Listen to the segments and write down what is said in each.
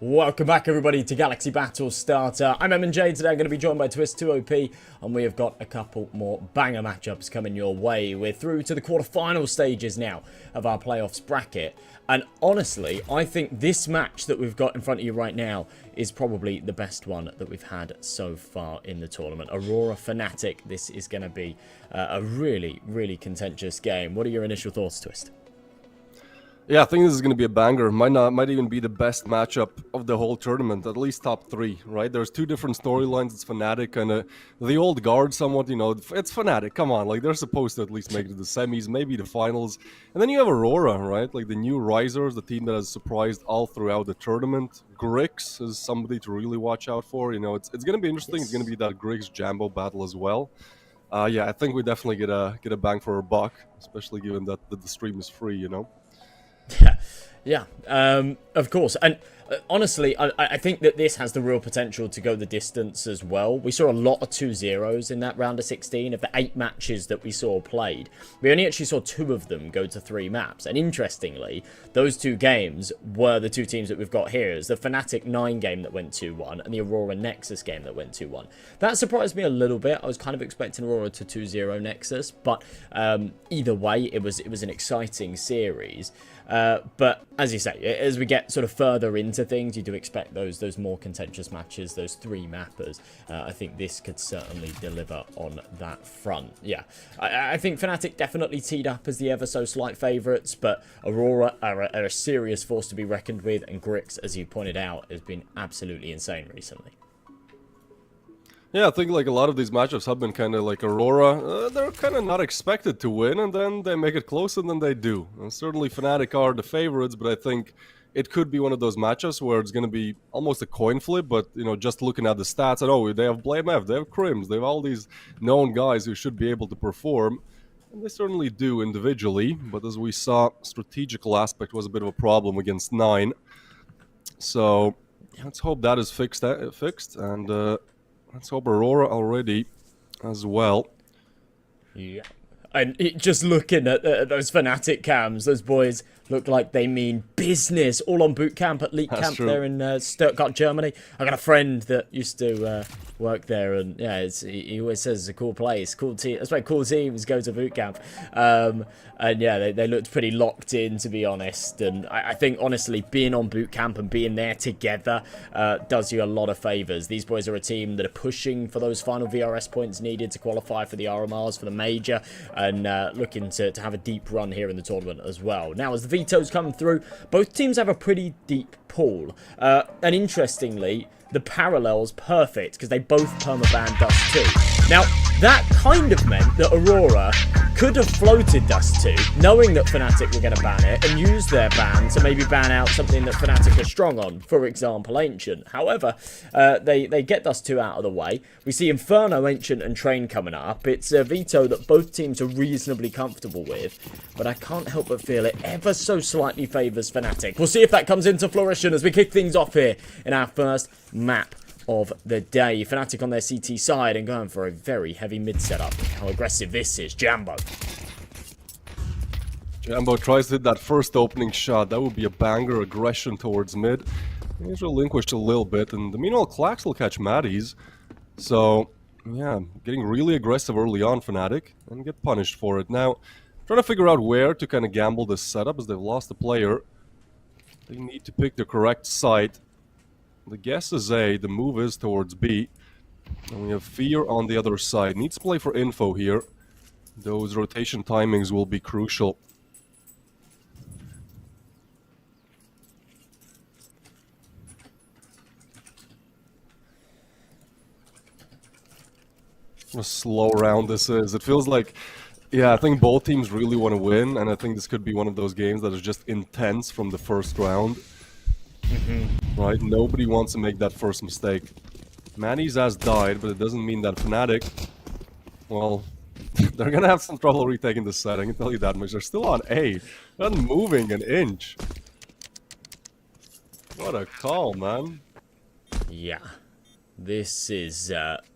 Welcome back everybody to Galaxy Battle Starter. I'm M&J, today I'm going to be joined by Twist2OP, and we have got a couple more banger matchups coming your way. We're through to the quarterfinal stages now of our playoffs bracket, and honestly, I think this match that we've got in front of you right now is probably the best one that we've had so far in the tournament. Aurora Fnatic, this is going to be a really, really contentious game. What are your initial thoughts, Twist? Yeah, I think this is going to be a banger. Might even be the best matchup of the whole tournament, at least top three, right? There's two different storylines. It's Fnatic and the old guard somewhat, you know. It's Fnatic, come on. Like, they're supposed to at least make it to the semis, maybe the finals. And then you have Aurora, right? Like, the new Risers, the team that has surprised all throughout the tournament. Grix is somebody to really watch out for. You know, it's going to be interesting. Yes. It's going to be that Grix-Jambo battle as well. Yeah, I think we definitely get a bang for our buck, especially given that the stream is free, you know. Yeah, of course. And honestly, I think that this has the real potential to go the distance as well. We saw a lot of 2-0s in that round of 16. Of the 8 matches that we saw played, we only actually saw 2 of them go to 3 maps. And interestingly, those 2 games were the 2 teams that we've got here. It's the Fnatic 9 game that went 2-1 and the Aurora Nexus game that went 2-1. That surprised me a little bit. I was kind of expecting Aurora to 2-0 Nexus, but either way, it was an exciting series. But as you say, as we get sort of further into things, you do expect those more contentious matches, those 3 mappers. I think this could certainly deliver on that front. Yeah, I think Fnatic definitely teed up as the ever so slight favourites, but Aurora are a serious force to be reckoned with, and Grix, as you pointed out, has been absolutely insane recently. Yeah, I think like a lot of these matchups have been kind of like Aurora. They're kind of not expected to win, and then they make it close, and then they do. And certainly Fnatic are the favorites, but I think it could be one of those matchups where it's going to be almost a coin flip. But, you know, just looking at the stats, and oh, they have BlameF, they have Crims, they have all these known guys who should be able to perform. And they certainly do individually, but as we saw, strategical aspect was a bit of a problem against 9. So let's hope that is fixed, and let's hope Aurora already as well. Yeah. And just looking at those Fnatic cams, those boys look like they mean business. All on boot camp at League Camp there in Stuttgart, Germany. I got a friend that used to work there, and yeah, he always says it's a cool place, cool team. That's why cool teams go to boot camp. And yeah, they looked pretty locked in, to be honest. And I think honestly, being on boot camp and being there together does you a lot of favors. These boys are a team that are pushing for those final VRS points needed to qualify for the RMRs for the major, and looking to have a deep run here in the tournament as well. Now, as the vetoes come through, both teams have a pretty deep pool. And interestingly, the parallel's perfect because they both permaban Dust 2. Now, that kind of meant that Aurora could have floated Dust 2, knowing that Fnatic were going to ban it, and use their ban to maybe ban out something that Fnatic are strong on, for example, Ancient. However, they get Dust 2 out of the way. We see Inferno, Ancient, and Train coming up. It's a veto that both teams are reasonably comfortable with, but I can't help but feel it ever so slightly favours Fnatic. We'll see if that comes into fruition as we kick things off here in our first map of the day. Fnatic on their CT side and going for a very heavy mid setup. How aggressive this is. Jambo. Jambo tries to hit that first opening shot. That would be a banger. Aggression towards mid. He's relinquished a little bit, and meanwhile Klax will catch Maddies. So yeah, getting really aggressive early on, Fnatic, and get punished for it. Now, trying to figure out where to kind of gamble this setup as they've lost a player. They need to pick the correct site. The guess is A, the move is towards B. And we have Fear on the other side. Needs to play for info here. Those rotation timings will be crucial. What a slow round this is. It feels like, yeah, I think both teams really want to win, and I think this could be one of those games that is just intense from the first round. Right? Nobody wants to make that first mistake. Manny's has died, but it doesn't mean that Fnatic, well, they're gonna have some trouble retaking this set, I can tell you that much. They're still on A. They're not moving an inch. What a call, man. Yeah. This is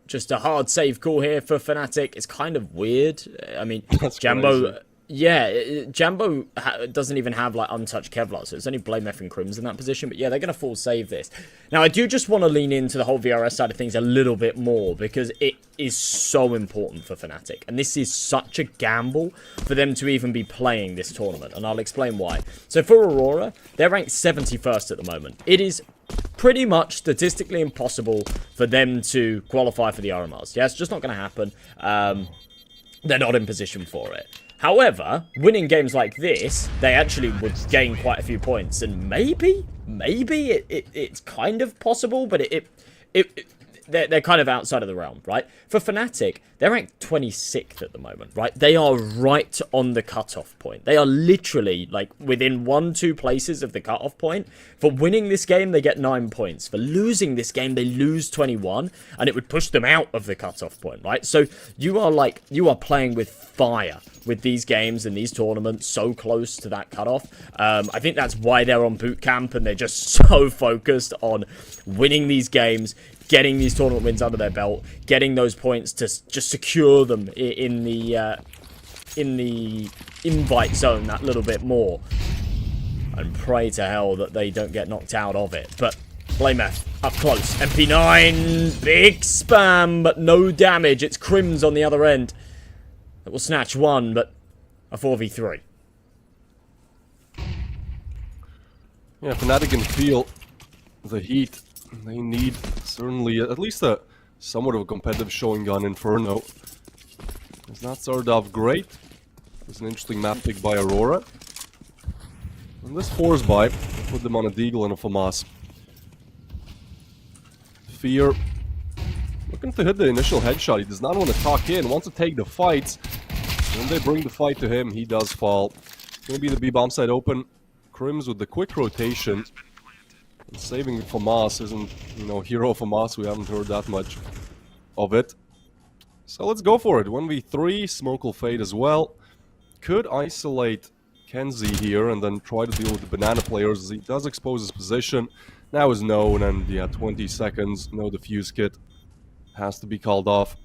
just a hard save call here for Fnatic. It's kind of weird. I mean, That's Jambo... crazy. Yeah, Jambo doesn't even have, like, untouched Kevlar, so it's only Blamef and Crims in that position. But yeah, they're going to full save this. Now, I do just want to lean into the whole VRS side of things a little bit more, because it is so important for Fnatic. And this is such a gamble for them to even be playing this tournament, and I'll explain why. So for Aurora, they're ranked 71st at the moment. It is pretty much statistically impossible for them to qualify for the RMRs. Yeah, it's just not going to happen. They're not in position for it. However, winning games like this, they actually would gain quite a few points, and maybe it's kind of possible, but they're kind of outside of the realm, right? For Fnatic, they're ranked 26th at the moment, right? They are right on the cutoff point. They are literally, like, within 1-2 places of the cutoff point. For winning this game, they get 9 points. For losing this game, they lose 21, and it would push them out of the cutoff point, right? So you are playing with fire with these games and these tournaments so close to that cutoff. I think that's why they're on boot camp, and they're just so focused on winning these games, getting these tournament wins under their belt, getting those points to just secure them in the invite zone that little bit more, and pray to hell that they don't get knocked out of it. But Blamef up close, MP9, big spam, but no damage. It's Crims on the other end that will snatch one, but a 4v3. Yeah, Fnatic can feel the heat. They need certainly at least a somewhat of a competitive showing on Inferno. It's not started off great. It's an interesting map pick by Aurora. And this force buy put them on a Deagle and a FAMAS. Fear looking to hit the initial headshot. He does not want to talk in, wants to take the fights. When they bring the fight to him, he does fall. It's going to be the B-bomb side open. Crims with the quick rotation. Saving FAMAS isn't, hero FAMAS. We haven't heard that much of it. So let's go for it. 1v3, Smoke will fade as well. Could isolate Kenzie here and then try to deal with the banana players as he does expose his position. Now is known, and yeah, 20 seconds, no defuse kit. Has to be called off.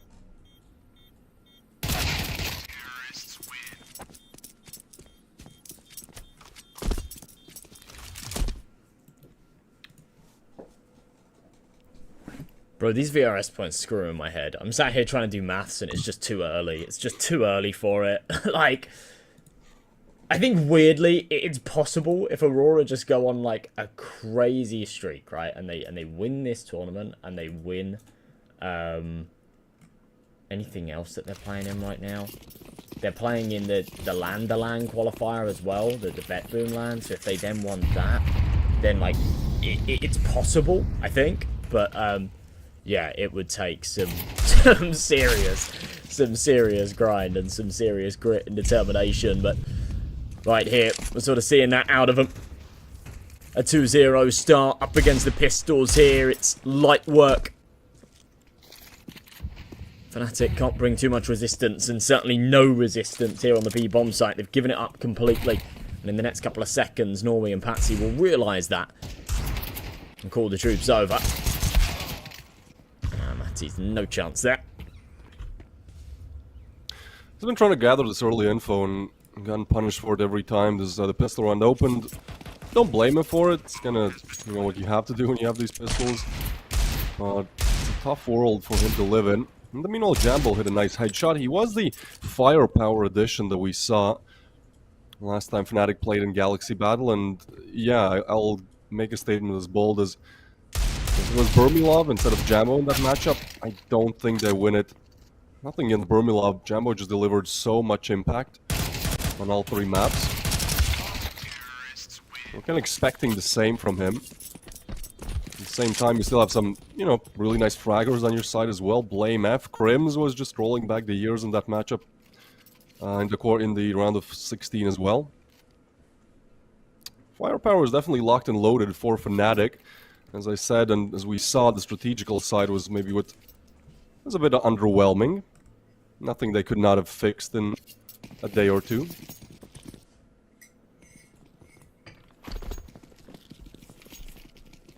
Bro, these VRS points screw in my head. I'm sat here trying to do maths and it's just too early. It's just too early for it. Like, I think weirdly, it's possible if Aurora just go on like a crazy streak, right? And they win this tournament and they win anything else that they're playing in right now. They're playing in the Landerland qualifier as well, the Vet Boom Land. So if they then won that, then like it's possible, I think. But yeah, it would take some serious grind and some serious grit and determination. But right here, we're sort of seeing that out of them. A 2-0 start up against the Pistols here. It's light work. Fnatic can't bring too much resistance, and certainly no resistance here on the B-bomb site. They've given it up completely. And in the next couple of seconds, Normie and Patsy will realise that and call the troops over. Matty's no chance there. He's been trying to gather this early info and gotten punished for it every time. There's the pistol round opened. Don't blame him for it. It's kind of, what you have to do when you have these pistols. It's a tough world for him to live in. In the meanwhile, Jambo hit a nice headshot. He was the firepower addition that we saw last time Fnatic played in Galaxy Battle, and yeah, I'll make a statement as bold as if it was Burmilov instead of Jambo in that matchup, I don't think they win it. Nothing in Burmilov. Jambo just delivered so much impact on all three maps. We're kind of expecting the same from him. At the same time, you still have some, really nice fraggers on your side as well. Blamef. Crims was just rolling back the years in that matchup in the round of 16 as well. Firepower is definitely locked and loaded for Fnatic. As I said, and as we saw, the strategical side was maybe what was a bit underwhelming. Nothing they could not have fixed in a day or two.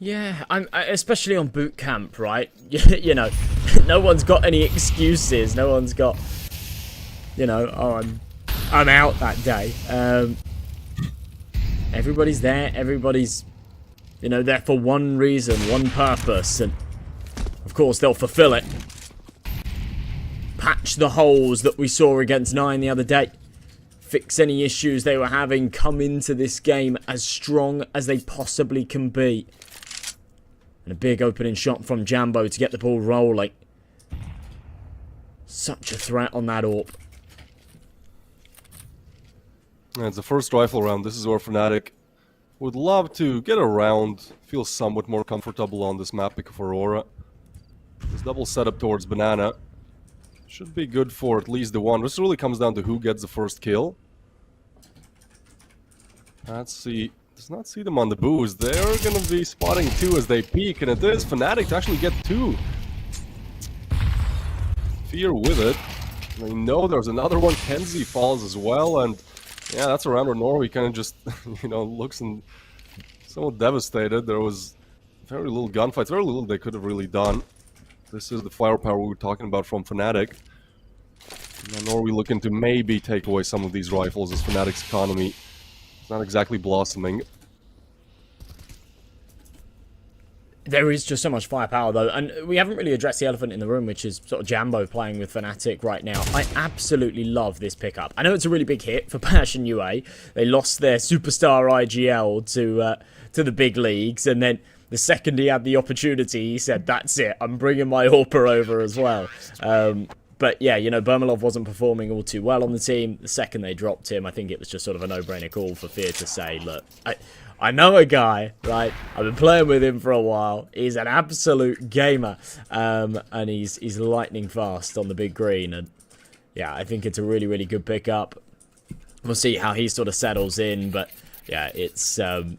Yeah, especially on boot camp, right? No one's got any excuses. No one's got, oh, I'm out that day. Everybody's there. Everybody's, there for one reason, one purpose, and of course they'll fulfill it. Patch the holes that we saw against 9 the other day. Fix any issues they were having. Come into this game as strong as they possibly can be. And a big opening shot from Jambo to get the ball rolling. Such a threat on that AWP. And it's the first rifle round. This is where Fnatic would love to get around, feel somewhat more comfortable on this map because of Aurora. This double setup towards Banana should be good for at least the one. This really comes down to who gets the first kill. Let's see. Does not see them on the boost. They're gonna be spotting 2 as they peek, and it is Fnatic to actually get 2. Fear with it. They know there's another one. Kenzie falls as well, and yeah, that's a round where Norway kind of just, looks and somewhat devastated. There was very little gunfights, very little they could have really done. This is the firepower we were talking about from Fnatic. And Norway looking to maybe take away some of these rifles as Fnatic's economy is not exactly blossoming. There is just so much firepower, though, and we haven't really addressed the elephant in the room, which is sort of Jambo playing with Fnatic right now. I absolutely love this pickup. I know it's a really big hit for Passion UA. They lost their superstar IGL to the big leagues, and then the second he had the opportunity, he said, "That's it, I'm bringing my AWPer over as well." But yeah, Bermalov wasn't performing all too well on the team. The second they dropped him, I think it was just sort of a no-brainer call for Fear to say, look, I know a guy, right? I've been playing with him for a while. He's an absolute gamer, and he's lightning fast on the big green. And yeah, I think it's a really, really good pickup. We'll see how he sort of settles in, but yeah, it's for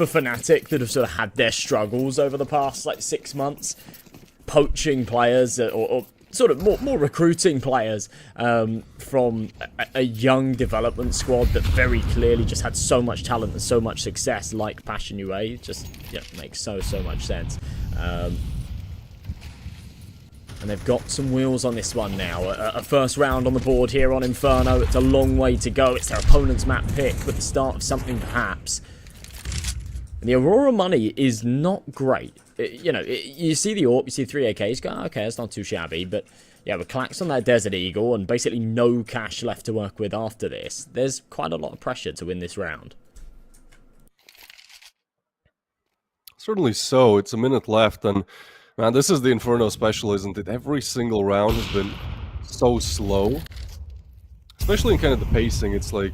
Fnatic that have sort of had their struggles over the past 6 months, poaching players or sort of more recruiting players from a young development squad that very clearly just had so much talent and so much success, like Passion UA. Just makes so much sense. And they've got some wheels on this one now. A first round on the board here on Inferno. It's a long way to go. It's their opponent's map pick, but the start of something perhaps. And the Aurora money is not great. You see the AWP, you see 3 AKs, go, okay, it's not too shabby, but yeah, with Clax on that Desert Eagle and basically no cash left to work with after this, there's quite a lot of pressure to win this round. Certainly so. It's a minute left, and man, this is the Inferno special, isn't it? Every single round has been so slow, especially in kind of the pacing. It's like,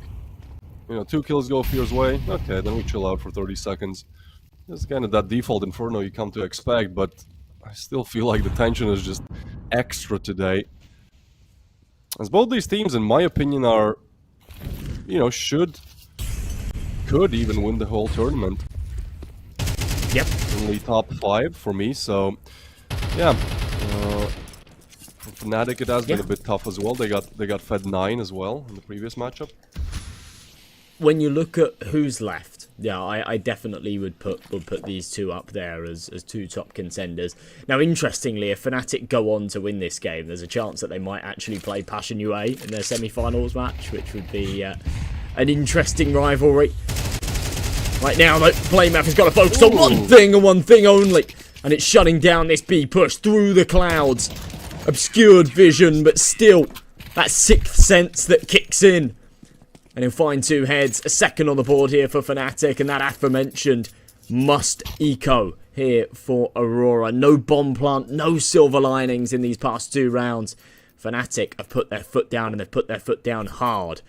2 kills go Fear's way, okay, then we chill out for 30 seconds. It's kind of that default Inferno you come to expect, but I still feel like the tension is just extra today. As both these teams, in my opinion, are, could even win the whole tournament. Yep. Only top 5 for me, so yeah. For Fnatic, it has been a bit tough as well. They got fed 9 as well in the previous matchup. When you look at who's left, yeah, I definitely would put these two up there as 2 top contenders. Now, interestingly, if Fnatic go on to win this game, there's a chance that they might actually play Passion UA in their semi-finals match, which would be an interesting rivalry. Right now, though, Playmath has got to focus on one thing and one thing only, and it's shutting down this B push through the clouds. Obscured vision, but still, that 6th sense that kicks in. And he'll find 2 heads, a second on the board here for Fnatic, and that aforementioned must eco here for Aurora. No bomb plant, no silver linings in these past 2 rounds. Fnatic have put their foot down, and they've put their foot down hard.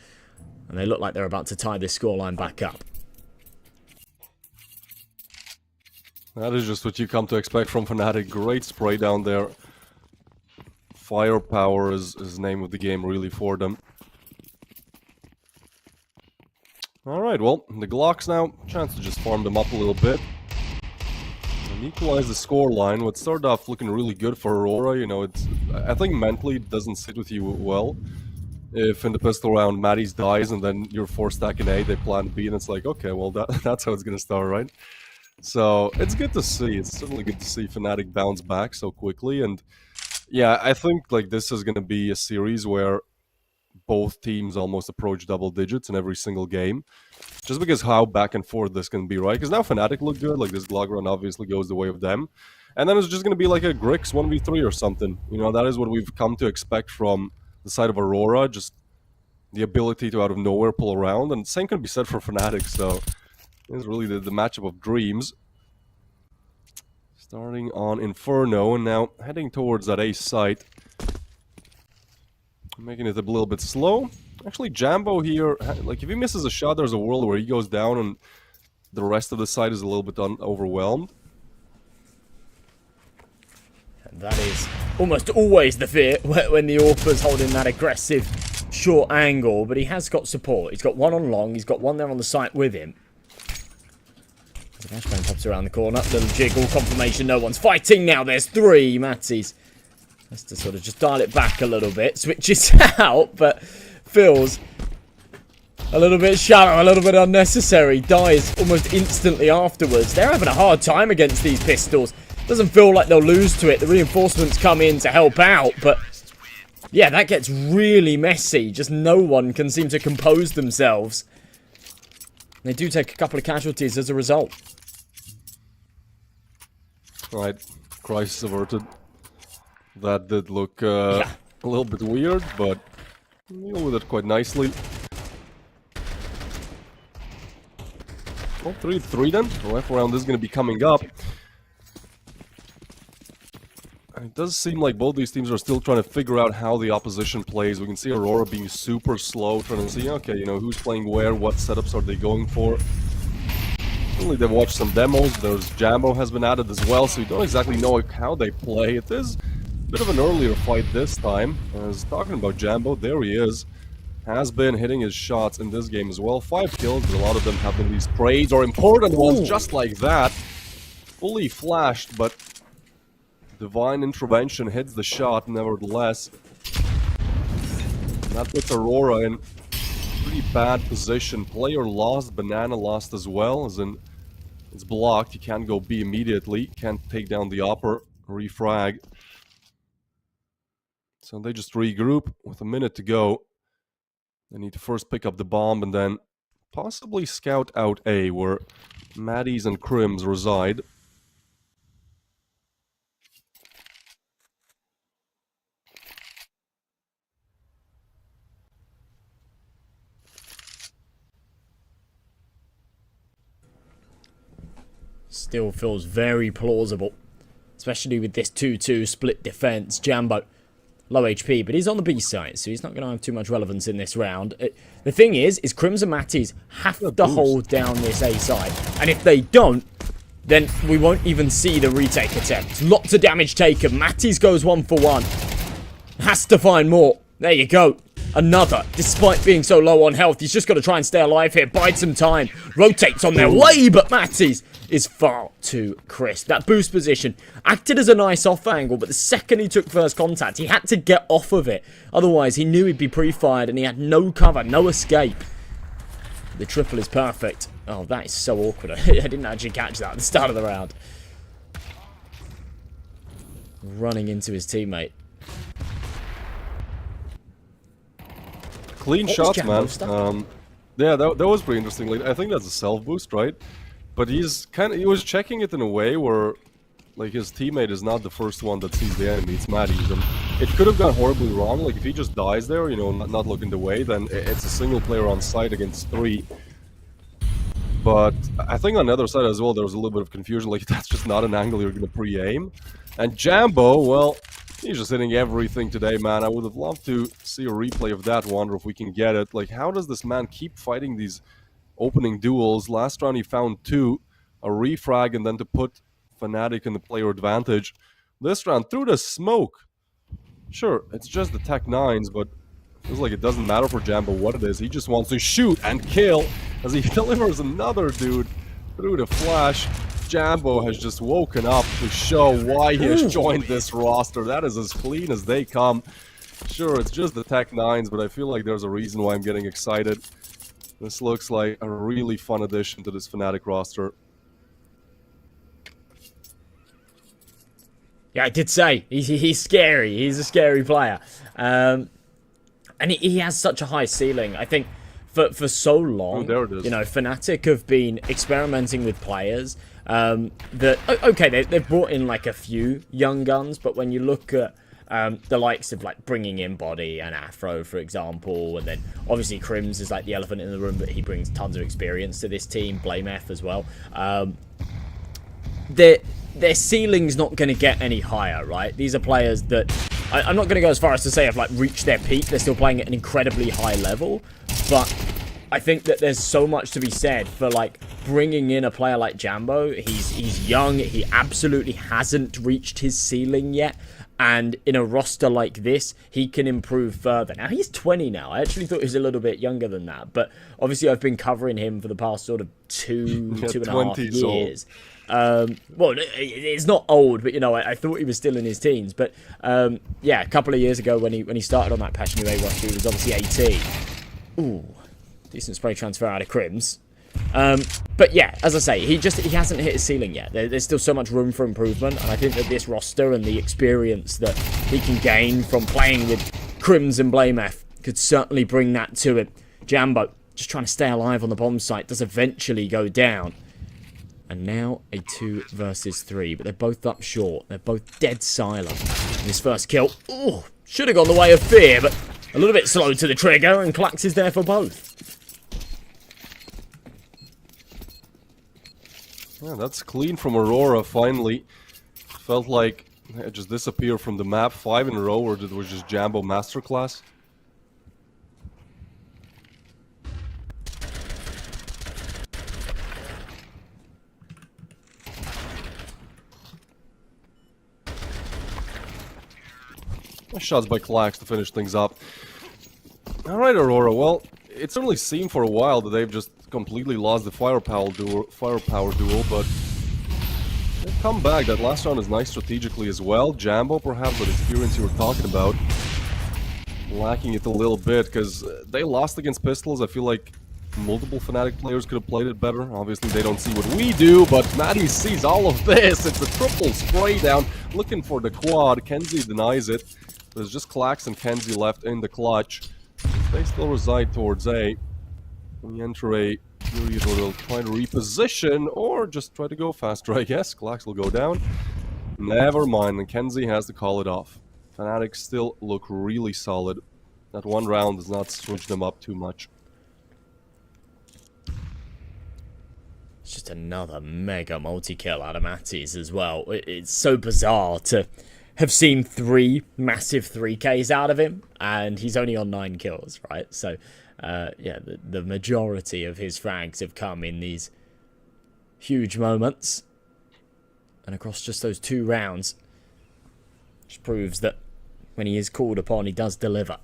And they look like they're about to tie this scoreline back up. That is just what you come to expect from Fnatic. Great spray down there. Firepower is the name of the game really for them. Alright, well, the Glocks now, chance to just farm them up a little bit. And equalize the scoreline. What started off looking really good for Aurora, I think mentally it doesn't sit with you well. If in the pistol round Maddie's dies and then you're 4 stacking A, they plan B, and it's like, okay, well, that's how it's gonna start, right? So, it's good to see. It's certainly good to see Fnatic bounce back so quickly, and yeah, I think, this is gonna be a series where both teams almost approach double digits in every single game. Just because how back and forth this can be, right? Because now Fnatic look good, like this Glog run obviously goes the way of them. And then it's just going to be like a Grix 1v3 or something. You know, that is what we've come to expect from the side of Aurora, just the ability to out of nowhere pull around. And same can be said for Fnatic, so it's really the matchup of dreams. Starting on Inferno, and now heading towards that A site. Making it a little bit slow. Actually, Jambo here, like if he misses a shot, there's a world where he goes down and the rest of the side is a little bit overwhelmed. And that is almost always the fear when the Orpa's holding that aggressive short angle, but he has got support. He's got one on long, he's got one there on the site with him. The flashbang pops around the corner, little jiggle, confirmation, no one's fighting now, there's three. Matties has to sort of just dial it back a little bit, switches out, but feels a little bit shallow, a little bit unnecessary, dies almost instantly afterwards. They're having a hard time against these pistols. Doesn't feel like they'll lose to it. The reinforcements come in to help out, but yeah, that gets really messy. Just no one can seem to compose themselves. They do take a couple of casualties as a result. Right, crisis averted. That did look a little bit weird, but deal with it quite nicely. Oh, 3-3 then. The F round is going to be coming up. And it does seem like both these teams are still trying to figure out how the opposition plays. We can see Aurora being super slow, trying to see, okay, you know, who's playing where, what setups are they going for. Certainly they've watched some demos. There's Jambo has been added as well, so you don't exactly know how they play. It is a bit of an earlier fight this time. I was talking about Jambo, there he is. Has been hitting his shots in this game as well. 5 kills, but a lot of them have been these trades or important ones, just like that. Fully flashed, but divine intervention hits the shot nevertheless. And that puts Aurora in pretty bad position. Player lost, Banana lost as well, as in it's blocked. You can't go B immediately, can't take down the upper, refrag. So they just regroup with a minute to go. They need to first pick up the bomb and then possibly scout out A, where Maddies and Crims reside. Still feels very plausible, especially with this 2-2 split defense. Jambo, low HP, but he's on the B side, so he's not going to have too much relevance in this round. The thing is Crims and Matties have to hold down this A side, and if they don't, then we won't even see the retake attempt. Lots of damage taken. Matties goes 1 for 1. Has to find more. There you go. Another. Despite being so low on health, he's just got to try and stay alive here. Bide some time. Rotates on their way, but Matties is far too crisp. That boost position acted as a nice off angle, but the second he took first contact, he had to get off of it. Otherwise, he knew he'd be pre-fired, and he had no cover, no escape. The triple is perfect. Oh, that is so awkward. I didn't actually catch that at the start of the round. Running into his teammate. Clean shots, man. Yeah, that was pretty interesting. Like, I think that's a self boost, right? But he was checking it in a way where, like, his teammate is not the first one that sees the enemy. It's Maddies, and it could have gone horribly wrong. Like, if he just dies there, you know, not looking the way, then it's a single player on site against 3. But I think on the other side as well, there was a little bit of confusion. Like, that's just not an angle you're going to pre-aim. And Jambo, well, he's just hitting everything today, man. I would have loved to see a replay of that, wonder if we can get it. Like, how does this man keep fighting these opening duels? Last round he found 2, a refrag, and then to put Fnatic in the player advantage. This round, through the smoke. Sure, it's just the Tech-9s, but feels like it doesn't matter for Jambo what it is. He just wants to shoot and kill as he delivers another dude through the flash. Jambo has just woken up to show why he has joined this roster. That is as clean as they come. Sure, it's just the Tech-9s, but I feel like there's a reason why I'm getting excited. This looks like a really fun addition to this Fnatic roster. Yeah, I did say, he's scary. He's a scary player. And he has such a high ceiling. I think for so long, there it is. you know, Fnatic have been experimenting with players that, okay, they've brought in like a few young guns, but when you look at the likes of like bringing in Body and Afro, for example, and then obviously Crims is like the elephant in the room, but he brings tons of experience to this team, Blamef as well. Their ceiling's not going to get any higher, right? These are players that, I'm not going to go as far as to say have like reached their peak. They're still playing at an incredibly high level, but I think that there's so much to be said for like bringing in a player like Jambo. He's young. He absolutely hasn't reached his ceiling yet. And in a roster like this, he can improve further. Now, he's 20 now. I actually thought he was a little bit younger than that. But obviously, I've been covering him for the past sort of two and a half years. Well, it's not old, but, you know, I thought he was still in his teens. But, yeah, a couple of years ago when he started on that Passion UA roster, he was obviously 18. Ooh, decent spray transfer out of Crims. But yeah, as I say, he hasn't hit his ceiling yet. There's still so much room for improvement, and I think that this roster and the experience that he can gain from playing with Crims and Blamef could certainly bring that to him. Jambo, just trying to stay alive on the bomb site, does eventually go down. And now a 2 versus 3, but they're both up short. They're both dead silent. And his first kill, ooh, should have gone the way of Fear, but a little bit slow to the trigger, and Klax is there for both. Yeah, that's clean from Aurora, finally. Felt like it just disappeared from the map. 5 in a row, or it was just Jambo Masterclass. Shots by Klax to finish things up. Alright, Aurora, well, it certainly seemed for a while that they've just completely lost the firepower duel, but they've come back. That last round is nice strategically as well. Jambo, perhaps, that experience you were talking about, lacking it a little bit, because they lost against Pistols. I feel like multiple Fnatic players could have played it better. Obviously, they don't see what we do, but Maddie sees all of this. It's a triple spray down, looking for the quad. Kenzie denies it. There's just Klax and Kenzie left in the clutch. They still reside towards A. We enter a period where they'll try to reposition or just try to go faster, I guess. Klax will go down. Never mind, and Kenzie has to call it off. Fnatic still look really solid. That one round does not switch them up too much. It's just another mega multi-kill out of Matties as well. It's so bizarre to have seen 3 massive 3Ks out of him, and he's only on 9 kills, right? So, yeah, the majority of his frags have come in these huge moments. And across just those 2 rounds, which proves that when he is called upon, he does deliver.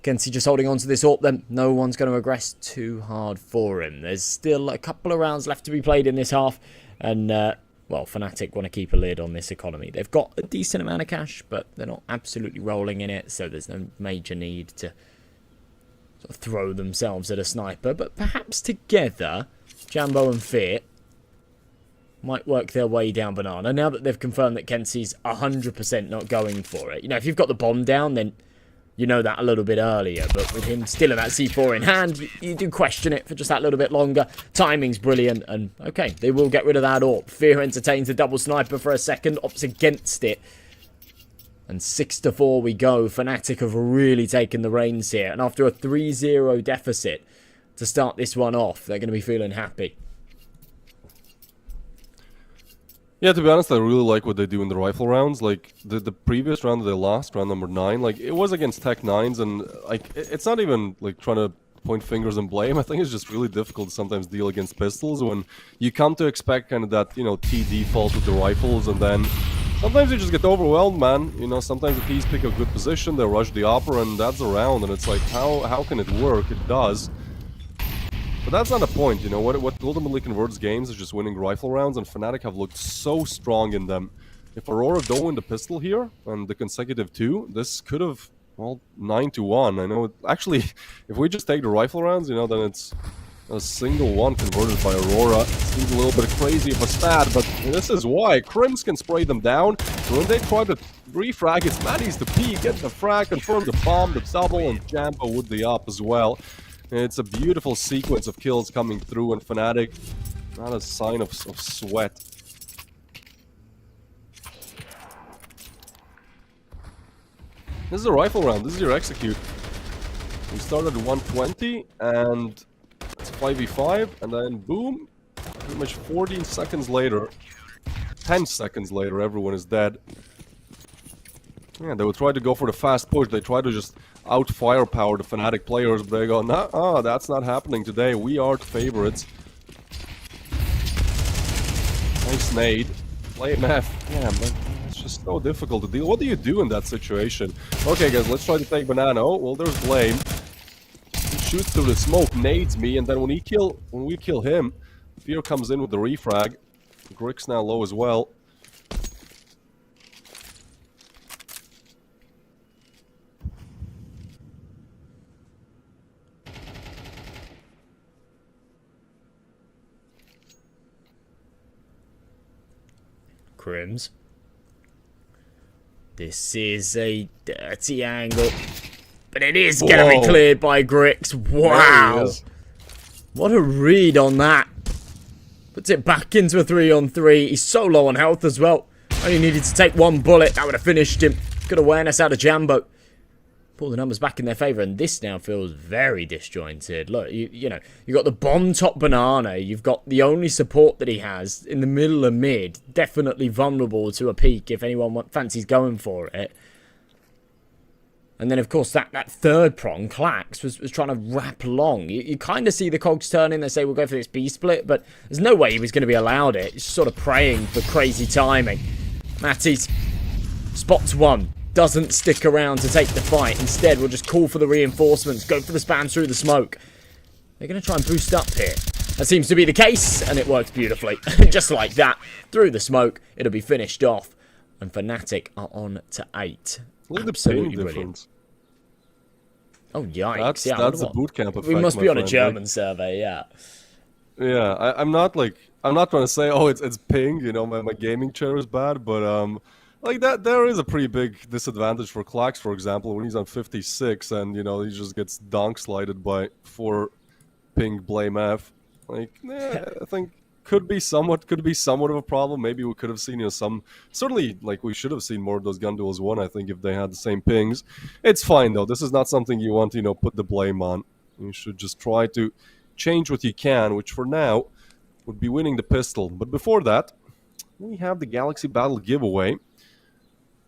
Kenzie just holding on to this AWP then. No one's going to aggress too hard for him. There's still a couple of rounds left to be played in this half, and well, Fnatic want to keep a lid on this economy. They've got a decent amount of cash, but they're not absolutely rolling in it, so there's no major need to sort of throw themselves at a sniper. But perhaps together, Jambo and Fear might work their way down Banana. Now that they've confirmed that Kenzie's 100% not going for it. You know, if you've got the bomb down, then you know that a little bit earlier, but with him still in that C4 in hand, you do question it for just that little bit longer. Timing's brilliant, and okay, they will get rid of that AWP. Fear entertains the double sniper for a second, opts against it. And 6-4 we go. Fnatic have really taken the reins here, and after a 3-0 deficit to start this one off, they're going to be feeling happy. Yeah, to be honest, I really like what they do in the rifle rounds. Like, the previous round that they lost, round number 9, like, it was against Tech 9s, and, like, it's not even, like, trying to point fingers and blame. I think it's just really difficult to sometimes deal against pistols when you come to expect kind of that, you know, T default with the rifles, and then sometimes you just get overwhelmed, man. You know, sometimes the T's pick a good position, they rush the opera, and that's a round, and it's like, how can it work? It does. But that's not the point, you know, what ultimately converts games is just winning rifle rounds, and Fnatic have looked so strong in them. If Aurora don't win the pistol here, and the consecutive 2, this could have, well, 9-1. I know, actually, if we just take the rifle rounds, you know, then it's a single one converted by Aurora. Seems a little bit crazy of a stat, but this is why. Crims can spray them down. through, and they try to refrag. It's Maddie's the P, get the frag, confirm the bomb, the double, and Jambo with the up as well. And it's a beautiful sequence of kills coming through, and Fnatic, not a sign of sweat. This is a rifle round, this is your execute. We started at 120, and it's 5v5, and then boom, pretty much 14 seconds later, 10 seconds later, everyone is dead. Yeah, they will try to go for the fast push. They try to just out-firepower the Fnatic players, but they go, nah, that's not happening today. We are the favorites. Nice nade. Play F. Yeah, but it's just so difficult to deal. What do you do in that situation? Okay, guys, let's try to take Banana. Oh, well, there's Blame. He shoots through the smoke, nades me, and then when we kill him, Fear comes in with the refrag. Grix now low as well. Crims. This is a dirty angle, but it is going to be cleared by Grix. Wow. What a read on that. Puts it back into a 3-on-3. He's so low on health as well. Only needed to take one bullet. That would have finished him. Good awareness out of Jambo. Pull the numbers back in their favour, and this now feels very disjointed. Look, you know, you've got the bomb top Banana. You've got the only support that he has in the middle and mid. Definitely vulnerable to a peak if anyone fancies going for it. And then, of course, that third prong, Clax, was trying to wrap along. You kind of see the cogs turning. They say, we'll go for this B-split, but there's no way he was going to be allowed it. He's sort of praying for crazy timing. Matty's spots one. Doesn't stick around to take the fight. Instead, we'll just call for the reinforcements. Go for the spam through the smoke. They're going to try and boost up here. That seems to be the case, and it works beautifully. Just like that. Through the smoke, it'll be finished off. And Fnatic are on to 8. Look at the ping difference. Oh, yikes. That's a bootcamp effect. We must be on a German survey, yeah. Yeah, I'm not trying to say, oh, it's ping, you know, my gaming chair is bad, but like that, there is a pretty big disadvantage for Clax, for example, when he's on 56 and, you know, he just gets donk slided by 4 ping Blame F. Like, I think could be somewhat of a problem. Maybe we could have seen, you know, certainly, like, we should have seen more of those gun duels won, I think, if they had the same pings. It's fine, though. This is not something you want to, you know, put the blame on. You should just try to change what you can, which for now would be winning the pistol. But before that, we have the Galaxy Battle giveaway.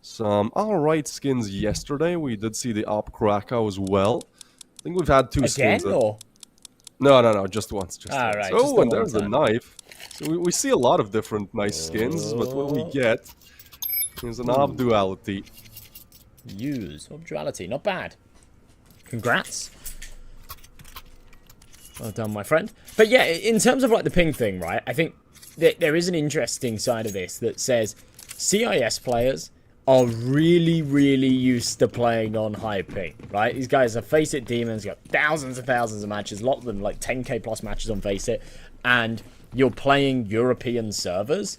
Some alright skins yesterday. We did see the Op Krakow as well. I think we've had 2 skins. Again, or? No, just once. Right, oh, and there's the knife. So we see a lot of different nice skins, but what we get is an Ob Duality. Ob Duality, not bad. Congrats. Well done, my friend. But yeah, in terms of like the ping thing, right, I think there is an interesting side of this that says CIS players are really, really used to playing on high ping, right? These guys are Face It Demons, got thousands and thousands of matches, a lot of them like 10k plus matches on Face It, and you're playing European servers.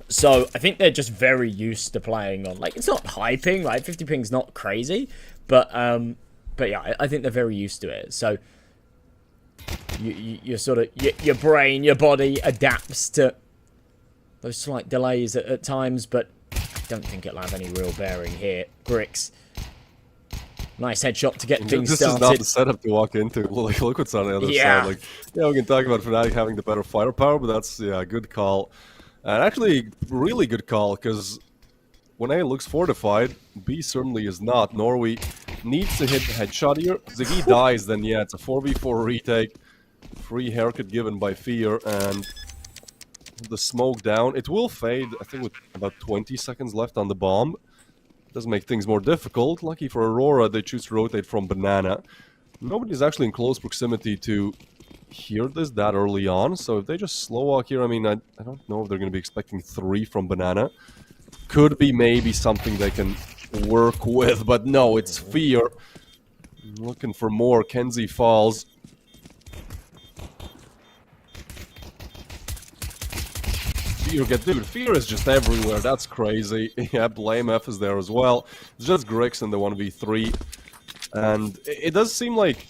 So I think they're just very used to playing on, like, it's not high ping, right? 50 ping's not crazy, but yeah, I think they're very used to it. So you're sort of, your brain, your body adapts to those slight delays at times, but I don't think it'll have any real bearing here. Grix. Nice headshot to get things started. This is not the setup to walk into. Like, look what's on the other side. Like, yeah, we can talk about Fnatic having the better firepower, but that's, yeah, a good call. And actually, really good call, because when A looks fortified, B certainly is not. Norway needs to hit the headshot here, because if he dies, then yeah, it's a 4v4 retake. Free haircut given by Fear, and the smoke down. It will fade, I think, with about 20 seconds left on the bomb. Does make things more difficult. Lucky for Aurora, they choose to rotate from Banana. Nobody's actually in close proximity to hear this that early on, so if they just slow walk here, I mean, I don't know if they're going to be expecting 3 from Banana. Could be maybe something they can work with, but no, it's Fear. Looking for more. Kenzie falls. Fear get... Dude, Fear is just everywhere. That's crazy. Yeah, Blame F is there as well. It's just Grix in the 1v3. And it does seem like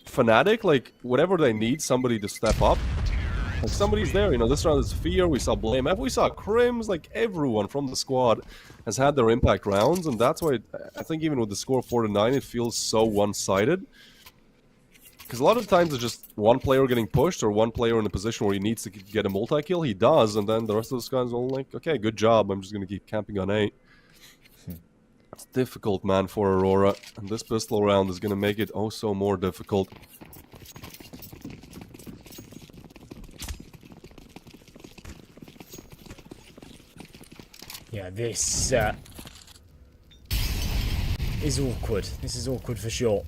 Fnatic, like, whatever they need, somebody to step up. Like, somebody's there, you know, this round is Fear, we saw Blame F, we saw Crims, like, everyone from the squad has had their impact rounds, and that's why I think even with the score 4-9, it feels so one-sided. Because a lot of times it's just one player getting pushed, or one player in a position where he needs to get a multi-kill, he does, and then the rest of the guys are all like, okay, good job, I'm just gonna keep camping on A. It's difficult, man, for Aurora, and this pistol round is gonna make it oh so more difficult. Yeah, this is awkward. This is awkward for sure.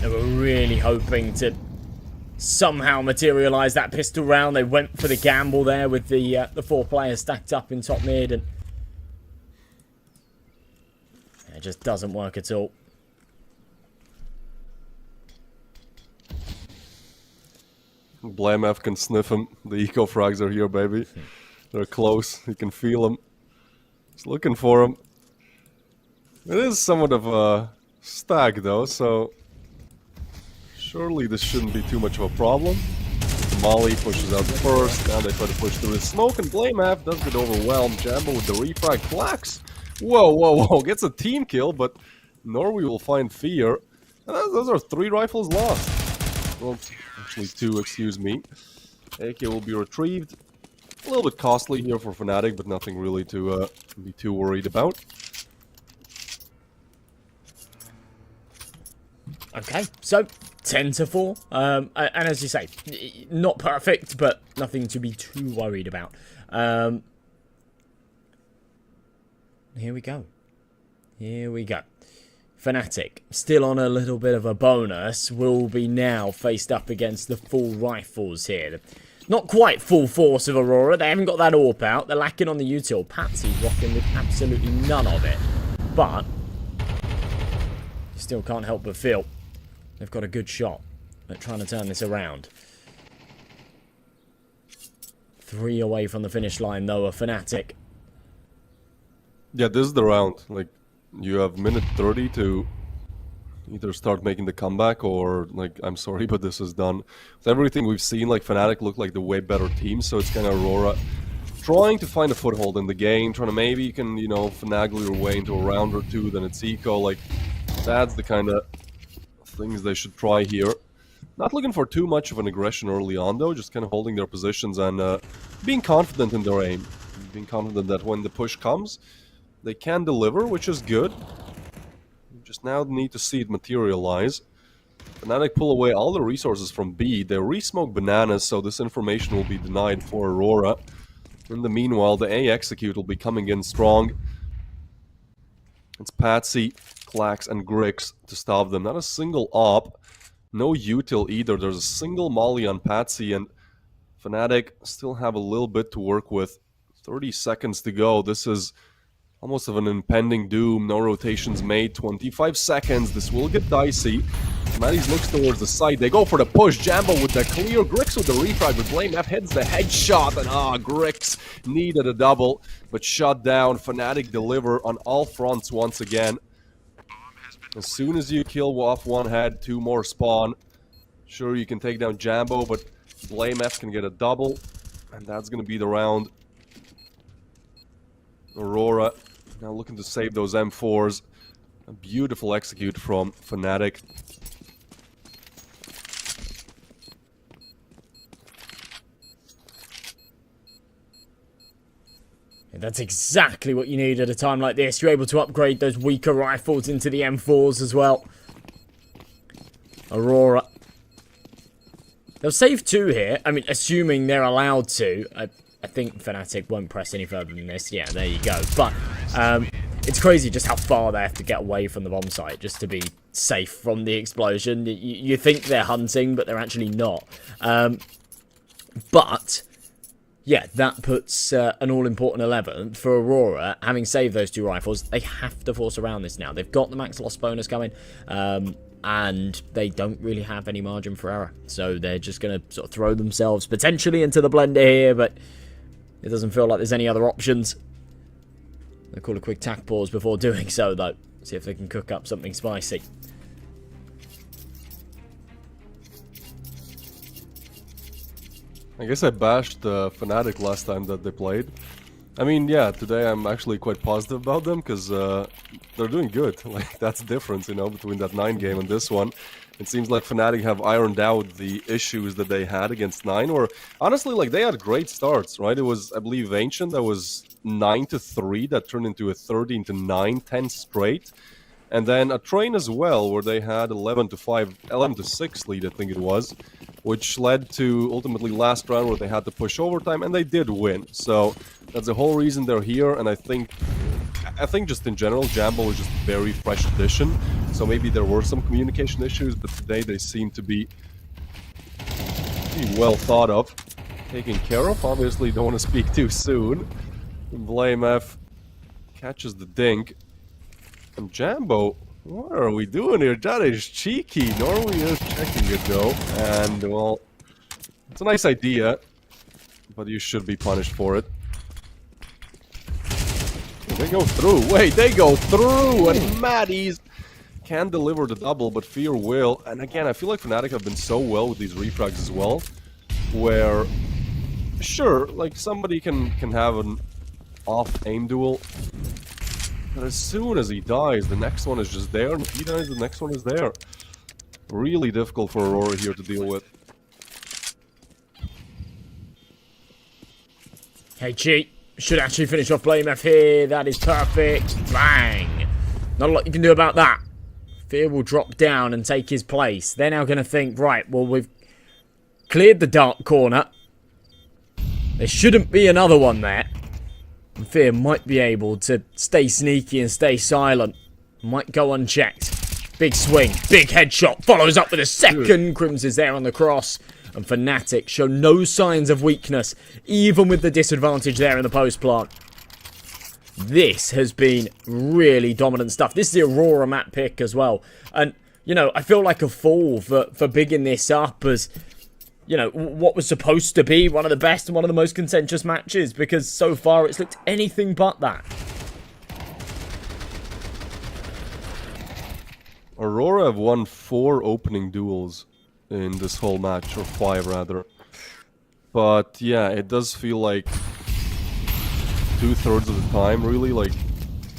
They were really hoping to somehow materialise that pistol round. They went for the gamble there with the 4 players stacked up in top mid, and it just doesn't work at all. Blame F can sniff him. The eco frags are here, baby. They're close. You can feel them. He's looking for him. It is somewhat of a stag, though, so surely this shouldn't be too much of a problem. Molly pushes out the first. Now they try to push through the smoke, and Blame F does get overwhelmed. Jambo with the refrag. Flax. Whoa, whoa, whoa. Gets a team kill, but Norway will find Fear. And those are 3 rifles lost. Well, actually 2, excuse me. AK will be retrieved. A little bit costly here for Fnatic, but nothing really to be too worried about. Okay, so 10-4. And as you say, not perfect, but nothing to be too worried about. Here we go. Here we go. Fnatic, still on a little bit of a bonus, will be now faced up against the full rifles here. Not quite full force of Aurora. They haven't got that AWP out. They're lacking on the util. Patsy's rocking with absolutely none of it. But still can't help but feel they've got a good shot at trying to turn this around. 3 away from the finish line, though, a Fnatic. Yeah, this is the round. Like, you have minute 30 to either start making the comeback or, like, I'm sorry, but this is done. With everything we've seen, like, Fnatic look like the way better team, so it's kind of Aurora trying to find a foothold in the game, trying to maybe you can, you know, finagle your way into a round or 2, then it's eco. Like, that's the kind of things they should try here. Not looking for too much of an aggression early on, though, just kind of holding their positions and being confident in their aim. Being confident that when the push comes, they can deliver, which is good. You just now need to see it materialize. Fnatic pull away all the resources from B. They re-smoke bananas, so this information will be denied for Aurora. In the meanwhile, the A execute will be coming in strong. It's Patsy, Clax, and Grix to stop them. Not a single op. No util either. There's a single molly on Patsy, and Fnatic still have a little bit to work with. 30 seconds to go. This is almost of an impending doom. No rotations made. 25 seconds. This will get dicey. Maddie's looks towards the side. They go for the push. Jambo with the clear. Grix with the refrag. With Blame F heads the headshot. And Grix needed a double, but shut down. Fnatic deliver on all fronts once again. As soon as you kill off one head, 2 more spawn. Sure, you can take down Jambo, but Blame F can get a double. And that's going to be the round. Aurora now looking to save those M4s. A beautiful execute from Fnatic. That's exactly what you need at a time like this. You're able to upgrade those weaker rifles into the M4s as well. Aurora. They'll save 2 here. I mean, assuming they're allowed to. I think Fnatic won't press any further than this. Yeah, there you go. But it's crazy just how far they have to get away from the bomb site just to be safe from the explosion. You think they're hunting, but they're actually not. But yeah, that puts an all-important 11 for Aurora. Having saved those 2 rifles, they have to force around this now. They've got the max loss bonus coming. and they don't really have any margin for error. So they're just going to sort of throw themselves potentially into the blender here, but it doesn't feel like there's any other options. They'll call a quick tack pause before doing so, though. See if they can cook up something spicy. I guess I bashed Fnatic last time that they played. I mean, yeah, today I'm actually quite positive about them, because they're doing good. Like, that's the difference, you know, between that 9 game and this one. It seems like Fnatic have ironed out the issues that they had against 9, or honestly, like, they had great starts, right? It was, I believe, Ancient that was 9-3, that turned into a 13-9, 10 straight. And then a Train as well, where they had 11-5, 11-6 lead, I think it was, which led to ultimately last round where they had to push overtime, and they did win. So that's the whole reason they're here, and I think just in general, Jambo is just a very fresh addition. So maybe there were some communication issues, but today they seem to be pretty well thought of, taken care of. Obviously, don't want to speak too soon. blameF catches the dink. And Jambo, what are we doing here? That is cheeky. Normally is checking it though. And, well, it's a nice idea, but you should be punished for it. They go through. Wait, they go through! And Maddies can deliver the double, but Fear will. And again, I feel like Fnatic have been so well with these refrags as well, where, sure, like, somebody can have an off-aim duel, but as soon as he dies, the next one is just there, and if he dies, the next one is there. Really difficult for Aurora here to deal with. Hey, cheat. Should actually finish off blameF here. That is perfect. Bang. Not a lot you can do about that. Fear will drop down and take his place. They're now going to think, right, well, we've cleared the dark corner. There shouldn't be another one there. And Fear might be able to stay sneaky and stay silent. Might go unchecked. Big swing. Big headshot. Follows up with a second. Crims is there on the cross. And Fnatic show no signs of weakness, even with the disadvantage there in the post plant. This has been really dominant stuff. This is the Aurora map pick as well. And, you know, I feel like a fool for bigging this up as, you know, what was supposed to be one of the best and one of the most contentious matches, because so far it's looked anything but that. Aurora have won 4 opening duels in this whole match, or 5 rather. But yeah, it does feel like 2/3 of the time, really, like,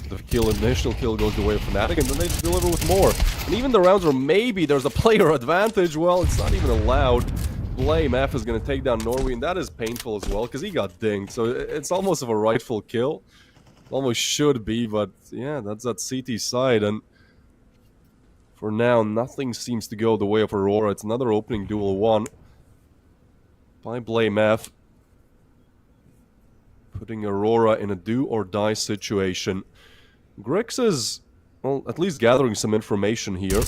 the initial kill goes the way of Fnatic, and then they deliver with more. And even the rounds where maybe there's a player advantage, well, it's not even allowed. blameF is going to take down Norway, and that is painful as well, because he got dinged. So it's almost of a rightful kill. Almost should be, but yeah, that's that CT side, and for now, nothing seems to go the way of Aurora. It's another opening duel won by blameF, putting Aurora in a do-or-die situation. Grix is, well, at least gathering some information here.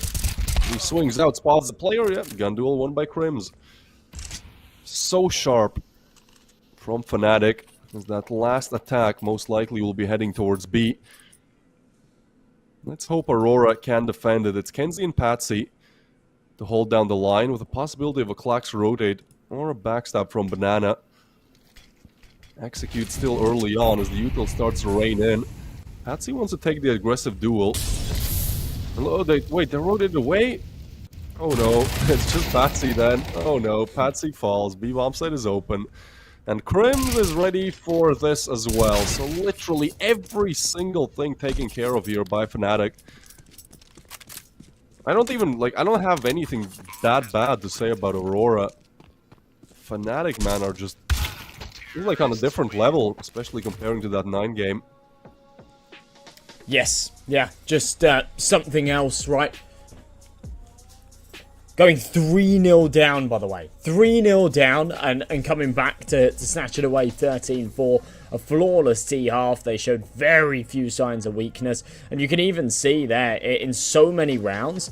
He swings out, spots the player, yeah, gun duel won by Crims. So sharp from Fnatic, as that last attack most likely will be heading towards B. Let's hope Aurora can defend it. It's Kenzie and Patsy to hold down the line, with a possibility of a Klax rotate or a backstab from Banana. Execute still early on as the util starts to rain in. Patsy wants to take the aggressive duel. Hello, they rotated away? Oh no, it's just Patsy then. Oh no, Patsy falls. B-bomb site is open. And Crims is ready for this as well. So literally every single thing taken care of here by Fnatic. I don't have anything that bad to say about Aurora. Fnatic, man, are just like on a different level, especially comparing to that 9 game. Yes, yeah, just something else, right? Going 3-0 down, by the way. 3-0 down and coming back to snatch it away 13-4. A flawless T-half. They showed very few signs of weakness. And you can even see there in so many rounds,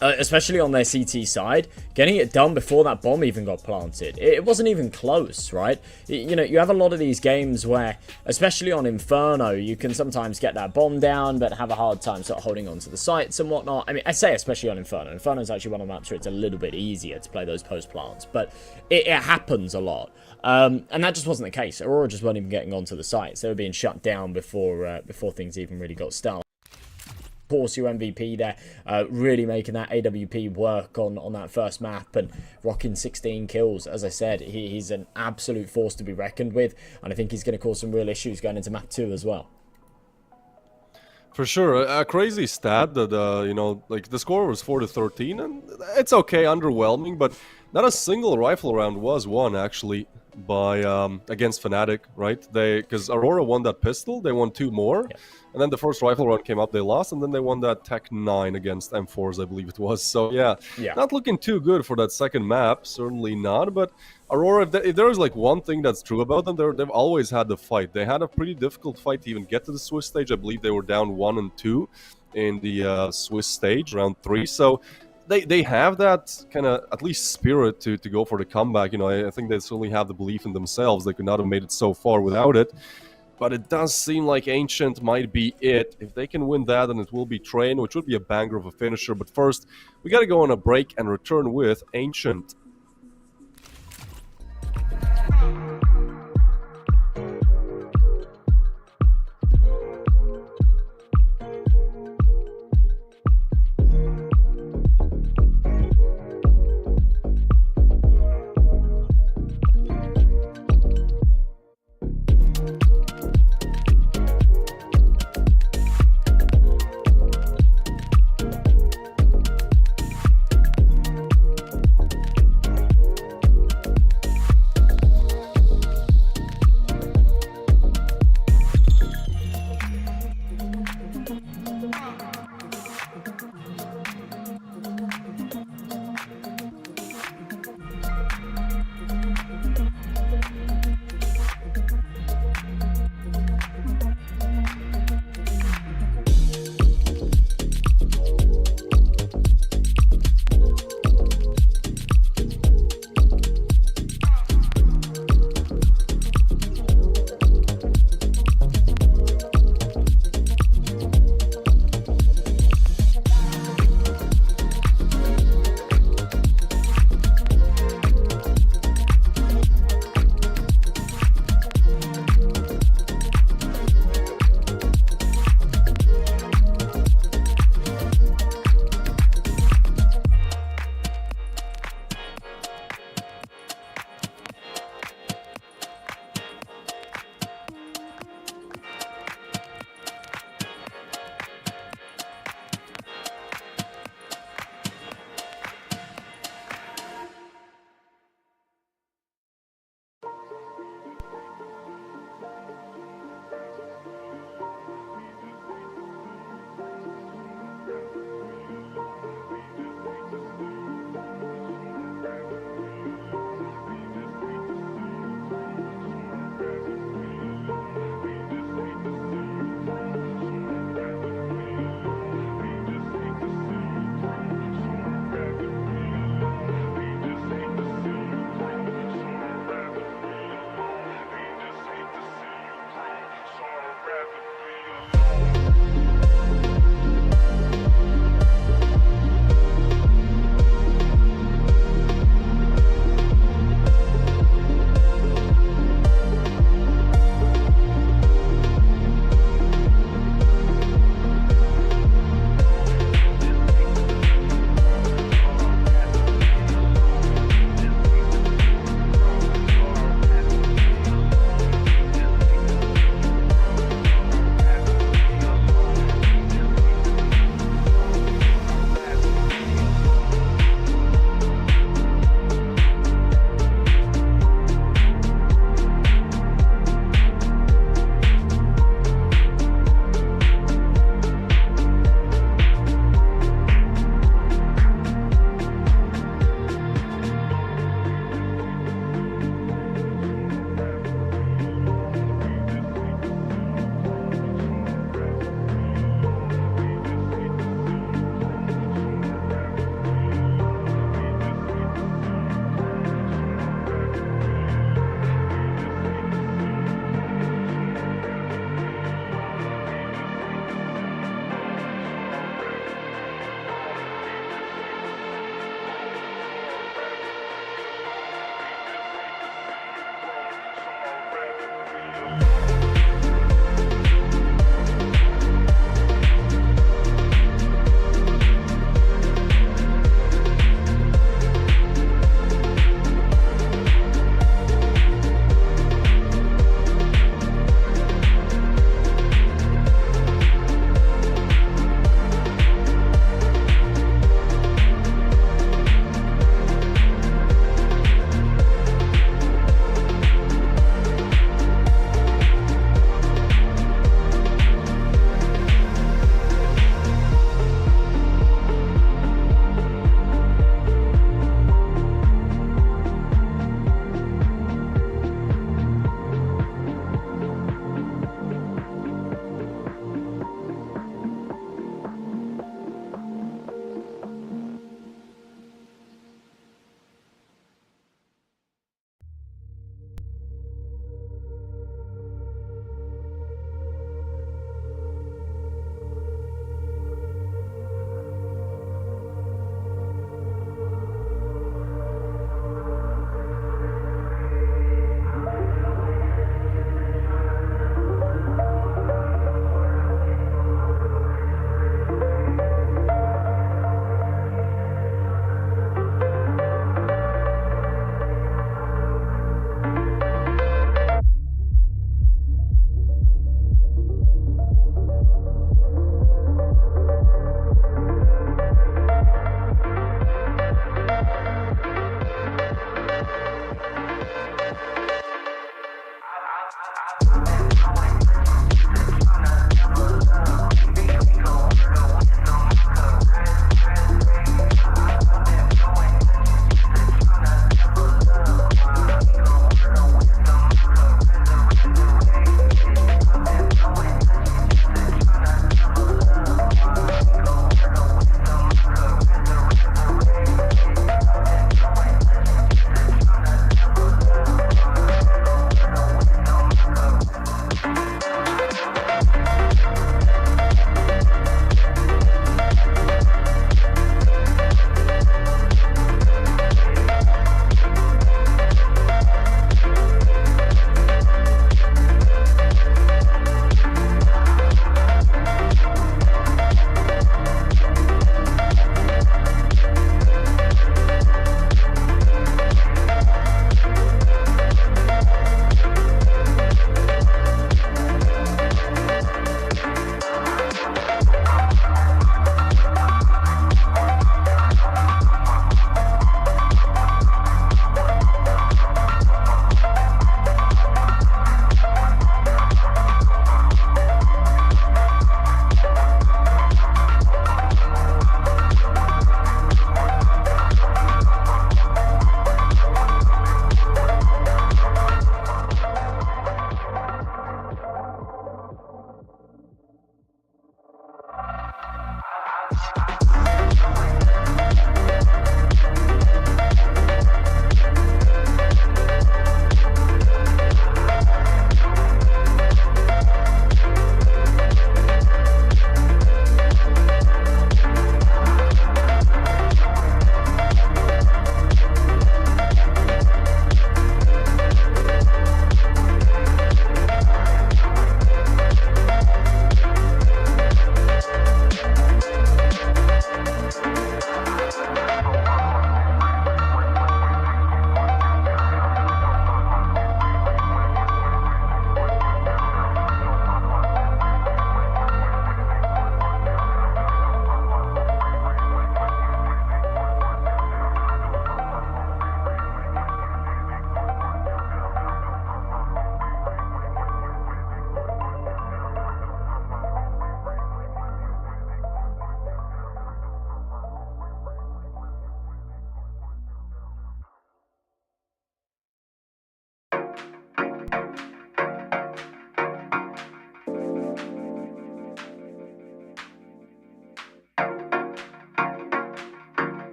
especially on their CT side, getting it done before that bomb even got planted. It wasn't even close, right? You know, you have a lot of these games where, especially on Inferno, you can sometimes get that bomb down, but have a hard time sort of holding on to the sites and whatnot. I mean, I say especially on Inferno. Inferno is actually one of the maps where it's a little bit easier to play those post plants, but it happens a lot. And that just wasn't the case. Aurora just weren't even getting onto the sites. They were being shut down before things even really got started. Course, your MVP there, really making that AWP work on that first map and rocking 16 kills. As I said, he's an absolute force to be reckoned with, and I think he's going to cause some real issues going into map 2 as well. For sure, a crazy stat that, you know, like the score was 4-13, and it's okay, underwhelming, but not a single rifle round was won, actually, by against Fnatic, right? Because Aurora won that pistol, they won 2 more, yeah. And then the first rifle round came up, they lost, and then they won that Tech 9 against M4s, I believe it was. So yeah, not looking too good for that second map, certainly not, but Aurora, if there is like one thing that's true about them, they've always had the fight. They had a pretty difficult fight to even get to the Swiss stage. I believe they were down 1 and 2 in the Swiss stage, round 3, so they have that kind of, at least, spirit to go for the comeback. You know, I think they certainly have the belief in themselves. They could not have made it so far without it. But it does seem like Ancient might be it. If they can win that, then it will be Train, which would be a banger of a finisher. But first, we got to go on a break and return with Ancient.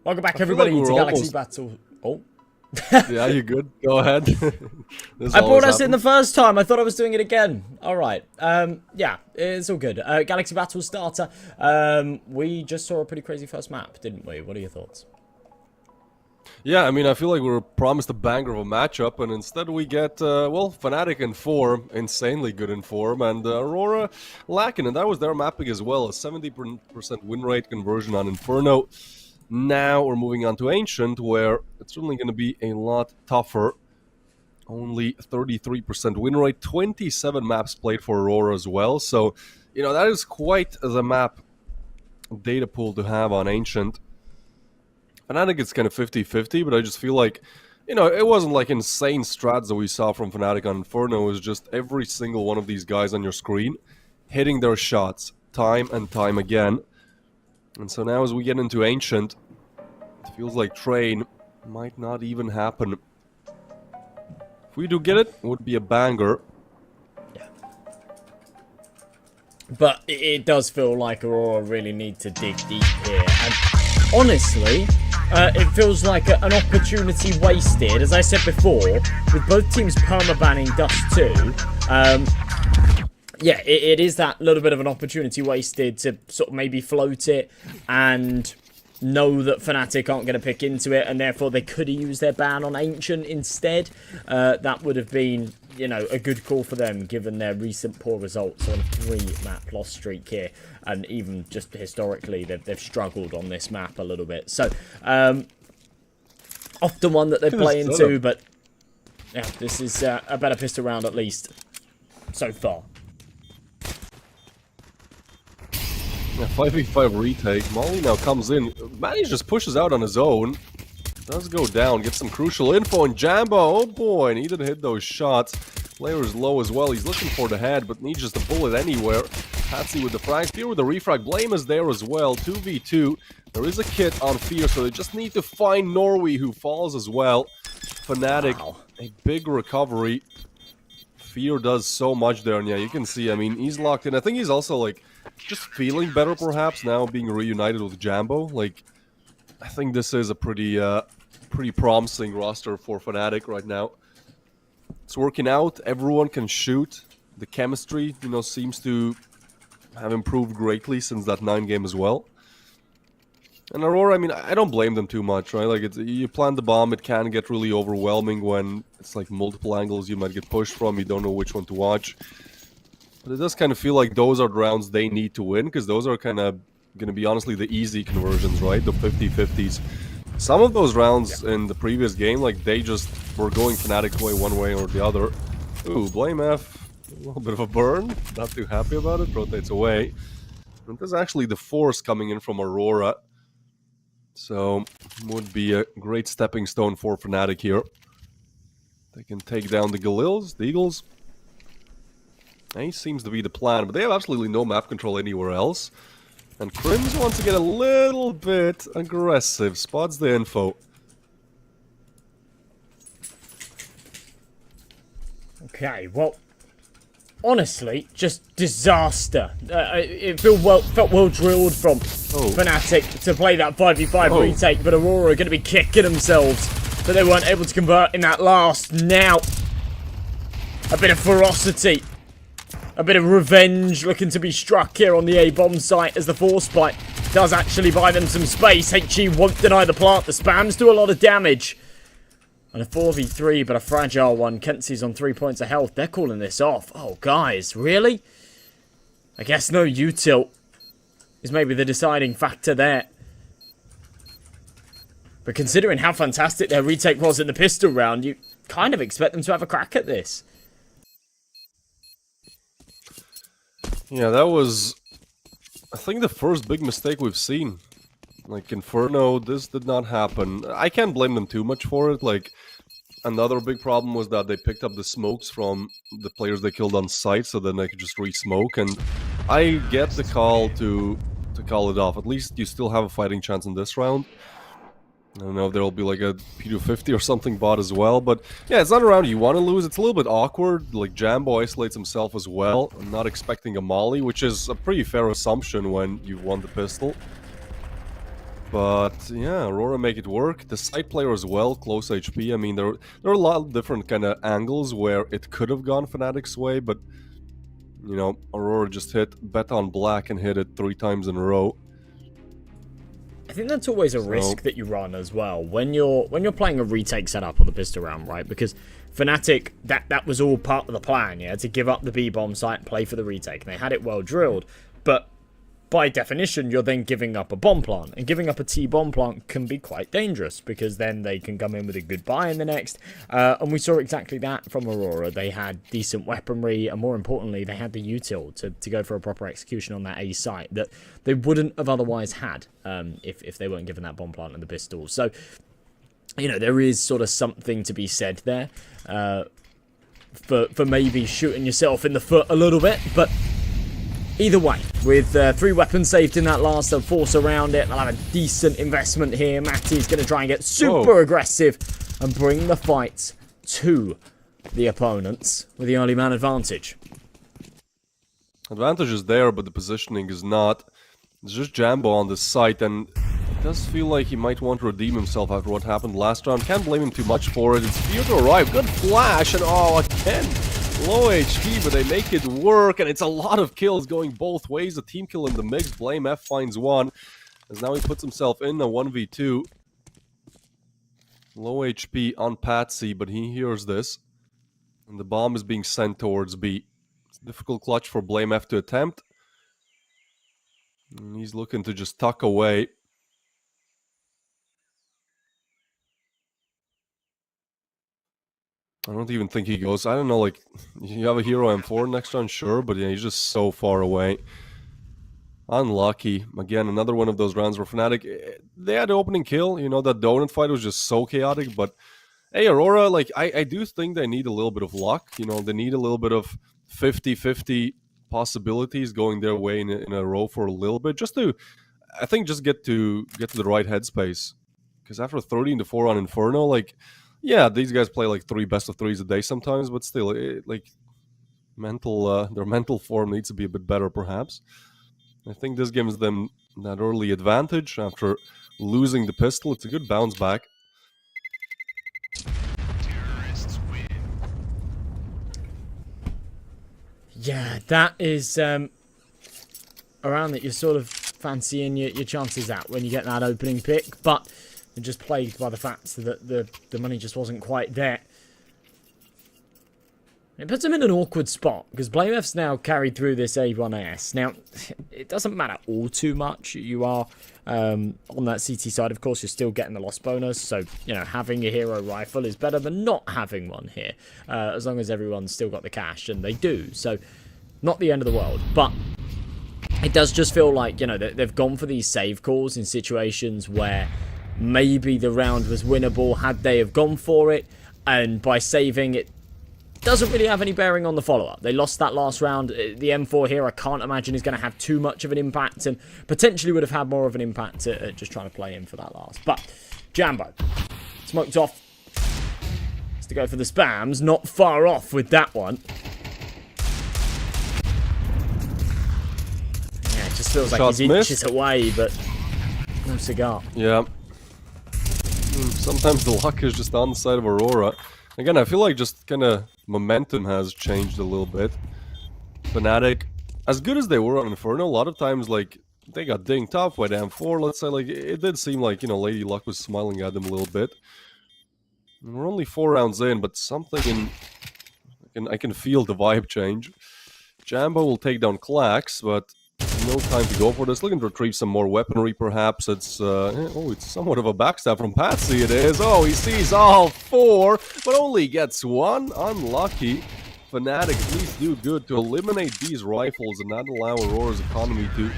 Welcome back, everybody, like to Galaxy almost... Battle. Oh. Yeah, you good? Go ahead. I brought us in the first time. I thought I was doing it again. All right. Yeah, it's all good. Galaxy Battle starter. We just saw a pretty crazy first map, didn't we? What are your thoughts? Yeah, I mean, I feel like we were promised a banger of a matchup, and instead we get, well, Fnatic in form, insanely good in form, and Aurora lacking, and that was their mapping as well, a 70% win rate conversion on Inferno. Now we're moving on to Ancient, where it's certainly going to be a lot tougher. Only 33% win rate, 27 maps played for Aurora as well. So, you know, that is quite the map data pool to have on Ancient. Fnatic is kind of 50-50, but I just feel like, you know, it wasn't like insane strats that we saw from Fnatic on Inferno. It was just every single one of these guys on your screen hitting their shots time and time again. And so now as we get into Ancient, it feels like Train might not even happen. If we do get it, it would be a banger. Yeah. But it does feel like Aurora really need to dig deep here. And honestly, it feels like an opportunity wasted. As I said before, with both teams permabanning Dust 2, yeah, it is that little bit of an opportunity wasted to sort of maybe float it and know that Fnatic aren't going to pick into it, and therefore they could have used their ban on Ancient instead. That would have been, you know, a good call for them, given their recent poor results on a 3-map loss streak here. And even just historically, they've struggled on this map a little bit. So, often one that they play into, but yeah, this is a better pistol round at least so far. Yeah, 5v5 retake. Molly now comes in. Manny just pushes out on his own. Does go down, gets some crucial info, and Jambo, oh boy, and he didn't hit those shots. Player is low as well. He's looking for the head, but needs just a bullet anywhere. Patsy with the frags. Fear with the refrag. Blame is there as well. 2v2. There is a kit on Fear, so they just need to find Norway, who falls as well. Fnatic, wow. A big recovery. Fear does so much there, and yeah, you can see, I mean, he's locked in. I think he's also, like, just feeling better, perhaps, now being reunited with Jambo. Like, I think this is a pretty promising roster for Fnatic right now. It's working out. Everyone can shoot. The chemistry, you know, seems to have improved greatly since that 9 game as well. And Aurora, I mean, I don't blame them too much, right? Like, you plant the bomb, it can get really overwhelming when it's like multiple angles you might get pushed from. You don't know which one to watch. But it does kind of feel like those are the rounds they need to win, because those are kind of going to be, honestly, the easy conversions, right? The 50-50s. Some of those rounds in the previous game, like, they just were going Fnatic's way one way or the other. Ooh, Blame F, a little bit of a burn. Not too happy about it, rotates away. And there's actually the Force coming in from Aurora. So, would be a great stepping stone for Fnatic here. They can take down the Galils, the Eagles. He seems to be the plan, but they have absolutely no map control anywhere else. And Crims wants to get a little bit aggressive. Spots the info. Okay, well, honestly, just disaster. It felt well drilled from Fnatic to play that 5v5 retake, but Aurora are going to be kicking themselves that they weren't able to convert in that last. Now, a bit of ferocity. A bit of revenge looking to be struck here on the A-bomb site as the Force Spike does actually buy them some space. HE won't deny the plant. The spams do a lot of damage. And a 4v3, but a fragile one. Kenzie's on 3 points of health. They're calling this off. Oh, guys, really? I guess no U-tilt is maybe the deciding factor there. But considering how fantastic their retake was in the pistol round, you kind of expect them to have a crack at this. Yeah, that was, I think, the first big mistake we've seen. Like, Inferno, this did not happen. I can't blame them too much for it. Like, another big problem was that they picked up the smokes from the players they killed on site, so then they could just re-smoke. And I get the call to call it off. At least you still have a fighting chance in this round. I don't know if there'll be like a P250 or something bot as well, but yeah, it's not a round you want to lose. It's a little bit awkward. Like, Jambo isolates himself as well. I'm not expecting a molly, which is a pretty fair assumption when you've won the pistol. But yeah, Aurora make it work. The side player as well, close HP. I mean, there are a lot of different kind of angles where it could have gone Fnatic's way, but you know, Aurora just bet on black and hit it 3 times in a row. I think that's always a risk that you run as well when you're playing a retake setup on the pistol round, right? Because Fnatic, that was all part of the plan, yeah, to give up the B bomb site and play for the retake, and they had it well drilled. But by definition, you're then giving up a bomb plant, and giving up a T bomb plant can be quite dangerous because then they can come in with a good buy in the next. And we saw exactly that from Aurora. They had decent weaponry, and more importantly, they had the util to go for a proper execution on that A site that they wouldn't have otherwise had if they weren't given that bomb plant and the pistol. So, you know, there is sort of something to be said there for maybe shooting yourself in the foot a little bit, but either way, with 3 weapons saved in that last, they'll force around it. They'll have a decent investment here. Matty's going to try and get super aggressive and bring the fight to the opponents with the early man advantage. Advantage is there, but the positioning is not. It's just Jambo on this site, and it does feel like he might want to redeem himself after what happened last round. Can't blame him too much for it. It's Fear to arrive. Good flash, and again, low HP, but they make it work, and it's a lot of kills going both ways. A team kill in the mix. BlameF finds one, as now he puts himself in a 1v2. Low HP on Patsy, but he hears this, and the bomb is being sent towards B. It's a difficult clutch for BlameF to attempt. And he's looking to just tuck away. I don't even think he goes. I don't know, like, you have a hero M4 next round, sure, but yeah, he's just so far away. Unlucky. Again, another one of those rounds where Fnatic, they had the opening kill. You know, that donut fight was just so chaotic, but hey, Aurora, like, I do think they need a little bit of luck. You know, they need a little bit of 50-50 possibilities going their way in a row for a little bit, just to, I think, just get to the right headspace. Because after 13-4 on Inferno, like, yeah, these guys play like 3 best of 3s a day sometimes, but still, like, their mental form needs to be a bit better, perhaps. I think this gives them that early advantage after losing the pistol. It's a good bounce back. Yeah, that is a round that you're sort of fancying your chances at when you get that opening pick, but they're just plagued by the fact that the money just wasn't quite there. It puts them in an awkward spot, because BlameF's now carried through this A1S. Now, it doesn't matter all too much. You are on that CT side, of course, you're still getting the loss bonus, so, you know, having a hero rifle is better than not having one here, as long as everyone's still got the cash, and they do, so not the end of the world. But it does just feel like, you know, they've gone for these save calls in situations where maybe the round was winnable had they have gone for it, and by saving it, doesn't really have any bearing on the follow-up. They lost that last round. The M4 here, I can't imagine is going to have too much of an impact, and potentially would have had more of an impact at just trying to play in for that last. But Jambo, smoked off. Has to go for the spams. Not far off with that one. Yeah, it just feels like he's inches away, but no cigar. Yeah. Sometimes the luck is just on the side of Aurora. Again, I feel like just kind of momentum has changed a little bit. Fnatic, as good as they were on Inferno, a lot of times, like, they got dinged up by the M4, let's say, like, it did seem like, you know, Lady Luck was smiling at them a little bit. And we're only 4 rounds in, but something I can feel the vibe change. Jambo will take down Klax, but no time to go for this. Looking to retrieve some more weaponry, perhaps. It's it's somewhat of a backstab from Patsy, it is. Oh, he sees all 4, but only gets 1. Unlucky. Fnatic at least do good to eliminate these rifles and not allow Aurora's economy to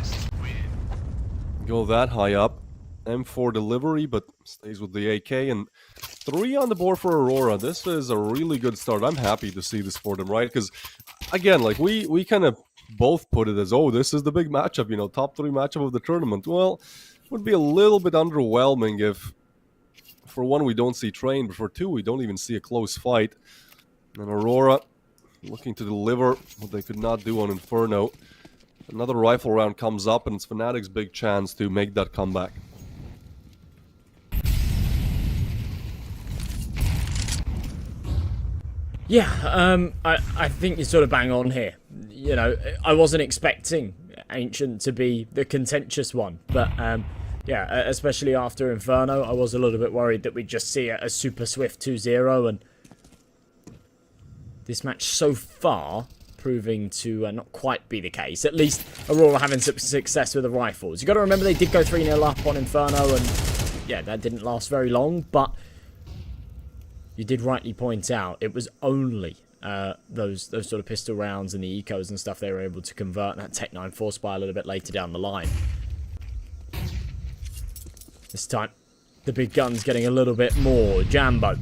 go that high up. M4 delivery, but stays with the AK, and 3 on the board for Aurora. This is a really good start. I'm happy to see this for them, right? Because, again, like, we kind of both put it as, oh, this is the big matchup, you know, top 3 matchup of the tournament. Well, it would be a little bit underwhelming if, for 1, we don't see Train, but for 2, we don't even see a close fight. And Aurora looking to deliver what they could not do on Inferno. Another rifle round comes up, and it's Fnatic's big chance to make that comeback. I think you're sort of bang on here. You know, I wasn't expecting Ancient to be the contentious one, but yeah, especially after Inferno, I was a little bit worried that we'd just see a super swift 2-0, and this match so far proving to not quite be the case. At least Aurora having some success with the rifles. You got to remember they did go 3-0 up on Inferno, and yeah, that didn't last very long, but you did rightly point out it was only those sort of pistol rounds and the ecos and stuff they were able to convert, and that Tech 9 force by a little bit later down the line. This time, the big gun's getting a little bit more. Jambo.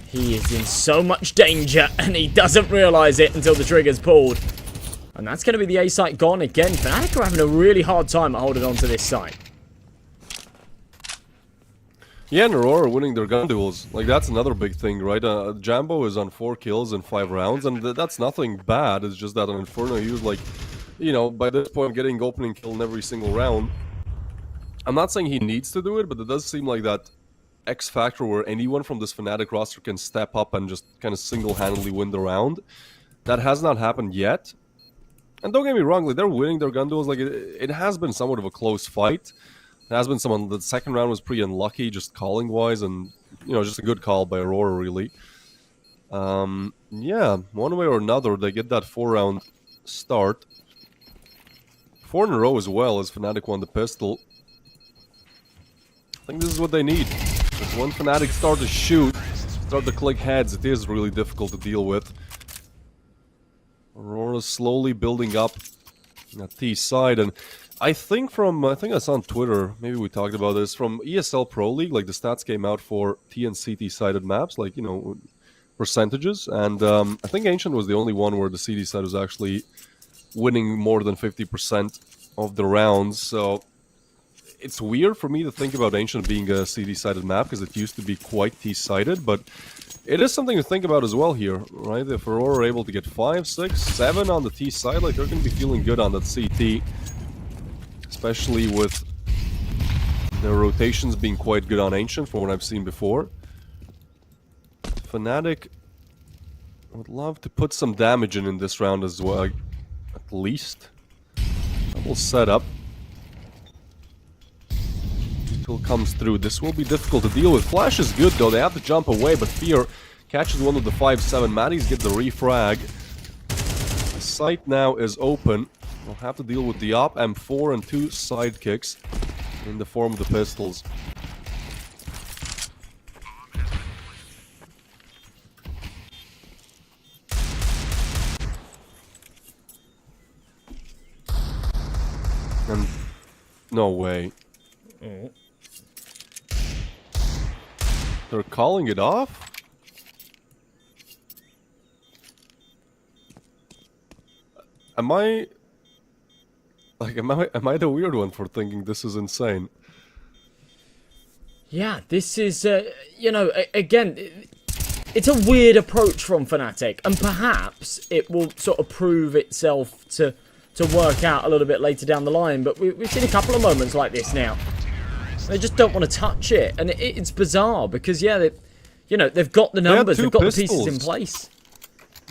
He is in so much danger, and he doesn't realise it until the trigger's pulled. And that's going to be the A site gone again. Fnatic are having a really hard time at holding on to this site. Yeah, and Aurora winning their gun duels. Like, that's another big thing, right? Jambo is on 4 kills in 5 rounds, and that's nothing bad. It's just that on Inferno, he was like, you know, by this point, getting opening kill in every single round. I'm not saying he needs to do it, but it does seem like that X factor where anyone from this Fnatic roster can step up and just kind of single-handedly win the round. That has not happened yet. And don't get me wrong, like, they're winning their gun duels. Like, it has been somewhat of a close fight. There has been someone, the second round was pretty unlucky, just calling-wise, and, you know, just a good call by Aurora, really. Yeah, one way or another, they get that 4-round start. 4 in a row as well, as Fnatic won the pistol. I think this is what they need. If when Fnatic start to shoot, start to click heads, it is really difficult to deal with. Aurora slowly building up at T side, and I think I saw on Twitter, maybe we talked about this, from ESL Pro League, like the stats came out for T and CT sided maps, like, you know, percentages, and I think Ancient was the only one where the CT side was actually winning more than 50% of the rounds, so it's weird for me to think about Ancient being a CD-sided map, because it used to be quite T-sided, but it is something to think about as well here, right? If Aurora are able to get 5, 6, 7 on the T side, like, they're going to be feeling good on that CT, especially with their rotations being quite good on Ancient from what I've seen before. Fnatic would love to put some damage in this round as well, at least. Double setup. Comes through. This will be difficult to deal with. Flash is good though. They have to jump away, but Fear catches one of the 5-7. Maddies get the refrag. The site now is open. We'll have to deal with the op, M4, and 2 sidekicks in the form of the pistols. And no way. They're calling it off? Am I the weird one for thinking this is insane? Yeah, this is, you know, again, it's a weird approach from Fnatic, and perhaps it will sort of prove itself to work out a little bit later down the line, but we've seen a couple of moments like this now. They just don't want to touch it, and it's bizarre because, yeah, they've got the numbers, they've got the pieces in place.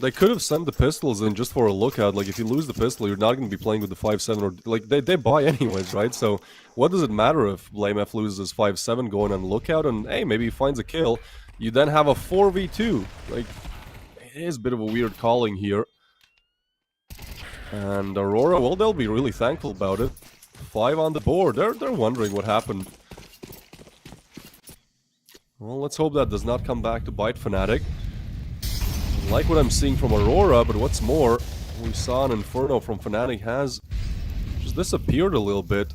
They could have sent the pistols in just for a lookout. Like, if you lose the pistol, you're not going to be playing with the 5-7, or like they buy anyways, right? So what does it matter if BlameF loses his 5-7 going on lookout, and hey, maybe he finds a kill? You then have a 4v2. Like, it is a bit of a weird calling here. And Aurora, well, they'll be really thankful about it. 5 on the board. They're wondering what happened. Well, let's hope that does not come back to bite Fnatic. I like what I'm seeing from Aurora, but what's more, we saw an Inferno from Fnatic has just disappeared a little bit.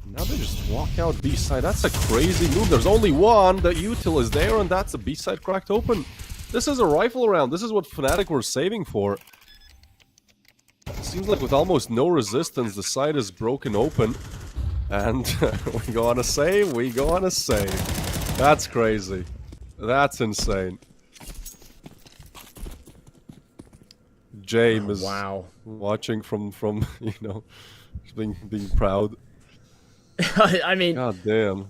Now they just walk out B-side. That's a crazy move. There's only one. The util is there, and that's a B-side cracked open. This is a rifle round. This is what Fnatic were saving for. It seems like with almost no resistance, the side is broken open. And we go on a save, we go on a save. That's crazy. That's insane. James wow. Watching from you know, being proud. I mean, God damn.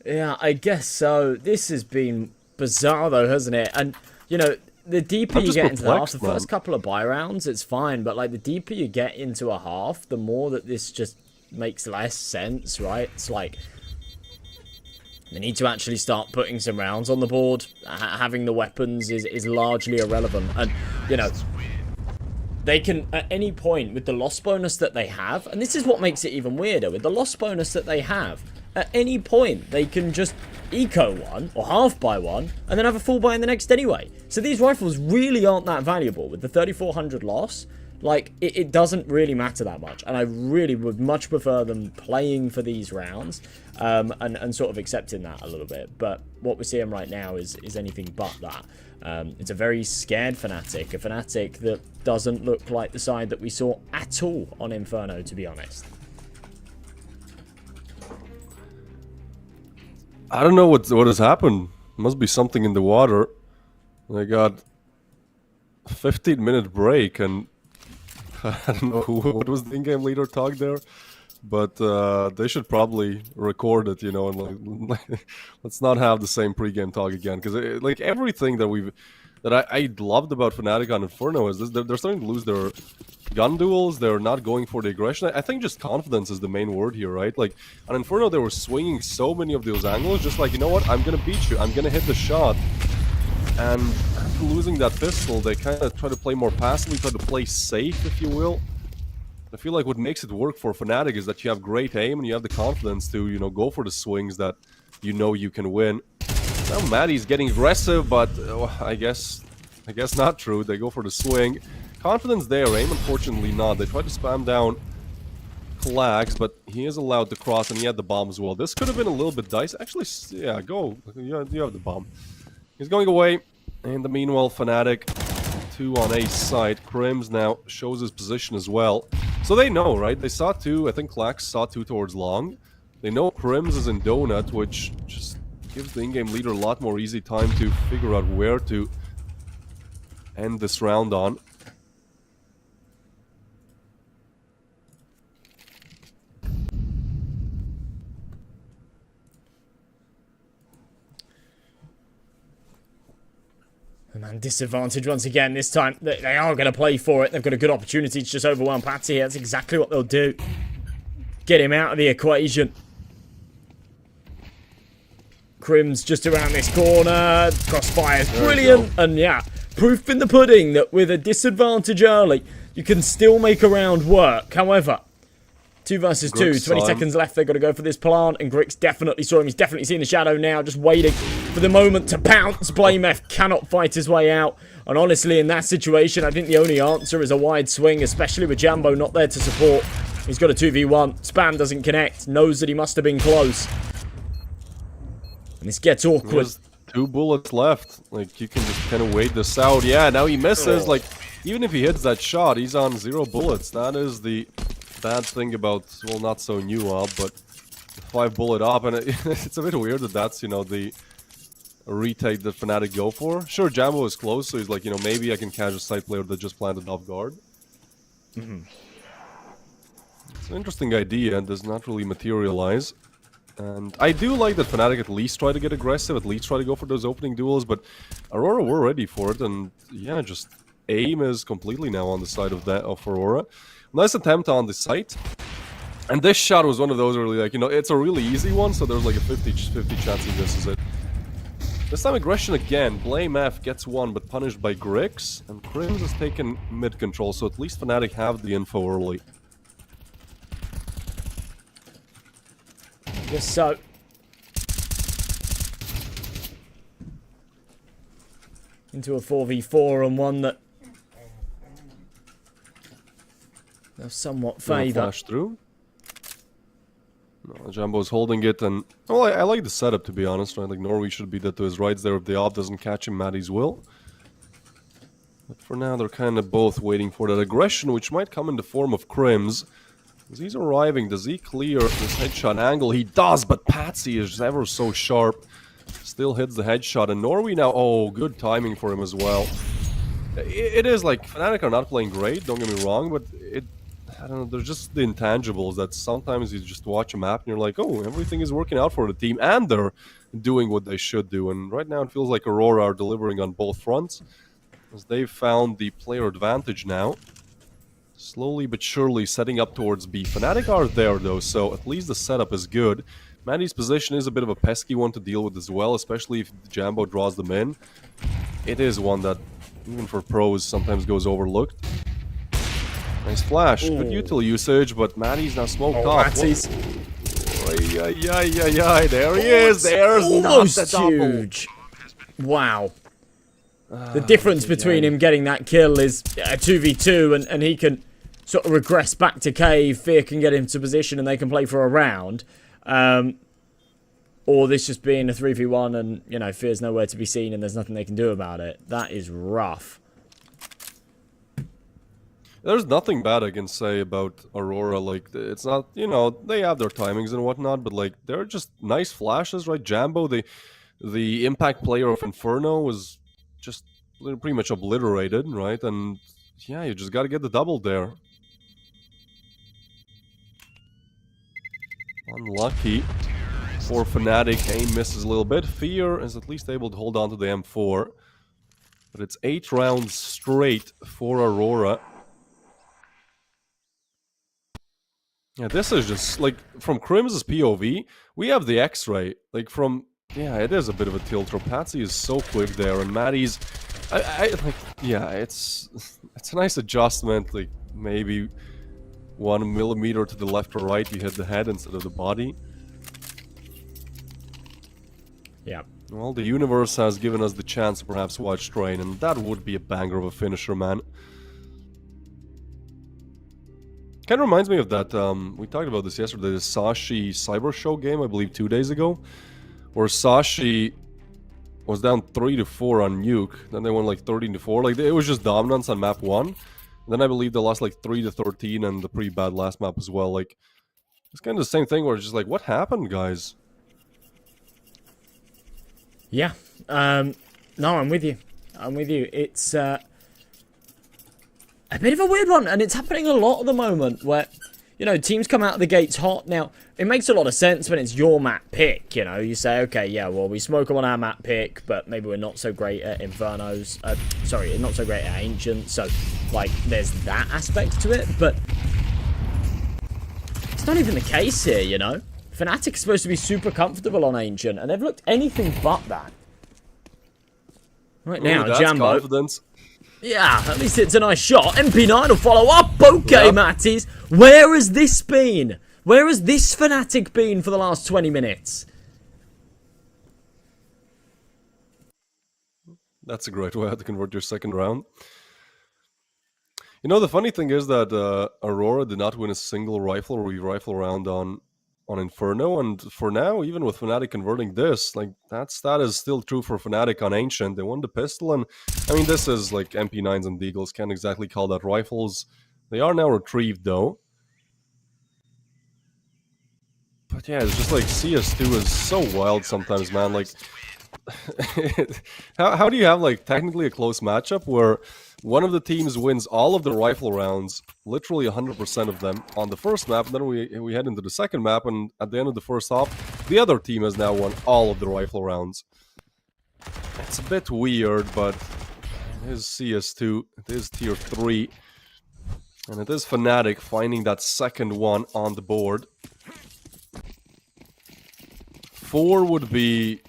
Yeah, I guess so. This has been bizarre though, hasn't it? And you know, the deeper you get into the half, the first couple of buy rounds, it's fine, but like the deeper you get into a half, the more that this just makes less sense, right? It's like they need to actually start putting some rounds on the board. Having the weapons is largely irrelevant, and you know, they can at any point with the loss bonus that they have, and this is what makes it even weirder with the loss bonus that they have. At any point, they can just eco one or half buy one and then have a full buy in the next anyway. So these rifles really aren't that valuable with the 3,400 loss. Like, it doesn't really matter that much. And I really would much prefer them playing for these rounds and sort of accepting that a little bit. But what we're seeing right now is anything but that. It's a very scared Fnatic. A Fnatic that doesn't look like the side that we saw at all on Inferno, to be honest. I don't know what has happened. Must be something in the water. They got a 15-minute break, and I don't know what was the in-game leader talk there, but they should probably record it, you know, and like let's not have the same pre-game talk again, because like everything that I loved about Fnatic on Inferno is this, they're starting to lose their gun duels. They're not going for the aggression. I think just confidence is the main word here, right? Like on Inferno, they were swinging so many of those angles, just like, you know what, I'm gonna beat you, I'm gonna hit the shot. And after losing that pistol, they kind of try to play more passively, try to play safe, if you will. I feel like what makes it work for Fnatic is that you have great aim and you have the confidence to, you know, go for the swings that you know you can win. Now Maddie's getting aggressive, but I guess not true. They go for the swing. Confidence there, aim unfortunately not. They try to spam down Klax, but he is allowed to cross, and he had the bomb as well. This could have been a little bit dicey. Actually, yeah, go. You have the bomb. He's going away. In the meanwhile, Fnatic 2 on A side. Crims now shows his position as well. So they know, right? They saw 2. I think Klax saw 2 towards long. They know Crims is in Donut, which just gives the in-game leader a lot more easy time to figure out where to end this round on. Man, disadvantage once again. This time, they are going to play for it. They've got a good opportunity to just overwhelm Patsy here. That's exactly what they'll do. Get him out of the equation. Crims just around this corner. Crossfire's brilliant. And yeah, proof in the pudding that with a disadvantage early, you can still make a round work. However, 2 versus 2, 20 seconds left. They've got to go for this plant, and Grix definitely saw him. He's definitely seen the shadow now, just waiting for the moment to pounce. Blamef cannot fight his way out, and honestly, in that situation, I think the only answer is a wide swing, especially with Jambo not there to support. He's got a 2v1. Spam doesn't connect, knows that he must have been close. And this gets awkward. There's 2 bullets left. Like, you can just kind of wait this out. Yeah, now he misses. Like, even if he hits that shot, he's on 0 bullets. That is the bad thing about, well, not so new op, but 5 bullet op, and it's a bit weird that that's, you know, the retake that Fnatic go for. Sure, Jambo is close, so he's like, you know, maybe I can catch a side player that just planted off guard. It's an interesting idea and does not really materialize. And I do like that Fnatic at least try to get aggressive, at least try to go for those opening duels, but Aurora were ready for it, and yeah, just aim is completely now on the side of Aurora. Nice attempt on the site. And this shot was one of those really, like, you know, it's a really easy one, so there's like a 50-50 chance he misses it. This time aggression again. Blamef gets one, but punished by Grix. And Crims has taken mid control, so at least Fnatic have the info early. Yes, so. Into a 4v4 and one that they'll somewhat favour. Flash through. No, Jambo's holding it, and well, I like the setup, to be honest. Right, like Norway should be dead to his rights there if the op doesn't catch him. Maddie's will. But for now, they're kind of both waiting for that aggression, which might come in the form of Crims. As he's arriving, does he clear this headshot angle? He does, but Patsy is ever so sharp. Still hits the headshot, and Norway now, oh, good timing for him as well. It is like, Fnatic are not playing great, don't get me wrong, but I don't know, there's just the intangibles that sometimes you just watch a map and you're like, oh, everything is working out for the team and they're doing what they should do. And right now it feels like Aurora are delivering on both fronts as they've found the player advantage now. Slowly but surely setting up towards B. Fnatic are there though, so at least the setup is good. Maddie's position is a bit of a pesky one to deal with as well, especially if Jambo draws them in. It is one that, even for pros, sometimes goes overlooked. Nice flash, good util usage, but Maddie's now smoked off. Matty's. There he is, there's Almost not the double. huge. Wow. The difference between him getting that kill is a 2v2 and he can sort of regress back to cave, Fear can get him to position and they can play for a round. Or this just being a 3v1 and, you know, Fear's nowhere to be seen and there's nothing they can do about it. That is rough. There's nothing bad I can say about Aurora. Like, it's not, you know, they have their timings and whatnot, but like, they're just nice flashes, right? Jambo, the impact player of Inferno, was just pretty much obliterated, right? And yeah, you just got to get the double there. Unlucky for Fnatic. Aim misses a little bit. Fear is at least able to hold on to the M4. But it's 8 rounds straight for Aurora. Yeah, this is just, like, from Crim's POV, we have the X-ray. Like, from... Yeah, it is a bit of a tilter. Patsy is so quick there, and Maddie's... like, yeah, it's a nice adjustment. Like, maybe 1 millimeter to the left or right, you hit the head instead of the body. Yeah. Well, the universe has given us the chance to perhaps watch Train, and that would be a banger of a finisher, man. Kind of reminds me of that, we talked about this yesterday, the Sashi Cyber Show game, I believe 2 days ago, where Sashi was down 3-4 on Nuke, then they won like 13-4, like it was just dominance on map 1, then I believe they lost like 3-13 and the pretty bad last map as well. Like, it's kind of the same thing where it's just like, what happened, guys? Yeah. No, I'm with you. I'm with you. It's a bit of a weird one, and it's happening a lot at the moment where, you know, teams come out of the gates hot. Now, it makes a lot of sense when it's your map pick, you know. You say, okay, yeah, well, we smoke them on our map pick, but maybe we're not so great at Infernos. Sorry, not so great at Ancient, so, like, there's that aspect to it, but it's not even the case here, you know. Fnatic is supposed to be super comfortable on Ancient, and they've looked anything but that. Right now, Jambo. Confidence. Yeah, at least it's a nice shot. MP9 will follow up. Okay, yep. Matties. Where has this been? Where has this Fnatic been for the last 20 minutes? That's a great way to convert your second round. You know, the funny thing is that Aurora did not win a single rifle or rifle round on Inferno, and for now, even with Fnatic converting this, like, that stat is still true for Fnatic on Ancient. They won the pistol, and I mean, this is like MP9s and Deagles, can't exactly call that rifles. They are now retrieved though. But yeah, it's just like CS2 is so wild sometimes, man. Like, how do you have like technically a close matchup where one of the teams wins all of the rifle rounds, literally 100% of them, on the first map, and then we head into the second map, and at the end of the first half, the other team has now won all of the rifle rounds. It's a bit weird, but it is CS2, it is tier 3, and it is Fnatic finding that second one on the board. 4 would be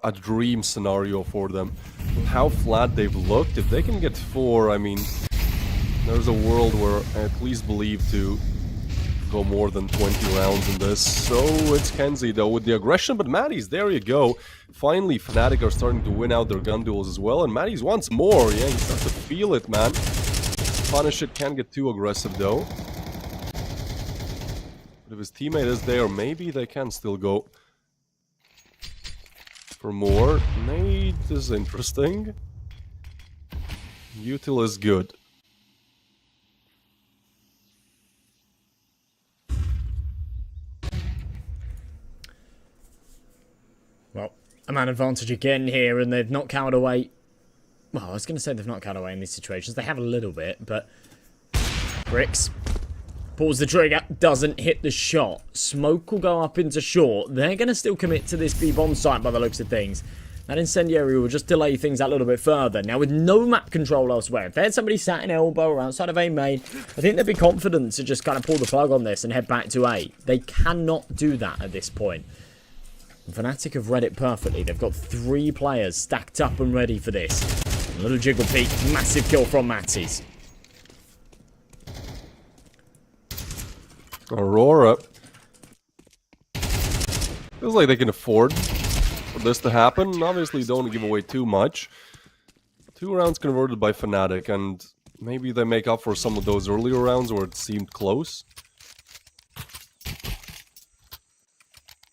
a dream scenario for them. How flat they've looked, if they can get 4, I mean, there's a world where I at least believe to go more than 20 rounds in this. So it's Kenzie though with the aggression, but Maddie's, there you go. Finally, Fnatic are starting to win out their gun duels as well, and Maddie's once more, yeah, you start to feel it, man. Punish it, can't get too aggressive though. But if his teammate is there, maybe they can still go for more. Nade is interesting. Util is good. Well, a man advantage again here, and they've not cowered away. Well, I was going to say they've not cowered away in these situations. They have a little bit, but Bricks Pulls the trigger, doesn't hit the shot. Smoke will go up into short. They're going to still commit to this B bomb site by the looks of things. That incendiary will just delay things out a little bit further. Now, with no map control elsewhere, if they had somebody sat in elbow or outside of A main, I think they'd be confident to just kind of pull the plug on this and head back to A. They cannot do that at this point. And Fnatic have read it perfectly. They've got 3 players stacked up and ready for this. A little jiggle peek, massive kill from Matties. Aurora. Feels like they can afford for this to happen. Obviously, don't give away too much. 2 rounds converted by Fnatic, and maybe they make up for some of those earlier rounds where it seemed close.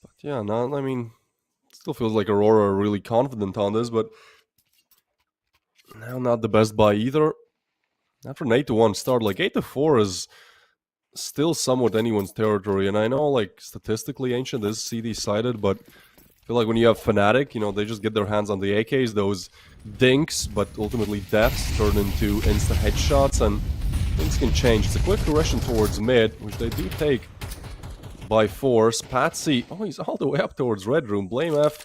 But yeah, I mean, it still feels like Aurora are really confident on this, but now not the best buy either. After an 8-1 start, like 8-4 is still somewhat anyone's territory, and I know like statistically Ancient is CD sided, but I feel like when you have Fnatic, you know, they just get their hands on the AKs, those dinks, but ultimately deaths turn into instant headshots, and things can change. It's a quick aggression towards mid, which they do take by force. Patsy, oh, he's all the way up towards Red Room. BlameF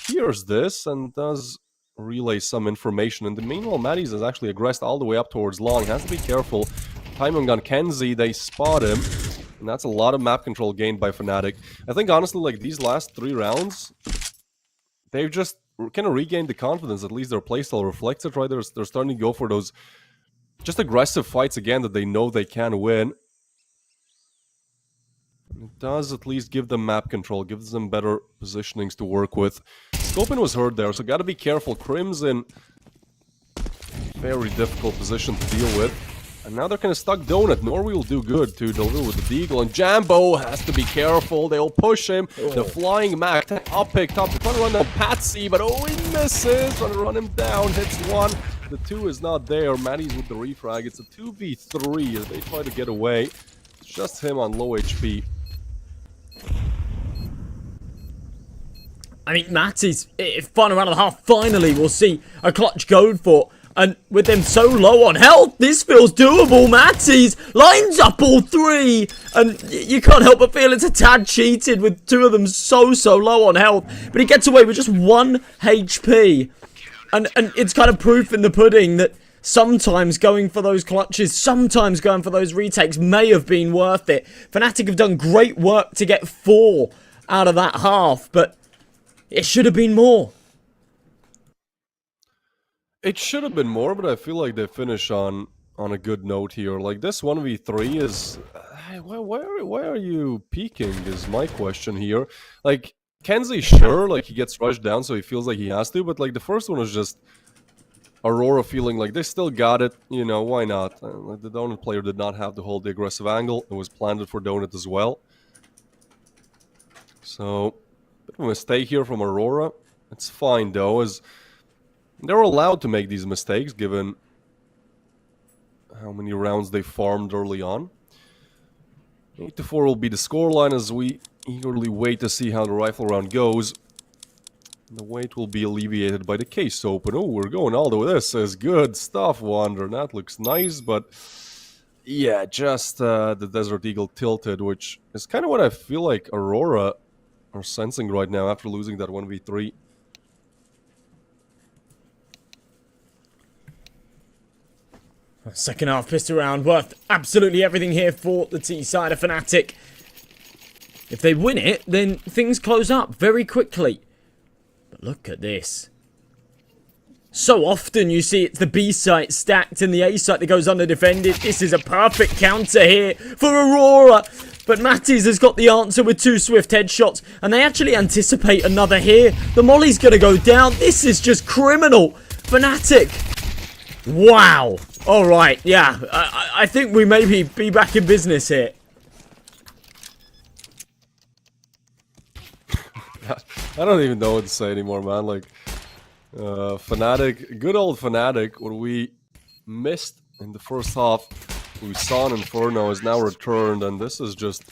hears this and does relay some information, and the meanwhile Matties has actually aggressed all the way up towards long. Has to be careful. Timing on Kenzie, they spot him, and that's a lot of map control gained by Fnatic. I think honestly, like these last 3 rounds, they've just kind of regained the confidence. At least their playstyle reflects it, right? They're starting to go for those just aggressive fights again that they know they can win. It does at least give them map control, gives them better positionings to work with. Scopen was hurt there, so gotta be careful. Crimson, very difficult position to deal with. And now they're kind of stuck Donut. Norway will do good to deliver with the Deagle, and Jambo has to be careful. They'll push him. The flying Mac up picked up. They're trying to run down Patsy, but oh, he misses. Trying to run him down. Hits 1. The 2 is not there. Matties with the refrag. It's a 2v3 as they try to get away. It's just him on low HP. I mean, Matties, final round and a half, finally we'll see a clutch going for. And with them so low on health, this feels doable. Matties lines up all 3. And you can't help but feel it's a tad cheated with 2 of them so low on health. But he gets away with just 1 HP. And it's kind of proof in the pudding that sometimes going for those clutches, sometimes going for those retakes may have been worth it. Fnatic have done great work to get 4 out of that half, but it should have been more. It should have been more, but I feel like they finish on a good note here. Like this 1v3 is... why are you peeking is my question here. Like, Kenzie, sure, like he gets rushed down so he feels like he has to, but like the first one was just Aurora feeling like they still got it, you know, why not? Like the Donut player did not have to hold the aggressive angle. It was planted for Donut as well. So, bit of a mistake here from Aurora. It's fine though, as they're allowed to make these mistakes given how many rounds they farmed early on. 8-4 will be the scoreline as we eagerly wait to see how the rifle round goes. The wait will be alleviated by the case open. Oh, we're going all the way. This is good stuff, Wander. That looks nice, but yeah, just the Desert Eagle tilted, which is kind of what I feel like Aurora are sensing right now after losing that 1v3. Second half pistol round worth absolutely everything here for the T side of Fnatic. If they win it, then things close up very quickly. But look at this. So often you see it's the B site stacked and the A site that goes underdefended. This is a perfect counter here for Aurora. But Matties has got the answer with 2 swift headshots. And they actually anticipate another here. The molly's going to go down. This is just criminal. Fnatic. Wow. Alright, yeah. I think we may be back in business here. I don't even know what to say anymore, man. Like, Fnatic, good old Fnatic, what we missed in the first half, we saw in Inferno, is now returned, and this is just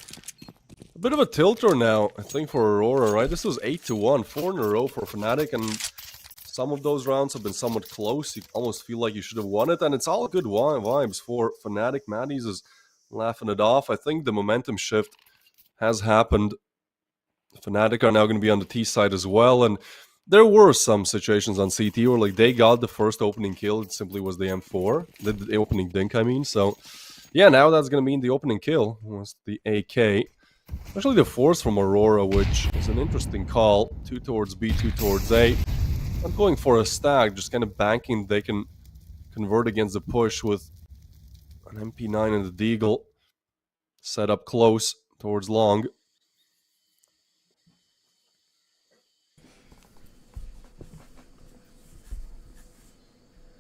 a bit of a tilter now, I think, for Aurora, right? This was 8-1, 4 in a row for Fnatic, and some of those rounds have been somewhat close. You almost feel like you should have won it, and it's all good vibes for Fnatic. Matties is laughing it off. I think the momentum shift has happened. Fnatic are now going to be on the T side as well, and there were some situations on CT where like they got the first opening kill. It simply was the M4, the opening dink, I mean. So yeah, now that's going to mean the opening kill was the AK. Especially the force from Aurora, which is an interesting call. 2 towards B, 2 towards A. Not going for a stack, just kind of banking they can convert against the push with an MP9 and the Deagle set up close towards long.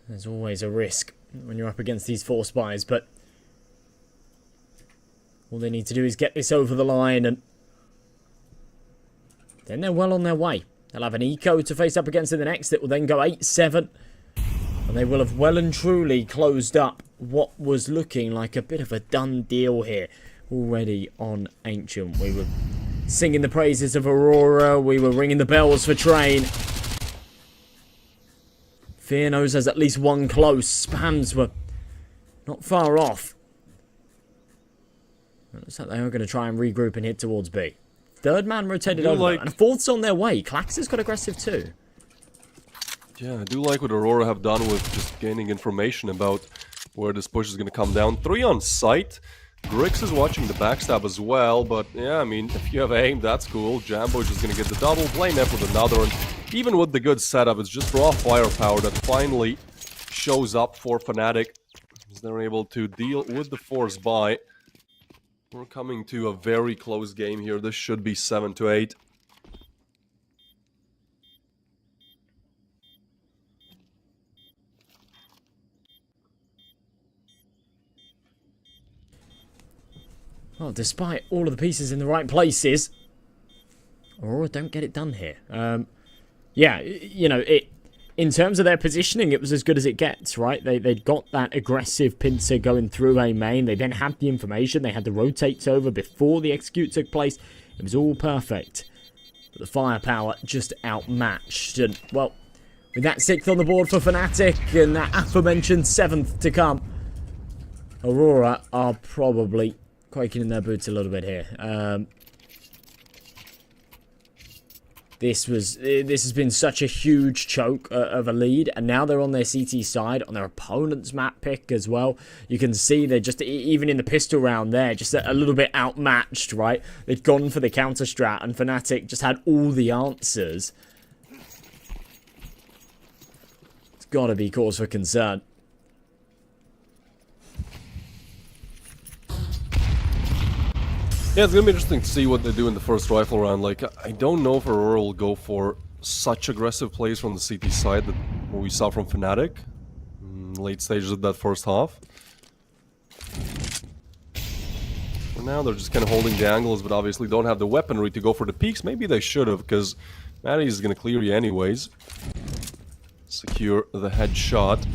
There's always a risk when you're up against these 4 spies, but all they need to do is get this over the line, and then they're well on their way. They'll have an eco to face up against in the next. It will then go 8-7. And they will have well and truly closed up what was looking like a bit of a done deal here already on Ancient. We were singing the praises of Aurora. We were ringing the bells for Train. Fear knows there's at least one close. Spams were not far off. Looks like they are going to try and regroup and hit towards B. Third man rotated over, and fourth's on their way. Klax has got aggressive too. Yeah, I do like what Aurora have done with just gaining information about where this push is going to come down. 3 on site. Grix is watching the backstab as well, but yeah, I mean, if you have aim, that's cool. Jambo is just going to get the double, Blaynef with another, and even with the good setup, it's just raw firepower that finally shows up for Fnatic. As they're able to deal with the force buy. We're coming to a very close game here. This should be 7-8. Well, despite all of the pieces in the right places, Aurora don't get it done here. Yeah, you know, in terms of their positioning, it was as good as it gets, right? They'd got that aggressive pincer going through A main. They then had the information. They had the rotates over before the execute took place. It was all perfect. But the firepower just outmatched. And, well, with that 6th on the board for Fnatic and that aforementioned 7th to come, Aurora are probably quaking in their boots a little bit here. This has been such a huge choke of a lead, and now they're on their CT side, on their opponent's map pick as well. You can see they're just, even in the pistol round there, just a little bit outmatched, right? They'd gone for the counter strat, and Fnatic just had all the answers. It's got to be cause for concern. Yeah, it's gonna be interesting to see what they do in the first rifle round. Like, I don't know if Aurora will go for such aggressive plays from the CT side that what we saw from Fnatic in late stages of that first half. For now, they're just kind of holding the angles, but obviously don't have the weaponry to go for the peaks. Maybe they should have, because Maddie is gonna clear you anyways. Secure the headshot.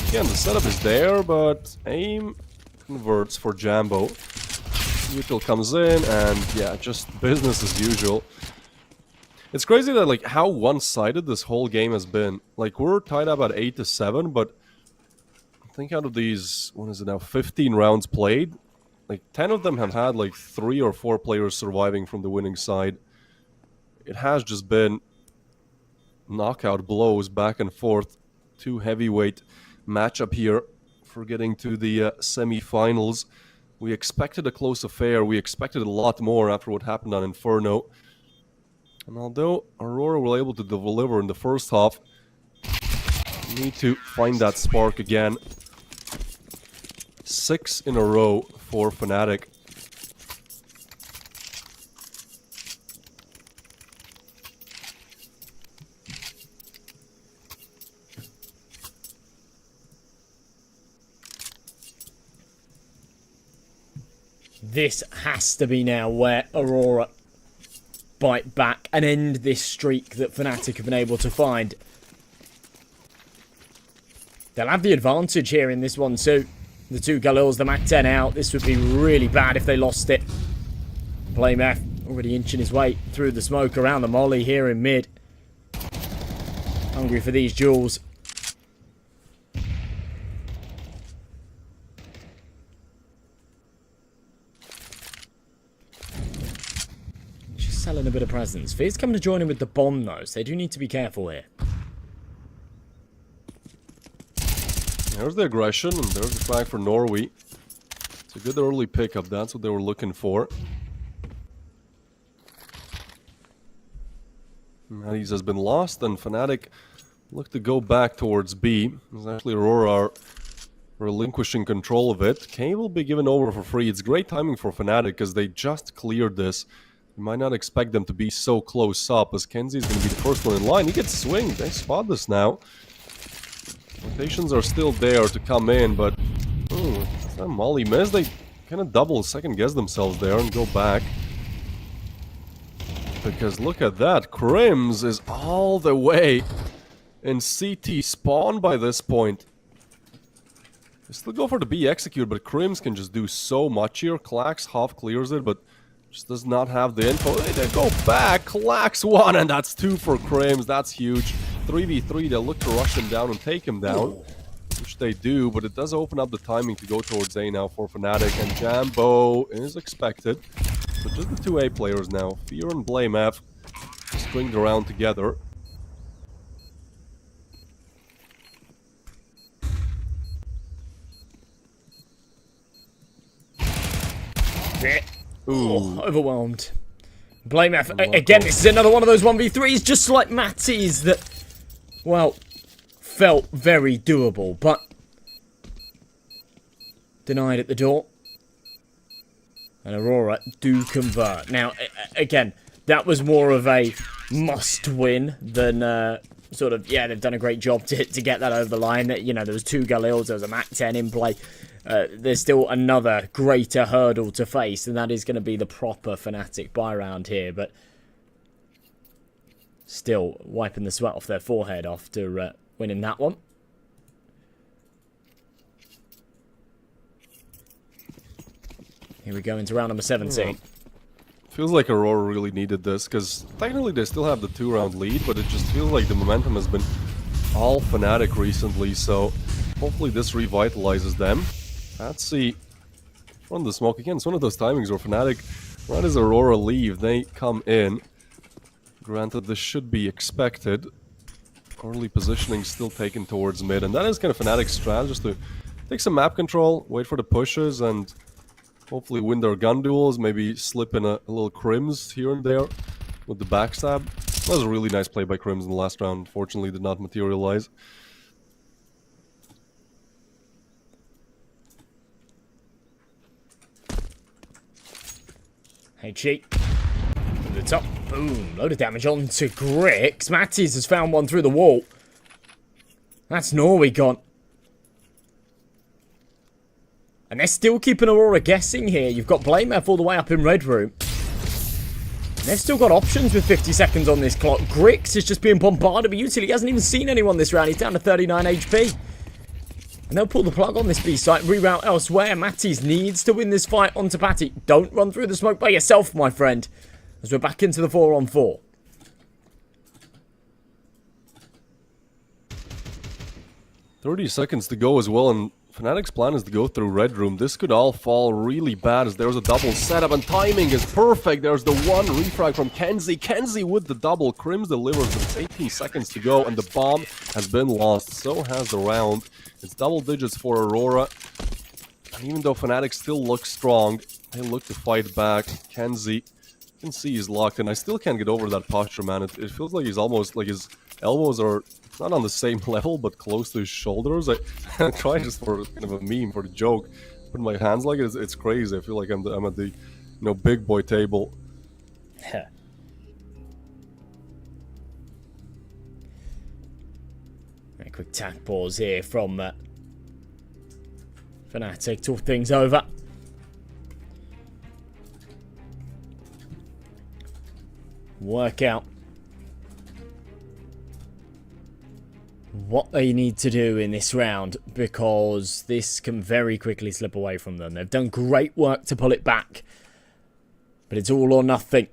Again, the setup is there, but aim converts for Jambo. Util comes in, and yeah, just business as usual. It's crazy that, like, how one-sided this whole game has been. Like, we're tied up at 8-7, but I think out of these, what is it now, 15 rounds played, like, 10 of them have had, like, 3 or 4 players surviving from the winning side. It has just been knockout blows back and forth. 2 heavyweight matchup here for getting to the semi-finals. We expected a close affair. We expected a lot more after what happened on Inferno. And although Aurora were able to deliver in the first half, we need to find that spark again. 6 in a row for Fnatic. This has to be now where Aurora bite back and end this streak that Fnatic have been able to find. They'll have the advantage here in this one too. The 2 Galils, the Mac 10 out. This would be really bad if they lost it. Blaynef already inching his way through the smoke around the molly here in mid. Hungry for these jewels. selling a bit of presence. Fear's coming to join in with the bomb, though, so they do need to be careful here. There's the aggression, and there's the flag for Norway. It's a good early pickup. That's what they were looking for. Maddie's has been lost, and Fnatic look to go back towards B. There's actually Aurora are relinquishing control of it. K will be given over for free. It's great timing for Fnatic because they just cleared this. You might not expect them to be so close up, as Kenzie is going to be the first one in line. He gets swinged. They spot this now. Rotations are still there to come in, but that Molly miss. They kind of double second guess themselves there and go back. Because look at that, Crims is all the way in CT spawn by this point. They still go for the B execute, but Crims can just do so much here. Klax half clears it, but just does not have the info. They go back, Klax 1, and that's 2 for Crims. That's huge. 3v3, they'll look to rush him down and take him down, which they do, but it does open up the timing to go towards A now for Fnatic, and Jambo is expected. So just the 2 A players now, Fear and BlameF, stringed around together. Ooh. Overwhelmed. BlameF, again, this is another one of those 1v3s, just like Matty's, that, well, felt very doable, but denied at the door. And Aurora do convert. Now, again, that was more of a must-win than sort of, yeah, they've done a great job to get that over the line. You know, there was 2 Galils, there was a MAC-10 in play. There's still another greater hurdle to face, and that is going to be the proper Fnatic buy round here, but still wiping the sweat off their forehead after winning that one. Here we go into round number 17. Feels like Aurora really needed this, because technically they still have the 2-round lead, but it just feels like the momentum has been all Fnatic recently, so hopefully this revitalizes them. Let's see. Run the smoke again. It's one of those timings where Fnatic, right as Aurora leave, they come in. Granted, this should be expected. Early positioning still taken towards mid, and that is kind of Fnatic's strat, just to take some map control, wait for the pushes, and hopefully win their gun duels, maybe slip in a little Crims here and there with the backstab. That was a really nice play by Crims in the last round. Fortunately, did not materialize. Hey, cheat. To the top. Boom. Load of damage on to Grix. Matties has found one through the wall. That's Norway gone. And they're still keeping Aurora guessing here. You've got BlameF all the way up in Red Room. And they've still got options with 50 seconds on this clock. Grix is just being bombarded, but usually he hasn't even seen anyone this round. He's down to 39 HP. And they'll pull the plug on this B site, reroute elsewhere. Matties needs to win this fight onto Patty. Don't run through the smoke by yourself, my friend. As we're back into the 4-on-4. "30 seconds to go as well, and Fnatic's plan is to go through Red Room. This could all fall really bad as there's a double setup, and timing is perfect. There's the one refrag from Kenzie. Kenzie with the double. Crims delivers with 18 seconds to go, and the bomb has been lost. So has the round. It's double digits for Aurora. And even though Fnatic still looks strong, they look to fight back. Kenzie, you can see he's locked in. I still can't get over that posture, man. It feels like he's almost like his elbows are not on the same level, but close to his shoulders. I try just for kind of a meme, for the joke, putting my hands like it. It's crazy. I feel like I'm at the big boy table. A quick tack pause here from Fnatic. Talk things over. Work out what they need to do in this round, because this can very quickly slip away from them. They've done great work to pull it back, but it's all or nothing.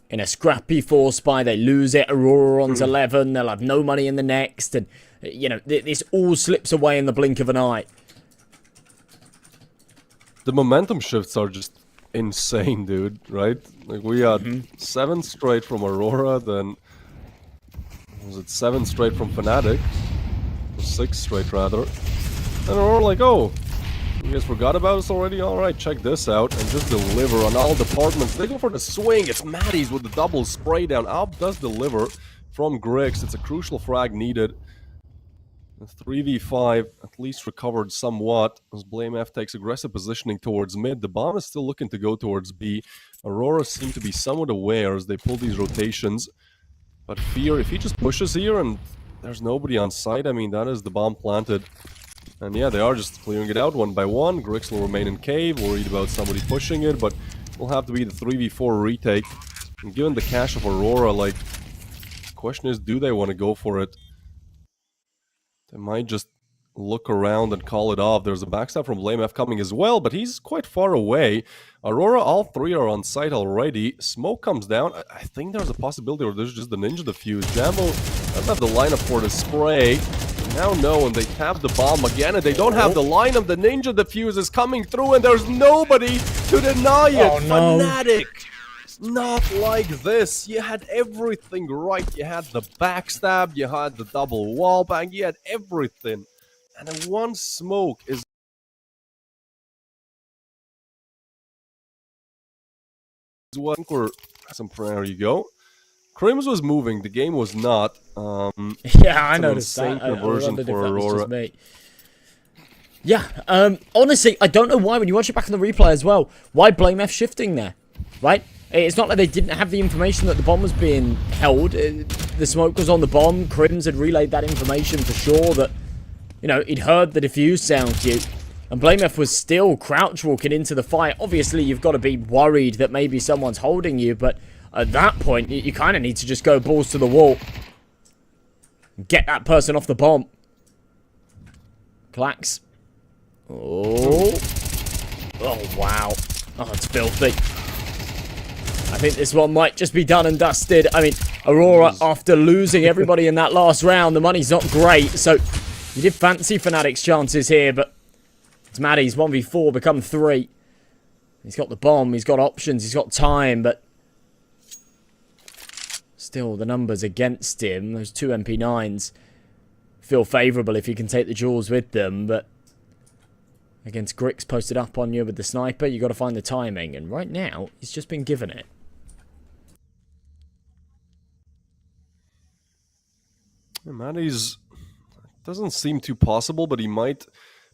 In a scrappy 4-spy, they lose it. Aurora onto 11. They'll have no money in the next, and this all slips away in the blink of an eye. The momentum shifts are just insane, dude, right? Like, we had 7 straight from Aurora, then... Was it 7 straight from Fnatic? Or 6 straight, rather. And Aurora like, oh, you guys forgot about us already? Alright, check this out. And just deliver on all departments. They go for the swing. It's Matties with the double spray down. Alp does deliver from Grix. It's a crucial frag needed. 3v5 at least recovered somewhat as BlameF takes aggressive positioning towards mid. The bomb is still looking to go towards B. Aurora seem to be somewhat aware as they pull these rotations. But Fear, if he just pushes here and there's nobody on site, I mean, that is the bomb planted. And yeah, they are just clearing it out one by one. Grix will remain in cave, worried about somebody pushing it, but it will have to be the 3v4 retake. And given the cash of Aurora, like, the question is, do they want to go for it? They might just look around and call it off. There's a backstab from BlameF coming as well, but he's quite far away. Aurora, all 3 are on site already. Smoke comes down. I think there's a possibility, or there's just the Ninja Defuse. Jambo doesn't have the lineup for the spray. Now no, and they tap the bomb again, and they don't have the lineup. The Ninja Defuse is coming through, and there's nobody to deny it. Oh, no. Fnatic! Not like this. You had everything right. You had the backstab, you had the double wall bang, you had everything. And then one smoke is... There you go. Crims was moving, the game was not. Yeah, I noticed that. Conversion for Aurora. Yeah, honestly, I don't know why, when you watch it back on the replay as well, why BlameF shifting there, right? It's not like they didn't have the information that the bomb was being held. The smoke was on the bomb. Crims had relayed that information for sure that, you know, he'd heard the defuse sound cue. And BlameF was still crouch walking into the fight. Obviously, you've got to be worried that maybe someone's holding you, but at that point, you kind of need to just go balls to the wall. Get that person off the bomb. Clax. Oh. Oh, wow. Oh, it's filthy. I think this one might just be done and dusted. I mean, Aurora, after losing everybody in that last round, the money's not great. So, you did fancy Fnatic's chances here, but it's Maddie's 1v4 become 3. He's got the bomb, he's got options, he's got time, but still, the numbers against him, those 2 MP9s, feel favourable if you can take the jewels with them, but against Grix posted up on you with the sniper, you got to find the timing, and right now, he's just been given it. Maddie's doesn't seem too possible, but he might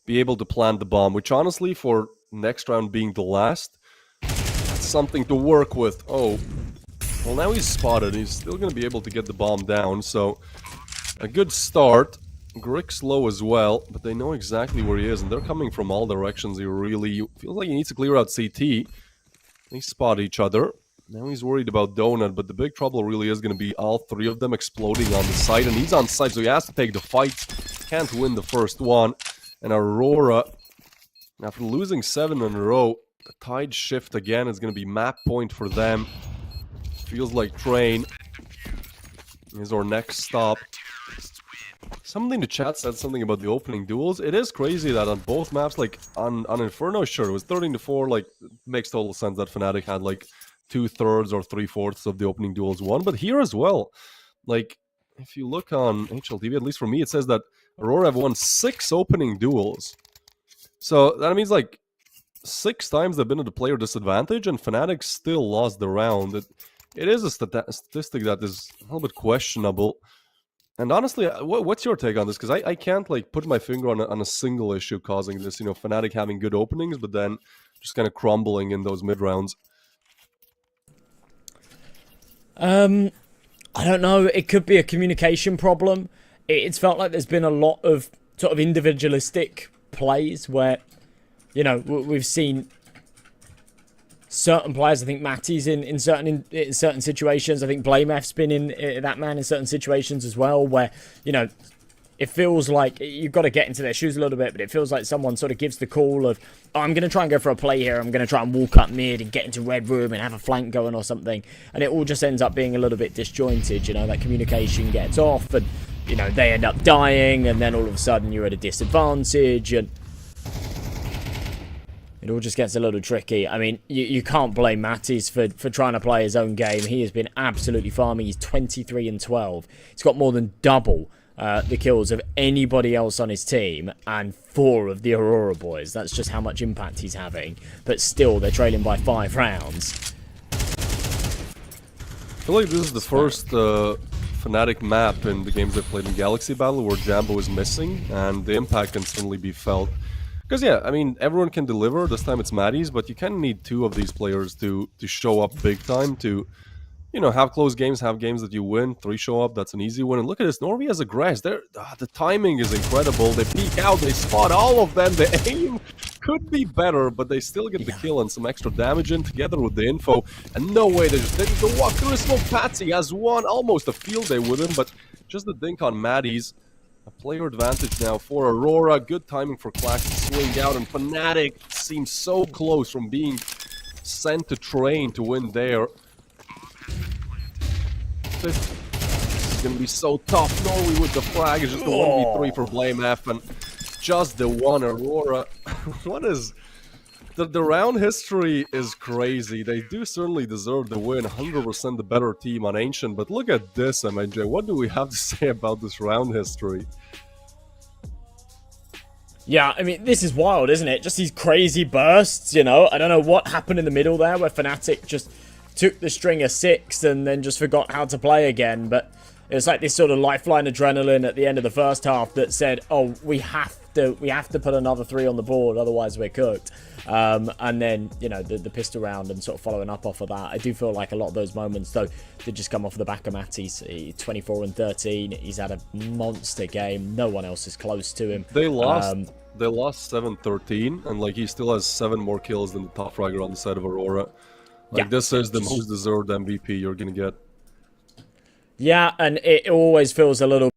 be able to plant the bomb, which honestly, for next round being the last, that's something to work with. Oh, well, now he's spotted. He's still going to be able to get the bomb down, so a good start. Grix low as well, but they know exactly where he is, and they're coming from all directions. He really feels like he needs to clear out CT. They spot each other. Now he's worried about Donut, but the big trouble really is going to be all 3 of them exploding on the site, and he's on site, so he has to take the fight. Can't win the first one. And Aurora, after losing 7 in a row, the tide shift again is going to be map point for them. Feels like Train is our next stop. Somebody in the chat said something about the opening duels. It is crazy that on both maps, like on Inferno, sure, it was 13-4, like, it makes total sense that Fnatic had like 2/3 or 3/4 of the opening duels won, but here as well, like, if you look on HLTV, at least for me, it says that Aurora have won 6 opening duels. So that means like 6 times they've been at a player disadvantage, and Fnatic still lost the round. It is a statistic that is a little bit questionable. And honestly, what's your take on this? Because I can't like put my finger on a single issue causing this. You know, Fnatic having good openings, but then just kind of crumbling in those mid rounds. I don't know. It could be a communication problem. It's felt like there's been a lot of sort of individualistic plays where, you know, we've seen certain players. I think Matty's in certain situations. I think BlameF's been in that man in certain situations as well, where, you know, it feels like you've got to get into their shoes a little bit, but it feels like someone sort of gives the call of, oh, I'm going to try and go for a play here. I'm going to try and walk up mid and get into red room and have a flank going or something. And it all just ends up being a little bit disjointed. You know, that communication gets off and, you know, they end up dying, and then all of a sudden you're at a disadvantage. And It all just gets a little tricky. I mean, you can't blame Mattis for trying to play his own game. He has been absolutely farming. He's 23 and 12. He's got more than double the kills of anybody else on his team, and 4 of the Aurora boys. That's just how much impact he's having. But still, they're trailing by 5 rounds. I feel like this is the first Fnatic map in the games they've played in Galaxy Battle where Jambo is missing, and the impact can certainly be felt. Because yeah, I mean, everyone can deliver. This time it's Matties, but you kind of need 2 of these players to show up big time, to, you know, have close games, have games that you win. 3 show up, that's an easy win. And look at this, Norby has aggressed. The timing is incredible. They peek out, they spot all of them. The aim could be better, but they still get the kill and some extra damage in together with the info. And no way, they just go walk through a smoke. Patsy has won almost a field day with him, but just the dink on Matties. A player advantage now for Aurora. Good timing for Clash to swing out, and Fnatic seems so close from being sent to train to win there. This is going to be so tough. Norway with the flag is just the 1v3 for BlameF, and just the one Aurora. What is... The round history is crazy. They do certainly deserve the win. 100% the better team on Ancient. But look at this, MNJ. What do we have to say about this round history? Yeah, I mean, this is wild, isn't it? Just these crazy bursts, you know? I don't know what happened in the middle there where Fnatic just took the string of 6 and then just forgot how to play again. But it's like this sort of lifeline adrenaline at the end of the first half that said, oh, we have to put another 3 on the board, otherwise we're cooked. And then, you know, the pistol round and sort of following up off of that. I do feel like a lot of those moments, though, did just come off the back of Mattis. 24 and 13. He's had a monster game. No one else is close to him. They lost 7-13, and like he still has 7 more kills than the top fragger on the side of Aurora. Like, yeah, this is the most deserved MVP you're gonna get. Yeah, and it always feels a little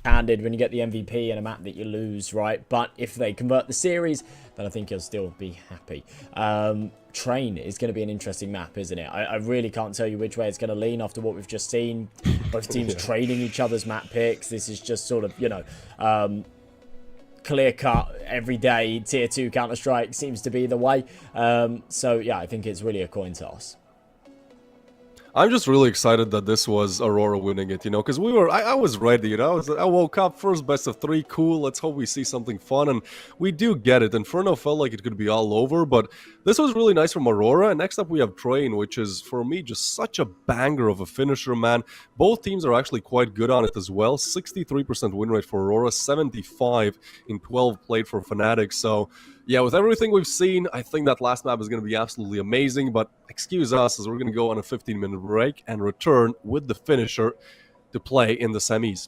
handed when you get the MVP in a map that you lose, right? But if they convert the series, then I think you'll still be happy. Train is going to be an interesting map, isn't it? I really can't tell you which way it's going to lean after what we've just seen. Both teams trading each other's map picks. This is just sort of, you know, clear-cut, everyday Tier 2 Counter-Strike seems to be the way. So, yeah, I think it's really a coin toss. I'm just really excited that this was Aurora winning it, you know, because I was ready, you know, I woke up, first best of 3, cool, let's hope we see something fun, and we do get it. Inferno felt like it could be all over, but this was really nice from Aurora. And next up we have Train, which is, for me, just such a banger of a finisher, man. Both teams are actually quite good on it as well. 63% win rate for Aurora, 75 in 12 played for Fnatic, so... yeah, with everything we've seen, I think that last map is going to be absolutely amazing, but excuse us as we're going to go on a 15-minute break and return with the finisher to play in the semis.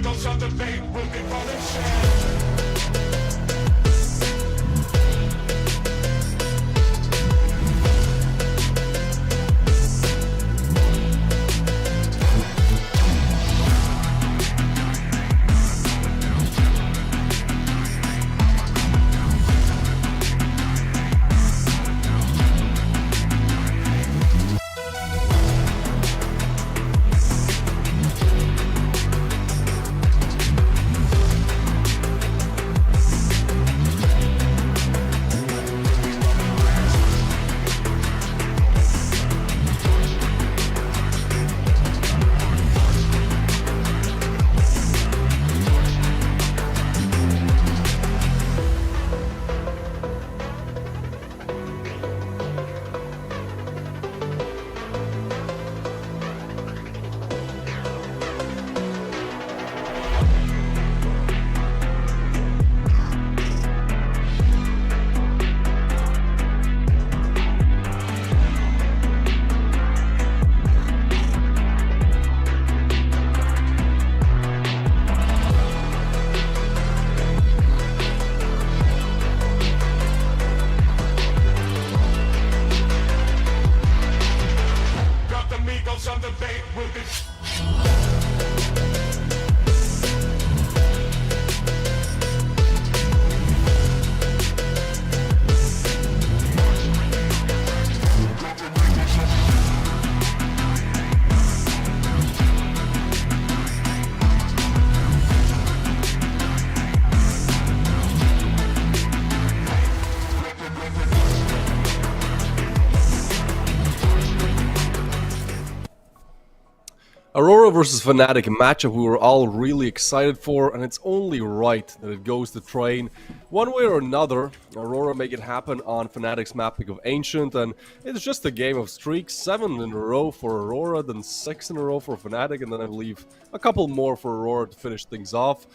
Eagles on the bait will be rolling shit. On the bait will be Aurora versus Fnatic, a matchup we were all really excited for, and it's only right that it goes to Train. One way or another, Aurora make it happen on Fnatic's mapping of Ancient, and it's just a game of streaks. 7 in a row for Aurora, then 6 in a row for Fnatic, and then I believe a couple more for Aurora to finish things off.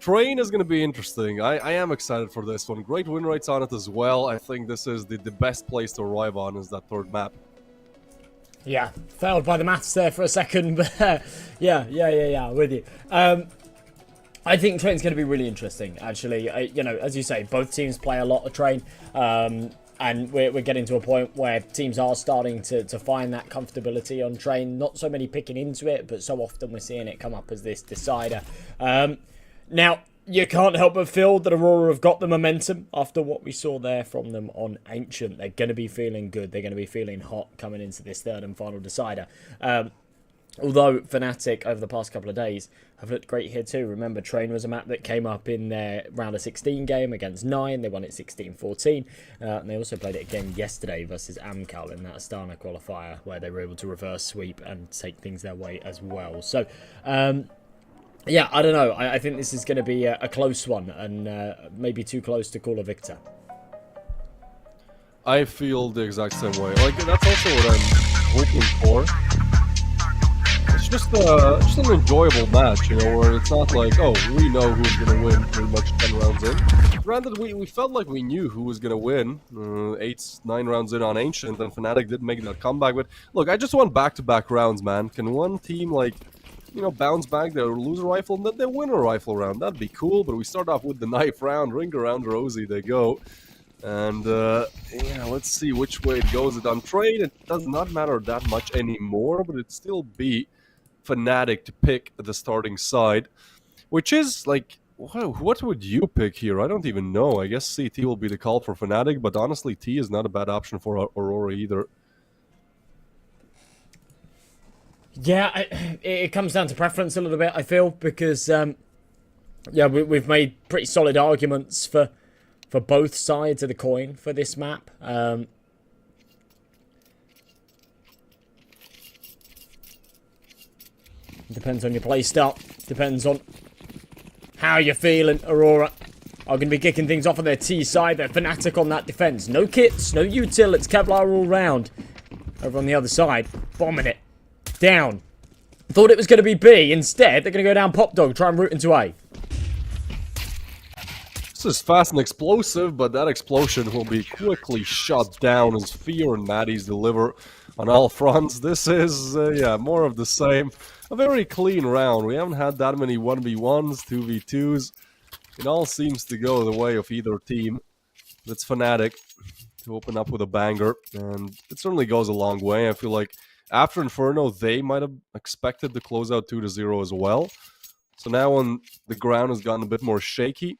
Train is going to be interesting. I am excited for this one. Great win rates on it as well. I think this is the best place to arrive on is that third map. Yeah, failed by the maths there for a second, but yeah, with you. I think Train's going to be really interesting, actually. You know, as you say, both teams play a lot of Train, and we're getting to a point where teams are starting to find that comfortability on Train. Not so many picking into it, but so often we're seeing it come up as this decider. Now, you can't help but feel that Aurora have got the momentum after what we saw there from them on Ancient. They're going to be feeling good. They're going to be feeling hot coming into this third and final decider. Although Fnatic, over the past couple of days, have looked great here too. Remember, Train was a map that came up in their round of 16 game against 9. They won it 16-14. And they also played it again yesterday versus Amcal in that Astana qualifier, where they were able to reverse sweep and take things their way as well. So, yeah, I don't know. I think this is going to be a close one, and maybe too close to call a victor. I feel the exact same way. Like, that's also what I'm hoping for. It's just an enjoyable match, you know, where it's not like, oh, we know who's going to win pretty much 10 rounds in. Granted, we felt like we knew who was going to win 8-9 rounds in on Ancient, and Fnatic did make that comeback. But look, I just want back-to-back rounds, man. Can one team, like, you know, bounce back, they lose a rifle, and then they win a rifle round? That'd be cool, but we start off with the knife round, ring around Rosie, they go. And, yeah, let's see which way it goes. On Train, it does not matter that much anymore, but it'd still be Fnatic to pick the starting side, which is, like, what would you pick here? I don't even know. I guess CT will be the call for Fnatic, but honestly, T is not a bad option for Aurora either. Yeah, it comes down to preference a little bit, I feel, because, yeah, we've made pretty solid arguments for both sides of the coin for this map. Depends on your playstyle. Depends on how you're feeling. Aurora are going to be kicking things off on their T side. They're Fnatic on that defense. No kits, no util. It's Kevlar all round. Over on the other side, bombing it. Down. Thought it was going to be B. Instead, they're going to go down Pop Dog, try and route into A. This is fast and explosive, but that explosion will be quickly shut down as Fear and Maddies deliver on all fronts. This is, yeah, more of the same. A very clean round. We haven't had that many 1v1s, 2v2s. It all seems to go the way of either team. It's Fnatic to open up with a banger, and it certainly goes a long way. I feel like after Inferno, they might have expected to close out 2-0 as well. So now when the ground has gotten a bit more shaky,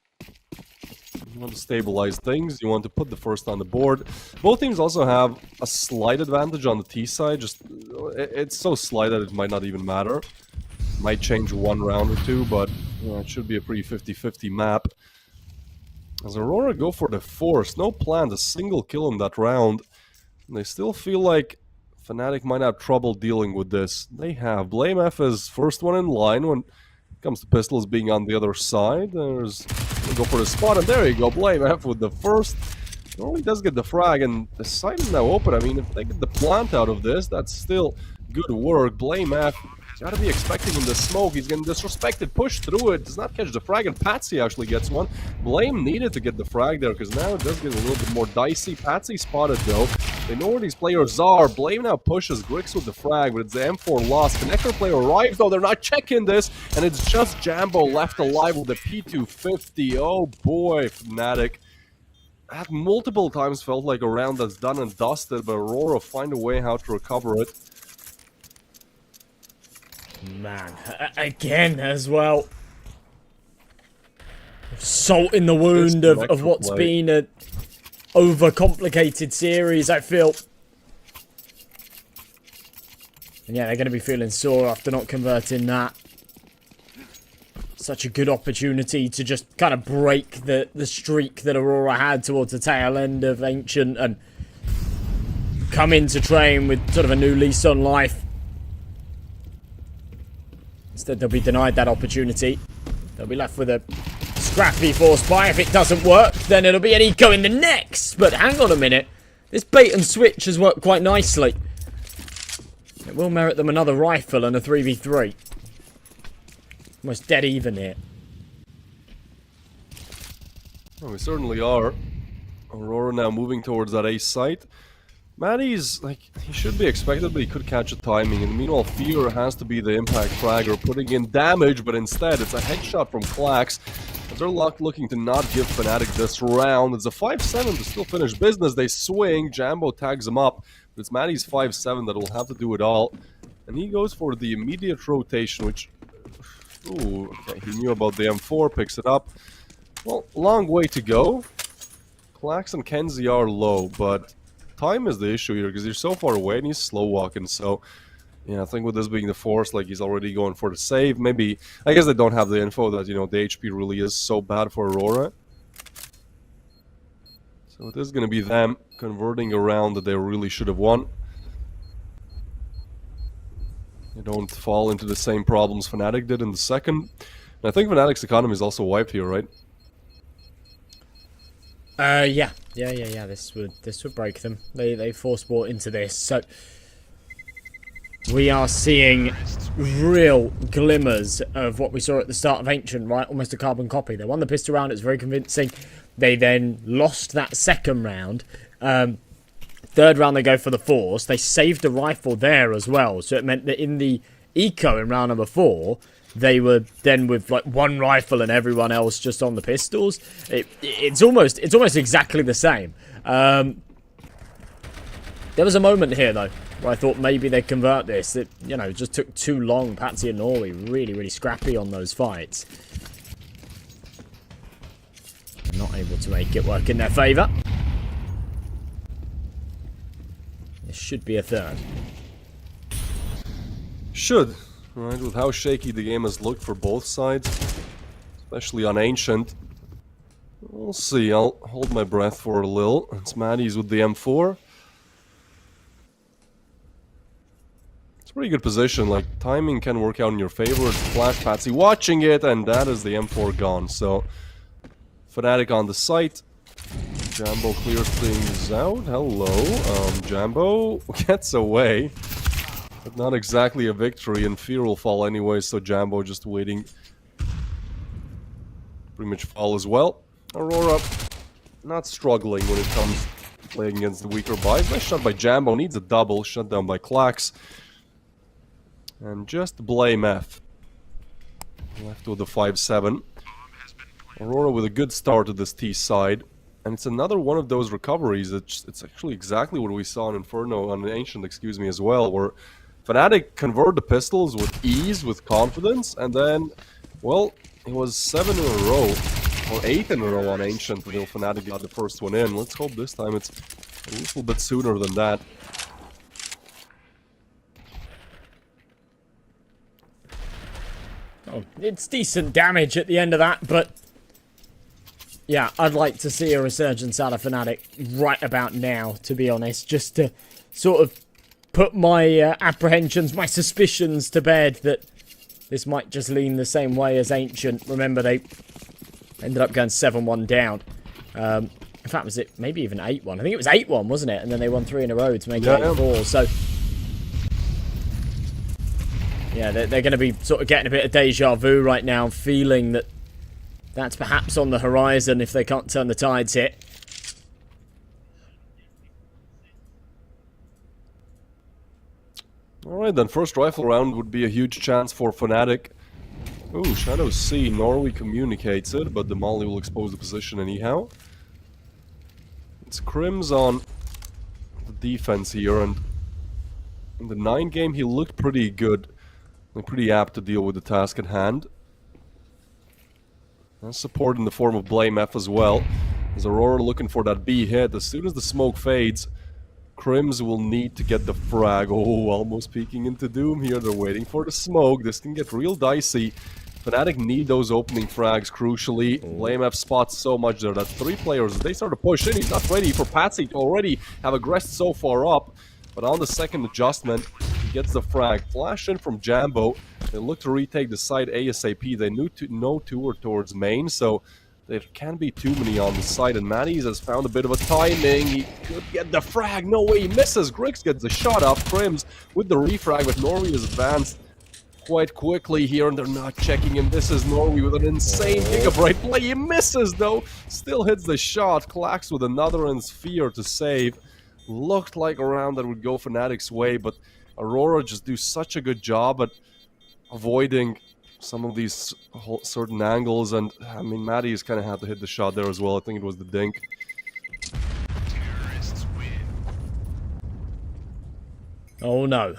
you want to stabilize things, you want to put the first on the board. Both teams also have a slight advantage on the T side, just it's so slight that it might not even matter. Might change one round or two, but you know, it should be a pretty 50-50 map. As Aurora go for the force, no plan, a single kill in that round. And they still feel like Fnatic might have trouble dealing with this. They have. BlameF is first one in line when it comes to pistols being on the other side. There's go for the spot, and there you go, BlameF with the first. Oh, he does get the frag, and the site is now open. I mean, if they get the plant out of this, that's still good work. BlameF, he's got to be expecting in the smoke. He's getting disrespected, push through it, does not catch the frag, and Patsy actually gets one. Blame needed to get the frag there, because now it does get a little bit more dicey. Patsy spotted, though. They know where these players are. Blame now pushes Grix with the frag, but it's the M4 loss. Connector player arrives, though. They're not checking this, and it's just Jambo left alive with the P250. Oh boy, Fnatic. That multiple times felt like a round that's done and dusted, but Aurora find a way how to recover it. Man, again as well. Salt in the wound of what's been a overcomplicated series, I feel. And yeah, they're going to be feeling sore after not converting that. Such a good opportunity to just kind of break the streak that Aurora had towards the tail end of Ancient and come into train with sort of a new lease on life. Instead, they'll be denied that opportunity. They'll be left with a scrappy force buy. If it doesn't work, then it'll be an eco in the next. But hang on a minute. This bait and switch has worked quite nicely. It will merit them another rifle and a 3v3. Almost dead even here. Well, we certainly are. Aurora now moving towards that ace site. Maddie's, like, he should be expected, but he could catch a timing. And meanwhile, Fear has to be the impact fragger, putting in damage, but instead it's a headshot from Klax. As they're looking to not give Fnatic this round. It's a 5-7 to still finish business. They swing, Jambo tags him up, but it's Maddie's 5-7 that will have to do it all. And he goes for the immediate rotation, which... Ooh, okay, he knew about the M4, picks it up. Well, long way to go. Klax and Kenzie are low, but time is the issue here, because he's so far away and he's slow walking, so... Yeah, I think with this being the force, like, he's already going for the save. Maybe, I guess they don't have the info that, you know, the HP really is so bad for Aurora. So it is going to be them converting a round that they really should have won. They don't fall into the same problems Fnatic did in the second. And I think Fnatic's economy is also wiped here, right? Yeah. This would break them. They force bought into this, so we are seeing real glimmers of what we saw at the start of Ancient, right? Almost a carbon copy. They won the pistol round, it's very convincing. They then lost that second round. Third round they go for the force. They saved a rifle there as well, so it meant that in the eco in round number 4, they were then with like one rifle and everyone else just on the pistols. It's almost exactly the same. There was a moment here though where I thought maybe they'd convert this. It, you know, just took too long. Patsy and Norway really scrappy on those fights. Not able to make it work in their favour. This should be a third. Should. Right, with how shaky the game has looked for both sides, especially on Ancient. We'll see. I'll hold my breath for a little. It's Maddie's with the M4. It's a pretty good position. Like, timing can work out in your favor. It's Flash Patsy watching it, and that is the M4 gone. So, Fnatic on the site. Jambo clears things out. Hello. Jambo gets away. But not exactly a victory, and Fear will fall anyway, so Jambo just waiting. Pretty much fall as well. Aurora not struggling when it comes playing against the weaker buys. Nice shot by Jambo, needs a double, shut down by Klax. And just blame F. Left with the 5-7. Aurora with a good start to this T side. And it's another one of those recoveries. It's actually exactly what we saw in Inferno, on Ancient, excuse me, as well, where Fnatic convert the pistols with ease, with confidence, and then, well, it was 7 in a row, or 8 in a row on Ancient until Fnatic got the first one in. Let's hope this time it's a little bit sooner than that. Oh, it's decent damage at the end of that, but yeah, I'd like to see a resurgence out of Fnatic right about now, to be honest, just to sort of put my apprehensions, my suspicions to bed that this might just lean the same way as Ancient. Remember, they ended up going 7-1 down. In fact, was it maybe even 8-1? I think it was 8-1, wasn't it? And then they won 3 in a row to make it 8-4. So yeah, they're going to be sort of getting a bit of deja vu right now, feeling that that's perhaps on the horizon if they can't turn the tides here. Alright then, first rifle round would be a huge chance for Fnatic. Ooh, Shadow C, Norway communicates it, but the Molly will expose the position anyhow. It's Crims on the defense here, and in the 9 game he looked pretty good. Pretty apt to deal with the task at hand. And support in the form of Blame F as well. As Aurora looking for that B hit. As soon as the smoke fades, Crims will need to get the frag. Oh, almost peeking into Doom here. They're waiting for the smoke. This can get real dicey. Fnatic need those opening frags, crucially. Blame F spots so much there that 3 players, they start to push in. He's not ready for Patsy to already have aggressed so far up. But on the second adjustment, he gets the frag. Flash in from Jambo. They look to retake the side ASAP. They know two are towards main, so there can't be too many on the side. And Matties has found a bit of a timing. He could get the frag. No way, he misses. Grix gets the shot up. Crims with the refrag, but Norway is advanced quite quickly here, and they're not checking him. This is Norway with an insane Gigabright play. He misses, though. Still hits the shot. Klax with another in Sphere to save. Looked like a round that would go Fnatic's way, but Aurora just do such a good job at avoiding some of these certain angles, and I mean, Matties kind of had to hit the shot there as well. I think it was the dink. Oh no.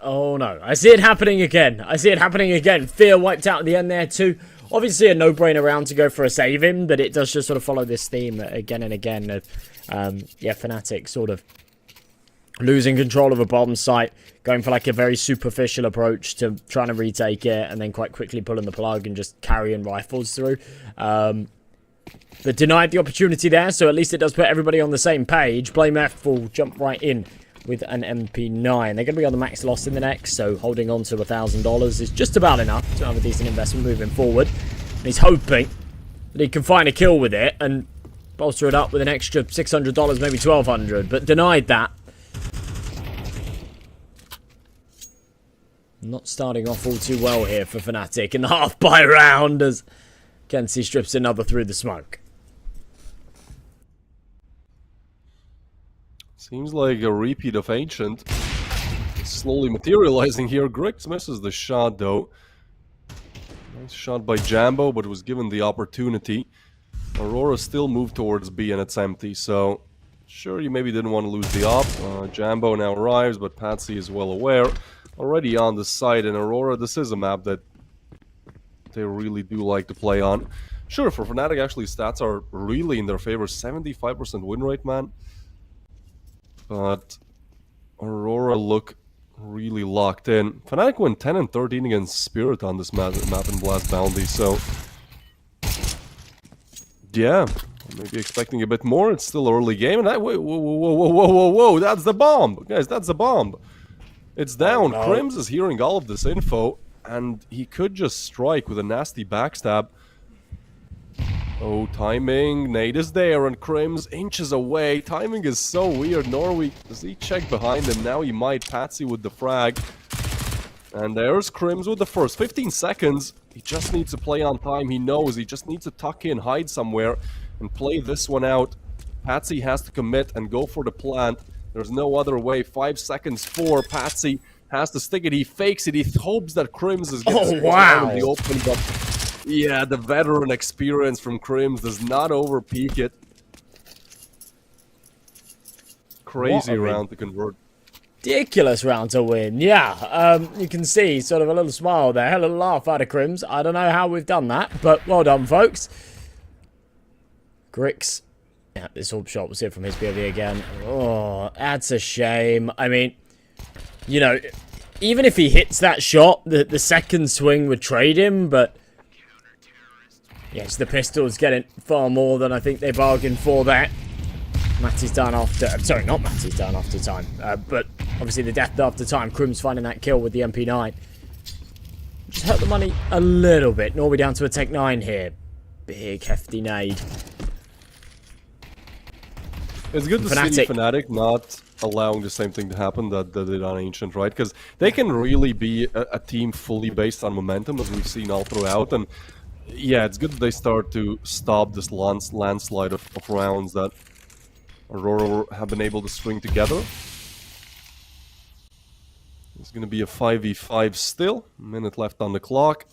Oh no. I see it happening again. I see it happening again. Fear wiped out at the end there too. Obviously a no-brainer round to go for a save him, but it does just sort of follow this theme again and again of, yeah, Fnatic sort of losing control of a bomb site, going for like a very superficial approach to trying to retake it, and then quite quickly pulling the plug and just carrying rifles through. But denied the opportunity there, so at least it does put everybody on the same page. Blame F will jump right in with an MP9. They're going to be on the max loss in the next, so holding on to $1,000 is just about enough to have a decent investment moving forward. And he's hoping that he can find a kill with it and bolster it up with an extra $600, maybe $1,200, but denied that. Not starting off all too well here for Fnatic in the half-buy round as Kenzie strips another through the smoke. Seems like a repeat of Ancient. Slowly materializing here. Grix misses the shot though. Nice shot by Jambo, but was given the opportunity. Aurora still moved towards B and it's empty, so sure, you maybe didn't want to lose the op. Jambo now arrives, but Patsy is well aware. Already on the side, and Aurora, this is a map that they really do like to play on. Sure, for Fnatic, actually, stats are really in their favor. 75% win rate, man. But Aurora look really locked in. Fnatic went 10 and 13 against Spirit on this map in Blast Bounty, so yeah, maybe expecting a bit more. It's still early game, and whoa, that's the bomb, guys. That's the bomb. It's down. Oh, no. Crims is hearing all of this info, and he could just strike with a nasty backstab. Oh, timing. Nade is there, and Crims inches away. Timing is so weird. Norway, does he check behind him? Now he might. Patsy with the frag. And there's Crims with the first. 15 seconds. He just needs to play on time. He knows. He just needs to tuck in, hide somewhere, and play this one out. Patsy has to commit and go for the plant. There's no other way. 5 seconds for Patsy. Has to stick it. He fakes it. He hopes that Crims is going to wow. in the open, but yeah, the veteran experience from Crims does not overpeak it. Crazy round to convert. Ridiculous round to win. Yeah, you can see sort of a little smile there, a little laugh out of Crims. I don't know how we've done that, but well done, folks. Grix. Yeah, this orb shot was here from his POV again. Oh, that's a shame. I mean, you know, even if he hits that shot, the second swing would trade him, but yes, the Pistols getting far more than I think they bargained for there. Matty's done after... sorry, not Matty's done after time. But obviously the death after time. Crims finding that kill with the MP9. Just hurt the money a little bit. Norby down to a Tech 9 here. Big, hefty nade. It's good to see Fnatic not allowing the same thing to happen that they did on Ancient, right? Because they can really be a team fully based on momentum, as we've seen all throughout. And yeah, it's good that they start to stop this landslide of rounds that Aurora have been able to string together. It's going to be a 5v5 still. A minute left on the clock.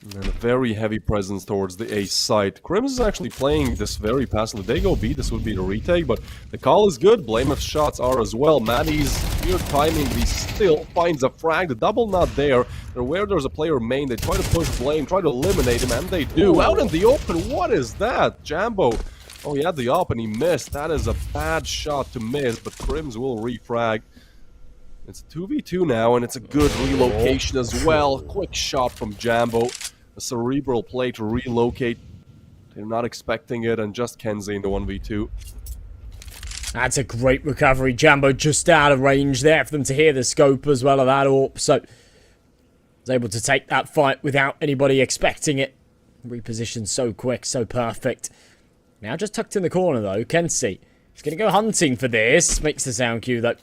And then a very heavy presence towards the A side. Crims is actually playing this very passively. They go B, this would be the retake, but the call is good. Blame's shots are as well. Matty's good timing, he still finds a frag. The double not there. They're where there's a player main. They try to push Blame, try to eliminate him, and they do. Ooh. Out in the open, what is that? Jambo. Oh, he had the op and he missed. That is a bad shot to miss, but Crims will refrag. It's 2v2 now, and it's a good relocation as well. Quick shot from Jambo. A cerebral play to relocate. They're not expecting it, and just Kenzie in the 1v2. That's a great recovery. Jambo just out of range there for them to hear the scope as well of that AWP. So, was able to take that fight without anybody expecting it. Repositioned so quick, so perfect. Now just tucked in the corner though, Kenzie. He's going to go hunting for this. Makes the sound cue though.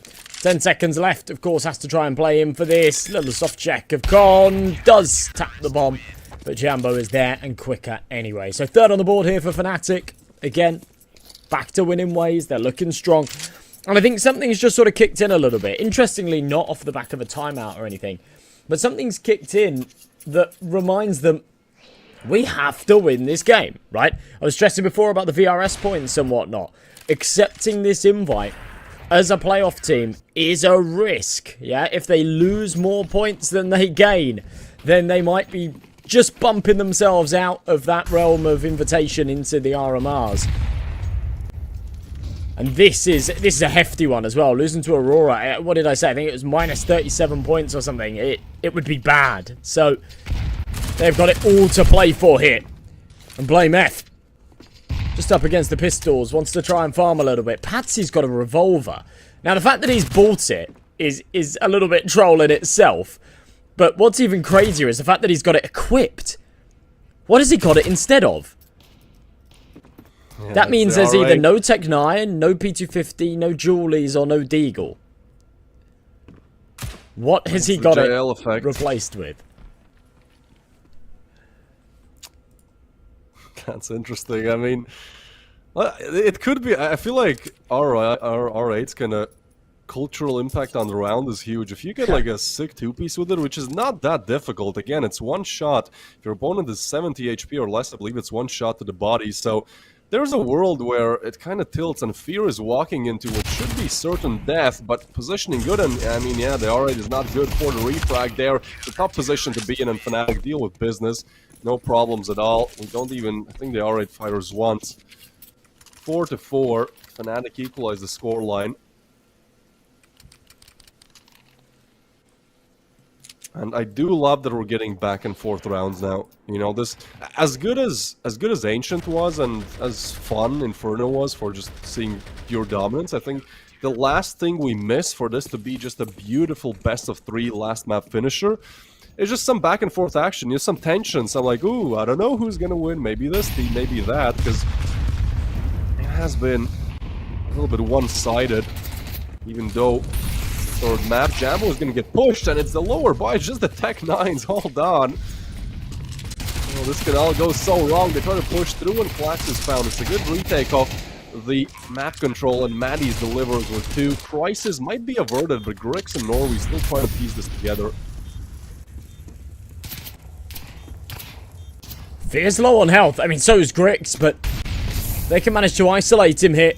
10 seconds left, of course, has to try and play him for this. Little soft check of Con. Does tap the bomb. But Jambo is there and quicker anyway. So third on the board here for Fnatic. Again, back to winning ways. They're looking strong. And I think something's just sort of kicked in a little bit. Interestingly, not off the back of a timeout or anything. But something's kicked in that reminds them, we have to win this game, right? I was stressing before about the VRS points and whatnot. Accepting this invite as a playoff team is a risk, yeah? If they lose more points than they gain, then they might be just bumping themselves out of that realm of invitation into the RMRs. And this is a hefty one as well. Losing to Aurora, what did I say? I think it was minus 37 points or something. It would be bad. So they've got it all to play for here. And Blameth, just up against the Pistols, wants to try and farm a little bit. Patsy's got a revolver. Now the fact that he's bought it is a little bit troll in itself. But what's even crazier is the fact that he's got it equipped. What has he got it instead of? Yeah, that means there's either no Tech 9, no P250, no Julies, or no Deagle. What has he got it replaced with? That's interesting. I mean, it could be. I feel like R8's gonna... cultural impact on the round is huge. If you get like a sick two-piece with it, which is not that difficult, again, it's one shot. If your opponent is 70 HP or less, I believe it's one shot to the body. So there's a world where it kind of tilts and Fear is walking into what should be certain death, but positioning good. And I mean, yeah, the R8 is not good for the refrag there. It's a tough position to be in, and Fnatic deal with business. No problems at all. We don't even, I think the R8 fighters once. 4-4. Fnatic equalized the scoreline. And I do love that we're getting back and forth rounds now. You know, this as good as Ancient was and as fun Inferno was for just seeing pure dominance. I think the last thing we miss for this to be just a beautiful best of 3 last map finisher is just some back and forth action. You know, some tension. So I'm like, ooh, I don't know who's gonna win. Maybe this team, maybe that, because it has been a little bit one-sided, even though. Third map, Jambo is going to get pushed, and it's the lower buy. It's just the Tech 9s. Hold on. Well, this could all go so wrong. They try to push through and Flax is found. It's a good retake off the map control, and Maddie's delivers with 2. Crisis might be averted, but Grix and Norway still trying to piece this together. Fear's low on health. I mean, so is Grix, but they can manage to isolate him here.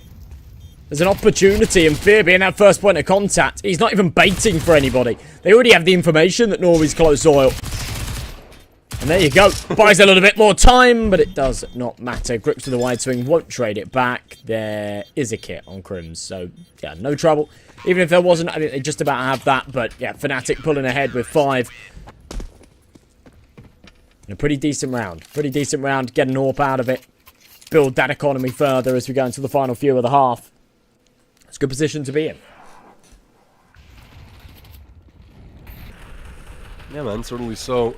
There's an opportunity, and Fear being that first point of contact, he's not even baiting for anybody. They already have the information that Norway's close oil. And there you go. Buys a little bit more time, but it does not matter. Grix with a wide swing, won't trade it back. There is a kit on Crims, so yeah, no trouble. Even if there wasn't, I think they just about have that, but yeah, Fnatic pulling ahead with 5. And a pretty decent round. Pretty decent round. Get an AWP out of it. Build that economy further as we go into the final few of the half. It's a good position to be in. Yeah, man, certainly so.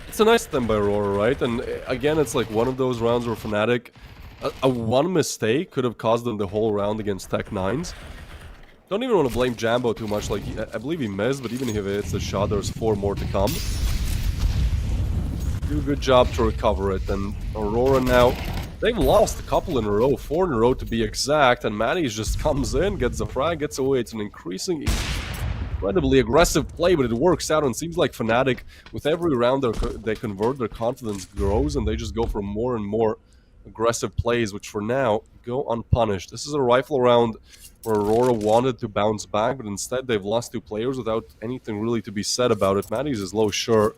It's a nice thing by Aurora, right? And again, it's like one of those rounds where Fnatic, a one mistake could have cost them the whole round against Tech9s. Don't even want to blame Jambo too much. Like, I believe he missed, but even if it's a shot, there's 4 more to come. Do a good job to recover it. And Aurora now, they've lost a couple in a row, 4 in a row to be exact. And Maddie's just comes in, gets the frag, gets away. It's an incredibly aggressive play, but it works out. And it seems like Fnatic, with every round they convert, their confidence grows, and they just go for more and more aggressive plays, which for now go unpunished. This is a rifle round where Aurora wanted to bounce back, but instead they've lost 2 players without anything really to be said about it. Maddie's is low, sure,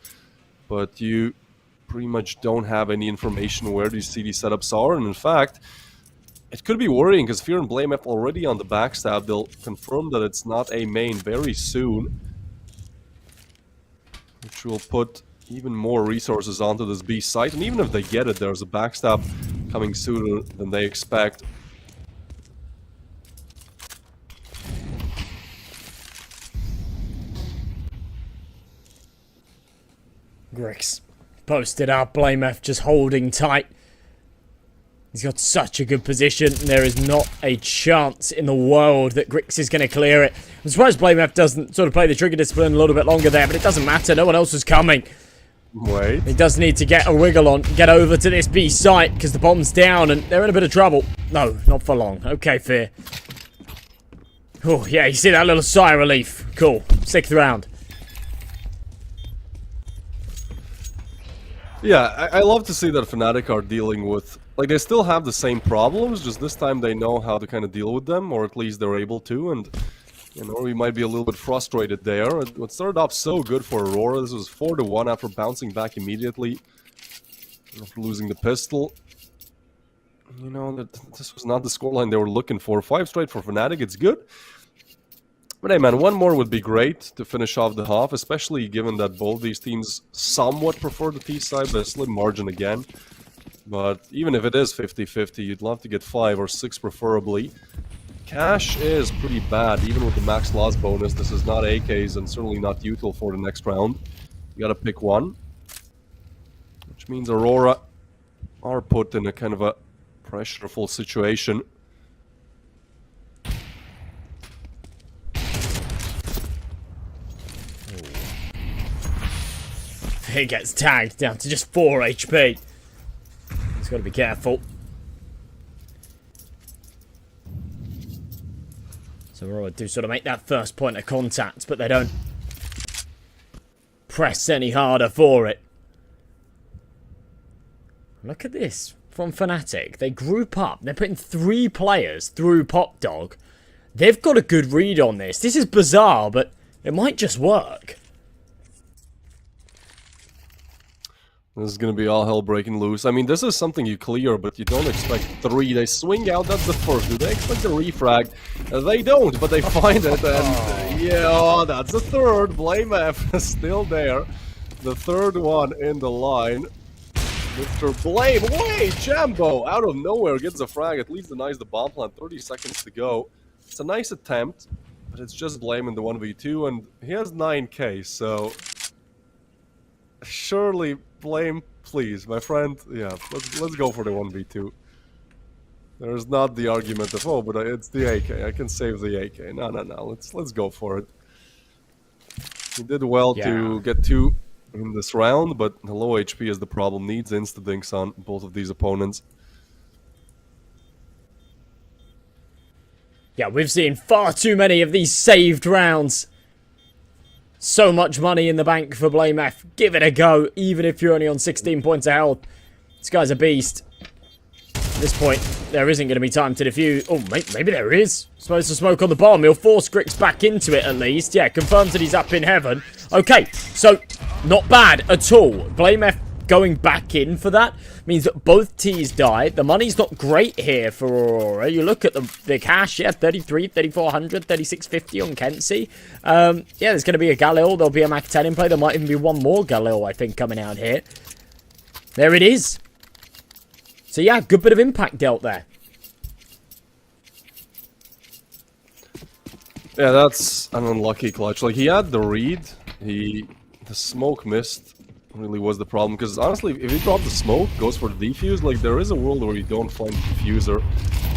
but you pretty much don't have any information where these CD setups are, and in fact, it could be worrying because Fear and Blame F already on the backstab. They'll confirm that it's not a main very soon, which will put even more resources onto this B site, and even if they get it, there's a backstab coming sooner than they expect. Grix posted up. Blame F just holding tight. He's got such a good position. There is not a chance in the world that Grix is going to clear it. I'm surprised Blame F doesn't sort of play the trigger discipline a little bit longer there, but it doesn't matter. No one else is coming. Wait. He does need to get a wiggle on, get over to this B site because the bomb's down and they're in a bit of trouble. No, not for long. Okay, Fear. Oh, yeah, you see that little sigh of relief. Cool. 6th round. Yeah, I love to see that Fnatic are dealing with, like, they still have the same problems, just this time they know how to kind of deal with them, or at least they're able to, and, you know, we might be a little bit frustrated there. It started off so good for Aurora. This was 4-1 after bouncing back immediately, after losing the pistol. You know, this was not the scoreline they were looking for. 5 straight for Fnatic, it's good. But hey man, 1 more would be great to finish off the half, especially given that both these teams somewhat prefer the T side by a slim margin again. But even if it is 50-50, you'd love to get 5 or 6 preferably. Cash is pretty bad, even with the max loss bonus. This is not AKs and certainly not util for the next round. You gotta pick one. Which means Aurora are put in a kind of a pressureful situation. He gets tagged down to just 4 HP. He's got to be careful. So Aurora do sort of make that first point of contact, but they don't press any harder for it. Look at this from Fnatic. They group up. They're putting 3 players through Pop Dog. They've got a good read on this. This is bizarre, but it might just work. This is going to be all hell breaking loose. I mean, this is something you clear, but you don't expect 3. They swing out, that's the first. Do they expect a refrag? They don't, but they find it, and yeah, that's the 3rd. Blame F is still there. The 3rd one in the line. Mr. Blame, wait, Jambo, out of nowhere gets a frag, at least denies the bomb plant. 30 seconds to go. It's a nice attempt, but it's just Blame in the 1v2, and he has 9k, so surely Blame, please, my friend. Yeah, let's go for the 1v2. There's not the argument of, oh, but it's the AK. I can save the AK. No. Let's go for it. He did well to get 2 in this round, but the low HP is the problem. Needs insta-dinks on both of these opponents. Yeah, we've seen far too many of these saved rounds. So much money in the bank for BlameF. Give it a go, even if you're only on 16 points of health. This guy's a beast. At this point, there isn't going to be time to defuse. Oh, maybe there is. Supposed to smoke on the bomb. He'll force Grix back into it, at least. Yeah, confirms that he's up in heaven. Okay, so not bad at all. BlameF going back in for that means that both T's died. The money's not great here for Aurora. You look at the cash, yeah, 33, 3400, 3650 on Kenzie. Yeah, there's going to be a Galil. There'll be a Mac 10 in play. There might even be one more Galil, I think, coming out here. There it is. So yeah, good bit of impact dealt there. Yeah, that's an unlucky clutch. Like, he had the read. The smoke missed really was the problem. Because honestly, if he dropped the smoke, goes for the defuse, like, there is a world where you don't find the diffuser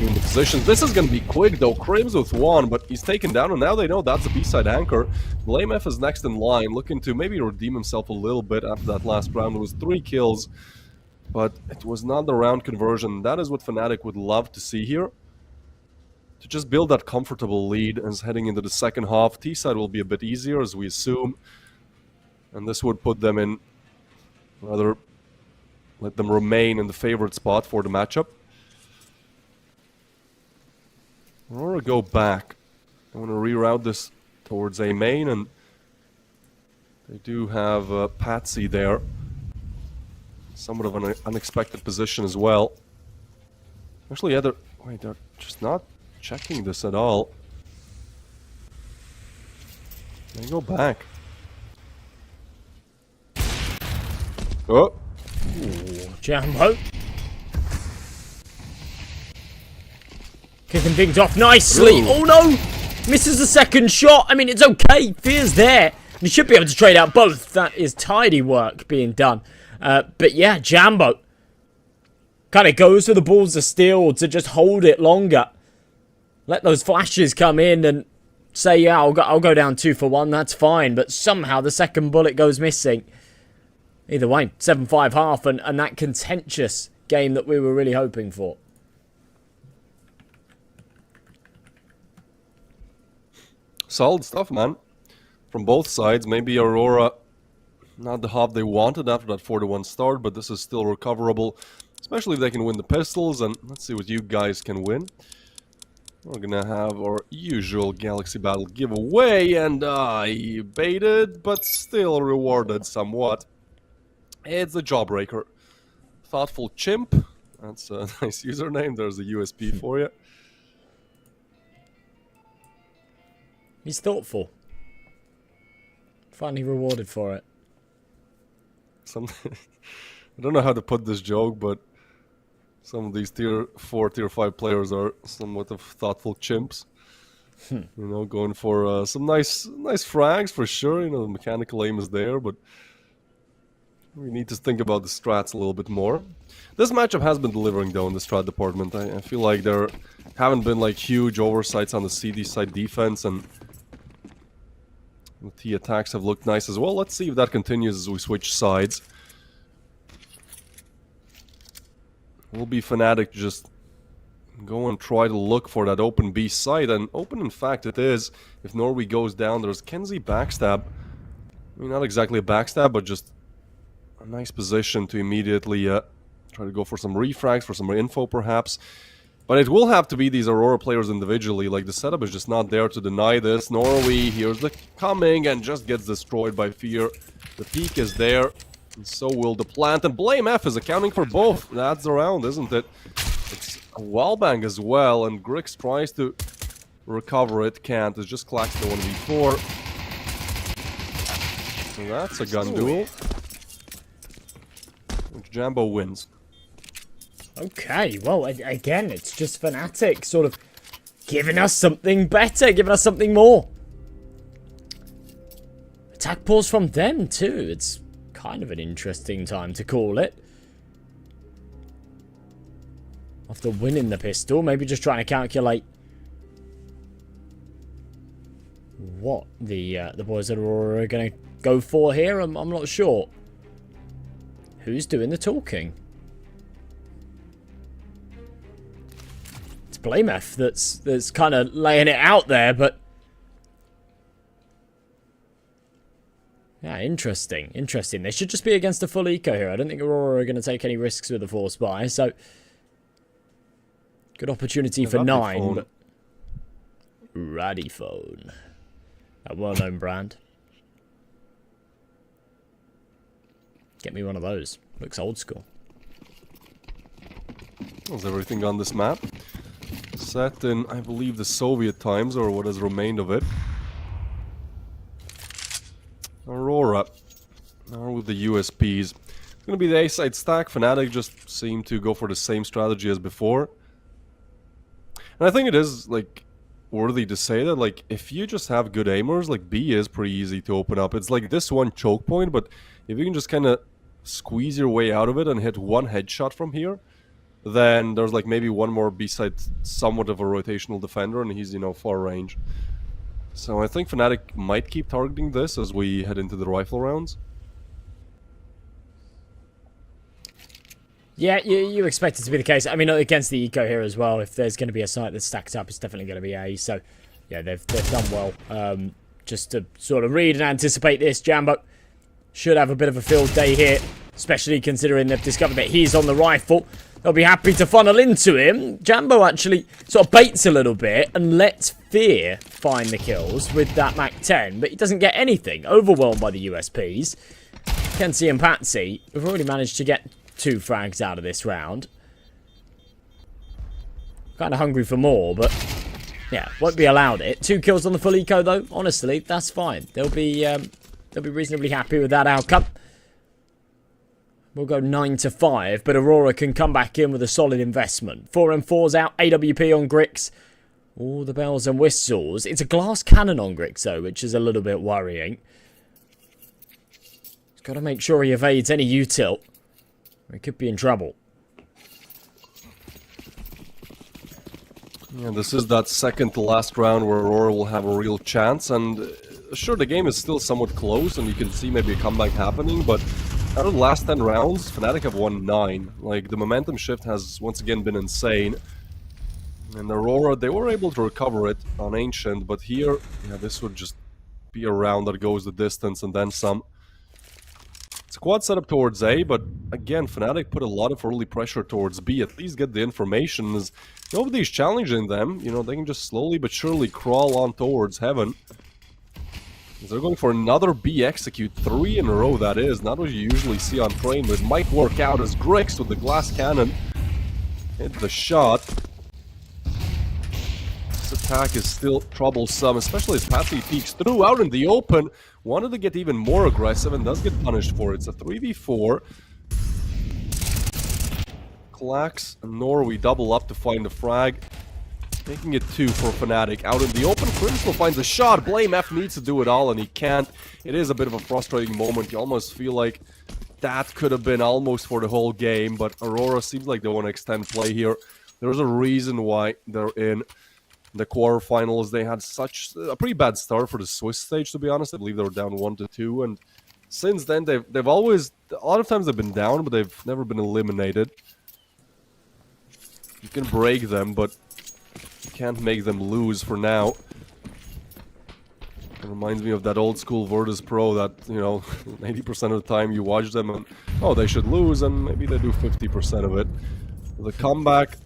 in the positions. This is going to be quick, though. Crims with one, but he's taken down, and now they know that's a B-side anchor. BlameF is next in line, looking to maybe redeem himself a little bit after that last round. It was 3 kills. But it was not the round conversion. That is what Fnatic would love to see here. To just build that comfortable lead as heading into the second half. T-side will be a bit easier, as we assume. And this would put them in, rather, let them remain in the favorite spot for the matchup. Aurora go back. I want to reroute this towards A main, and they do have Patsy there. Somewhat of an unexpected position as well. Actually, yeah, they're just not checking this at all. They go back. Oh! Ooh, Jambo. Kicking things off nicely. Ooh. Oh no! Misses the second shot. I mean, it's okay. Fear's there. You should be able to trade out both. That is tidy work being done. But yeah, Jambo kind of goes for the balls of steel to just hold it longer. Let those flashes come in and say, yeah, I'll go down 2 for 1. That's fine. But somehow the second bullet goes missing. Either way, 7-5 half and that contentious game that we were really hoping for. Solid stuff, man. From both sides. Maybe Aurora, not the half they wanted after that 4-1 start, but this is still recoverable, especially if they can win the pistols. And let's see what you guys can win. We're gonna have our usual Galaxy Battle giveaway, and I baited, but still rewarded somewhat. It's the Jawbreaker. Thoughtful Chimp. That's a nice username. There's a USP for you. He's thoughtful. Finally rewarded for it. I don't know how to put this joke, but some of these tier 4, tier 5 players are somewhat of thoughtful chimps. You know, going for some nice frags for sure. You know, the mechanical aim is there, but we need to think about the strats a little bit more. This matchup has been delivering though in the strat department. I feel like there haven't been like huge oversights on the CD side defense, and the T attacks have looked nice as well. Let's see if that continues as we switch sides. Will be Fnatic just go and try to look for that open B side, and open in fact it is. If Norway goes down, there's Kenzie backstab. I mean, not exactly a backstab, but just a nice position to immediately try to go for some refrags, for some info perhaps. But it will have to be these Aurora players individually. Like, the setup is just not there to deny this. Norway hears the coming and just gets destroyed by Fear. The peak is there, and so will the plant. And BlameF is accounting for both. That's the round, isn't it? It's a wallbang as well, and Grix tries to recover it. Can't. It just clacks the 1v4. So that's a gun duel, which Jambo wins. Okay, well, again, it's just Fnatic sort of giving us something better, giving us something more. Attack pause from them, too. It's kind of an interesting time to call it. After winning the pistol, maybe just trying to calculate what the boys at Aurora are going to go for here. I'm not sure. Who's doing the talking? It's Blamef that's kind of laying it out there, but yeah, interesting. They should just be against a full eco here. I don't think Aurora are going to take any risks with the force buy, so good opportunity for 9. But Radiphone, a well-known brand. Get me one of those. Looks old school. Is everything on this map? Set in, I believe, the Soviet times, or what has remained of it. Aurora. Now with the USPs. It's gonna be the A-side stack. Fnatic just seem to go for the same strategy as before. And I think it is, like, worthy to say that, like, if you just have good aimers, like, B is pretty easy to open up. It's like this one choke point, but if you can just kind of squeeze your way out of it and hit one headshot from here, then there's, like, maybe one more B-side, somewhat of a rotational defender, and he's, you know, far range. So I think Fnatic might keep targeting this as we head into the rifle rounds. Yeah, you expect it to be the case. I mean, against the eco here as well, if there's going to be a site that's stacked up, it's definitely going to be A. So, yeah, they've done well. Just to sort of read and anticipate this, Jambo should have a bit of a field day here, especially considering they've discovered that he's on the rifle. They'll be happy to funnel into him. Jambo actually sort of baits a little bit and lets Fear find the kills with that MAC-10, but he doesn't get anything. Overwhelmed by the USPs. Kenzie and Patsy have already managed to get 2 frags out of this round. Kind of hungry for more, but yeah, won't be allowed it. 2 kills on the full eco though. Honestly, that's fine. They'll be reasonably happy with that outcome. We'll go 9-5, but Aurora can come back in with a solid investment. 4M4's out, AWP on Grix. All the bells and whistles. It's a glass cannon on Grix though, which is a little bit worrying. He's got to make sure he evades any U-tilt. He could be in trouble. Yeah, this is that second to last round where Aurora will have a real chance, and sure, the game is still somewhat close, and you can see maybe a comeback happening, but out of the last 10 rounds, Fnatic have won 9. Like, the momentum shift has once again been insane. And Aurora, they were able to recover it on Ancient, but here, yeah, this would just be a round that goes the distance and then some. It's a quad setup towards A, but again, Fnatic put a lot of early pressure towards B. At least get the information. As nobody's challenging them, you know, they can just slowly but surely crawl on towards Heaven. They're going for another B execute, 3 in a row that is, not what you usually see on Train, but it might work out as Grix with the glass cannon hit the shot. This attack is still troublesome, especially as Patsy peeks through out in the open. Wanted to get even more aggressive and does get punished for it. It's a 3v4. Klax and Norway double up to find the frag. Making it 2 for Fnatic. Out in the open, Crimson finds a shot. Blamef needs to do it all, and he can't. It is a bit of a frustrating moment. You almost feel like that could have been almost for the whole game, but Aurora seems like they want to extend play here. There's a reason why they're in the quarterfinals. They had such a pretty bad start for the Swiss stage, to be honest. I believe they were down 1-2, and since then, they've always... A lot of times they've been down, but they've never been eliminated. You can break them, but you can't make them lose for now. It reminds me of that old school Virtus Pro that, you know, 80% of the time you watch them and, oh, they should lose, and maybe they do 50% of it. The comeback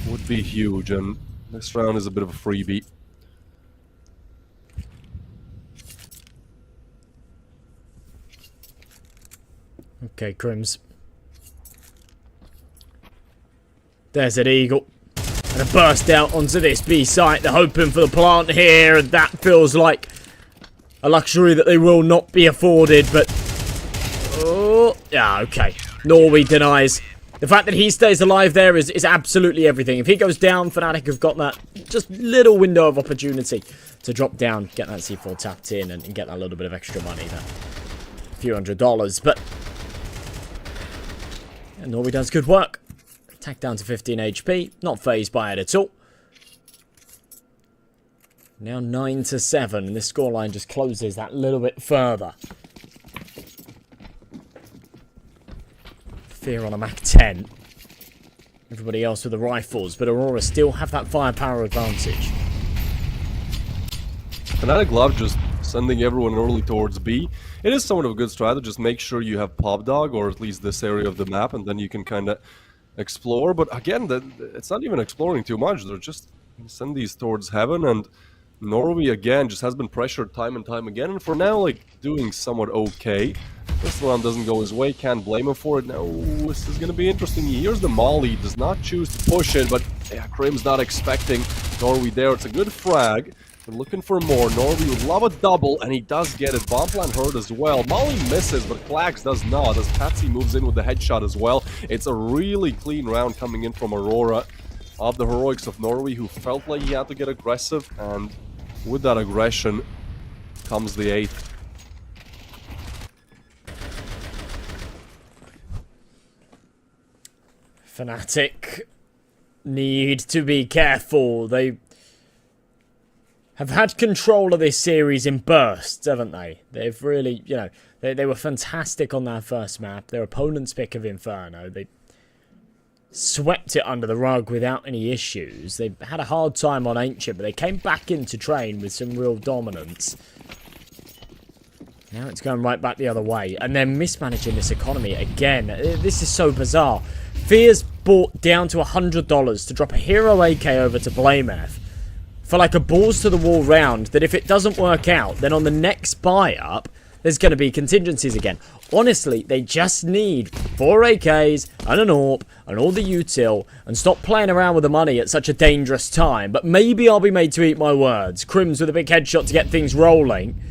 would be huge, and this round is a bit of a freebie. Okay, Crims. There's an Eagle. And a burst out onto this B site. They're hoping for the plant here, and that feels like a luxury that they will not be afforded, but... Oh, yeah, okay. Norway denies. The fact that he stays alive there is absolutely everything. If he goes down, Fnatic have got that just little window of opportunity to drop down, get that C4 tapped in, and get that little bit of extra money, that few $100s, but... Yeah, Norway does good work. Attack down to 15 HP. Not phased by it at all. Now 9-7, and this scoreline just closes that little bit further. Fear on a Mac 10. Everybody else with the rifles, but Aurora still have that firepower advantage. Fnatic love just sending everyone early towards B. It is somewhat of a good strategy. Just make sure you have Pop Dog, or at least this area of the map, and then you can kind of explore. But again, it's not even exploring too much. They're just send these towards Heaven, and Norway again just has been pressured time and time again, and for now, like, doing somewhat okay. This round doesn't go his way, can't blame him for it. Now, this is going to be interesting. He hears the molly, does not choose to push it, but yeah, Crim's not expecting Norway there. It's a good frag. They're looking for more. Norway would love a double, and he does get it. Bomb plan hurt as well. Molly misses, but Klax does not, as Patsy moves in with the headshot as well. It's a really clean round coming in from Aurora, of the heroics of Norway, who felt like he had to get aggressive, and with that aggression comes the 8th. Fnatic need to be careful. They have had control of this series in bursts, haven't they? They've really, you know, they were fantastic on that first map. Their opponent's pick of Inferno, they swept it under the rug without any issues. They had a hard time on Ancient, but they came back into Train with some real dominance. Now it's going right back the other way, and they're mismanaging this economy again. This is so bizarre. Fear's bought down to $100 to drop a hero AK over to Blamef for like a balls to the wall round that if it doesn't work out, then on the next buy up, there's going to be contingencies again. Honestly, they just need 4 AKs and an AWP and all the util and stop playing around with the money at such a dangerous time. But maybe I'll be made to eat my words. Crims with a big headshot to get things rolling.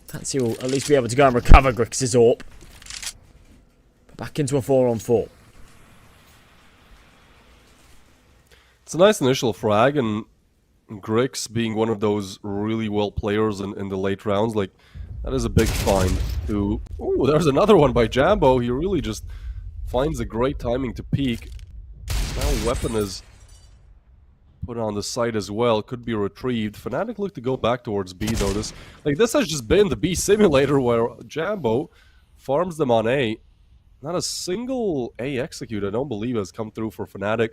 Patsy will at least be able to go and recover Grix's AWP. Back into a 4-on-4. It's a nice initial frag, and Grix being one of those really well players in the late rounds, like, that is a big find. Ooh, there's another one by Jambo. He really just finds a great timing to peek. Now weapon is put on the site as well, could be retrieved. Fnatic look to go back towards B though. This has just been the B simulator where Jambo farms them on A. Not a single A execute, I don't believe, has come through for Fnatic.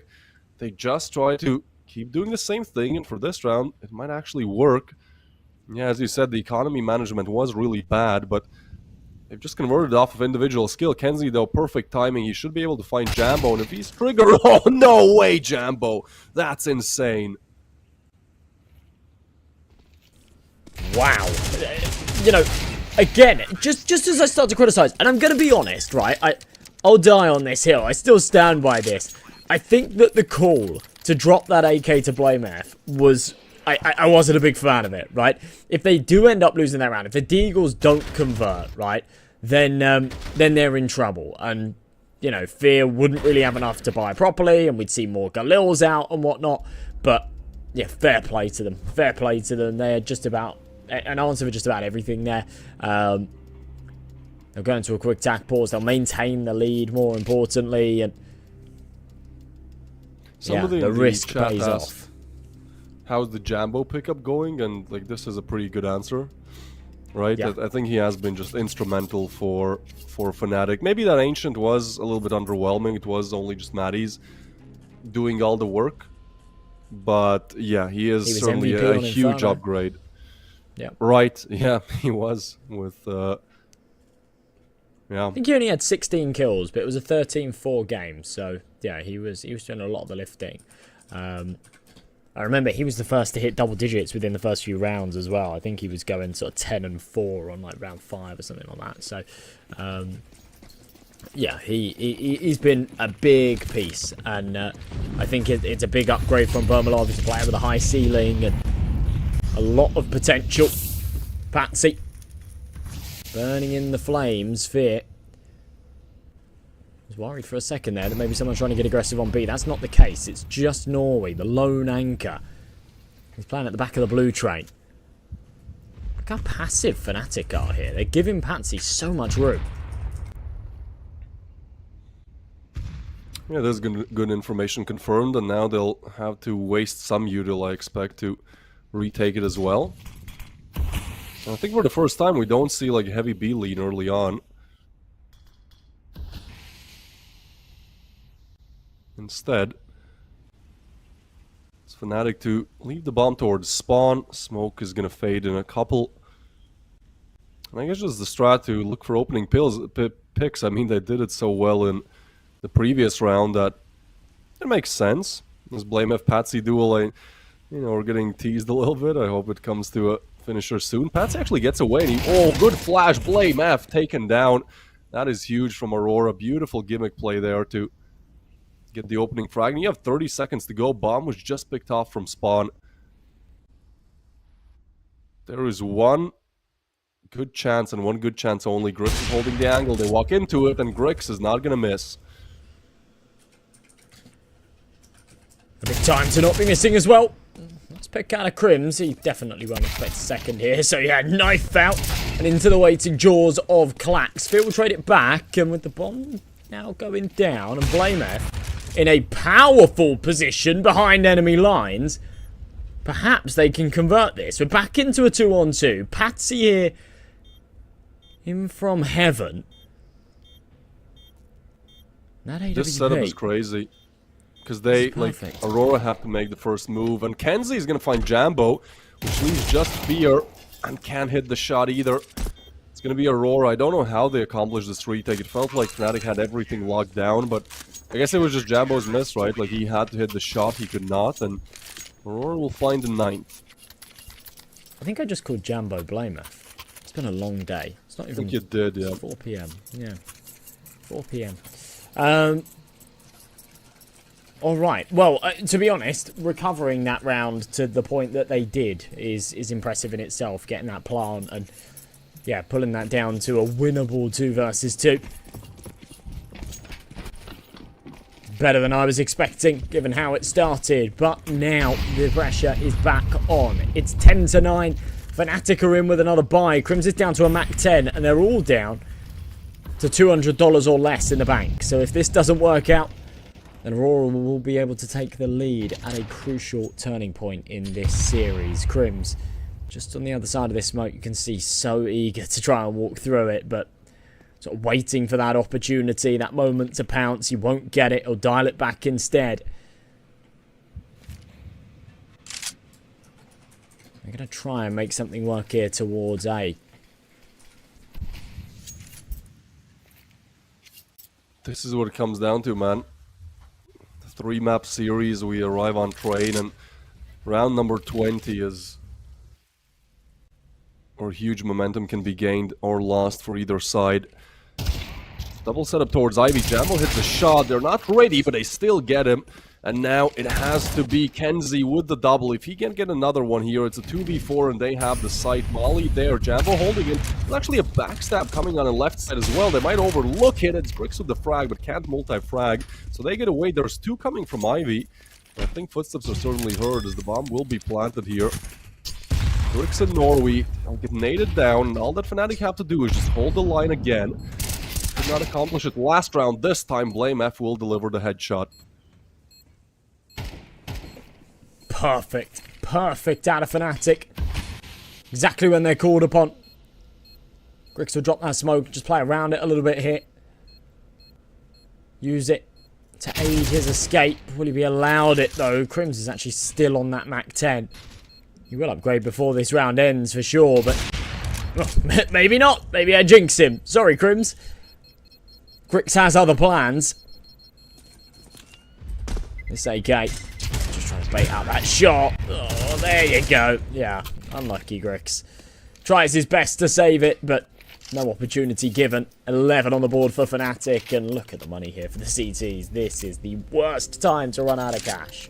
They just try to keep doing the same thing, and for this round, it might actually work. Yeah, as you said, the economy management was really bad, but they've just converted off of individual skill. Kenzie, though, perfect timing. He should be able to find Jambo, and if he's triggered... Oh, no way, Jambo! That's insane. Wow. You know, again, just as I start to criticize, and I'm going to be honest, right? I'll die on this hill. I still stand by this. I think that the call to drop that AK to Blamef was... I wasn't a big fan of it, right? If they do end up losing that round, if the Deagles don't convert, right, then they're in trouble. And, you know, Fear wouldn't really have enough to buy properly, and we'd see more Galils out and whatnot. But, yeah, fair play to them. Fair play to them. They're just about... an answer for just about everything there. They'll go into a quick tack pause. They'll maintain the lead, more importantly, and... Somebody the risk pays off. How's the Jambo pickup going? And like, this is a pretty good answer, right? Yeah. I think he has been just instrumental for Fnatic. Maybe that Ancient was a little bit underwhelming. It was only just Maddie's doing all the work, but yeah, he is certainly MVP a huge Inferno. upgrade. Yeah, Right. Yeah, he was with. Yeah. I think he only had 16 kills, but it was a 13-4 game. So yeah, he was doing a lot of the lifting. I remember he was the first to hit double digits within the first few rounds as well. I think he was going sort of 10-4 on like round 5 or something like that. So yeah, he's been a big piece, and I think it's a big upgrade from Burmalov. He's a player with a high ceiling and a lot of potential. Patsy burning in the flames. Fear. I was worried for a second there that maybe someone's trying to get aggressive on B. That's not the case. It's just Norway, the lone anchor. He's playing at the back of the blue train. Look how passive Fnatic are here. They're giving Patsy so much room. Yeah, there's good information confirmed, and now they'll have to waste some util, I expect, to retake it as well. And I think for the first time we don't see like a heavy B lead early on. Instead, it's Fnatic to leave the bomb towards spawn. Smoke is gonna fade in a couple. And I guess just the strat to look for opening picks. I mean, they did it so well in the previous round that it makes sense. This BlameF Patsy duel, we're getting teased a little bit. I hope it comes to a finisher soon. Patsy actually gets away. And oh, good flash. BlameF taken down. That is huge from Aurora. Beautiful gimmick play there to get the opening frag. And you have 30 seconds to go. Bomb was just picked off from spawn. There is one good chance and one good chance only. Grix is holding the angle. They walk into it, and Grix is not going to miss. A big time to not be missing as well. Let's pick out a Crims. He definitely won't expect a second here. So yeah, knife out and into the waiting jaws of Klax. Field will trade it back, and with the bomb now going down, and BlameF in a powerful position behind enemy lines. Perhaps they can convert this. We're back into a 2-on-2. Patsy here in from heaven. That AWP. This setup is crazy. Because they, like, Aurora have to make the first move. And Kenzie is going to find Jambo, which leaves just Fear, and can't hit the shot either. It's going to be Aurora. I don't know how they accomplished this retake. It felt like Fnatic had everything locked down, but I guess it was just Jambo's miss, right? Like, he had to hit the shot, he could not, and Aurora will find the 9th. I think I just called Jambo BlameF. It's been a long day. It's not even... I think you did, yeah. 4 PM. Yeah. 4 PM. Alright, well, to be honest, recovering that round to the point that they did is impressive in itself, getting that plant and, yeah, pulling that down to a winnable 2 versus 2. Better than I was expecting, given how it started, but now the pressure is back on. It's 10-9, Fnatic are in with another buy, Crims is down to a Mac 10, and they're all down to $200 or less in the bank. So if this doesn't work out, then Aurora will be able to take the lead at a crucial turning point in this series. Crims, just on the other side of this smoke, you can see so eager to try and walk through it, but sort of waiting for that opportunity, that moment to pounce. He won't get it, he'll dial it back instead. They're going to try and make something work here towards A. This is what it comes down to, man. 3-map series, we arrive on train, and round number 20 is where huge momentum can be gained or lost for either side. Double setup towards Ivy. Jambo hits a shot. They're not ready, but they still get him. And now it has to be Kenzie with the double. If he can get another one here, it's a 2v4 and they have the site. Molly there. Jambo holding it. There's actually a backstab coming on the left side as well. They might overlook it. It's Grix with the frag, but can't multi-frag. So they get away. There's 2 coming from Ivy. I think footsteps are certainly heard as the bomb will be planted here. Grix and Norway will get naded down. And all that Fnatic have to do is just hold the line again. Could not accomplish it last round. This time, BlameF will deliver the headshot. Perfect. Perfect out of Fnatic. Exactly when they're called upon. Grix will drop that smoke. Just play around it a little bit here. Use it to aid his escape. Will he be allowed it, though? Crims is actually still on that Mac 10. He will upgrade before this round ends, for sure, but... well, maybe not. Maybe I jinx him. Sorry, Crims. Grix has other plans. This AK... just trying to bait out that shot. Oh, there you go. Yeah, unlucky Grix. Tries his best to save it, but no opportunity given. 11 on the board for Fnatic, and look at the money here for the CTs. This is the worst time to run out of cash.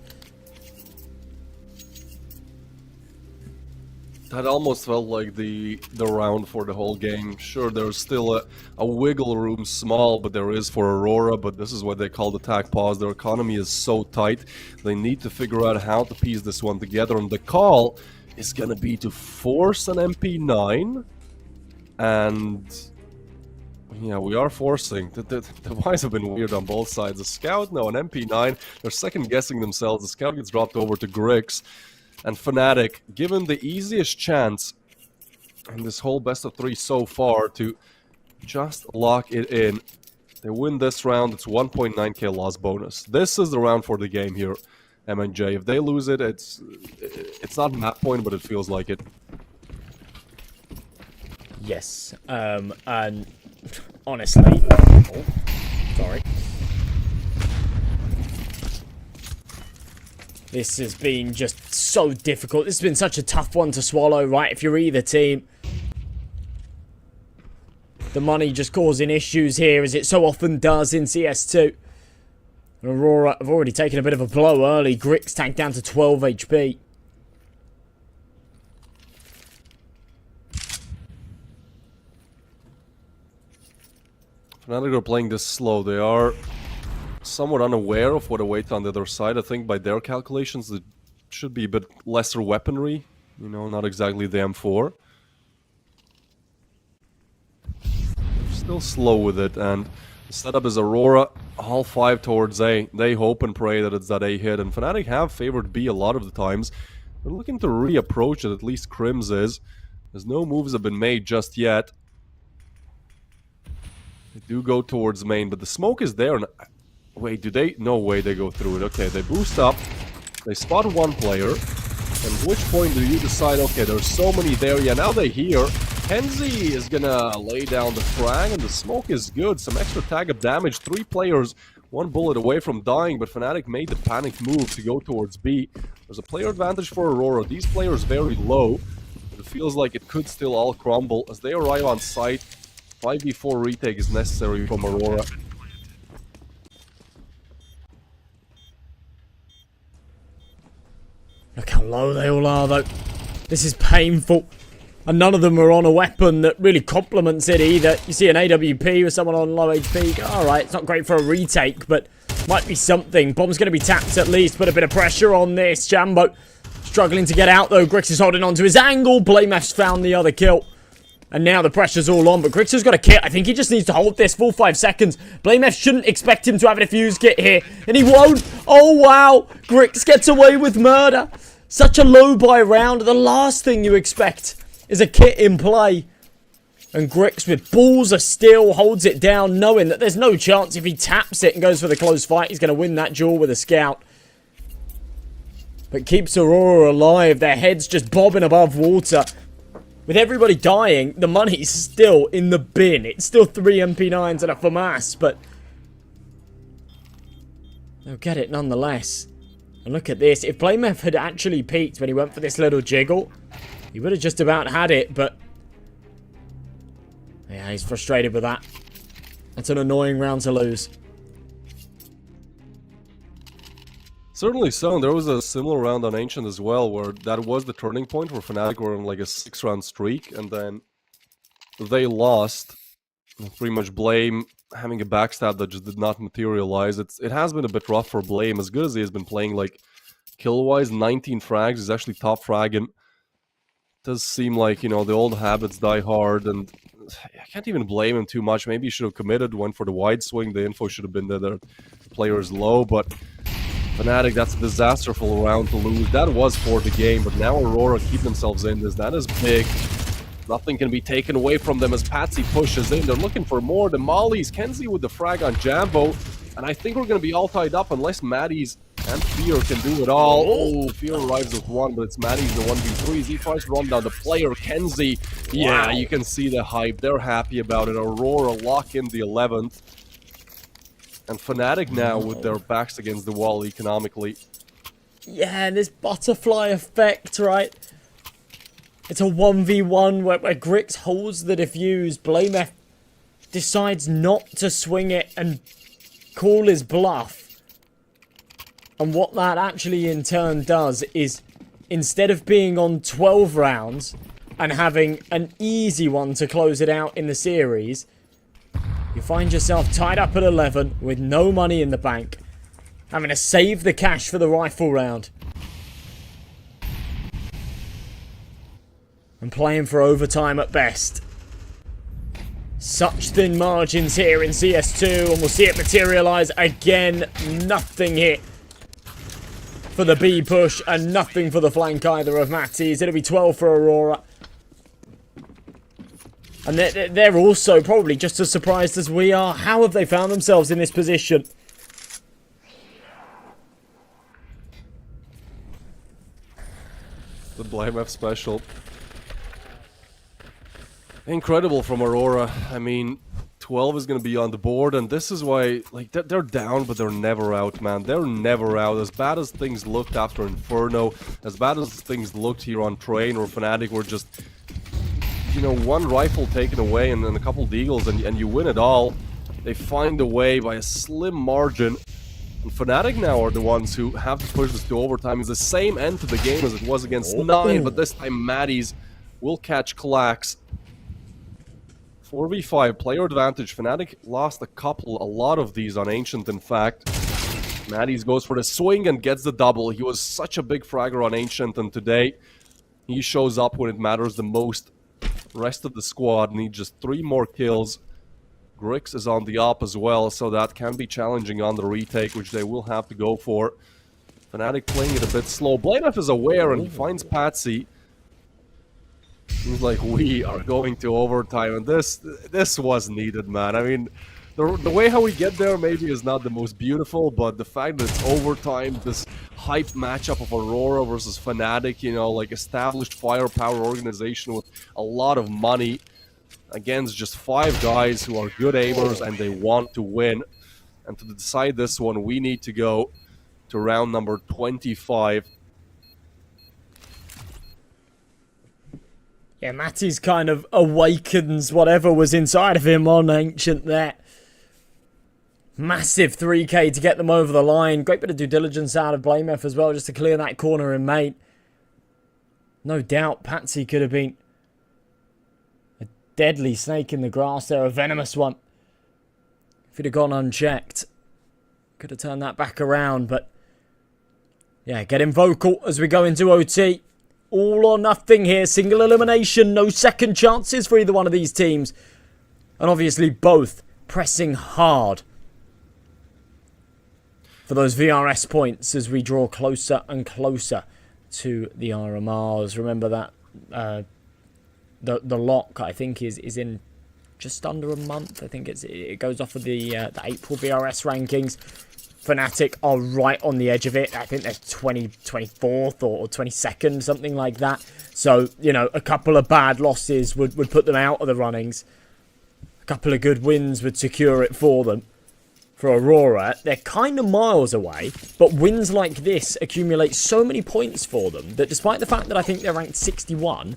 That almost felt like the round for the whole game. Sure, there's still a wiggle room, small, but there is for Aurora, but this is what they call the tag pause. Their economy is so tight, they need to figure out how to piece this one together, and the call is going to be to force an MP9, and... yeah, we are forcing. The buys have been weird on both sides. The Scout, no, an MP9, they're second-guessing themselves. The Scout gets dropped over to Grix. And Fnatic, given the easiest chance in this whole best of 3 so far to just lock it in. They win this round, it's 1.9k loss bonus. This is the round for the game here, MNJ. If they lose it, it's not map point, but it feels like it. Yes, and honestly... Oh, sorry. This has been just so difficult. This has been such a tough one to swallow, right? If you're either team. The money just causing issues here, as it so often does in CS2. Aurora have already taken a bit of a blow early. Grix tanked down to 12 HP. Fnatic are playing this slow. They are somewhat unaware of what awaits on the other side. I think by their calculations, it should be a bit lesser weaponry. You know, not exactly the M4. Still slow with it, and the setup is Aurora, all 5 towards A. They hope and pray that it's that A hit, and Fnatic have favored B a lot of the times. They're looking to reapproach it, at least Crims is, as no moves have been made just yet. They do go towards main, but the smoke is there. And wait, do they? No way they go through it. Okay, they boost up, they spot one player, and at which point do you decide, okay, there's so many there, yeah, now they hear. Kenzie is gonna lay down the frag, and the smoke is good. Some extra tag of damage. 3 players, 1 bullet away from dying, but Fnatic made the panic move to go towards B. There's a player advantage for Aurora. These players very low. It feels like it could still all crumble. As they arrive on site, 5v4 retake is necessary from Aurora. Look how low they all are, though. This is painful. And none of them are on a weapon that really complements it either. You see an AWP with someone on low HP. Alright, it's not great for a retake, but might be something. Bomb's going to be tapped at least. Put a bit of pressure on this. Jambo struggling to get out, though. Grix is holding on to his angle. Blamef's found the other kill. And now the pressure's all on, but Grix has got a kit. I think he just needs to hold this full 5 seconds. Blamef shouldn't expect him to have a defuse kit here, and he won't. Oh, wow. Grix gets away with murder. Such a low buy round. The last thing you expect is a kit in play. And Grix, with balls of steel, holds it down, knowing that there's no chance if he taps it and goes for the close fight, he's going to win that duel with a scout. But keeps Aurora alive. Their heads just bobbing above water. With everybody dying, the money's still in the bin. It's still 3 MP9s and a FAMAS, but they'll get it nonetheless. And look at this. If Blamef had actually peaked when he went for this little jiggle, he would have just about had it, but yeah, he's frustrated with that. That's an annoying round to lose. Certainly so, and there was a similar round on Ancient as well, where that was the turning point where Fnatic were on like a 6-round streak, and then they lost. Pretty much Blame having a backstab that just did not materialize. It has been a bit rough for Blame, as good as he has been playing, like, kill-wise, 19 frags, he's actually top fragging. Does seem like, you know, the old habits die hard, and I can't even blame him too much. Maybe he should have committed, went for the wide swing, the info should have been there, the player is low, but Fnatic, that's a disasterful round to lose. That was for the game, but now Aurora keep themselves in this. That is big. Nothing can be taken away from them as Patsy pushes in. They're looking for more. The Mollies, Kenzie with the frag on Jambo, and I think we're going to be all tied up unless Maddie's and Fear can do it all. Oh, Fear arrives with 1, but it's Maddie's the 1v3s. He tries to run down the player, Kenzie. Yeah, you can see the hype. They're happy about it. Aurora lock in the 11th. And Fnatic now with their backs against the wall economically. Yeah, this butterfly effect, right? It's a 1v1 where Grix holds the defuse. Blamef decides not to swing it and call his bluff. And what that actually in turn does is, instead of being on 12 rounds and having an easy one to close it out in the series, you find yourself tied up at 11 with no money in the bank, having to save the cash for the rifle round. And playing for overtime at best. Such thin margins here in CS2, and we'll see it materialise again. Nothing here for the B push and nothing for the flank either of Matties. It'll be 12 for Aurora. And they're also probably just as surprised as we are. How have they found themselves in this position? The BlameF special. Incredible from Aurora. I mean, 12 is going to be on the board, and this is why, like, they're down, but they're never out, man. They're never out. As bad as things looked after Inferno, as bad as things looked here on Train or Fnatic, were just, you know, one rifle taken away and then a couple deagles, and you win it all. They find a way by a slim margin. And Fnatic now are the ones who have to push this to overtime. It's the same end to the game as it was against 9, but this time Matties will catch Klax. 4v5, player advantage. Fnatic lost a lot of these on Ancient, in fact. Matties goes for the swing and gets the double. He was such a big fragger on Ancient, and today he shows up when it matters the most. Rest of the squad need just 3 more kills. Grix is on the op as well, so that can be challenging on the retake, which they will have to go for. Fnatic playing it a bit slow. BlameF is aware, and he finds Patsy. Seems like we are going to overtime, and this was needed, man. I mean, the way how we get there maybe is not the most beautiful, but the fact that it's overtime, this hype matchup of Aurora versus Fnatic, you know, like established firepower organization with a lot of money against just 5 guys who are good aimers and they want to win. And to decide this one, we need to go to round number 25. Yeah, Matties kind of awakens whatever was inside of him on Ancient there. Massive 3k to get them over the line. Great bit of due diligence out of BlameF as well, just to clear that corner in main. No doubt Patsy could have been a deadly snake in the grass there, a venomous one. If he'd have gone unchecked, could have turned that back around, but yeah, getting vocal as we go into OT. All or nothing here, single elimination, no second chances for either one of these teams. And obviously both pressing hard for those VRS points as we draw closer and closer to the RMRs. Remember that the lock, I think, is in just under a month. I think it goes off of the April VRS rankings. Fnatic are right on the edge of it. I think they're 24th or 22nd, something like that. So, you know, a couple of bad losses would put them out of the runnings. A couple of good wins would secure it for them. For Aurora, they're kind of miles away, but wins like this accumulate so many points for them that despite the fact that I think they're ranked 61,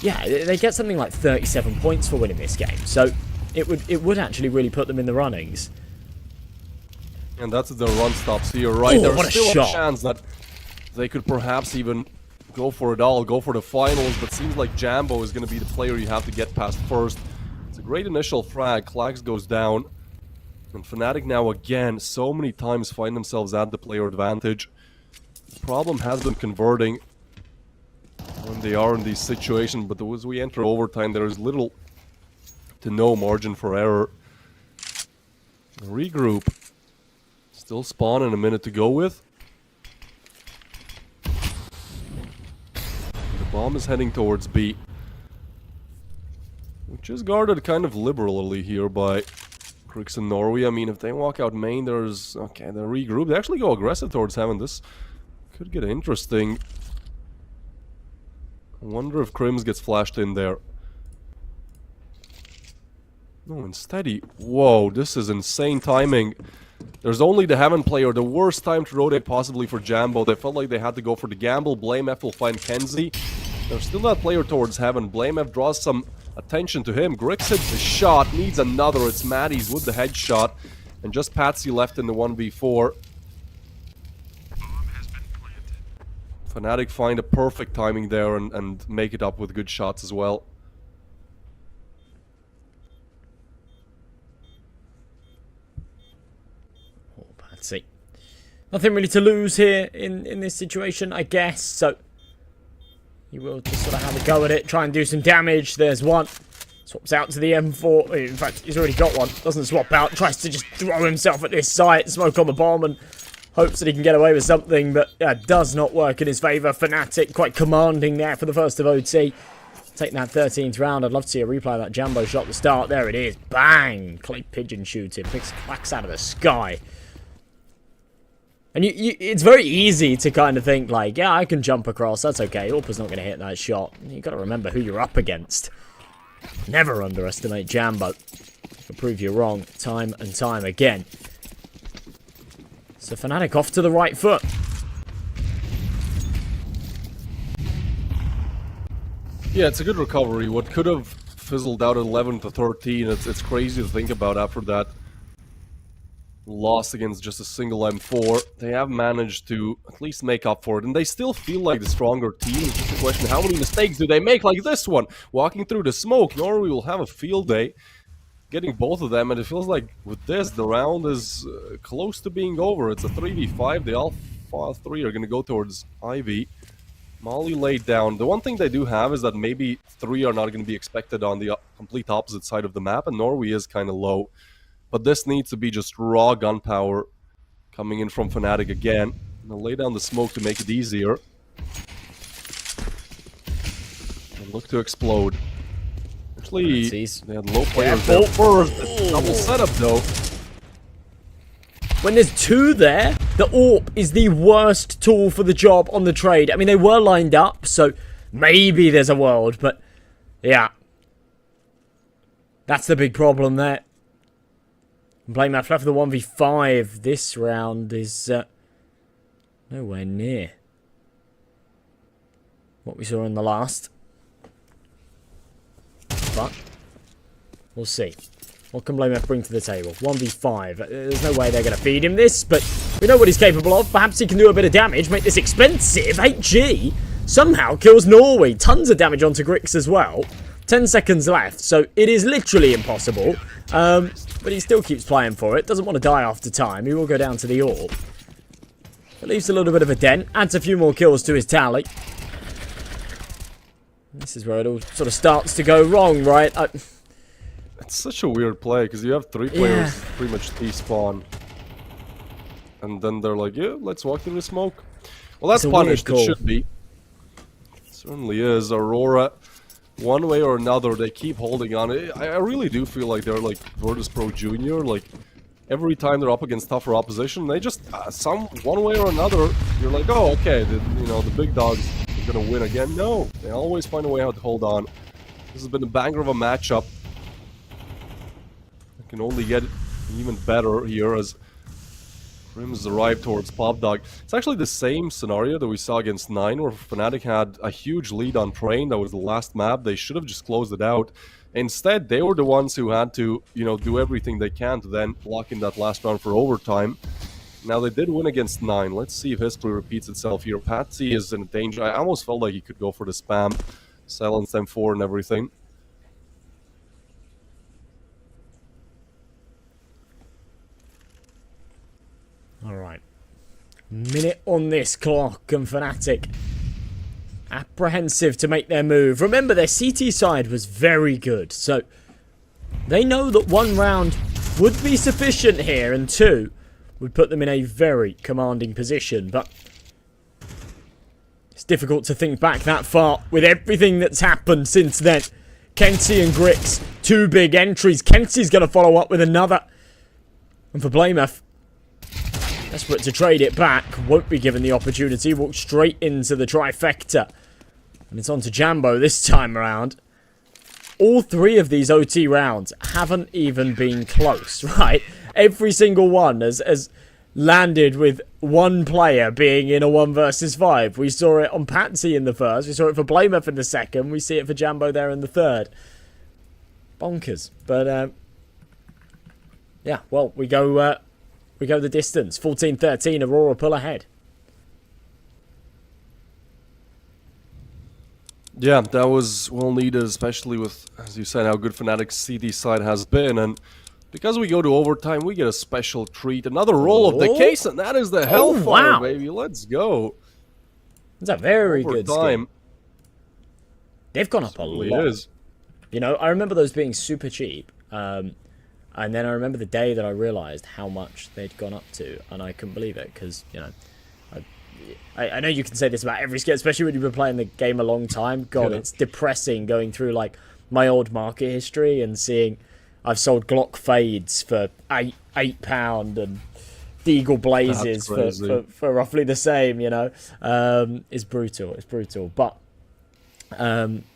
yeah, they get something like 37 points for winning this game. So it would actually really put them in the runnings. And that's the run stops here, right? Oh, There's still a chance that they could perhaps even go for it all, go for the finals, but seems like Jambo is going to be the player you have to get past first. It's a great initial frag. Klax goes down. And Fnatic now again, so many times find themselves at the player advantage. The problem has been converting when they are in these situations, but as we enter overtime, there is little to no margin for error. Regroup. Still spawn in a minute to go with. The bomb is heading towards B, which is guarded kind of liberally here by Grix and Norway. I mean, if they walk out main, there's... Okay, they regroup. They actually go aggressive towards heaven. This could get interesting. I wonder if Crims gets flashed in there. No, instead he... Whoa, this is insane timing. There's only the Heaven player, the worst time to rotate possibly for Jambo. They felt like they had to go for the gamble. BlameF will find Kenzie. There's still that player towards Heaven. BlameF draws some attention to him. Grix hits the shot, needs another. It's Matties with the headshot. And just Patsy left in the 1v4. Fnatic find a perfect timing there and make it up with good shots as well. See, nothing really to lose here in this situation, I guess. So he will just sort of have a go at it, try and do some damage. There's one. Swaps out to the M4. In fact, he's already got one. Doesn't swap out. Tries to just throw himself at this site. Smoke on the bomb and hopes that he can get away with something, but does not work in his favour. Fnatic quite commanding there for the first of OT. Taking that 13th round. I'd love to see a replay of that Jambo shot at the start. There it is. Bang! Clay pigeon shooting. Picks clacks out of the sky. And it's very easy to kind of think like, yeah, I can jump across. That's okay. Orpa's not going to hit that shot. You've got to remember who you're up against. Never underestimate Jambo. He'll prove you wrong time and time again. So Fnatic off to the right foot. Yeah, it's a good recovery. What could have fizzled out at 11 to 13, it's crazy to think about after that loss against just a single M4. They have managed to at least make up for it, and they still feel like the stronger team. It's just a question, how many mistakes do they make like this one? Walking through the smoke, Norway will have a field day getting both of them, and it feels like with this, the round is close to being over. It's a 3v5. They all three are going to go towards Ivy. Molly laid down. The one thing they do have is that maybe three are not going to be expected on the complete opposite side of the map, and Norway is kind of low. But this needs to be just raw gunpowder coming in from Fnatic again. They'll lay down the smoke to make it easier. And look to explode. Actually, they had low players there first. Double setup though. When there's two there, the AWP is the worst tool for the job on the trade. I mean, they were lined up, so maybe there's a world, but yeah. That's the big problem there. Playing that flat for the 1v5 this round is nowhere near what we saw in the last. But we'll see. What can BlameF bring to the table? 1v5. There's no way they're going to feed him this, but we know what he's capable of. Perhaps he can do a bit of damage, make this expensive. HG somehow kills Norway. Tons of damage onto Grix as well. 10 seconds left, so it is literally impossible. But he still keeps playing for it. Doesn't want to die after time. He will go down to the AWP. It leaves a little bit of a dent. Adds a few more kills to his tally. This is where it all sort of starts to go wrong, right? It's such a weird play, because you have three players pretty much despawn. And then they're like, yeah, let's walk through the smoke. Well, that's punished. It should be. It certainly is. Aurora, one way or another, they keep holding on. I really do feel like they're like Virtus Pro Junior. Like, every time they're up against tougher opposition, they just, one way or another, you're like, oh, okay, the big dogs are going to win again. No, they always find a way how to hold on. This has been a banger of a matchup. Can only get even better here as Rims arrive towards Popdog. It's actually the same scenario that we saw against 9, where Fnatic had a huge lead on Train. That was the last map. They should have just closed it out. Instead, they were the ones who had to, do everything they can to then lock in that last round for overtime. Now, they did win against 9. Let's see if history repeats itself here. Patsy is in danger. I almost felt like he could go for the spam, silence them 4 and everything. Alright. Minute on this clock, and Fnatic apprehensive to make their move. Remember, their CT side was very good, so they know that 1 round would be sufficient here, and 2 would put them in a very commanding position, but it's difficult to think back that far with everything that's happened since then. Kenzie and Grix, 2 big entries. Kenzie's going to follow up with another. And for BlameF, desperate to trade it back, won't be given the opportunity, walk straight into the trifecta. And it's on to Jambo this time around. All 3 of these OT rounds haven't even been close, right? Every single one has landed with one player being in a 1 versus 5. We saw it on Patsy in the first, we saw it for BlameF in the second, we see it for Jambo there in the third. Bonkers. But, yeah, well, we go the distance. 14-13, Aurora pull ahead. Yeah, that was well needed, especially with, as you said, how good Fnatic's CD side has been. And because we go to overtime, we get a special treat. Another roll of the case, and that is the Hellfire, baby. Let's go. It's a very good skin. They've gone up a lot. Is. I remember those being super cheap. And And then I remember the day that I realised how much they'd gone up to, and I couldn't believe it, because, you know, I know you can say this about every skin, especially when you've been playing the game a long time. God, it's depressing going through, like, my old market history and seeing I've sold Glock Fades for £8 and Deagle Blazes for roughly the same, you know. It's brutal. It's brutal. But,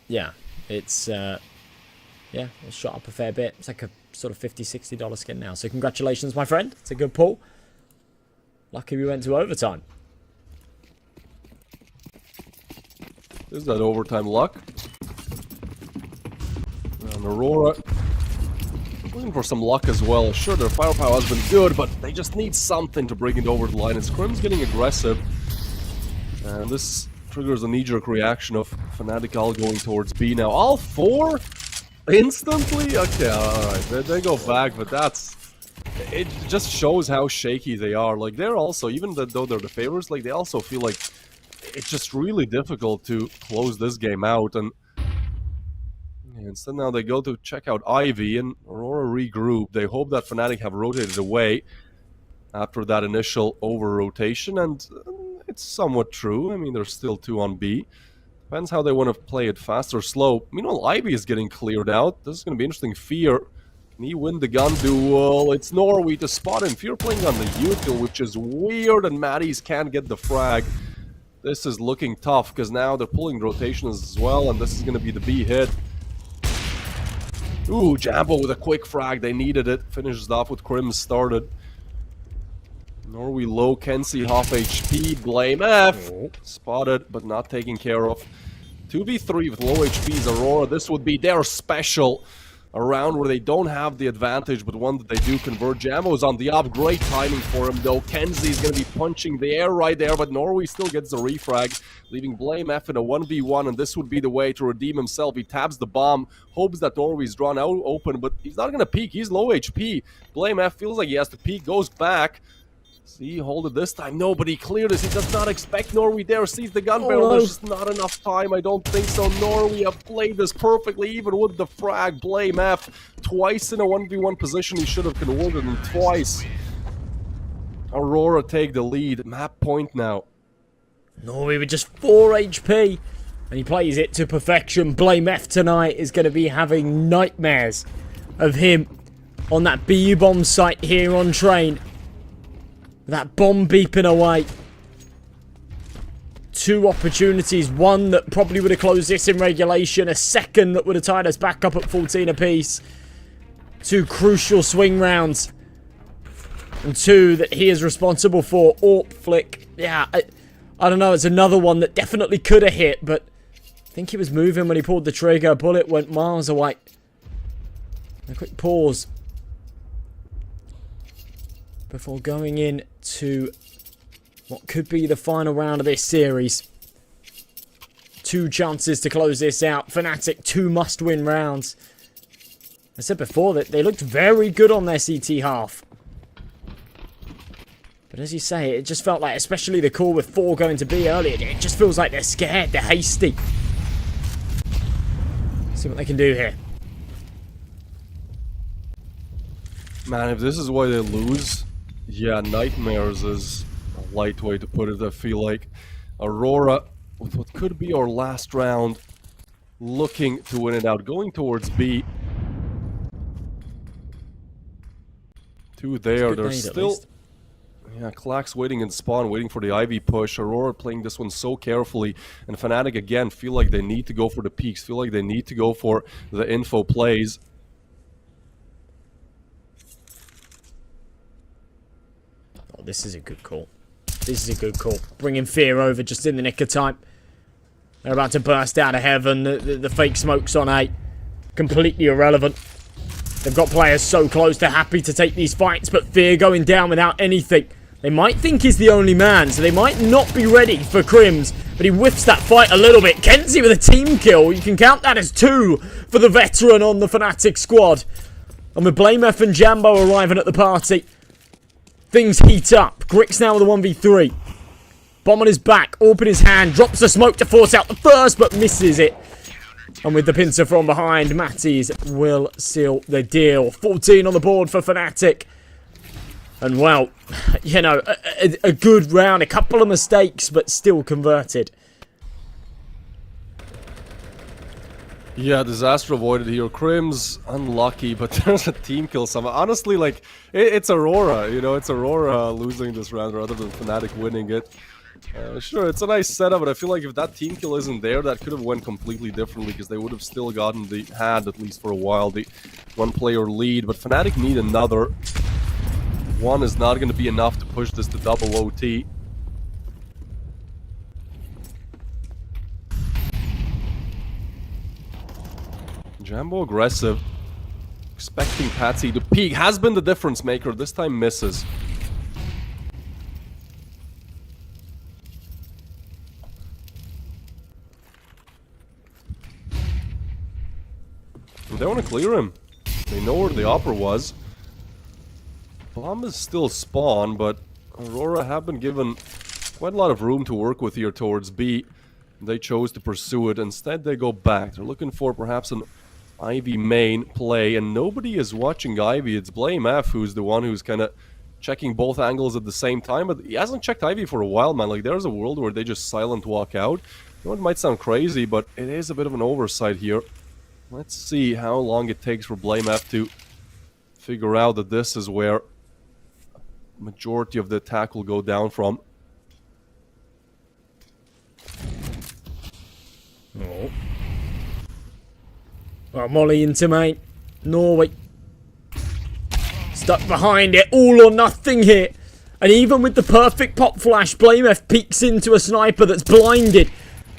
yeah, it's shot up a fair bit. It's like a sort of $50-$60 skin now. So congratulations, my friend. It's a good pull. Lucky we went to overtime. There's that overtime luck. And Aurora looking for some luck as well. Sure, their firepower has been good, but they just need something to bring it over the line. And Scrim's getting aggressive. And this triggers a knee-jerk reaction of Fnatic all going towards B now. All four? Instantly? Okay, alright. They go back, but that's... It just shows how shaky they are. Like, they're also, even though they're the favorites, like, they also feel like it's just really difficult to close this game out. And instead now they go to check out Ivy, and Aurora regroup. They hope that Fnatic have rotated away after that initial over-rotation, and it's somewhat true. I mean, there's still 2 on B. Depends how they want to play it, fast or slow. Meanwhile, Ivy is getting cleared out. This is going to be interesting. Fear, can he win the gun duel? It's Norway to spot him. Fear playing on the util, which is weird, and Matties can't get the frag. This is looking tough, because now they're pulling rotations as well, and this is going to be the B hit. Ooh, Jambo with a quick frag. They needed it. Finishes off with Crim started. Norway low, Kenzie half HP, Blame F. Spotted, but not taken care of. 2v3 with low HP's Aurora. This would be their special. A round where they don't have the advantage, but one that they do convert. Jambo's on the up. Great timing for him, though. Kenzie's going to be punching the air right there, but Norway still gets the refrag, leaving Blame F in a 1v1, and this would be the way to redeem himself. He taps the bomb, hopes that Norway's drawn out open, but he's not going to peek. He's low HP. Blame F feels like he has to peek, goes back. See, hold it this time. No, but he cleared this. He does not expect Norway there. Sees the gun barrel. There's just not enough time. I don't think so. Norway have played this perfectly, even with the frag. Blame F. Twice in a 1v1 position. He should have converted him twice. Aurora take the lead. Map point now. Norway with just 4 HP. And he plays it to perfection. Blame F tonight is going to be having nightmares of him on that BU bomb site here on train. That bomb beeping away. 2 opportunities. One that probably would have closed this in regulation. A second that would have tied us back up at 14 apiece. 2 crucial swing rounds. And 2 that he is responsible for. AWP flick. Yeah, I don't know. It's another one that definitely could have hit. But I think he was moving when he pulled the trigger. Bullet went miles away. A quick pause before going in to what could be the final round of this series. 2 chances to close this out. Fnatic, 2 must-win rounds. I said before that they looked very good on their CT half. But as you say, it just felt like, especially the call with 4 going to B earlier, it just feels like they're scared, they're hasty. See what they can do here. Man, if this is why they lose... Yeah, nightmares is a light way to put it. I feel like Aurora, with what could be our last round, looking to win it out. Going towards B. 2 there. There's still... Yeah, Clack's waiting in spawn, waiting for the Ivy push. Aurora playing this one so carefully. And Fnatic, again, feel like they need to go for the peaks. Feel like they need to go for the info plays. This is a good call. This is a good call. Bringing Fear over just in the nick of time. They're about to burst out of heaven. The fake smoke's on A. Completely irrelevant. They've got players so close. They're happy to take these fights, but Fear going down without anything. They might think he's the only man, so they might not be ready for Crims, but he whiffs that fight a little bit. Kenzie with a team kill. You can count that as 2 for the veteran on the Fnatic squad. And with Blame F and Jambo arriving at the party, things heat up. Grix now with a 1v3. Bomb on his back, AWP in his hand, drops the smoke to force out the first, but misses it. And with the pincer from behind, Matties will seal the deal. 14 on the board for Fnatic. And well, you know, a good round. A couple of mistakes, but still converted. Yeah, disaster avoided here. Crim's unlucky, but there's a team kill somehow. Honestly, like, it's Aurora, you know, it's Aurora losing this round rather than Fnatic winning it. Sure, it's a nice setup, but I feel like if that team kill isn't there, that could have went completely differently, because they would have still gotten had, at least for a while, the one-player lead. But Fnatic need another. One is not going to be enough to push this to double OT. Jambo aggressive. Expecting Patsy to peek. Has been the difference maker. This time misses. They want to clear him. They know where the Opera was. Bomb is still spawn, but Aurora have been given quite a lot of room to work with here towards B. They chose to pursue it. Instead, they go back. They're looking for perhaps an Ivy main play, and nobody is watching Ivy. It's BlameF who's the one who's kind of checking both angles at the same time, but he hasn't checked Ivy for a while, man. Like, there's a world where they just silent walk out. I know it might sound crazy, but it is a bit of an oversight here. Let's see how long it takes for BlameF to figure out that this is where majority of the attack will go down from. Oh. Well, Molly into main. Norway. Stuck behind it. All or nothing here. And even with the perfect pop flash, BlameF peeks into a sniper that's blinded,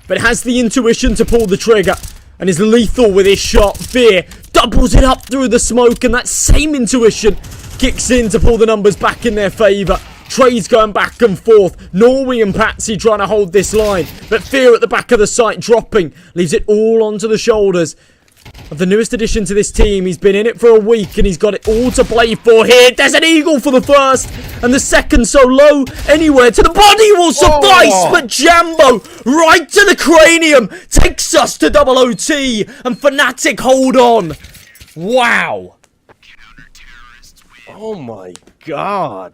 but has the intuition to pull the trigger and is lethal with his shot. Fear doubles it up through the smoke, and that same intuition kicks in to pull the numbers back in their favour. Trades going back and forth. Norway and Patsy trying to hold this line, but Fear at the back of the site dropping. Leaves it all onto the shoulders of the newest addition to this team. He's been in it for a week and he's got it all to play for here. There's an eagle for the first, and the second so low anywhere to the body will suffice. But Jambo right to the cranium takes us to double OT, and Fnatic hold on. Wow. Oh my god.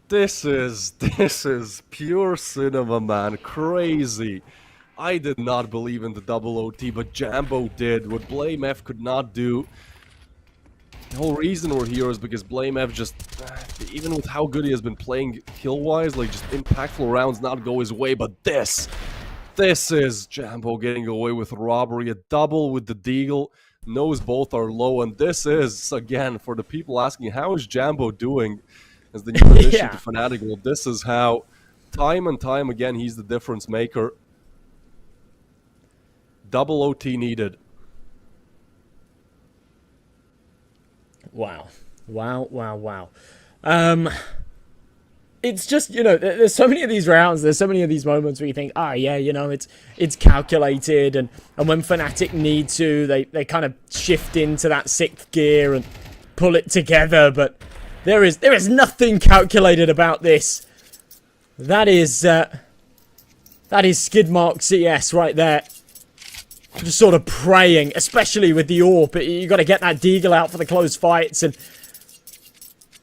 This is pure cinema, man. Crazy. I did not believe in the double OT, but Jambo did. What BlameF could not do. The whole reason we're here is because BlameF just, even with how good he has been playing kill-wise, like, just impactful rounds not go his way. But this is Jambo getting away with robbery. A double with the Deagle. Knows both are low, and this is, again, for the people asking, how is Jambo doing as the new addition to Fnatic? Well, this is how, time and time again, he's the difference maker. Double OT needed. Wow. It's just, you know, there's so many of these rounds, there's so many of these moments where you think, yeah, you know, it's calculated, and when Fnatic need to, they kind of shift into that 6th gear and pull it together, but there is nothing calculated about this. That is skid mark CS right there. Just sort of praying, especially with the AWP. You got to get that Deagle out for the close fights, and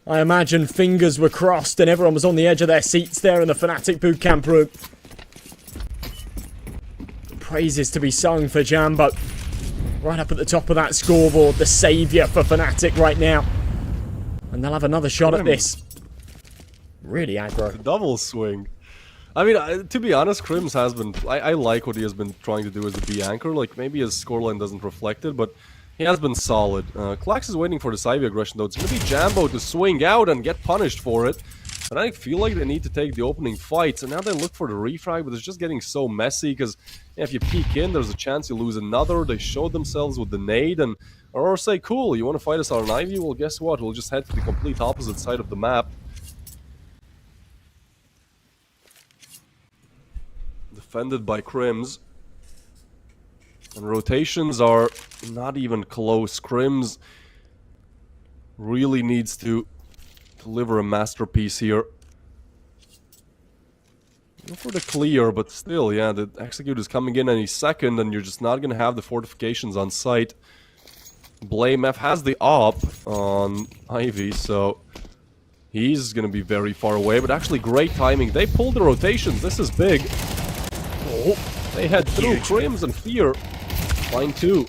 I imagine fingers were crossed and everyone was on the edge of their seats there in the Fnatic bootcamp room. Praises to be sung for Jambo. Right up at the top of that scoreboard, the saviour for Fnatic right now. And they'll have another shot at this. Really aggro. The double swing. I mean, to be honest, Crims has been... I like what he has been trying to do as a B anchor. Like, maybe his scoreline doesn't reflect it, but he has been solid. Klax is waiting for the Ivy aggression, though. It's going to be Jambo to swing out and get punished for it. But I feel like they need to take the opening fight. So now they look for the refrag, but it's just getting so messy, because if you peek in, there's a chance you lose another. They showed themselves with the nade, and or say, cool, you want to fight us on Ivy? Well, guess what? We'll just head to the complete opposite side of the map. Defended by Crims. And rotations are not even close. Crims really needs to deliver a masterpiece here. Go for the clear, but still, yeah, the Execute is coming in any second, and you're just not going to have the fortifications on site. Blamef has the op on Ivy, so he's going to be very far away, but actually great timing. They pulled the rotations. This is big. Oh, they head through Crims and Fear. Line 2.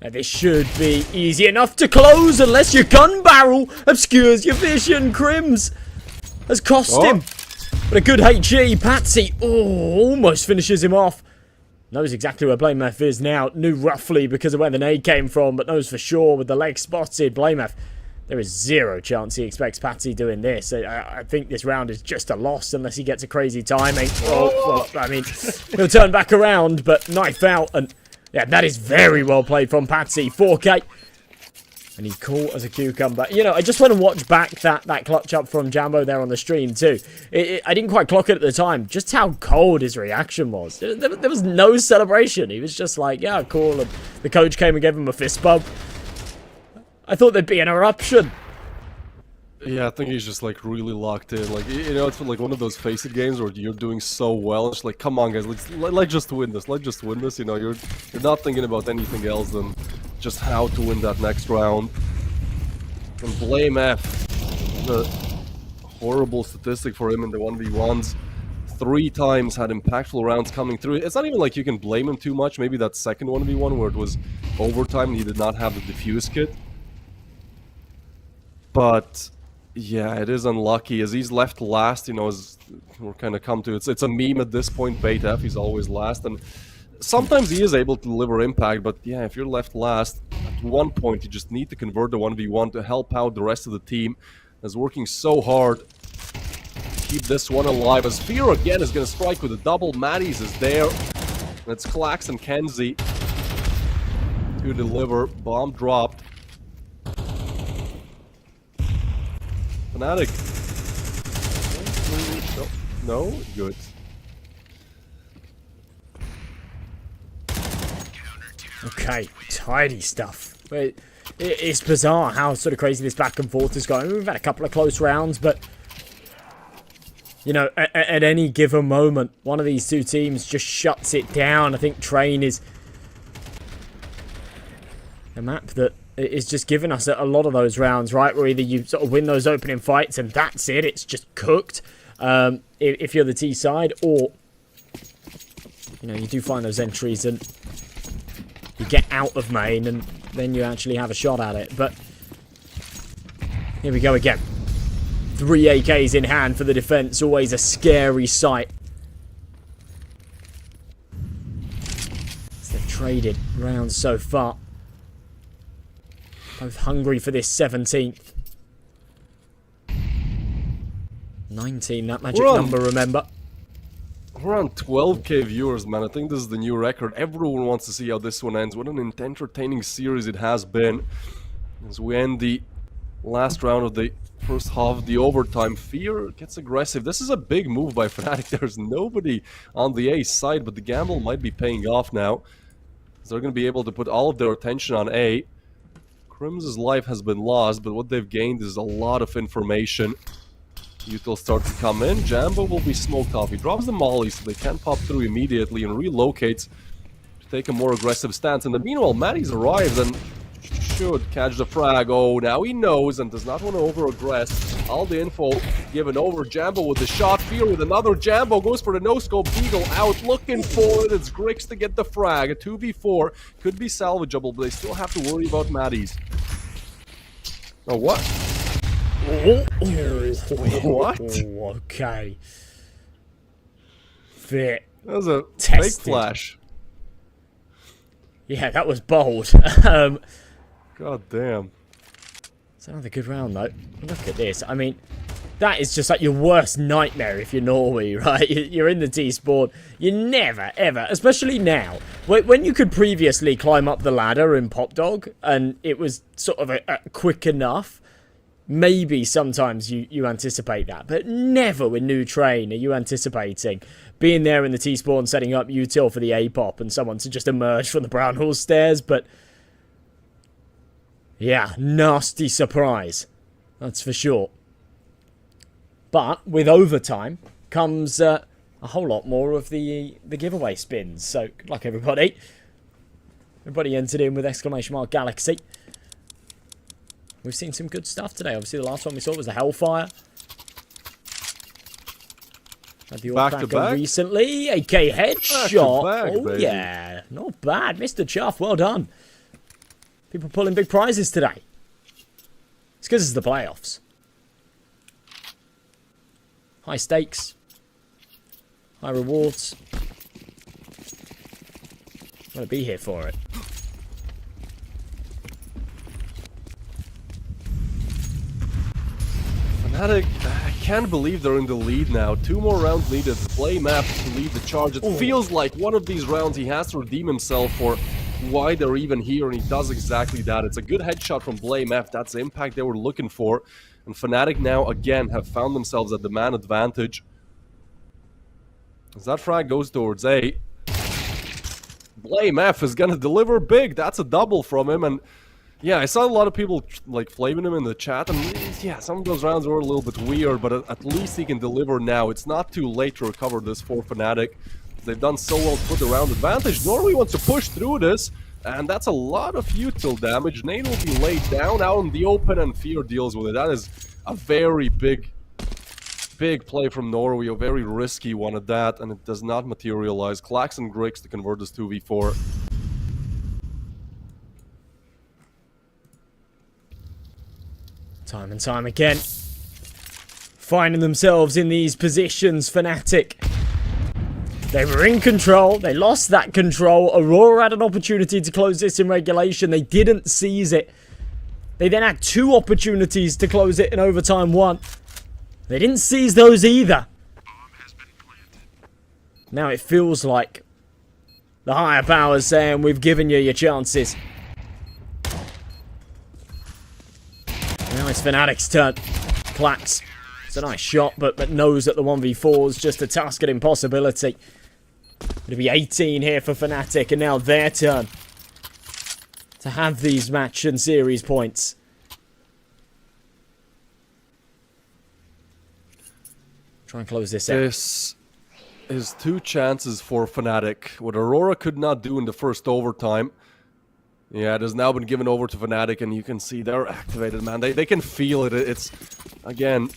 Now this should be easy enough to close unless your gun barrel obscures your vision. Crims has cost him. But a good HE. Patsy, almost finishes him off. Knows exactly where Blamef is now. Knew roughly because of where the nade came from, but knows for sure with the leg spotted. Blamef, there is zero chance he expects Patsy doing this. I think this round is just a loss unless he gets a crazy timing. Oh, well, I mean, he'll turn back around, but knife out. And yeah, that is very well played from Patsy. 4K. And he's cool as a cucumber. You know, I just want to watch back that clutch up from Jambo there on the stream too. I didn't quite clock it at the time. Just how cold his reaction was. There was no celebration. He was just like, yeah, cool. And the coach came and gave him a fist bump. I thought there'd be an eruption. Yeah, I think he's just like really locked in. Like, you know, it's like one of those face it games where you're doing so well. It's like, come on, guys, let's just win this. Let's just win this. You know, you're not thinking about anything else than just how to win that next round. And Blamef, the horrible statistic for him in the 1v1s. 3 times had impactful rounds coming through. It's not even like you can blame him too much. Maybe that second 1v1 where it was overtime and he did not have the defuse kit. But yeah, it is unlucky as he's left last. You know, as we're kind of come to it's a meme at this point. BaitF, he's always last, and sometimes he is able to deliver impact. But yeah, if you're left last, at one point you just need to convert the 1v1 to help out the rest of the team. That's working so hard to keep this one alive. As Fear again is going to strike with a double. Maddie's is there. And it's Klax and Kenzie to deliver. Bomb dropped. Fnatic. No? Good. Okay, tidy stuff. It's bizarre how sort of crazy this back and forth is going. We've had a couple of close rounds, but you know, at any given moment, one of these two teams just shuts it down. I think Train is a map that is just giving us a lot of those rounds, right? Where either you sort of win those opening fights and that's it, it's just cooked. If you're the T side, or you know, you do find those entries and you get out of main and then you actually have a shot at it. But here we go again. 3 AKs in hand for the defense, always a scary sight. So they've traded rounds so far. Both hungry for this 17th. 19, that magic number, remember. We're on 12k viewers, man. I think this is the new record. Everyone wants to see how this one ends. What an entertaining series it has been. As we end the last round of the first half of the overtime, Fear gets aggressive. This is a big move by Fnatic. There's nobody on the A side, but the gamble might be paying off now. So they're going to be able to put all of their attention on A. Crim's life has been lost, but what they've gained is a lot of information. Util starts to come in. Jambo will be smoked off. He drops the molly so they can't pop through immediately and relocates to take a more aggressive stance. And then meanwhile, Maddie's arrived and should catch the frag. Oh, now he knows and does not want to over-aggress. All the info given over. Jambo with the shot. Fear with another. Jambo goes for the no-scope. Beagle out, looking for it. It's Grix to get the frag. A 2v4 could be salvageable, but they still have to worry about Maddie's. Oh, what? What? Okay. Fit. That was a Tested. fake flash. Yeah, that was bold. God damn. It's another good round, though. Look at this. I mean, that is just like your worst nightmare if you're Norway, right? You're in the T-Spawn. You never, ever, especially now, when you could previously climb up the ladder in Pop Dog, and it was sort of a quick enough. Maybe sometimes you anticipate that, but never with New Train are you anticipating being there in the T-spawn, setting up util for the A-pop and someone to just emerge from the Brown Hall stairs. But yeah, nasty surprise, that's for sure. But with overtime comes a whole lot more of the giveaway spins. So good luck, everybody. Everybody entered in with exclamation mark Galaxy. We've seen some good stuff today. Obviously, the last one we saw was the Hellfire. Had the Back to back recently. AK headshot. Oh, baby. yeah. Not bad. Mr. Chuff, well done. People pulling big prizes today. It's because it's the playoffs. High stakes. High rewards. I'm going to be here for it. Fnatic, I can't believe they're in the lead now. 2 more rounds needed. Blaymaf to lead the charge. It feels like one of these rounds he has to redeem himself for why they're even here, and he does exactly that. It's a good headshot from Blaymaf. That's the impact they were looking for. And Fnatic now, again, have found themselves at the man advantage. As that frag goes towards A, Blaymaf is gonna deliver big. That's a double from him, and yeah, I saw a lot of people like flaming him in the chat, and yeah, some of those rounds were a little bit weird, but at least he can deliver now. It's not too late to recover this for Fnatic. They've done so well to put the round advantage. Norway wants to push through this, and that's a lot of util damage. Nade will be laid down out in the open, and Fear deals with it. That is a very big play from Norway, a very risky one at that, and it does not materialize. Klaxx and Grix to convert this 2v4. Time and time again. Finding themselves in these positions, Fnatic. They were in control. They lost that control. Aurora had an opportunity to close this in regulation. They didn't seize it. They then had 2 opportunities to close it in overtime 1. They didn't seize those either. Now it feels like the higher powers saying, we've given you your chances. Now it's Fnatic's turn. Klaxx. It's a nice shot, but knows that the 1v4 is just a task and impossibility. It'll be 18 here for Fnatic, and now their turn to have these match and series points. Try and close this out. This is 2 chances for Fnatic. What Aurora could not do in the first overtime. Yeah, it has now been given over to Fnatic, and you can see they're activated, man. They can feel it. It's, again,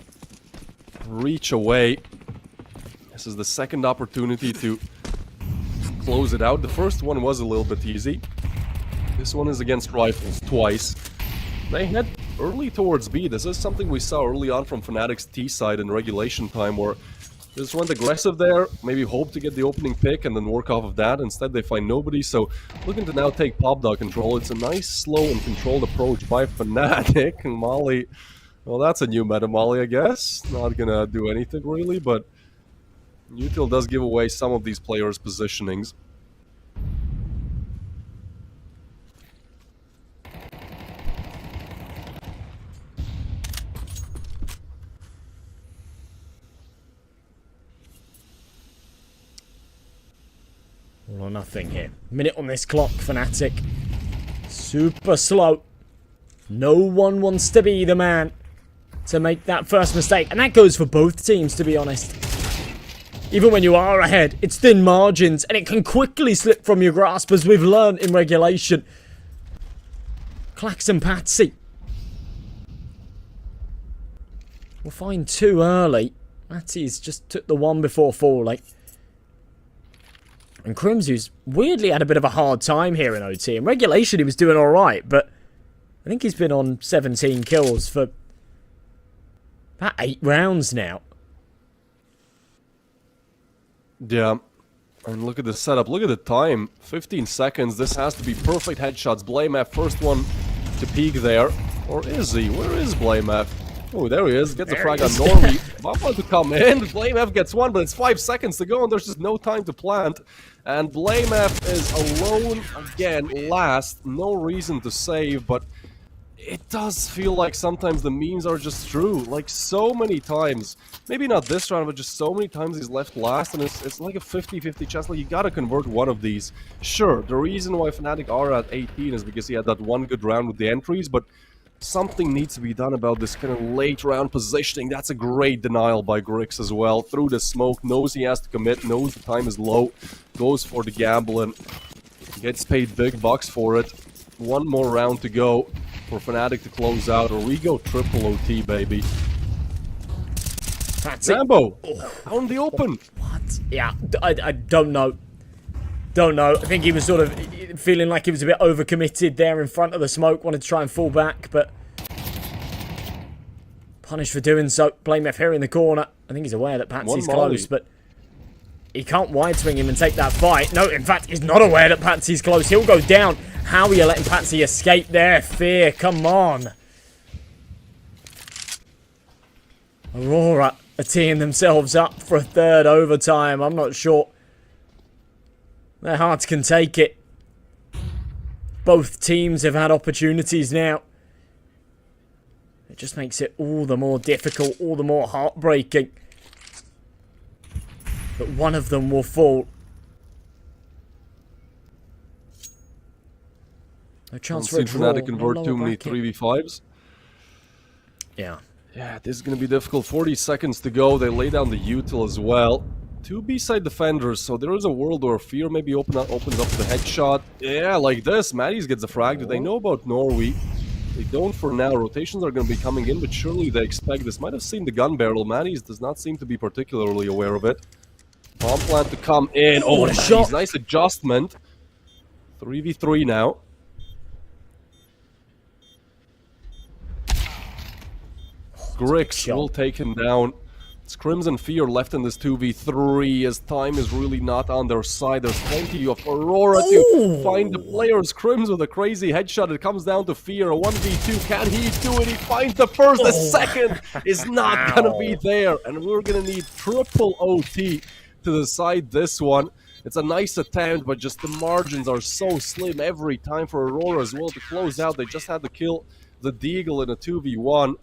reach away. This is the second opportunity to close it out. The first one was a little bit easy. This one is against Rifles twice. They head early towards B. This is something we saw early on from Fnatic's T side in regulation time, where they just went aggressive there, maybe hope to get the opening pick and then work off of that. Instead, they find nobody, so looking to now take Pop Dog control. It's a nice, slow, and controlled approach by Fnatic. And Molly, well, that's a new meta Molly, I guess. Not gonna do anything really, but Util does give away some of these players' positionings. All or nothing here. Minute on this clock, Fnatic. Super slow. No one wants to be the man to make that first mistake. And that goes for both teams, to be honest. Even when you are ahead, it's thin margins, and it can quickly slip from your grasp, as we've learned in regulation. Klaxx and Patsy will find 2 early. Patsy's just took the 1 before falling. And Crims, who's weirdly had a bit of a hard time here in OT. In regulation, he was doing alright, but I think he's been on 17 kills for about 8 rounds now. Yeah, and look at the setup. Look at the time. 15 seconds. This has to be perfect headshots. Blaymaf, first one to peek there. Or is he? Where is Blaymaf? Oh, there he is. Gets a frag on Norway. Baba to come in. Blaymaf gets 1, but it's 5 seconds to go, and there's just no time to plant. And Blaymaf is alone again, last. No reason to save, but it does feel like sometimes the memes are just true. Like, so many times. Maybe not this round, but just so many times he's left last, and it's like a 50-50 chance. Like, you gotta convert one of these. Sure, the reason why Fnatic are at 18 is because he had that 1 good round with the entries, but something needs to be done about this kind of late round positioning. That's a great denial by Grix as well. Through the smoke, knows he has to commit, knows the time is low, goes for the gamble and gets paid big bucks for it. One more round to go for Fnatic to close out, or we go triple OT, baby. That's it. Rambo, out in the open. What? Yeah, I don't know. Don't know. I think he was sort of feeling like he was a bit overcommitted there in front of the smoke. Wanted to try and fall back, but punished for doing so. Blame F here in the corner. I think he's aware that Patsy's close, but he can't wide swing him and take that fight. No, in fact, he's not aware that Patsy's close. He'll go down. How are you letting Patsy escape there? Fear, come on. Aurora are teeing themselves up for a third overtime. I'm not sure their hearts can take it. Both teams have had opportunities now. It just makes it all the more difficult, all the more heartbreaking that one of them will fall. No chance for a draw. Fnatic convert too many 3v5s. Yeah. Yeah, this is going to be difficult. 40 seconds to go. They lay down the util as well. Two B-side defenders, so there is a world where Fear maybe opens up the headshot. Yeah, like this. Maddie's gets the frag. Do they know about Norway? They don't for now. Rotations are going to be coming in, but surely they expect this. Might have seen the gun barrel. Maddie's does not seem to be particularly aware of it. Bomb plant to come in. Oh, what a shot. Nice adjustment. 3v3 now. Grix will take him down. It's Crimson Fear left in this 2v3 as time is really not on their side. There's plenty of Aurora to find the players. Crims with a crazy headshot. It comes down to Fear. A 1v2. Can he do it? He finds the first. The second is not going to be there. And we're going to need triple OT to decide this one. It's a nice attempt, but just the margins are so slim every time for Aurora as well to close out. They just had to kill the Deagle in a 2v1.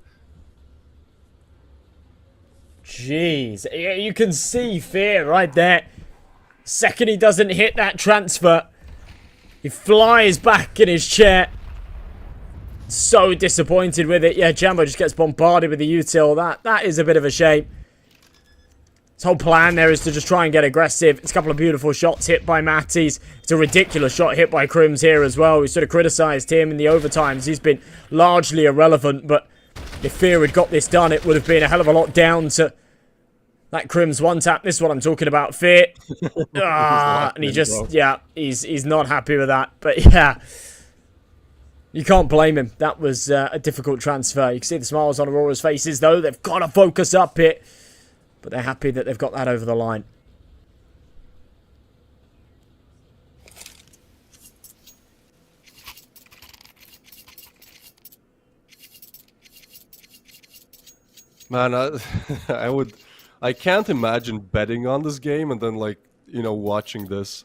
Jeez, yeah, you can see Fear right there. Second he doesn't hit that transfer, he flies back in his chair. So disappointed with it. Yeah, Jambo just gets bombarded with the util. That is a bit of a shame. His whole plan there is to just try and get aggressive. It's a couple of beautiful shots hit by Matties. It's a ridiculous shot hit by Crims here as well. We sort of criticised him in the overtimes. He's been largely irrelevant, but if Fear had got this done, it would have been a hell of a lot down to that Crims one tap. This is what I'm talking about. Fear. And he just, yeah, he's not happy with that. But yeah, you can't blame him. That was a difficult transfer. You can see the smiles on Aurora's faces, though. They've got to focus up it. But they're happy that they've got that over the line. Man, I can't imagine betting on this game and then, like, you know, watching this.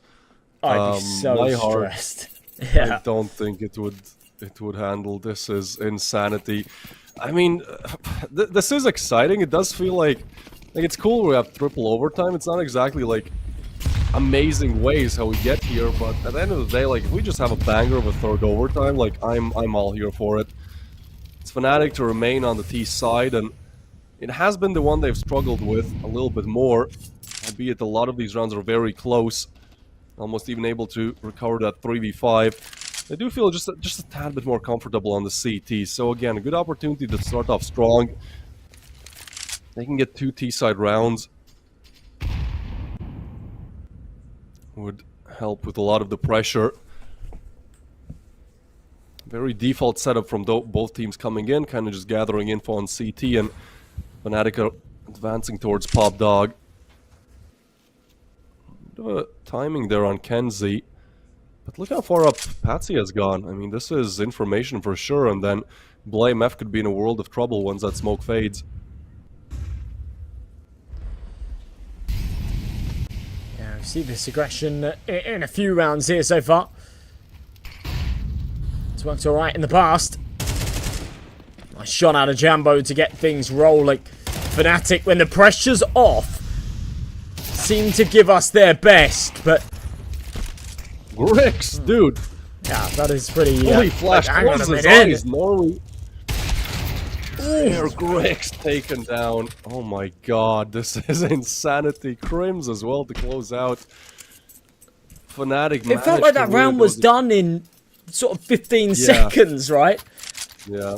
I'd be so stressed. Yeah. I don't think it would handle. This is insanity. I mean, this is exciting. It does feel like it's cool we have triple overtime. It's not exactly like amazing ways how we get here, but at the end of the day, like, if we just have a banger of a third overtime, like, I'm all here for it. It's Fnatic to remain on the T side, and it has been the one they've struggled with a little bit more, albeit a lot of these rounds are very close, almost even able to recover that 3v5. They do feel just a tad bit more comfortable on the CT, so again, a good opportunity to start off strong. They can get 2 T-side rounds. Would help with a lot of the pressure. Very default setup from both teams coming in, kind of just gathering info on CT, and Fnatic are advancing towards Pop Dog. Bit of a timing there on Kenzie. But look how far up Patsy has gone. I mean, this is information for sure, and then Blame F could be in a world of trouble once that smoke fades. Yeah, we see this aggression in a few rounds here so far. It's worked alright in the past. Nice shot out of Jambo to get things rolling. Fnatic, when the pressure's off, seem to give us their best, but Grix, dude. Yeah, that is pretty... Holy flash, hang on a his minute. eyes, Norway. There, Grix taken down. Oh my god, this is insanity. Crims as well to close out. Fnatic. It felt like that round was done in sort of 15 seconds, right? Yeah.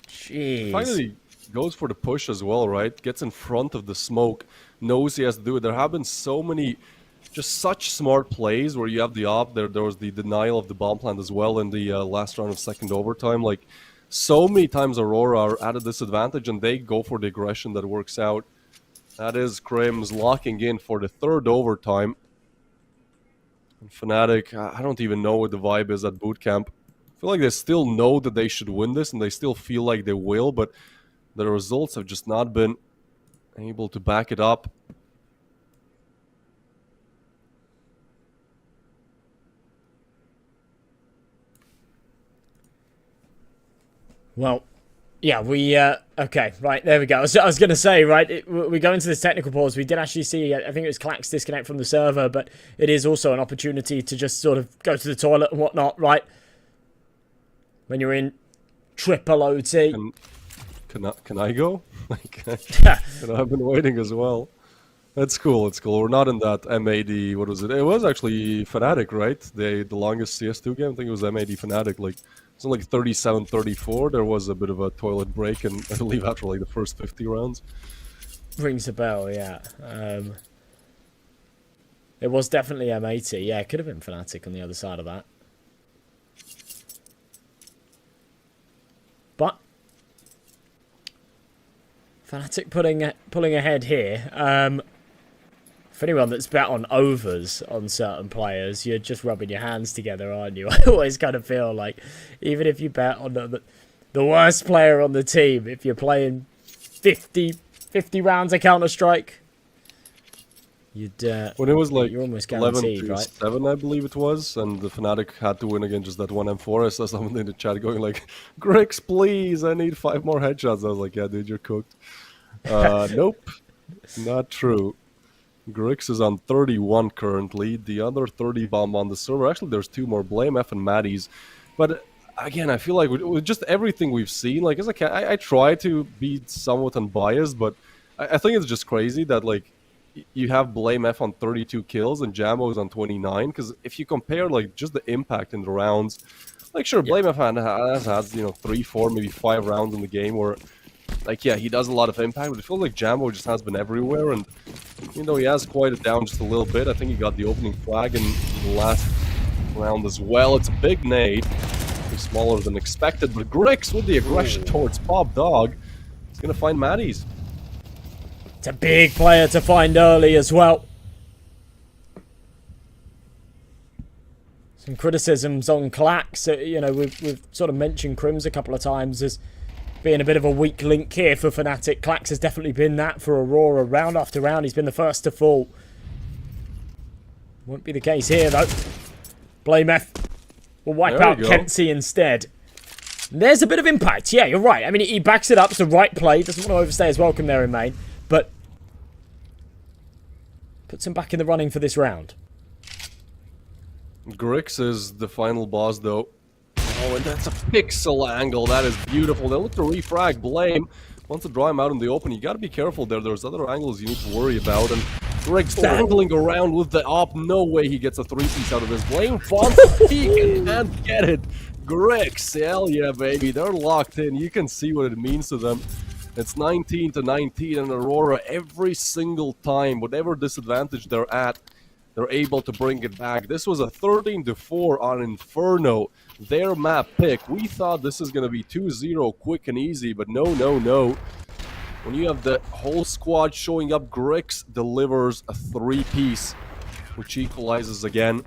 Jeez. Finally goes for the push as well, right? Gets in front of the smoke, knows he has to do it. There have been so many, just such smart plays where you have the op. There was the denial of the bomb plant as well in the last round of second overtime. Like, so many times Aurora are at a disadvantage and they go for the aggression that works out. That is Crims locking in for the third overtime. And Fnatic, I don't even know what the vibe is at boot camp. I feel like they still know that they should win this and they still feel like they will, but the results have just not been able to back it up. Well, yeah, okay, right, there we go. I was going to say, right, we go into this technical pause. We did actually see, I think it was Clax disconnect from the server, but it is also an opportunity to just sort of go to the toilet and whatnot, right? When you're in triple OT. Can I go? Like, I've been waiting as well. That's cool. It's cool. We're not in that MAD. What was it? It was actually Fnatic, right? The longest CS2 game. I think it was MAD Fnatic. Like, it's like 37-34. There was a bit of a toilet break, and I believe after like the first 50 rounds. Rings a bell, yeah. It was definitely M80. Yeah, it could have been Fnatic on the other side of that. But Fnatic pulling ahead here. For anyone that's bet on overs on certain players, you're just rubbing your hands together, aren't you? I always kind of feel like, even if you bet on the worst player on the team, if you're playing 50 rounds of Counter-Strike, you'd when it was like you're almost guaranteed, 11-7, right? I believe it was, and the Fnatic had to win again just that one M4. I saw someone in the chat going like, "Grix, please, I need 5 more headshots." I was like, "Yeah, dude, you're cooked." Nope, not true. Grix is on 31 currently. The other 30 bomb on the server. Actually, there's 2 more. Blame F and Maddie's. But again, I feel like with just everything we've seen, like, as I try to be somewhat unbiased, but I think it's just crazy that, like, you have Blame F on 32 kills and Jambo is on 29. Because if you compare, like, just the impact in the rounds, like, sure, Blame F has had, 3, 4, maybe 5 rounds in the game where, like, yeah, he does a lot of impact, but it feels like Jambo just has been everywhere, and even though he has quieted down just a little bit, I think he got the opening flag in the last round as well. It's a big nade, smaller than expected, but Grix with the aggression towards Bob Dog is going to find Maddie's. It's a big player to find early as well. Some criticisms on Clax. We've sort of mentioned Crims a couple of times as being a bit of a weak link here for Fnatic. Clax has definitely been that for Aurora. Round after round, he's been the first to fall. Won't be the case here, though. Blame F will wipe out Kenzie instead. There's a bit of impact. Yeah, you're right. I mean, he backs it up. It's the right play. Doesn't want to overstay his welcome there in main. But puts him back in the running for this round. Grix is the final boss, though. Oh, and that's a pixel angle. That is beautiful. They look to refrag. Blame wants to draw him out in the open. You got to be careful there. There's other angles you need to worry about. And Grix dangling around with the op. No way he gets a 3-piece out of this. Blame wants to peek and can't get it. Grix, hell yeah, baby. They're locked in. You can see what it means to them. It's 19-19, and Aurora, every single time, whatever disadvantage they're at, they're able to bring it back. This was a 13-4 on Inferno, their map pick. We thought this is going to be 2-0 quick and easy, but no. When you have the whole squad showing up, Grix delivers a 3-piece, which equalizes again.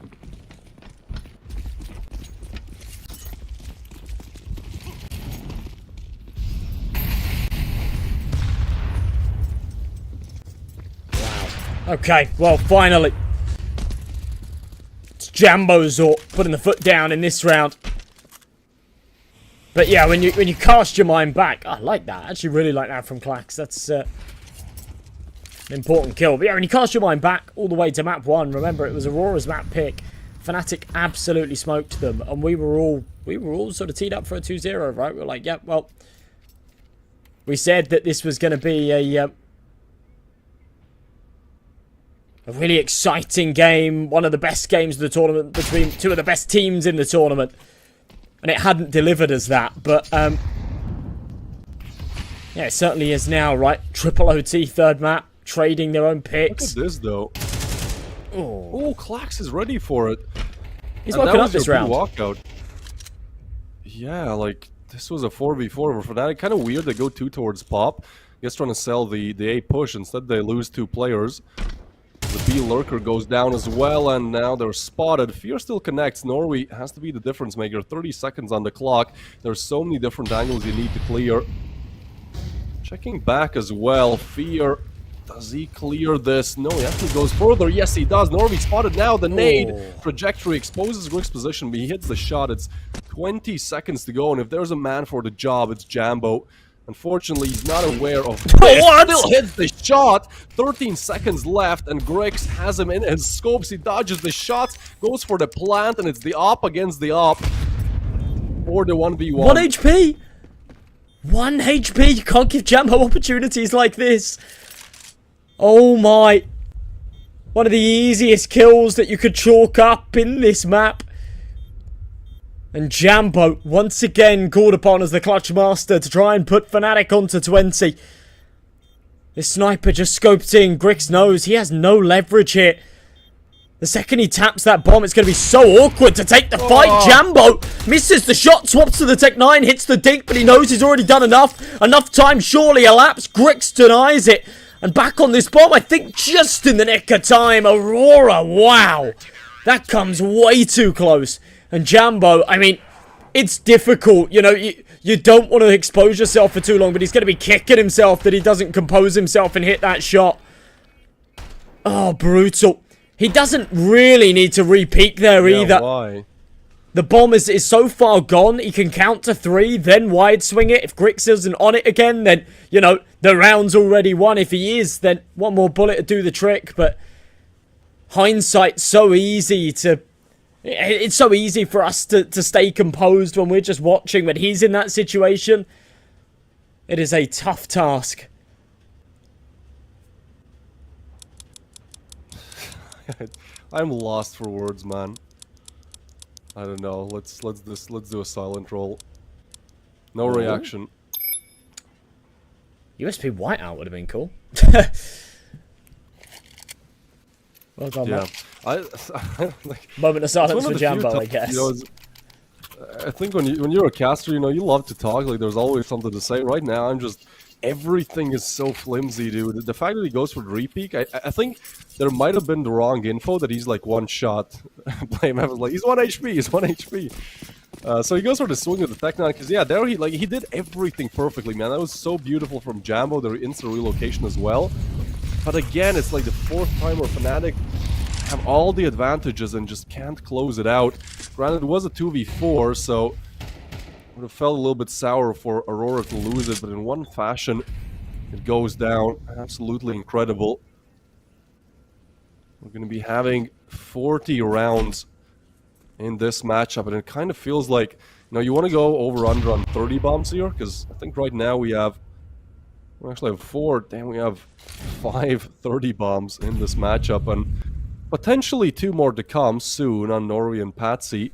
Okay, well, finally. It's Jambo Zort putting the foot down in this round. But yeah, when you cast your mind back, I like that. I actually really like that from Clax. That's an important kill. But yeah, when you cast your mind back all the way to map 1, remember it was Aurora's map pick. Fnatic absolutely smoked them, and we were all sort of teed up for a 2-0, right? We were like, yeah, well, we said that this was going to be a really exciting game, one of the best games of the tournament between two of the best teams in the tournament, and it hadn't delivered us that, but yeah, it certainly is now, right? Triple OT, third map, trading their own picks. Look at this, though. Oh, Klax is ready for it. He's woken up this round. Walkout. Yeah, like, this was a 4v4 for Fnatic. Kind of weird they go 2 towards Pop. Just trying to sell the A push. Instead, they lose 2 players. The B Lurker goes down as well, and now they're spotted. Fear still connects. Norway has to be the difference maker. 30 seconds on the clock. There's so many different angles you need to clear. Checking back as well. Fear, does he clear this? No, he actually goes further. Yes, he does. Norby spotted now. The nade trajectory exposes Grix's position, but he hits the shot. It's 20 seconds to go, and if there's a man for the job, it's Jambo. Unfortunately, he's not aware of what? Still hits the shot. 13 seconds left, and Grix has him in his scopes. He dodges the shots, goes for the plant, and it's the op against the op. Or the 1v1. 1 HP! 1 HP! You can't give Jambo opportunities like this. Oh my. One of the easiest kills that you could chalk up in this map. And Jambo, once again, called upon as the clutch master to try and put Fnatic onto 20. This sniper just scoped in. Grix knows he has no leverage here. The second he taps that bomb, it's going to be so awkward to take the fight. Jambo misses the shot, swaps to the Tech 9, hits the dink, but he knows he's already done enough. Enough time surely elapsed. Grix denies it. And back on this bomb, I think just in the nick of time. Aurora, wow. That comes way too close. And Jambo, I mean, it's difficult. You know, you don't want to expose yourself for too long, but he's going to be kicking himself that he doesn't compose himself and hit that shot. Oh, brutal. He doesn't really need to re-peek there either. Why? The bomb is so far gone, he can count to 3, then wide swing it. If Grix isn't on it again, then, you know, the round's already won. If he is, then one more bullet to do the trick. But hindsight's so easy to... It's so easy for us to stay composed when we're just watching. When he's in that situation, it is a tough task. I'm lost for words, man. I don't know. Let's do a silent roll. No reaction. USP whiteout would have been cool. Well done, Yeah, mate. like, Moment of silence for Jambo, I times, guess. you know, I think when you're a caster, you know, you love to talk. Like, there's always something to say. Right now, I'm just... Everything is so flimsy, dude. The fact that he goes for the repeak, I think there might have been the wrong info that he's like 1 shot. Blame was like, he's 1 HP, he's 1 HP. So he goes for the swing with the Tech 9, because yeah, there he did everything perfectly, man. That was so beautiful from Jambo, the instant relocation as well. But again, it's like the 4th time where Fnatic have all the advantages and just can't close it out. Granted, it was a 2v4, so... would have felt a little bit sour for Aurora to lose it, but in one fashion, it goes down. Absolutely incredible. We're going to be having 40 rounds in this matchup, and it kind of feels like, you know, you want to go over-under on 30 bombs here, because I think right now we actually have 4, damn, we have 5 30 bombs in this matchup, and potentially 2 more to come soon on Norway and Patsy.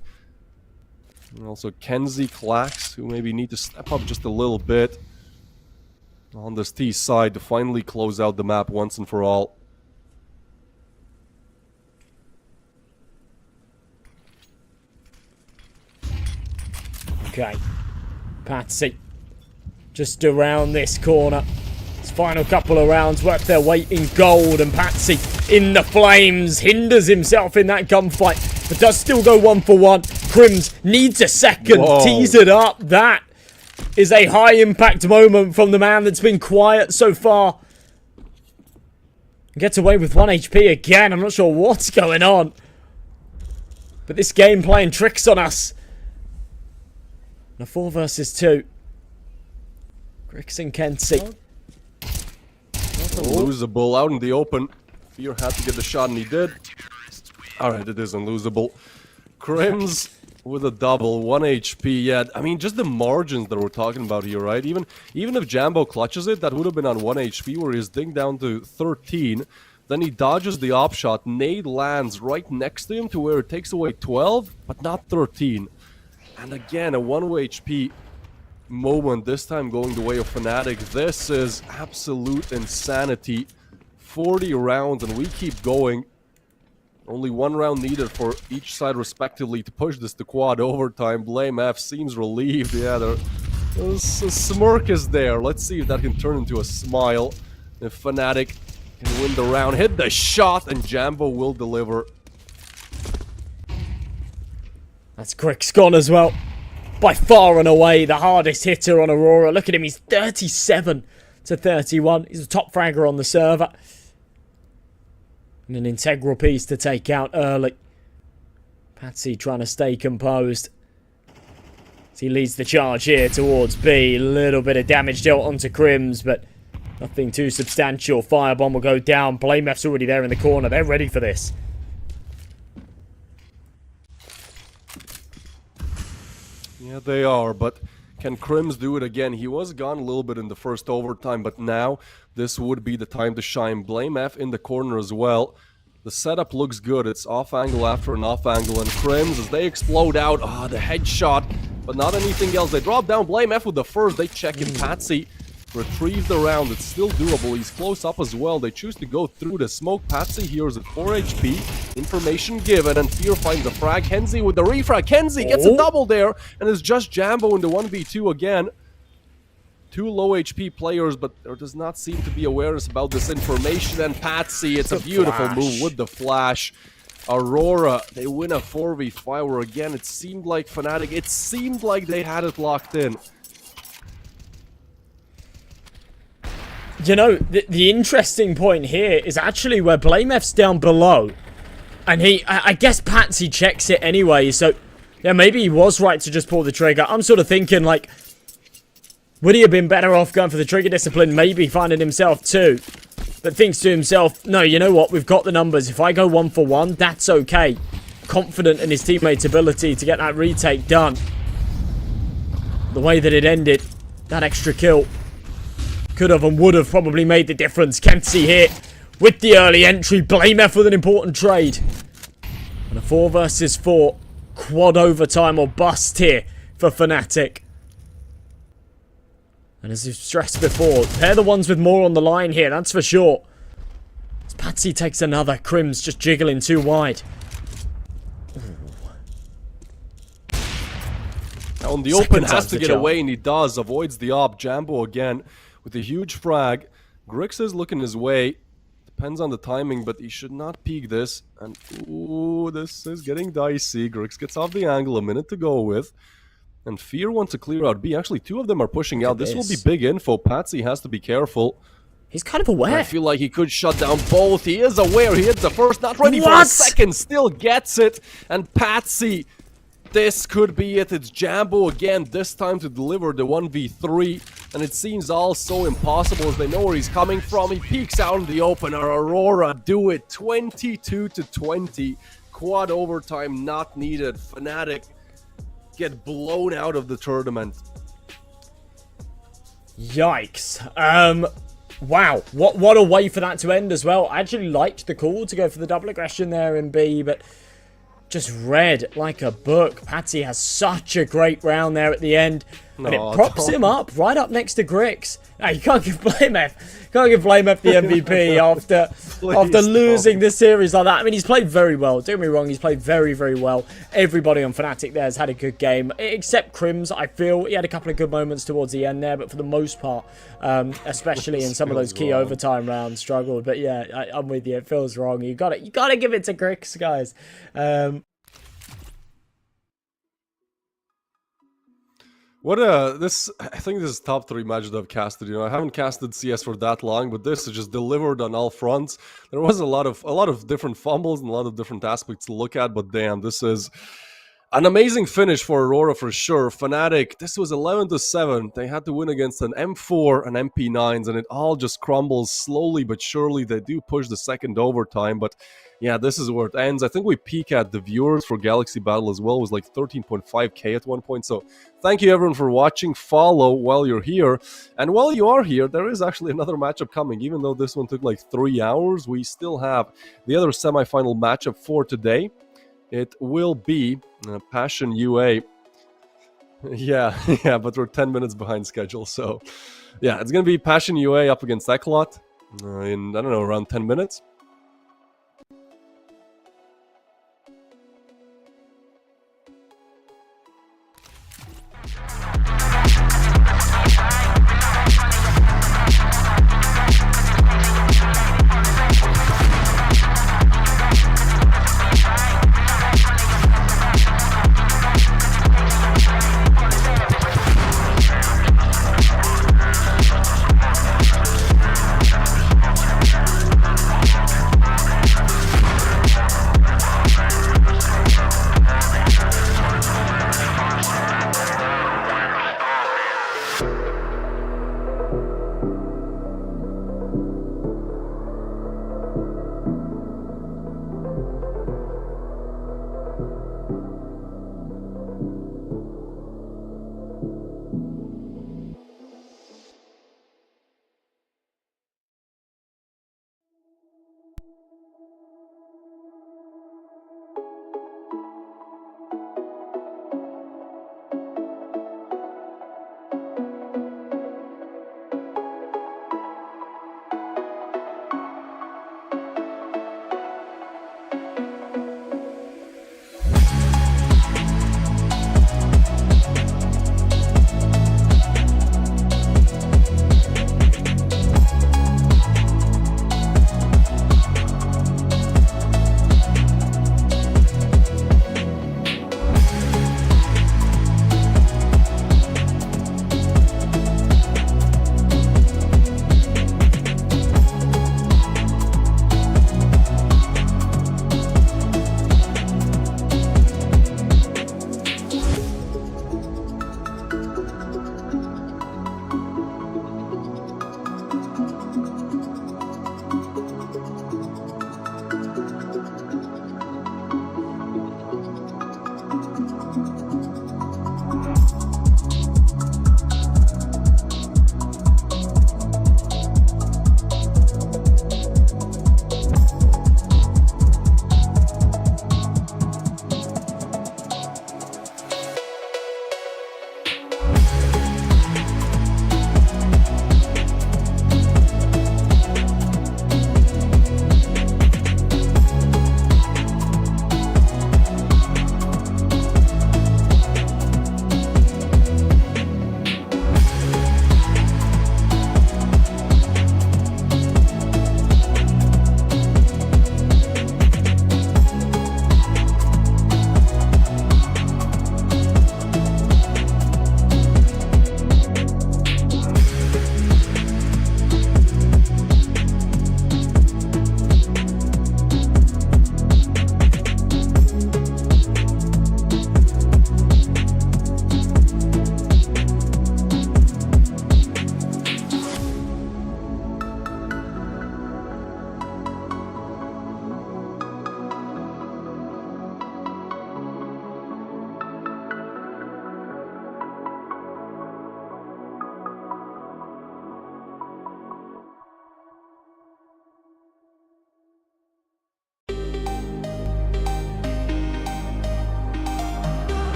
And also Kenzie, Klax, who maybe need to step up just a little bit on this T side to finally close out the map once and for all. Okay. Patsy. Just around this corner. His final couple of rounds work their weight in gold, and Patsy in the flames hinders himself in that gunfight, but does still go 1 for 1. Crims needs a second, tease it up. That is a high impact moment from the man that's been quiet so far. Gets away with 1 HP again. I'm not sure what's going on, but this game playing tricks on us. And a 4 versus 2. Grix and Kenzie. Losable out in the open. Fear had to get the shot, and he did. Alright, it is unlosable. Crims with a double, 1 HP. Yeah, I mean, just the margins that we're talking about here, right? Even if Jambo clutches it, that would have been on 1 HP, where he's dinged down to 13. Then he dodges the op shot. Nade lands right next to him to where it takes away 12, but not 13. And again, a 1 HP moment, this time going the way of Fnatic. This is absolute insanity. 40 rounds, and we keep going. Only 1 round needed for each side respectively to push this to quad overtime. BlameF seems relieved. Yeah, a smirk is there. Let's see if that can turn into a smile. If Fnatic can win the round, hit the shot, and Jambo will deliver. That's Grix gone as well. By far and away the hardest hitter on Aurora. Look at him, he's 37 to 31. He's a top fragger on the server. And an integral piece to take out early. Patsy trying to stay composed. As he leads the charge here towards B. A little bit of damage dealt onto Crims, but nothing too substantial. Firebomb will go down. BlameF's already there in the corner. They're ready for this. Yeah, they are, but can Crims do it again? He was gone a little bit in the first overtime, but now this would be the time to shine. BlameF in the corner as well. The setup looks good. It's off angle after an off angle, and Crims, as they explode out, the headshot, but not anything else. They drop down BlameF with the first. They check in. Patsy retrieve the round. It's still doable. He's close up as well. They choose to go through the smoke. Patsy here is at 4 HP. Information given, and Fear finds a frag. Kenzie with the refrag. Kenzie gets a double there, and it's just Jambo in the 1v2 again. 2 low HP players, but there does not seem to be awareness about this information. And Patsy, it's a beautiful move with the flash. Aurora, they win a 4v5, where again, it seemed like Fnatic, it seemed like they had it locked in. You know, the interesting point here is actually where BlameF's down below. And I guess Patsy checks it anyway, so yeah, maybe he was right to just pull the trigger. I'm sort of thinking, like, would he have been better off going for the trigger discipline, maybe finding himself 2? But thinks to himself, no, you know what, we've got the numbers. If I go 1 for 1, that's okay. Confident in his teammate's ability to get that retake done. The way that it ended, that extra kill, could have and would have probably made the difference. Kenzie here with the early entry. BlameF with an important trade. And a 4 versus 4 quad overtime or bust here for Fnatic. And as we've stressed before, they're the ones with more on the line here, that's for sure. As Patsy takes another, Crims just jiggling too wide. On the open, has to get away, and he does. Avoids the op. Jambo again with a huge frag. Grix is looking his way. Depends on the timing, but he should not peek this. And ooh, this is getting dicey. Grix gets off the angle, a minute to go with. And Fear wants to clear out B. Actually, 2 of them are pushing out. This will be big info. Patsy has to be careful. He's kind of aware. I feel like he could shut down both. He is aware. He hits the first, not ready for a second. Still gets it. And Patsy, this could be it. It's Jambo again, this time to deliver the 1v3. And it seems all so impossible as they know where he's coming from. He peeks out in the open. Aurora do it. 22 to 20. Quad overtime not needed. Fnatic get blown out of the tournament. Yikes. Wow. What a way for that to end as well. I actually liked the call to go for the double aggression there in B, but just read like a book. Patsy has such a great round there at the end. And it props him up right up next to Grix. Now, you can't give BlameF the MVP after losing this series like that. I mean, he's played very well. Don't get me wrong, he's played very, very well. Everybody on Fnatic there has had a good game, except Crims. I feel he had a couple of good moments towards the end there, but for the most part, especially in some of those key overtime rounds, struggled. But yeah, I'm with you. It feels wrong. You got to give it to Grix, guys. I think this is top 3 match that I've casted. You know, I haven't casted CS for that long, but this is just delivered on all fronts. There was a lot of different fumbles and a lot of different aspects to look at, but damn, this is An amazing finish for Aurora for sure. Fnatic, this was 11-7. They had to win against an M4 and MP9s, and it all just crumbles slowly but surely. They do push the second overtime, but yeah, this is where it ends. I think we peak at the viewers for Galaxy Battle as well. It was like 13.5k at one point. So thank you everyone for watching. Follow while you're here. And while you are here, there is actually another matchup coming. Even though this one took like 3 hours, we still have the other semifinal matchup for today. It will be Passion UA. Yeah, but we're 10 minutes behind schedule. So yeah, it's going to be Passion UA up against Eklot in, I don't know, around 10 minutes.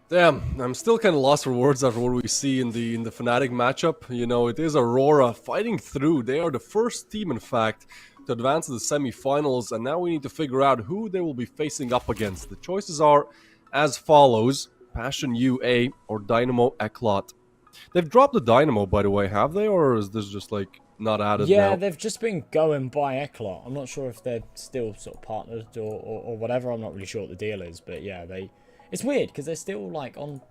Damn, I'm still kind of lost for words after what we see in the Fnatic matchup. You know, it is Aurora fighting through. They are the first team, in fact, to advance to the semifinals, and now we need to figure out who they will be facing up against. The choices are as follows: Passion UA or Dynamo Eclot. They've dropped the Dynamo, by the way, have they, or is this just like not added now? Yeah, they've just been going by Eclot. I'm not sure if they're still sort of partnered or whatever. I'm not really sure what the deal is, but yeah, it's weird because they're still like on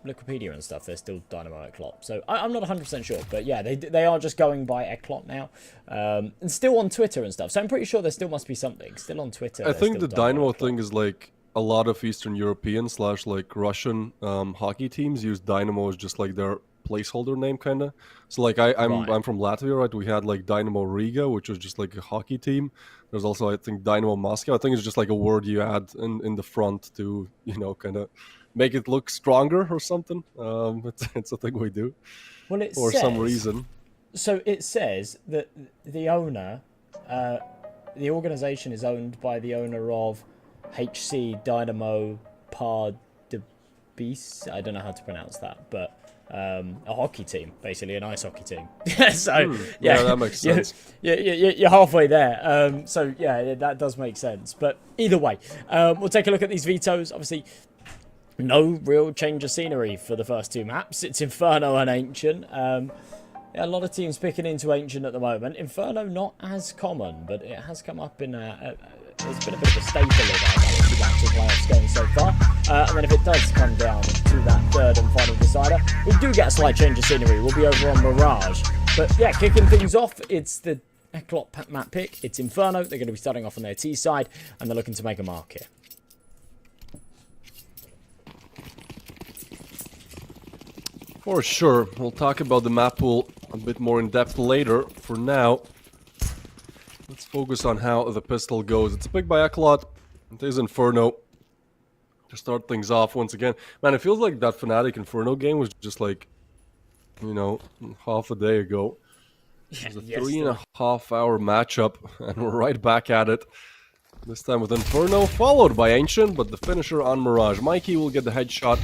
Wikipedia and stuff. They're still Dynamo Eclot, so I'm not 100% sure, but yeah, they are just going by Eclot now, and still on Twitter and stuff. So I'm pretty sure there still must be something still on Twitter. I think the Dynamo thing is like a lot of Eastern European / like Russian hockey teams use Dynamo as just like their placeholder name, kind of. So like I'm from Latvia, right? We had like Dynamo Riga, which was just like a hockey team. There's also, I think, Dynamo Moscow. I think it's just like a word you add in the front to, you know, kind of make it look stronger or something. It's a thing we do. Well, it for says, some reason. So it says that the owner, the organization is owned by the owner of HC Dynamo Pardubice. I don't know how to pronounce that, but a hockey team, basically an ice hockey team. So yeah, that makes sense. You're halfway there. So yeah, that does make sense. But either way, we'll take a look at these vetoes. Obviously, no real change of scenery for the first two maps. It's Inferno and Ancient. A lot of teams picking into Ancient at the moment. Inferno not as common, but it has come up in it's been a bit of a staple of our Galaxy Battle playoffs game so far. And then if it does come down to that third and final decider, we do get a slight change of scenery. We'll be over on Mirage. But yeah, kicking things off, it's the Eclot map pick. It's Inferno. They're going to be starting off on their T side, and they're looking to make a mark here. For sure. We'll talk about the map pool a bit more in depth later. For now, let's focus on how the pistol goes. It's picked by Eclot. It is Inferno. To start things off once again. Man, it feels like that Fnatic Inferno game was just like, you know, half a day ago. It's a Yes, 3.5-hour matchup, and we're right back at it. This time with Inferno, followed by Ancient, but the finisher on Mirage. Mikey will get the headshot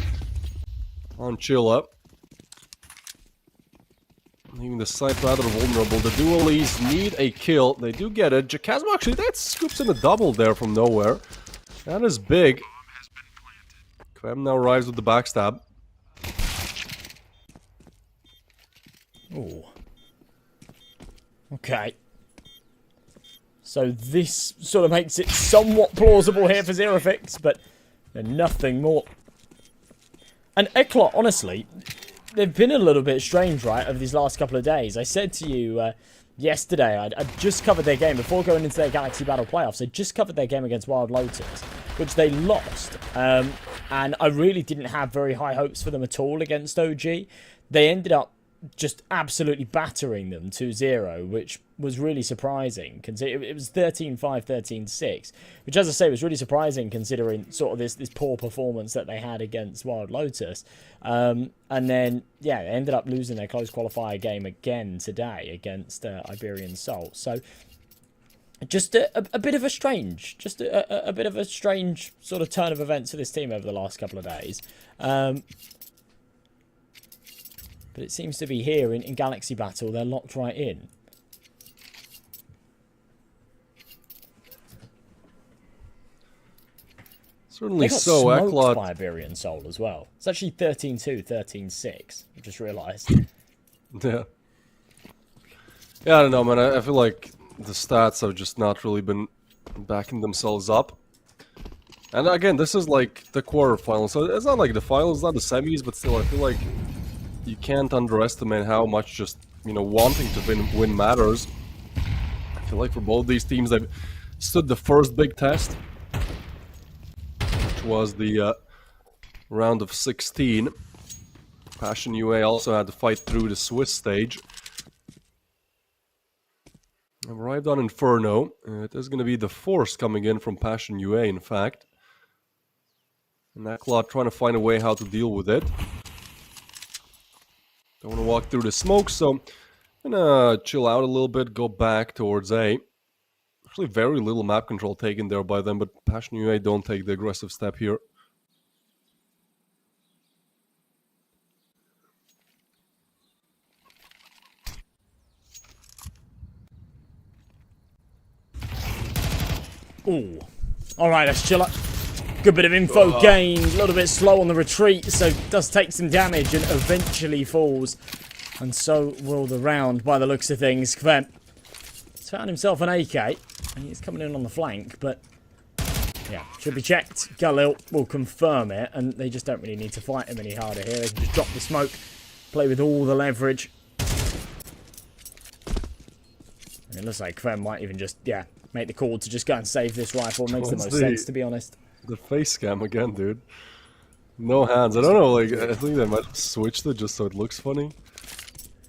on Chilla. Leaving the site rather vulnerable. The dualies need a kill. They do get it. Jacasmo actually, that scoops in a double there from nowhere. That is big. Kvem now arrives with the backstab. Ooh. Okay. So this sort of makes it somewhat plausible here for Zerofix, but nothing more. And Eclot, honestly, they've been a little bit strange, right, over these last couple of days. I said to you yesterday, I'd just covered their game before going into their Galaxy Battle playoffs. I just covered their game against Wild Lotus, which they lost. And I really didn't have very high hopes for them at all against OG. They ended up just absolutely battering them 2-0, which was really surprising. It was 13-5, 13-6, which, as I say, was really surprising considering sort of this poor performance that they had against Wild Lotus. And then, yeah, they ended up losing their close qualifier game again today against Iberian Soul. So just a bit of a strange, a bit of a strange sort of turn of events for this team over the last couple of days. But it seems to be here in Galaxy Battle, they're locked right in. Certainly They got so, smoked Eclot. by Iberian Soul as well. It's actually 13-2, 13-6. I just realised. Yeah. Yeah, I don't know, man. I feel like the stats have just not really been backing themselves up. And again, this is like the quarterfinals, so it's not like the finals, not the semis, but still, I feel like you can't underestimate how much just, you know, wanting to win matters. I feel like for both these teams, they've stood the first big test, which was the round of 16. Passion UA also had to fight through the Swiss stage. I've arrived on Inferno. It is going to be the Force coming in from Passion UA, in fact. And Eclot trying to find a way how to deal with it. Don't want to walk through the smoke, so I'm gonna chill out a little bit, go back towards A. Actually, very little map control taken there by them, but Passion UA don't take the aggressive step here. Ooh. Alright, let's chill up. Good bit of info gained, a little bit slow on the retreat, so does take some damage and eventually falls. And so will the round by the looks of things. Kvem has found himself an AK, and he's coming in on the flank, but yeah, should be checked. Galil will confirm it, and they just don't really need to fight him any harder here. They can just drop the smoke, play with all the leverage. And it looks like Kvem might even just, yeah, make the call to just go and save this rifle. Makes the most sense, to be honest. The face cam again, dude. No hands. I don't know, like, I think they might have switched it just so it looks funny.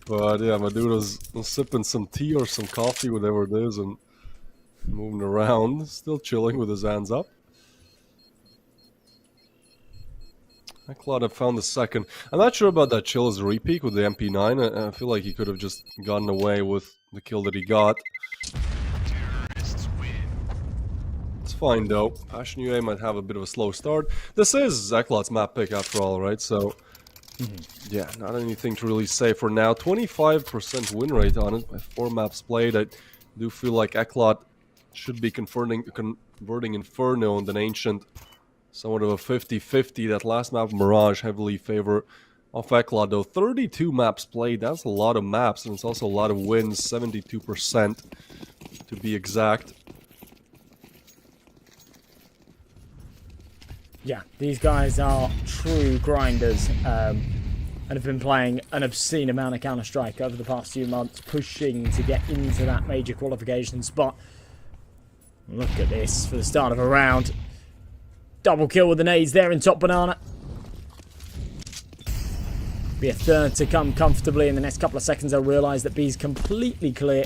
But yeah, my dude was sipping some tea or some coffee, whatever it is, and moving around. Still chilling with his hands up. Eclot have found the second. I'm not sure about that Chill's repeat with the MP9. I feel like he could have just gotten away with the kill that he got. It's fine though. Passion UA might have a bit of a slow start. This is Eclot's map pick after all, right? So, yeah, not anything to really say for now. 25% win rate on it by 4 maps played. I do feel like Eclot should be converting Inferno and an Ancient. Somewhat of a 50-50. That last map, Mirage, heavily favor of Eclot though. 32 maps played, that's a lot of maps, and it's also a lot of wins, 72% to be exact. Yeah, these guys are true grinders and have been playing an obscene amount of Counter-Strike over the past few months, pushing to get into that major qualification spot. Look at this for the start of a round. Double kill with the nades there in top banana. Be a third to come comfortably in the next couple of seconds. They'll realise that B's completely clear.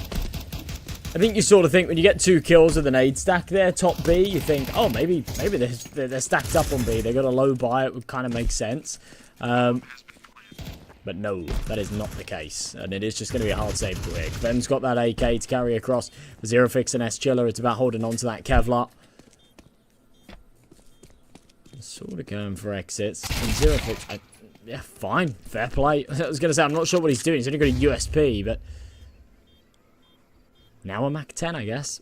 I think you sort of think when you get 2 kills with the nade stack there, top B, you think, oh, maybe they're stacked up on B. They got a low buy. It would kind of make sense. But no, that is not the case. And it is just going to be a hard save quick. Vem's got that AK to carry across. For Zero Fix and S-Chiller, it's about holding on to that Kevlar. Sort of going for exits. And Zero Fix, yeah, fine. Fair play. I was going to say, I'm not sure what he's doing. He's only got a USP, but... Now a Mac 10, I guess.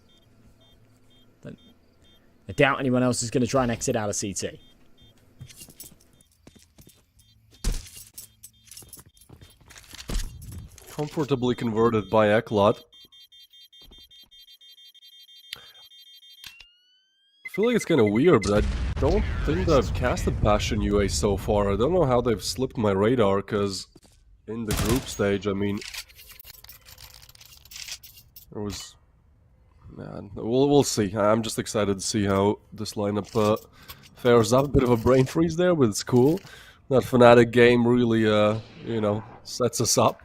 But I doubt anyone else is going to try and exit out of CT. Comfortably converted by Eklot. I feel like it's kind of weird, but I don't think that I've casted Passion UA so far. I don't know how they've slipped my radar, because in the group stage, I mean... There was... Man, we'll see. I'm just excited to see how this lineup fares up. A bit of a brain freeze there, but it's cool. That Fnatic game really, you know, sets us up.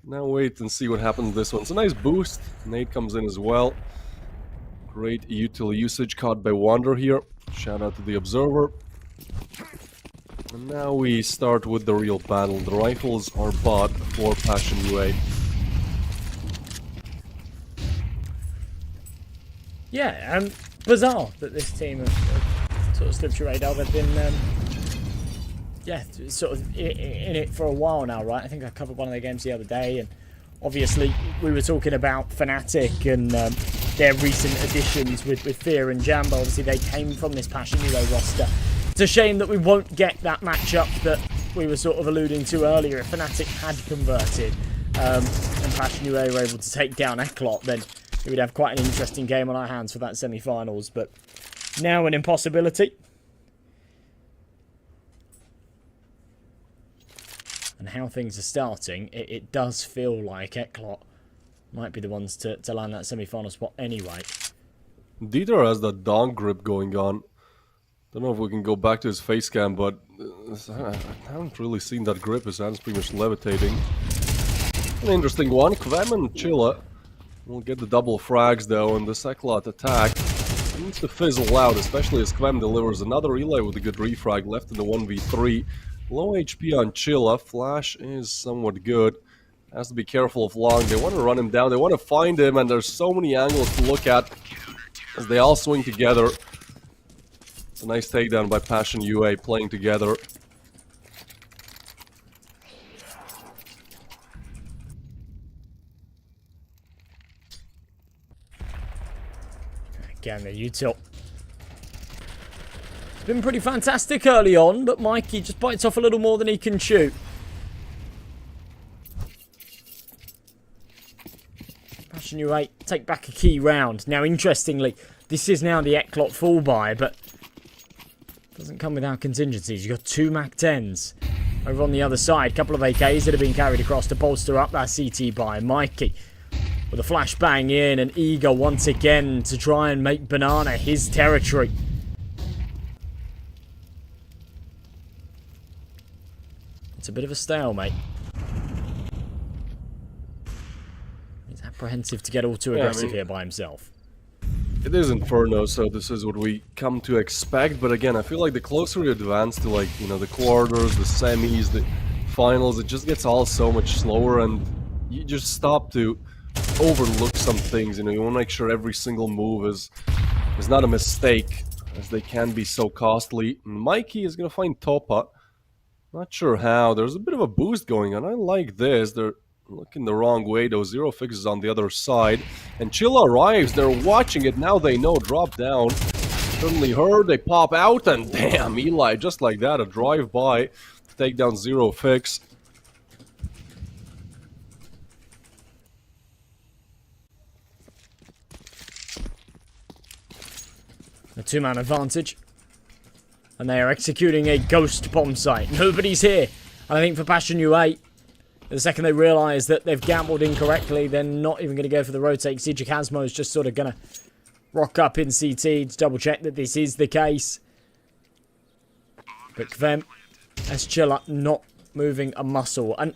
Now wait and see what happens with this one. It's a nice boost. Nade comes in as well. Great util usage caught by Wander here. Shout out to the Observer. And now we start with the real battle. The rifles are bought for Passion UA. Yeah, bizarre that this team have sort of slipped your radar. They've been, yeah, sort of in it for a while now, right? I think I covered one of their games the other day, and obviously we were talking about Fnatic and their recent additions with Fear and Jambo. Obviously they came from this Passion UA roster. It's a shame that we won't get that matchup that we were sort of alluding to earlier. If Fnatic had converted and Passion UA were able to take down Eklot, then we would have quite an interesting game on our hands for that semi-finals, but now an impossibility. And how things are starting, it does feel like Eklot might be the ones to land that semi-final spot anyway. Dieter has that dong grip going on. Don't know if we can go back to his face cam, but I haven't really seen that grip. His hand's pretty much levitating. An interesting one. Kvem and Chilla will get the double frags though, and the Eklot attack needs to fizzle out, especially as Kvem delivers another relay with a good refrag left in the 1v3. Low HP on Chilla. Flash is somewhat good. Has to be careful of Long. They want to run him down. They want to find him, and there's so many angles to look at as they all swing together. It's a nice takedown by Passion UA playing together. Again, the util. It's been pretty fantastic early on, but Mikey just bites off a little more than he can chew. Passion UA take back a key round. Now, interestingly, this is now the Eklot full buy, but doesn't come without contingencies. You've got two Mac 10s over on the other side. A couple of AKs that have been carried across to bolster up that CT buy. Mikey with a flashbang in, and eager once again to try and make Banana his territory. It's a bit of a stalemate. He's apprehensive to get all too aggressive here by himself. It is Inferno, so this is what we come to expect, but again, I feel like the closer you advance to, like, you know, the quarters, the semis, the finals, it just gets all so much slower, and you just stop to overlook some things. You know, you want to make sure every single move is not a mistake, as they can be so costly. And Mikey is going to find Topa. Not sure how. There's a bit of a boost going on. I like this. They're looking the wrong way, though. Zero Fix is on the other side. And Chilla arrives. They're watching it. Now they know. Drop down. Suddenly heard. They pop out. And damn, Eli, just like that, a drive-by to take down Zero Fix. A two-man advantage. And they are executing a ghost bomb site. Nobody's here. And I think for Passion UA, the second they realise that they've gambled incorrectly, they're not even going to go for the rotate. Sijikazmo is just sort of going to rock up in CT to double check that this is the case. But Kvem, S-Chiller not moving a muscle. And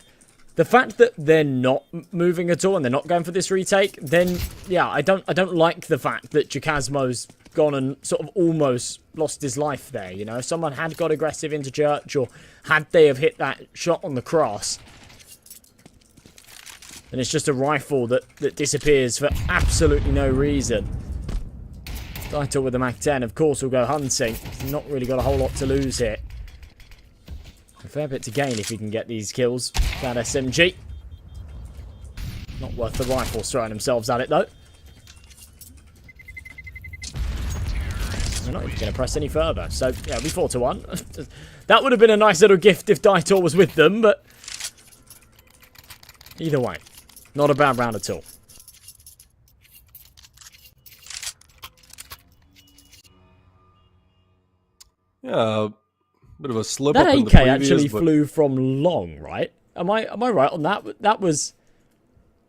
The fact that they're not moving at all and they're not going for this retake, then yeah, I don't like the fact that Jacasmo's gone and sort of almost lost his life there. You know, if someone had got aggressive into church, or had they have hit that shot on the cross, then it's just a rifle that disappears for absolutely no reason. Daitor with the MAC-10, of course, will go hunting. He's not really got a whole lot to lose here. A fair bit to gain if he can get these kills. That SMG. Not worth the rifles throwing themselves at it, though. They're not even going to press any further. So, yeah, we 4-1. That would have been a nice little gift if Daitor was with them, but either way, not a bad round at all. Yeah, bit of a slip That up in the AK previous, actually but... flew from long, right? Am I right on that? That was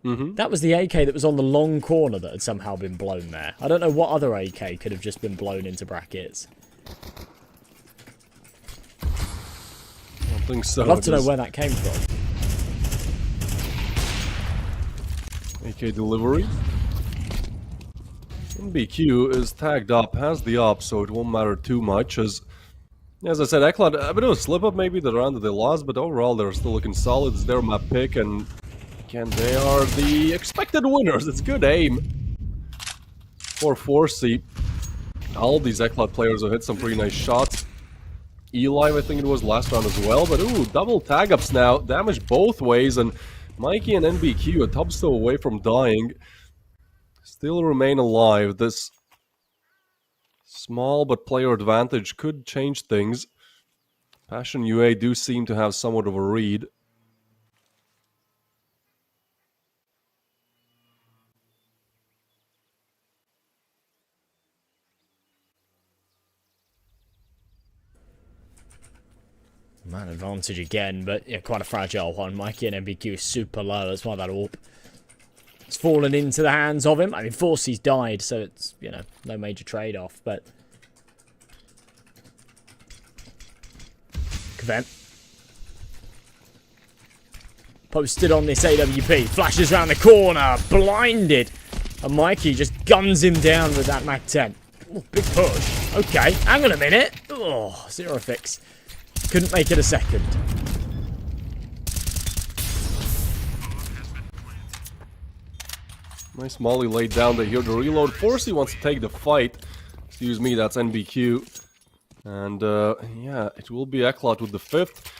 the AK that was on the long corner that had somehow been blown there. I don't know what other AK could have just been blown into brackets. I don't think so. I'd love to know where that came from. AK delivery. NBQ is tagged up, has the op, so it won't matter too much. As I said, Eklat, a bit of a slip up maybe the round that they lost, but overall they're still looking solid. It's their map pick, and again, they are the expected winners. It's good aim for Forsey. All of these Eklat players have hit some pretty nice shots. Eli, I think it was last round as well, but ooh, double tag ups now, damage both ways, and Mikey and NBQ, a top still away from dying, still remain alive. This small but player advantage could change things. Passion UA do seem to have somewhat of a read. Man advantage again, but yeah, quite a fragile one. Mikey and NBQ is super low. That's why that AWP it's fallen into the hands of him. I mean, Forsey's died, so it's, you know, no major trade-off, but Kvem posted on this AWP, flashes around the corner, blinded, and Mikey just guns him down with that MAC-10. Oh, big push. Okay, hang on a minute. Oh, zero fix. Couldn't make it a second. Nice molly laid down. They hear the reload. Forsey wants to take the fight. Excuse me, that's NBQ. And yeah, it will be Eklat with the 5th.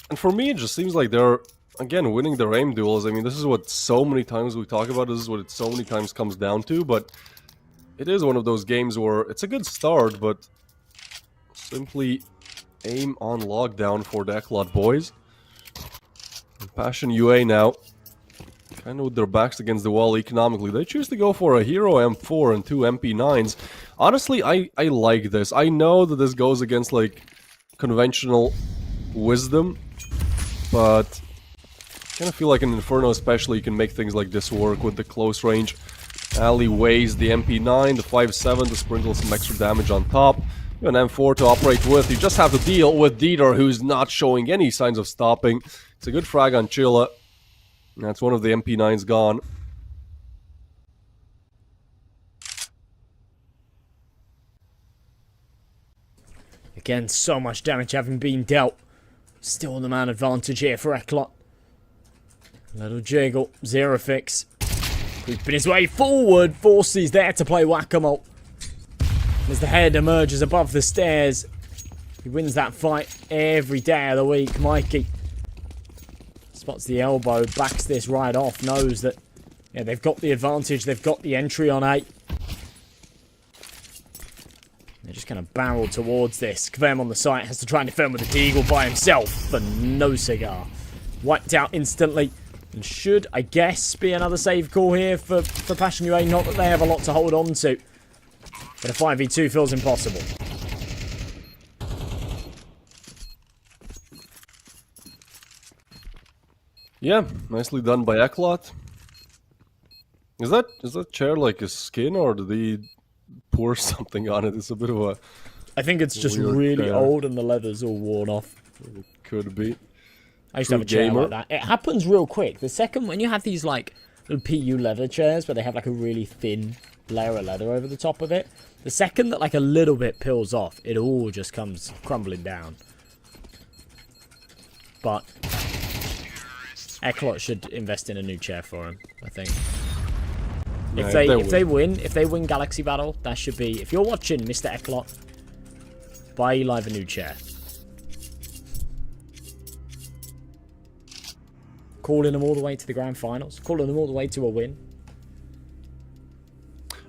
And for me, it just seems like they're, again, winning their aim duels. I mean, this is what so many times we talk about. This is what it so many times comes down to. But it is one of those games where it's a good start, but simply aim on lockdown for the Eklat boys. And Passion UA now, kind of with their backs against the wall economically. They choose to go for a Hero M4 and 2 MP9s. Honestly, I like this. I know that this goes against, like, conventional wisdom, but I kind of feel like in Inferno especially you can make things like this work with the close range alleyways, the MP9, the 5.7 to sprinkle some extra damage on top. An M4 to operate with. You just have to deal with Dieter, who's not showing any signs of stopping. It's a good frag on Chilla. That's one of the MP9s gone. Again, so much damage having been dealt. Still the man advantage here for Eklat. Little jiggle, zero fix. Creeping his way forward. Forsey's there to play whack-a-mole. As the head emerges above the stairs, he wins that fight every day of the week. Mikey spots the elbow, backs this right off, knows that yeah, they've got the advantage, they've got the entry on A. They're just going to barrel towards this. Kvem on the site has to try and defend with the Deagle by himself, but no cigar. Wiped out instantly, and should, I guess, be another save call here for Passion UA. Not that they have a lot to hold on to. But a 5v2 feels impossible. Yeah, nicely done by Eklat. Is that chair like a skin, or did he pour something on it? It's a bit of a... I think it's just weird really chair. old and the leather's all worn off. It could be. I used to have a chair like that. It happens real quick. The second, when you have these like little PU leather chairs where they have like a really thin layer of leather over the top of it, the second that like a little bit peels off, it all just comes crumbling down. But Eklot should invest in a new chair for him, I think. If they win Galaxy Battle, that should be, if you're watching Mr. Eklot, buy Elive a new chair. Calling them all the way to the grand finals, calling them all the way to a win.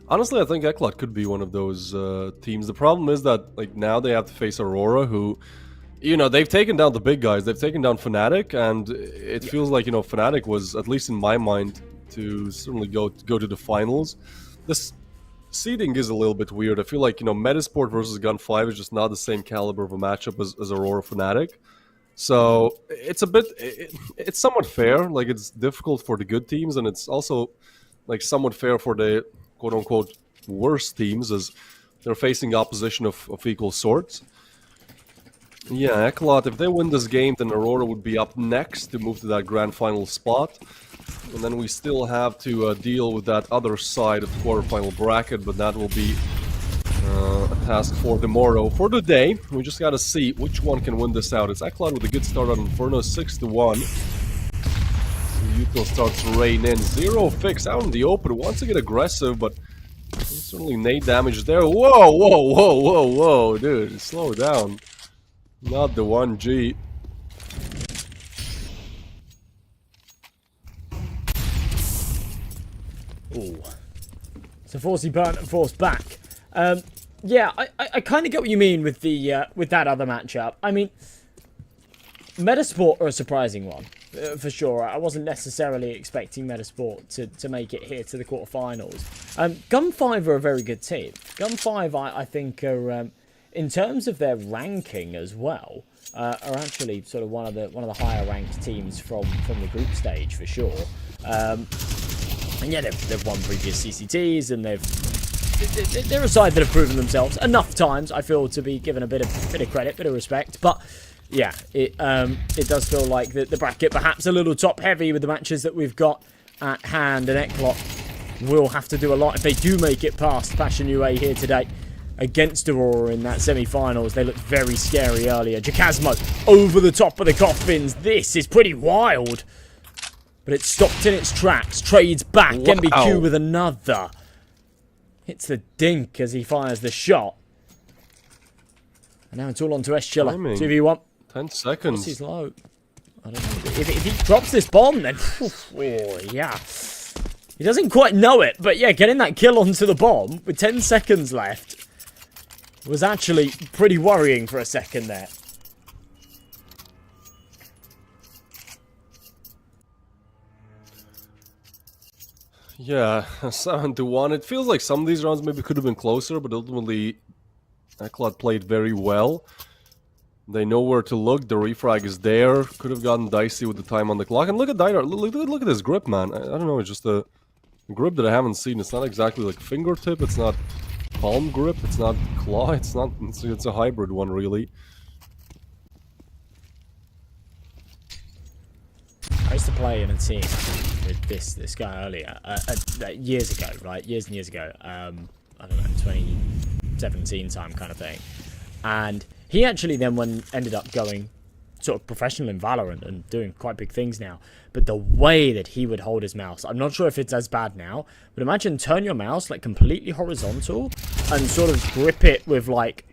Honestly, I think Eklot could be one of those teams. The problem is that like now they have to face Aurora, who, you know, they've taken down the big guys. They've taken down Fnatic, and it feels like, you know, Fnatic was, at least in my mind, to certainly go to the finals. This seeding is a little bit weird. I feel like, you know, Metasport versus Gun5 is just not the same caliber of a matchup as Aurora Fnatic. So it's a bit, it's somewhat fair. Like, it's difficult for the good teams, and it's also like somewhat fair for the quote-unquote worst teams, as they're facing opposition of equal sorts. Yeah, Eklot, if they win this game, then Aurora would be up next to move to that grand final spot. And then we still have to deal with that other side of the quarterfinal bracket, but that will be a task for tomorrow. For today, we just gotta see which one can win this out. It's Eklot with a good start on Inferno, 6-1. Yuto starts to rain in. Zero Fix out in the open, wants to get aggressive, but certainly nade damage there. Whoa, whoa, whoa, whoa, whoa, dude, slow down. Not the 1G. Ooh. So Forcey burnt and forced back. Yeah, I kind of get what you mean with the with that other matchup. I mean, Metasport are a surprising one, for sure. I wasn't necessarily expecting Metasport to make it here to the quarterfinals. Gun5 are a very good team. Gun5, I think, are in terms of their ranking as well, are actually sort of one of the higher ranked teams from the group stage for sure. And yeah, they've won previous CCTs, and they're a side that have proven themselves enough times, I feel, to be given a bit of credit, bit of respect. But yeah, it does feel like the bracket perhaps a little top heavy with the matches that we've got at hand, and Eklot will have to do a lot if they do make it past Passion UA here today against Aurora in that semi-finals. They looked very scary earlier. Jacasmo over the top of the coffins. This is pretty wild. But it stopped in its tracks. Trades back. Wow. MBQ with another. Hits the dink as he fires the shot. And now it's all on to S-Chiller. 2v1. 10 seconds. What's his low? I don't know. If he drops this bomb, then... Oh, yeah. He doesn't quite know it. But yeah, getting that kill onto the bomb with 10 seconds left was actually pretty worrying for a second there. Yeah, 7-1. It feels like some of these rounds maybe could have been closer, but ultimately Eklot played very well. They know where to look. The refrag is there. Could have gotten dicey with the time on the clock. And look at Didar. Look at this grip, man. I don't know. It's just a grip that I haven't seen. It's not exactly like fingertip. It's not palm grip. It's not claw. It's not. It's a hybrid one, really. I used to play in a team with this guy earlier, years ago, right? Years and years ago. I don't know, 2017 time kind of thing. And he actually then ended up going sort of professional in Valorant and doing quite big things now. But the way that he would hold his mouse, I'm not sure if it's as bad now, but imagine turn your mouse like completely horizontal and sort of grip it with like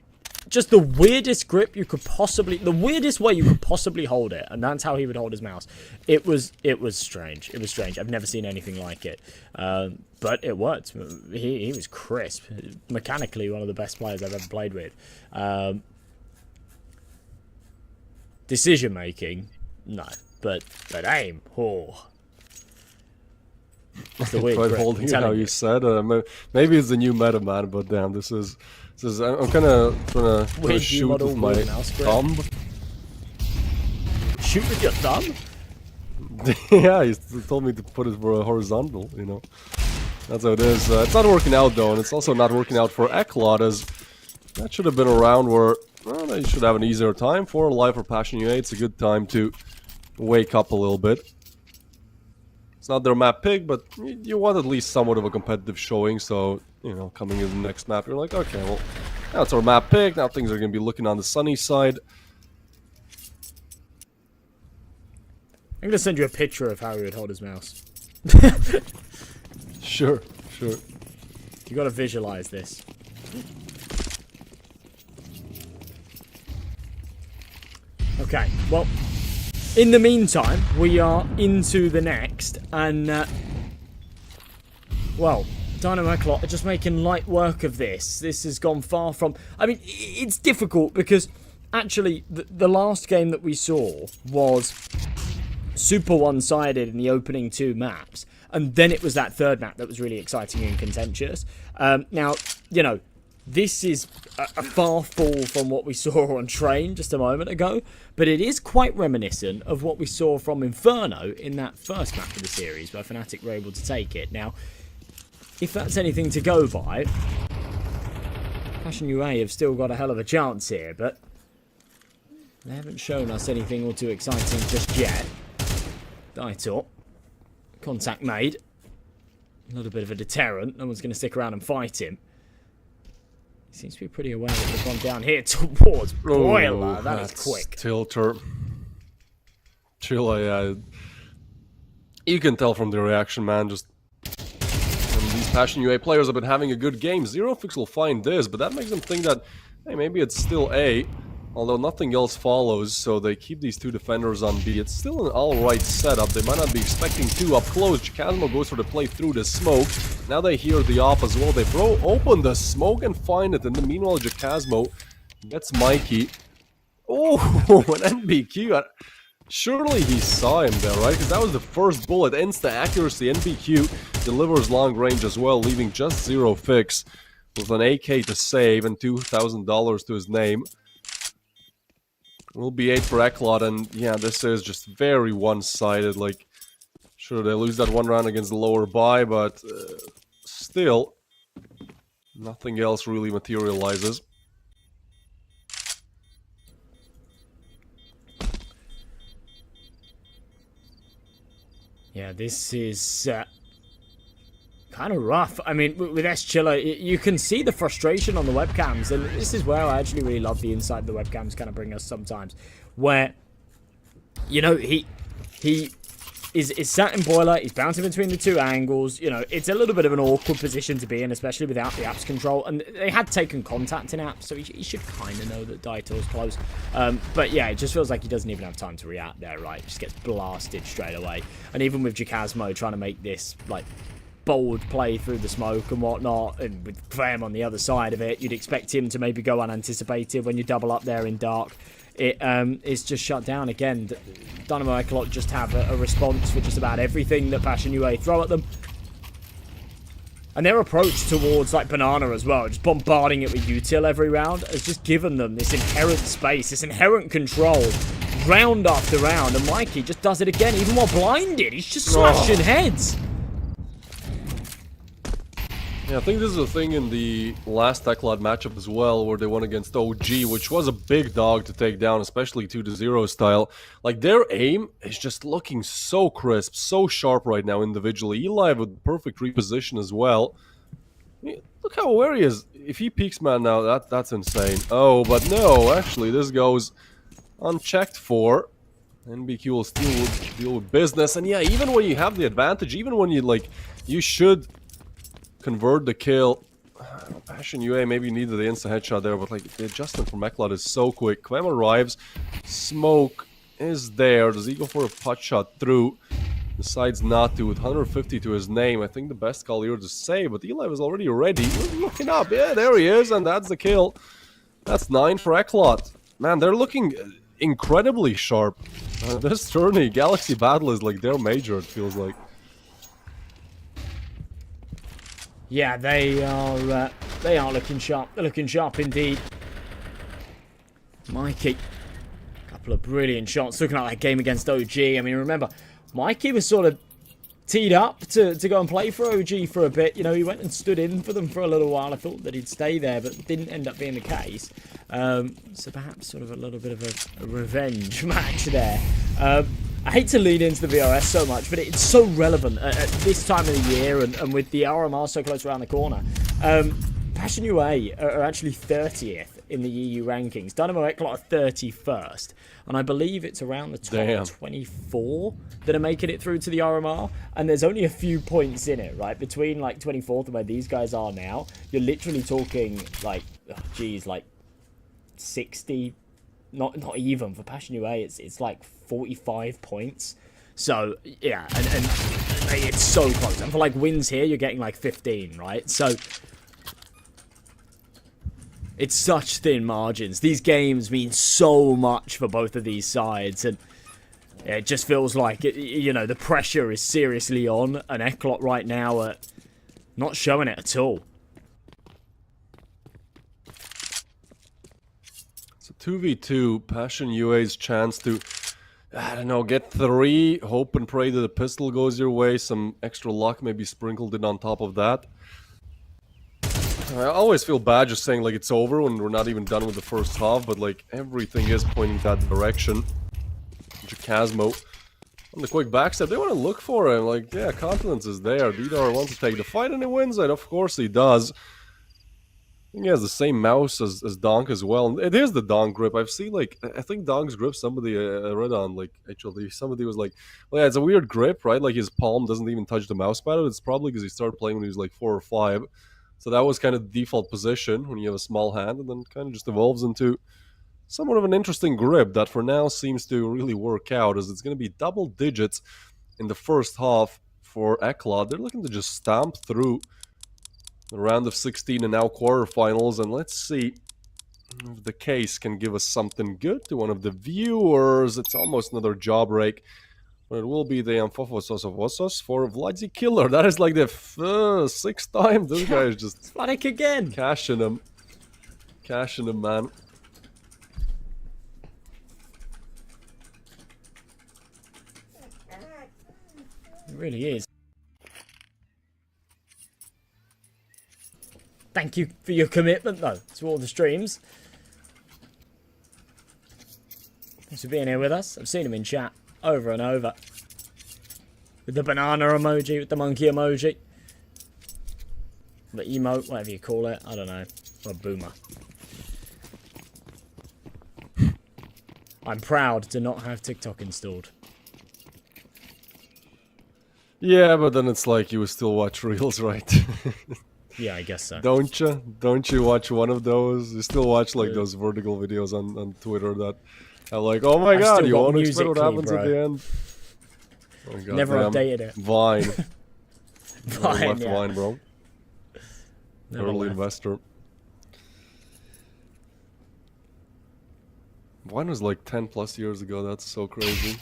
just the weirdest grip you could possibly, the weirdest way you could possibly hold it, and that's how he would hold his mouse. It was strange. It was strange. I've never seen anything like it, but it worked. He was crisp, mechanically one of the best players I've ever played with. Decision making, no, but aim, oh. It's the weird grip. Holding it how you said. Maybe it's the new meta, man. But damn, this is. I'm kind of trying to shoot with my thumb. Shoot with your thumb? Yeah, he told me to put it for a horizontal. You know, that's how it is. It's not working out though, and it's also not working out for Eklot, as that should have been a round where they should have an easier time for Live or Passion UA. It's a good time to wake up a little bit. It's not their map pick, but you want at least somewhat of a competitive showing, so, you know, coming in the next map, you're like, okay, well, that's our map pick, now things are going to be looking on the sunny side. I'm going to send you a picture of how he would hold his mouse. Sure, sure. You got to visualize this. Okay, well, in the meantime, we are into the next, and, well, Dynamo Echelon are just making light work of this. This has gone far from... I mean, it's difficult because, actually, the last game that we saw was super one-sided in the opening 2 maps, and then it was that third map that was really exciting and contentious. Now, you know, this is a far fall from what we saw on Train just a moment ago, but it is quite reminiscent of what we saw from Inferno in that first map of the series, where Fnatic were able to take it. Now, if that's anything to go by, Passion UA have still got a hell of a chance here, but they haven't shown us anything all too exciting just yet. Daitor, contact made. A little bit of a deterrent. No one's going to stick around and fight him. He seems to be pretty aware that they've gone down here towards Boiler. That is quick. Tilter. Chilla, yeah. You can tell from the reaction, man. Just these Passion UA players have been having a good game. Zerofix will find this, but that makes them think that, hey, maybe it's still A. Although nothing else follows, so they keep these 2 defenders on B. It's still an alright setup. They might not be expecting 2 up close. Jacasmo goes for the play through the smoke. Now they hear the op as well. They throw open the smoke and find it. And then meanwhile, Jacasmo gets Mikey. Oh, an NBQ. Surely he saw him there, right? Because that was the first bullet. Insta accuracy. NBQ delivers long range as well, leaving just Zerofix with an AK to save and $2,000 to his name. Will be 8 for Echelon, and yeah, this is just very one-sided. Like, sure, they lose that one round against the lower buy, but still, nothing else really materializes. Yeah, this is kind of rough. I mean, with Chilla, you can see the frustration on the webcams, and this is where I actually really love the inside the webcams kind of bring us sometimes, where, you know, he is sat in Boiler, he's bouncing between the 2 angles. You know, it's a little bit of an awkward position to be in, especially without the apps control, and they had taken contact in apps, so he should kind of know that Daitor's close. But yeah, it just feels like he doesn't even have time to react there, right? Just gets blasted straight away. And even with Jacasmo trying to make this, like, bold play through the smoke and whatnot, and with Clem on the other side of it, you'd expect him to maybe go unanticipated when you double up there in dark. It's just shut down again. Dynamo Echelon just have a response for just about everything that Passion UA throw at them. And their approach towards, like, Banana as well, just bombarding it with util every round, has just given them this inherent space, this inherent control, round after round. And Mikey just does it again, even while blinded. He's just slashing heads. Yeah, I think this is a thing in the last Echelon matchup as well, where they won against OG, which was a big dog to take down, especially 2-0 style. Like, their aim is just looking so crisp, so sharp right now individually. Eli with perfect reposition as well. Look how aware he is. If he peeks man now, that's insane. Oh, but no, actually, this goes unchecked for. NBQ will still deal with business. And yeah, even when you have the advantage, even when you should convert the kill. Passion UA maybe needed the insta headshot there, but like the adjustment from Echelon is so quick. Clem arrives, smoke is there. Does he go for a pot shot through? Decides not to, with 150 to his name. I think the best call here to say, but Eli was already ready. Looking up, yeah, there he is, and that's the kill. That's 9 for Echelon. Man, they're looking incredibly sharp. This tourney, Galaxy Battle is like their major, it feels like. Yeah, they are looking sharp. They're looking sharp indeed. Mikey, a couple of brilliant shots. Looking at that game against OG. I mean, remember, Mikey was sort of teed up to go and play for OG for a bit. You know, he went and stood in for them for a little while. I thought that he'd stay there, but didn't end up being the case. So perhaps sort of a little bit of a revenge match there. I hate to lean into the VRS so much, but it's so relevant at this time of the year and with the RMR so close around the corner. Passion UA are actually 30th in the EU rankings. Dynamo Eklat are 31st. And I believe it's around the top 24 that are making it through to the RMR. And there's only a few points in it, right? Between like 24th and where these guys are now, you're literally talking like, like 60, not even for Passion UA, it's like 45 points. So yeah, and it's so close. And for like wins here, you're getting like 15, right? So it's such thin margins. These games mean so much for both of these sides, and it just feels like you know, the pressure is seriously on. And Eklat right now are not showing it at all. It's a 2v2. Passion UA's chance to, I don't know, get 3. Hope and pray that the pistol goes your way. Some extra luck maybe sprinkled in on top of that. I always feel bad just saying like it's over when we're not even done with the first half, but like everything is pointing that direction. Jacasmo on the quick backstep, they want to look for him. Like, yeah, confidence is there. Didar wants to take the fight and he wins it. Of course he does. I think he has the same mouse as Donk as well. It is the Donk grip. I've seen like, I think Donk's grip, somebody read on like HLD, somebody was like, well, yeah, it's a weird grip, right? Like his palm doesn't even touch the mouse pad. It's probably because he started playing when he was like 4 or 5. So that was kind of the default position when you have a small hand, and then kind of just evolves into somewhat of an interesting grip that for now seems to really work out, as it's going to be double digits in the first half for Eklat. They're looking to just stamp through the round of 16 and now quarterfinals, and let's see if the case can give us something good to one of the viewers. It's almost another jaw break. But it will be the Amphophos for Vladzy Killer. That is like the 6th time. This guy is just Vladik again. Cashing him, man. It really is. Thank you for your commitment, though, to all the streams. Thanks for being here with us. I've seen him in chat over and over. With the banana emoji, with the monkey emoji. The emote, whatever you call it. I don't know. Or a boomer. I'm proud to not have TikTok installed. Yeah, but then it's like you still watch Reels, right? Yeah, I guess so. Don't you? Don't you watch one of those? You still watch like those vertical videos on Twitter that are like, oh my god, you won't expect what happens at the end. Oh, god Never damn. updated it. Vine. Vine, left yeah. Vine, bro. Never Early left. investor. Vine was like 10 plus years ago. That's so crazy.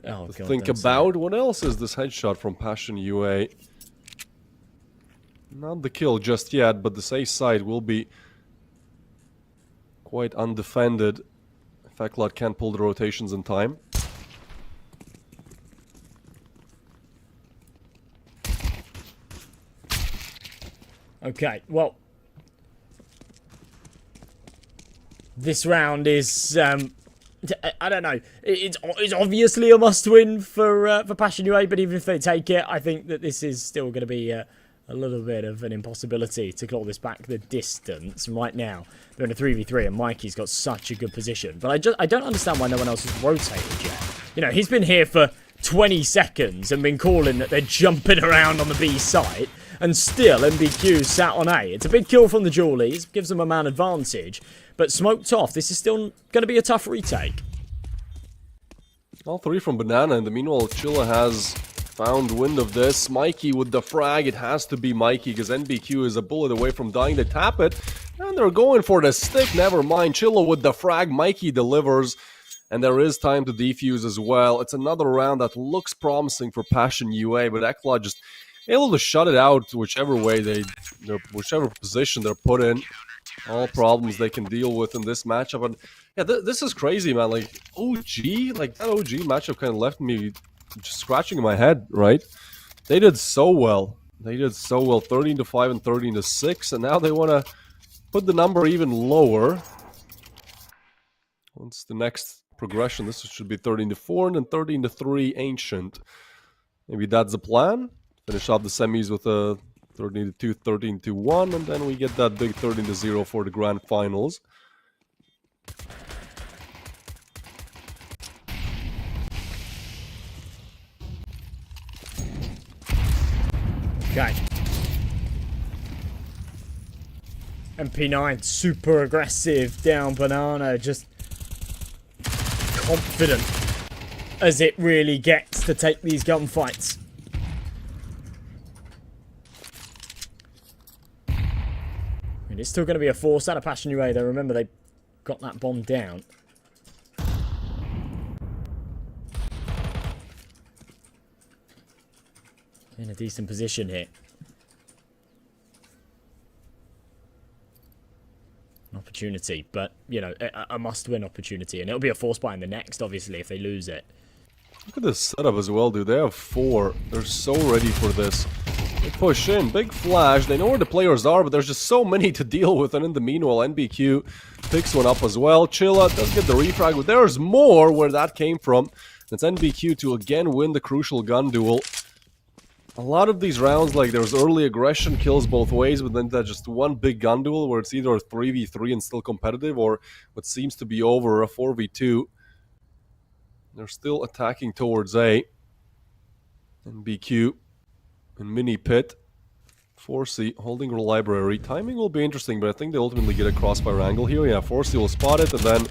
Oh, To God, think don't say about. What else is this headshot from Passion UA? Not the kill just yet, but the safe side will be quite undefended. Eklat can't pull the rotations in time. Okay, well, this round is I don't know. It's obviously a must-win for Passion UA, but even if they take it, I think that this is still going to be a little bit of an impossibility to claw this back the distance. Right now, they're in a 3v3, and Mikey's got such a good position. But I don't understand why no one else has rotated yet. You know, he's been here for 20 seconds and been calling that they're jumping around on the B site, and still MBQ sat on A. It's a big kill from the Jawlies, gives them a man advantage, but smoked off. This is still going to be a tough retake. All 3 from Banana. In the meanwhile, Chilla has found wind of this. Mikey with the frag. It has to be Mikey because NBQ is a bullet away from dying. They tap it, and they're going for the stick. Never mind. Chilla with the frag. Mikey delivers, and there is time to defuse as well. It's another round that looks promising for Passion UA, but Eklat just able to shut it out whichever way whichever position they're put in. All problems they can deal with in this matchup. And yeah, this is crazy, man. Like OG, like that OG matchup kind of left me just scratching my head, right? They did so well. They did so well, 13-5 and 13-6, and now they want to put the number even lower. Once the next progression. This should be 13-4 and then 13-3 Ancient. Maybe that's the plan. Finish off the semis with a 13-2, 13-1, and then we get that big 13-0 for the grand finals. Okay. MP9 super aggressive down banana, just confident as it really gets to take these gunfights. And it's still going to be a force out of Passion UA though. Remember, they got that bomb down. In a decent position here. An opportunity, but, you know, a must-win opportunity. And it'll be a force buy in the next, obviously, if they lose it. Look at this setup as well, dude. They have 4. They're so ready for this. They push in. Big flash. They know where the players are, but there's just so many to deal with. And in the meanwhile, NBQ picks one up as well. Chilla does get the refrag, but there's more where that came from. It's NBQ to again win the crucial gun duel. A lot of these rounds, like, there's early aggression, kills both ways, but then there's just one big gun duel where it's either a 3v3 and still competitive, or what seems to be over, a 4v2. They're still attacking towards A. And BQ. And Mini Pit. 4C holding her library. Timing will be interesting, but I think they ultimately get a crossfire angle here. Yeah, 4C will spot it, and then,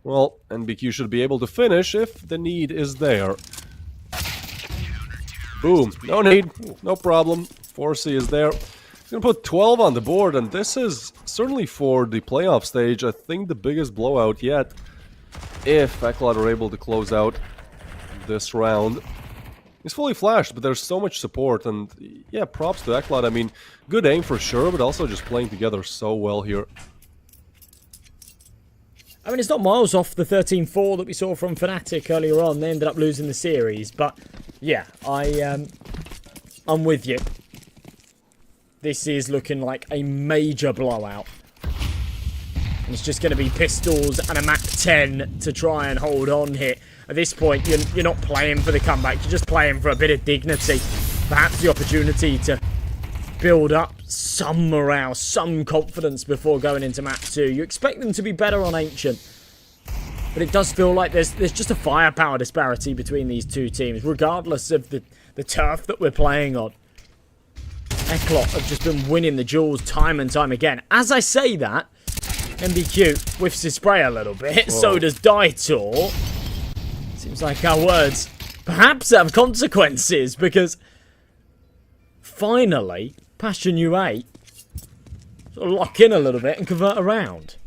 well, NBQ should be able to finish if the need is there. Boom. No need. No problem. 4C is there. He's going to put 12 on the board, and this is certainly for the playoff stage, I think the biggest blowout yet. If Eklat are able to close out this round. He's fully flashed, but there's so much support, and yeah, props to Eklat. I mean, good aim for sure, but also just playing together so well here. I mean, it's not miles off the 13-4 that we saw from Fnatic earlier on. They ended up losing the series, but yeah, I'm with you. This is looking like a major blowout. And it's just going to be pistols and a MAC-10 to try and hold on here. At this point, you're not playing for the comeback. You're just playing for a bit of dignity. Perhaps the opportunity to build up some morale, some confidence before going into map 2. You expect them to be better on Ancient. But it does feel like there's just a firepower disparity between these two teams, regardless of the turf that we're playing on. Eklat have just been winning the duels time and time again. As I say that, NBQ whiffs his spray a little bit. Whoa. So does Daitor. Seems like our words perhaps have consequences, because finally, Passion UA sort of lock in a little bit and convert around.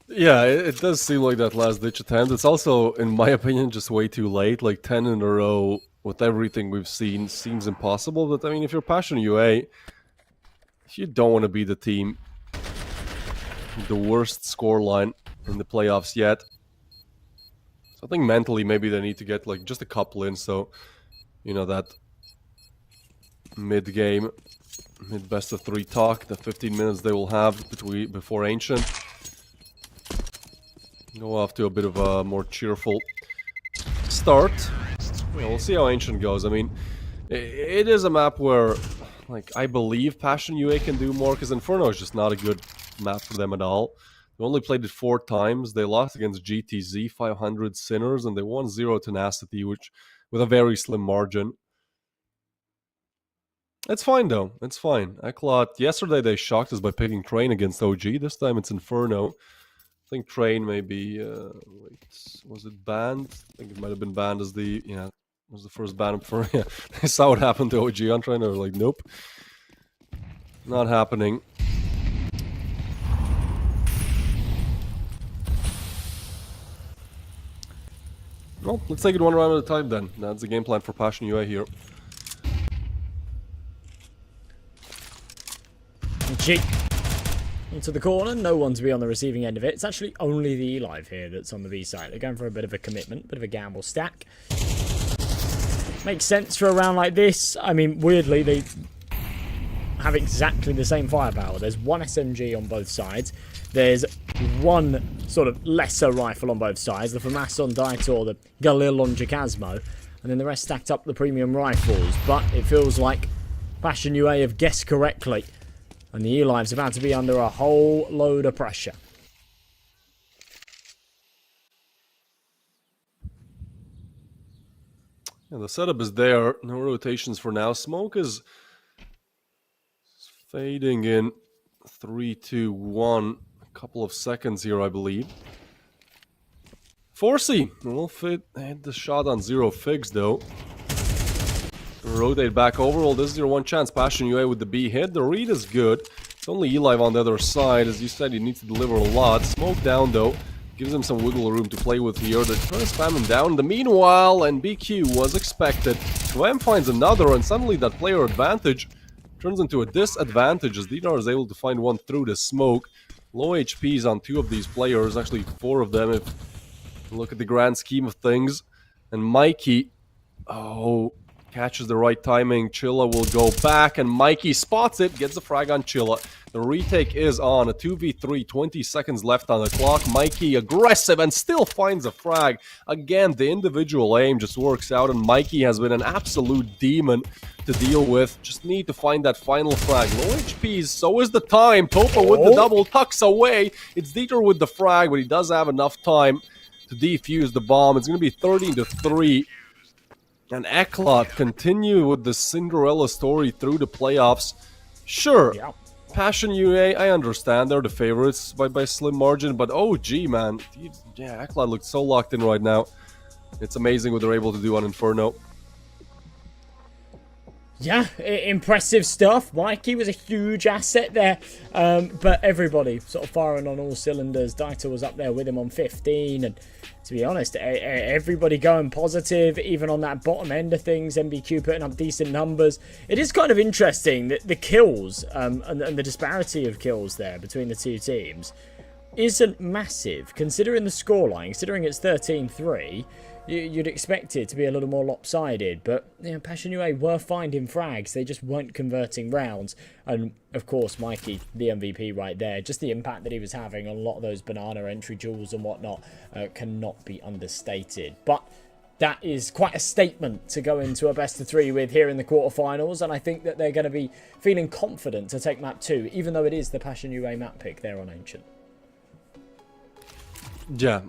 Yeah, it does seem like that last-ditch attempt. It's also, in my opinion, just way too late. Like, 10 in a row with everything we've seen seems impossible. But, I mean, if you're Passion UA, if you don't want to be the team, the worst scoreline in the playoffs yet. So I think mentally, maybe they need to get, like, just a couple in. So, you know, that mid-game, mid-best-of-3 talk, the 15 minutes they will have before Ancient. Go off to a bit of a more cheerful start. Yeah, we'll see how Ancient goes. I mean, it is a map where, like, I believe Passion UA can do more, because Inferno is just not a good map for them at all. They only played it 4 times. They lost against GTZ, 500 Sinners, and they won 0 Tenacity, which with a very slim margin. It's fine, though. It's fine. Eklat, yesterday they shocked us by picking Train against OG. This time it's Inferno. I think Train may be, wait, was it banned? I think it might have been banned as the, yeah, it was the first ban for, yeah. They saw what happened to OG on Train, they were like, nope. Not happening. Well, let's take it one round at a time then. That's the game plan for Passion UA here. Cheek into the corner, no one to be on the receiving end of it. It's actually only the E-Live here that's on the B side. They're going for a bit of a commitment, bit of a gamble stack. Makes sense for a round like this. I mean, weirdly, they have exactly the same firepower. There's one SMG on both sides. There's one sort of lesser rifle on both sides, the FAMAS on Daitor, the Galil on Jacasmo, and then the rest stacked up the premium rifles. But it feels like Passion UA have guessed correctly, and the E-Live's about to be under a whole load of pressure. Yeah, the setup is there. No rotations for now. Smoke is fading in 3, 2, 1. A couple of seconds here, I believe. Forsey will hit the shot on 0 figs, though. Rotate back over. Well, this is your one chance. Passion UA with the B hit. The read is good. It's only E-Live on the other side. As you said, you need to deliver a lot. Smoke down, though. Gives him some wiggle room to play with here. They're trying to spam him down. The meanwhile, and BQ was expected. Twem finds another, and suddenly that player advantage turns into a disadvantage as Dinar is able to find one through the smoke. Low HPs on 2 of these players, actually 4 of them if you look at the grand scheme of things. And Mikey, catches the right timing. Chilla will go back, and Mikey spots it, gets the frag on Chilla. The retake is on. A 2v3, 20 seconds left on the clock. Mikey aggressive and still finds a frag. Again, the individual aim just works out, and Mikey has been an absolute demon to deal with. Just need to find that final frag. Low HPs, so is the time. Topa with the double tucks away. It's Dieter with the frag, but he does have enough time to defuse the bomb. It's going to be 13-3. And Eklot continue with the Cinderella story through the playoffs. Sure, Yeah. Passion UA, I understand they're the favorites by slim margin, but OG, man. Yeah, Eklot looks so locked in right now. It's amazing what they're able to do on Inferno. Yeah, impressive stuff. Mikey was a huge asset there, but everybody sort of firing on all cylinders. Dieter was up there with him on 15, and to be honest, everybody going positive, even on that bottom end of things. MBQ putting up decent numbers. It is kind of interesting that the kills and the disparity of kills there between the two teams isn't massive, considering the scoreline, considering it's 13-3. You'd expect it to be a little more lopsided, but Passion UA were finding frags. They just weren't converting rounds. And of course, Mikey, the MVP right there, just the impact that he was having on a lot of those banana entry jewels and whatnot cannot be understated. But that is quite a statement to go into a best of 3 with here in the quarterfinals, and I think that they're going to be feeling confident to take map 2, even though it is the Passion UA map pick there on Ancient. Yeah.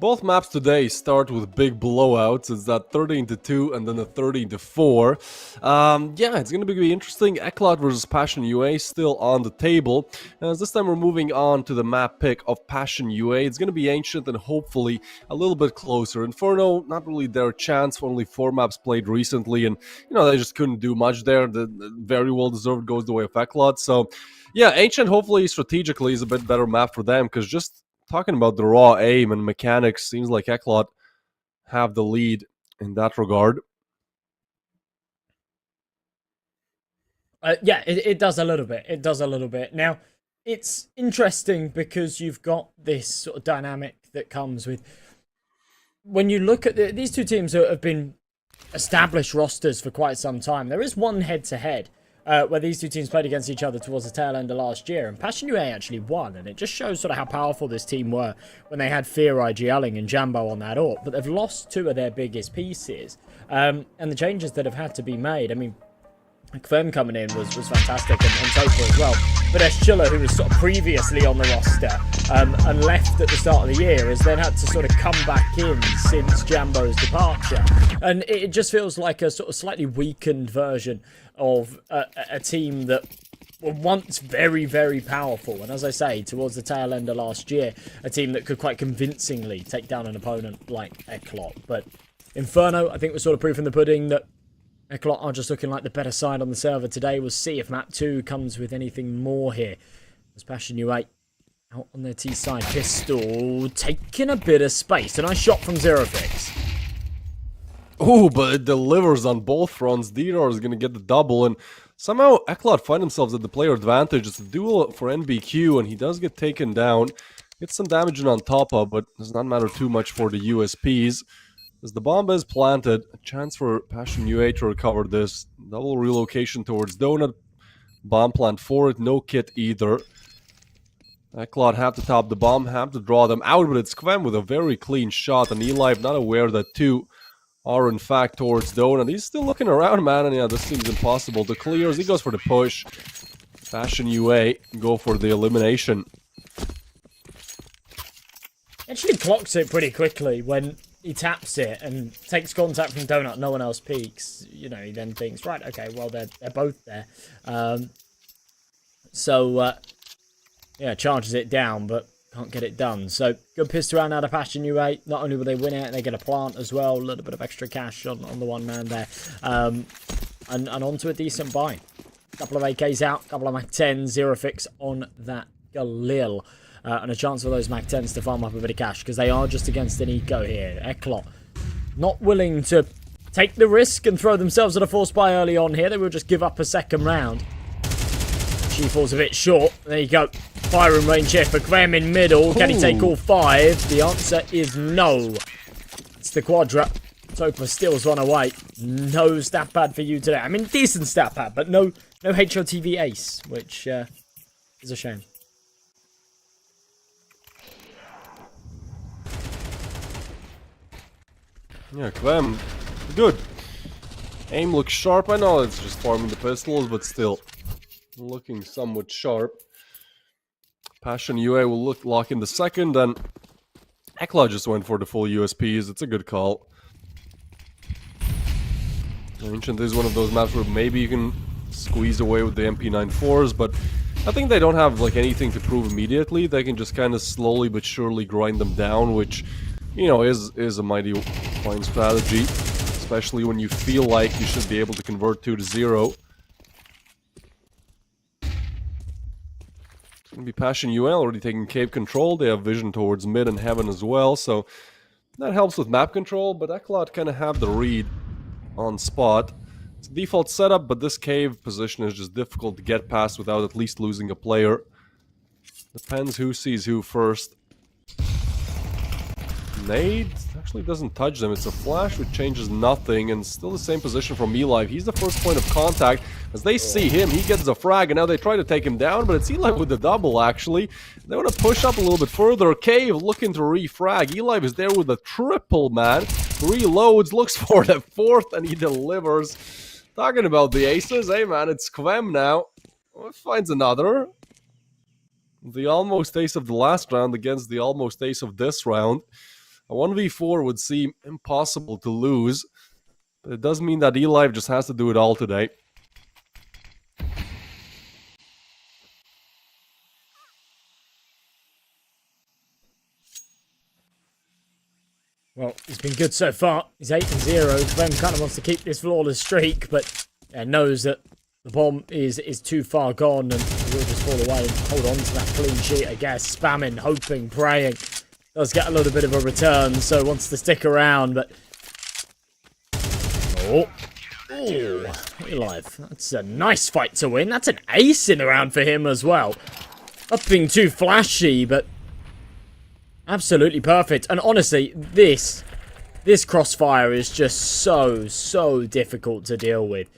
Both maps today start with big blowouts. It's that 13-2 and then the 13-4. Yeah, it's going to be interesting. Eclat versus Passion UA still on the table. As this time we're moving on to the map pick of Passion UA. It's going to be Ancient and hopefully a little bit closer. Inferno, not really their chance. Only 4 maps played recently, and they just couldn't do much there. The very well deserved goes the way of Eclat. So yeah, Ancient hopefully strategically is a bit better map for them, because just talking about the raw aim and mechanics, seems like Eclat have the lead in that regard. Yeah, it does a little bit. It does a little bit. Now, it's interesting because you've got this sort of dynamic that comes with... When you look at these two teams that have been established rosters for quite some time, there is one head-to-head where these two teams played against each other towards the tail end of last year, and Passion UA actually won, and it just shows sort of how powerful this team were when they had Fear, IGLing, and Jambo on that AWP, but they've lost 2 of their biggest pieces, and the changes that have had to be made, I mean, Kvem coming in was fantastic, and Topa as well. But Eschilla, who was sort of previously on the roster and left at the start of the year, has then had to sort of come back in since Jambo's departure. And it just feels like a sort of slightly weakened version of a team that were once very, very powerful. And as I say, towards the tail end of last year, a team that could quite convincingly take down an opponent like Eclat. But Inferno, I think, was sort of proof in the pudding that Eclat are just looking like the better side on the server today. We'll see if map 2 comes with anything more here. As Passion UA out on their T side. Pistol taking a bit of space. A nice shot from Zerofix. Ooh, but it delivers on both fronts. Didar is going to get the double, and somehow Eclat find themselves at the player advantage. It's a duel for NBQ, and he does get taken down. Gets some damage in on top of, but does not matter too much for the USPs. As the bomb is planted, a chance for Passion UA to recover this. Double relocation towards Donut. Bomb plant for it, no kit either. Eclat have to top the bomb, have to draw them out, but it's Kvem with a very clean shot, and Eli not aware that 2 are in fact towards Donut. He's still looking around, man, and yeah, this seems impossible to clear as he goes for the push. Passion UA go for the elimination. Actually clocks it pretty quickly when he taps it and takes contact from Donut, no one else peeks. He then thinks, right, okay, well, they're both there. Yeah, charges it down, but can't get it done. So, good pistol round out of Passion UA. Not only will they win it, they get a plant as well. A little bit of extra cash on the one man there. And onto a decent buy. Couple of AKs out, couple of MAC-10s, Zerofix on that Galil. And a chance for those MAC-10s to farm up a bit of cash, because they are just against an eco here. Eclat not willing to take the risk and throw themselves at a force buy early on here. They will just give up a second round. She falls a bit short. There you go. Firing range here for Kvem in middle. Can he take all 5? The answer is no. It's the Quadra. Topa steals one away. No stat pad for you today. I mean, decent stat pad, but no HOTV ace, which is a shame. Yeah, Kvem, good. Aim looks sharp. I know it's just farming the pistols, but still looking somewhat sharp. Passion UA will lock in the second, and Eclat just went for the full USPs. It's a good call. Ancient is one of those maps where maybe you can squeeze away with the MP94s, but I think they don't have like anything to prove immediately. They can just kind of slowly but surely grind them down, which, is a mighty fine strategy, especially when you feel like you should be able to convert 2 to 0. It's going to be Passion UA already taking cave control. They have vision towards mid and heaven as well, so that helps with map control, but Eclat kind of have the read on spot. It's a default setup, but this cave position is just difficult to get past without at least losing a player. Depends who sees who first. Nade actually doesn't touch them. It's a flash which changes nothing, and still the same position from Eli. He's the first point of contact. As they see him, he gets a frag, and now they try to take him down, but it's Eli with the double, actually. They want to push up a little bit further. Cave looking to refrag. Eli is there with a triple, man. Reloads, looks for the 4th, and he delivers. Talking about the aces, hey man, it's Kvem now. Finds another. The almost ace of the last round against the almost ace of this round. A 1v4 would seem impossible to lose, but it does mean that eLive just has to do it all today. Well, he's been good so far. He's 8-0. Clem kind of wants to keep this flawless streak, but knows that the bomb is too far gone and he will just fall away and hold on to that clean sheet, I guess. Spamming, hoping, praying. Does get a little bit of a return, so wants to stick around, but... Oh, eLive. That's a nice fight to win. That's an ace in the round for him as well. Not being too flashy, but... absolutely perfect. And honestly, this crossfire is just so difficult to deal with.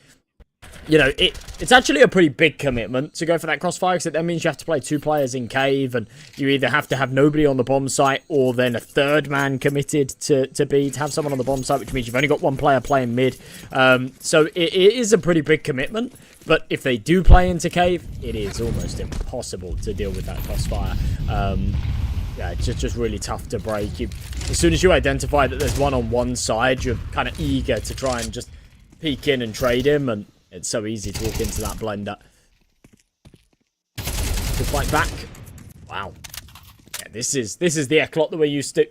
You know, it's actually a pretty big commitment to go for that crossfire, because it then means you have to play 2 players in cave, and you either have to have nobody on the bomb site, or then a third man committed to have someone on the bomb site, which means you've only got 1 player playing mid. So it is a pretty big commitment, but if they do play into cave, it is almost impossible to deal with that crossfire. Yeah, it's just really tough to break. As soon as you identify that there's one on one side, you're kind of eager to try and just peek in and trade him, and it's so easy to walk into that blender. Good fight back. Wow. Yeah, this is the Eklot that we're used to.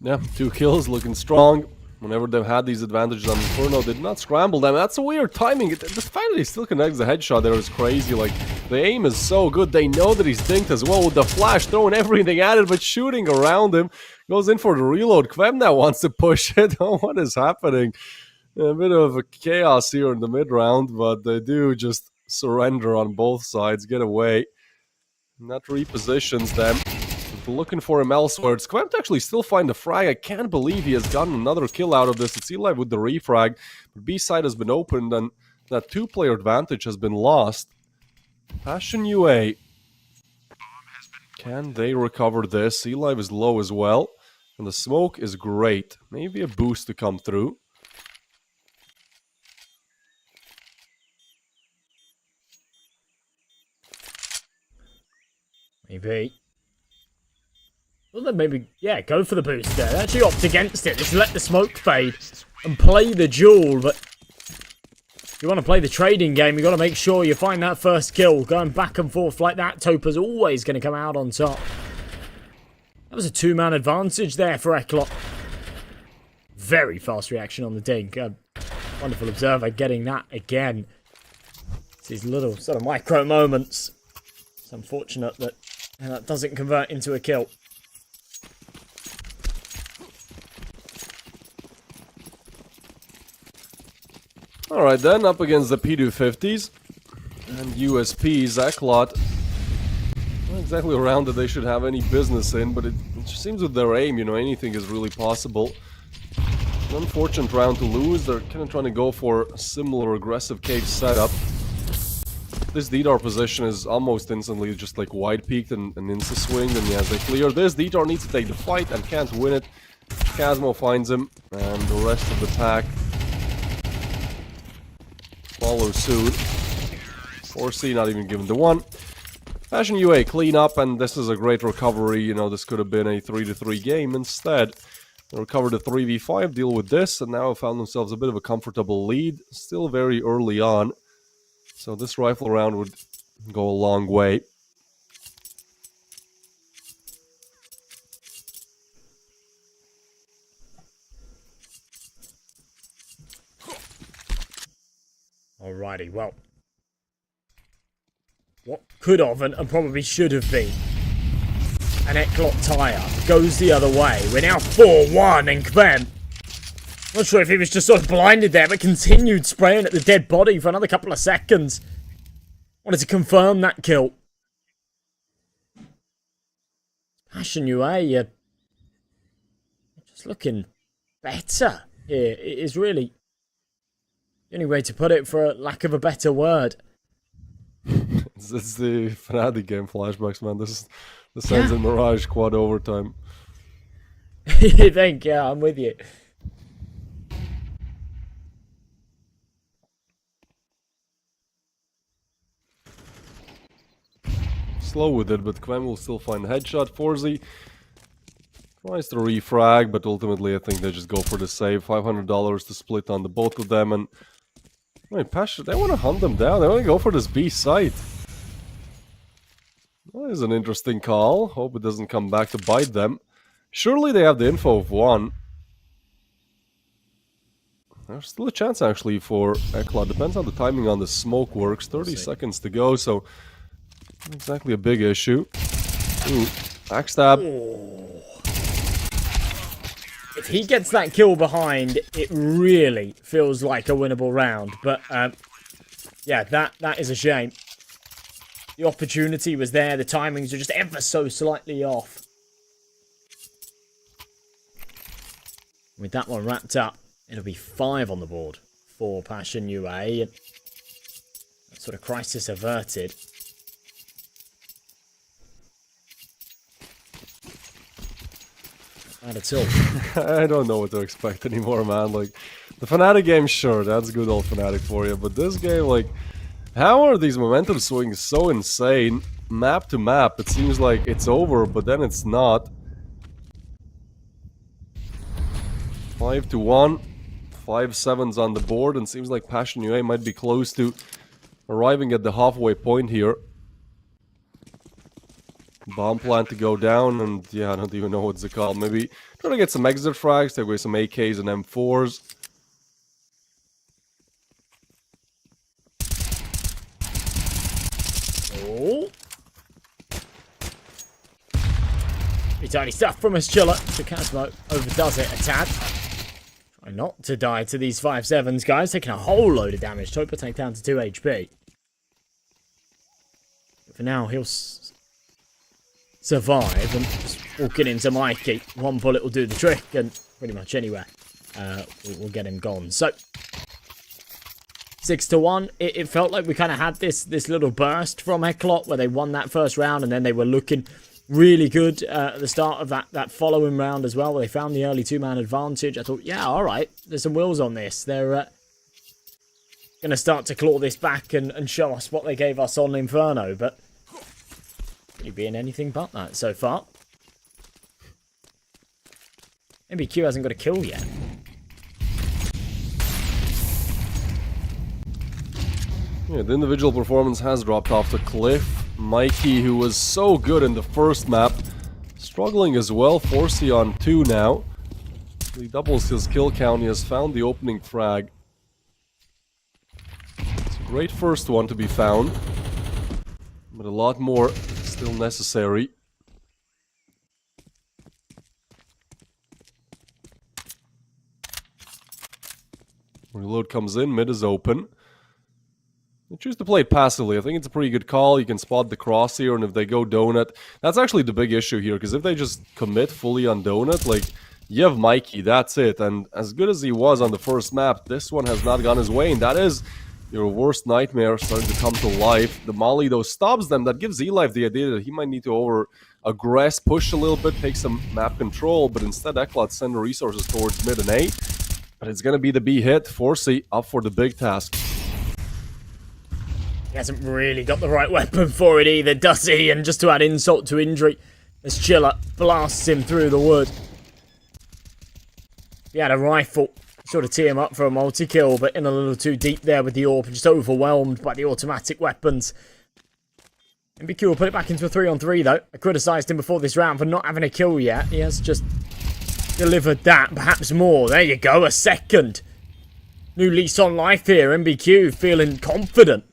Yeah, 2 kills, looking strong. Whenever they've had these advantages on Inferno, they did not scramble them. That's a weird timing. The fact that he still connects the headshot there is crazy. Like, the aim is so good. They know that he's dinked as well with the flash, throwing everything at it, but shooting around him. Goes in for the reload. Kvem now wants to push it. Oh, what is happening? A bit of a chaos here in the mid-round, but they do just surrender on both sides, get away. And that repositions them. Looking for him elsewhere. It's Kvem to actually still find the frag. I can't believe he has gotten another kill out of this. It's eLive with the refrag. But B side has been opened and that 2-player advantage has been lost. Passion UA. Can they recover this? eLive is low as well. And the smoke is great. Maybe a boost to come through. Maybe. Well, then maybe, yeah, go for the boost there. Actually opt against it. Just let the smoke fade and play the duel. But if you want to play the trading game, you got to make sure you find that first kill. Going back and forth like that, Topa's always going to come out on top. That was a 2-man advantage there for Eklot. Very fast reaction on the dink. Wonderful observer getting that again. It's these little sort of micro moments. It's unfortunate that that doesn't convert into a kill. Alright then, up against the P250s and USPs, Eklot. Not exactly a round that they should have any business in, but it just seems with their aim, you know, anything is really possible. An unfortunate round to lose. They're kind of trying to go for a similar aggressive cave setup. This Didar position is almost instantly just like wide peaked and insta swing, and yeah, they clear this. Didar needs to take the fight and can't win it. Kazmo finds him, and the rest of the pack follow suit. 4C not even given to 1. Passion UA clean up, and this is a great recovery. You know, this could have been a 3-3 game. Instead, they recovered a 3v5, deal with this, and now found themselves a bit of a comfortable lead. Still very early on. So this rifle round would go a long way. Alrighty, well. What could have and probably should have been an Eklot tire goes the other way. We're now 4-1 and Kvem. Not sure if he was just sort of blinded there, but continued spraying at the dead body for another couple of seconds. Wanted to confirm that kill. Passion UA, you're just looking better here. It is really the only way to put it, for lack of a better word. It's the Fnatic game flashbacks, man. This ends in Mirage quad overtime. You think? Yeah, I'm with you. slow with it, but Quem will still find a headshot. Forzy tries to refrag, but ultimately I think they just go for the save. $500 to split on the both of them, and wait, Pasha, they want to hunt them down. They want to go for this B site. That is an interesting call. Hope it doesn't come back to bite them. Surely they have the info of one. There's still a chance actually for Ekla. Depends on the timing on the smoke works. 30 seconds to go, so not exactly a big issue. Ooh, backstab. If he gets that kill behind, it really feels like a winnable round. But yeah, that is a shame. The opportunity was there. The timings are just ever so slightly off. With that one wrapped up, it'll be 5 on the board for Passion UA. And that sort of crisis averted. Not at all. I don't know what to expect anymore, man. Like, the Fnatic game, sure, that's good old Fnatic for you. But this game, like, how are these momentum swings so insane? Map to map, it seems like it's over, but then it's not. 5-1. 5-7s on the board, and seems like Passion UA might be close to arriving at the halfway point here. Bomb plant to go down, and yeah, I don't even know what's the call. Maybe try to get some exit frags, take away some AKs and M4s. Oh. Pretty tiny stuff from us, Chiller. Chikazmo overdoes it a tad. Try not to die to these 5-7s, guys. Taking a whole load of damage. Topa take down to 2 HP. But for now, he'll survive, and just walking into Mikey, one bullet will do the trick, and pretty much anywhere we'll get him gone. So 6-1. It felt like we kind of had this little burst from Eklot where they won that first round, and then they were looking really good at the start of that following round as well, where they found the early 2-man advantage. I thought, yeah, all right, there's some wheels on this. They're going to start to claw this back and show us what they gave us on Inferno, but really being anything but that so far. MBQ hasn't got a kill yet. Yeah, the individual performance has dropped off the cliff. Mikey, who was so good in the first map, struggling as well. Forzy on 2 now. He doubles his kill count. He has found the opening frag. It's a great first one to be found, but a lot more still necessary. Reload comes in, mid is open. They choose to play it passively. I think it's a pretty good call. You can spot the cross here, and if they go donut, that's actually the big issue here, because if they just commit fully on donut, like, you have Mikey, that's it. And as good as he was on the first map, this one has not gone his way, and that is your worst nightmare starting to come to life. The Molly, though, stops them. That gives E-Life the idea that he might need to over-aggress, push a little bit, take some map control, but instead Eklot send the resources towards mid and A. But it's going to be the B hit. Forzy up for the big task. He hasn't really got the right weapon for it either, does he? And just to add insult to injury, as Chiller blasts him through the wood. He had a rifle, sort of tee him up for a multi-kill, but in a little too deep there with the AWP, just overwhelmed by the automatic weapons. MBQ will put it back into a 3-on-3 though. I criticised him before this round for not having a kill yet. He has just delivered that, perhaps more. There you go, a second. New lease on life here. MBQ feeling confident.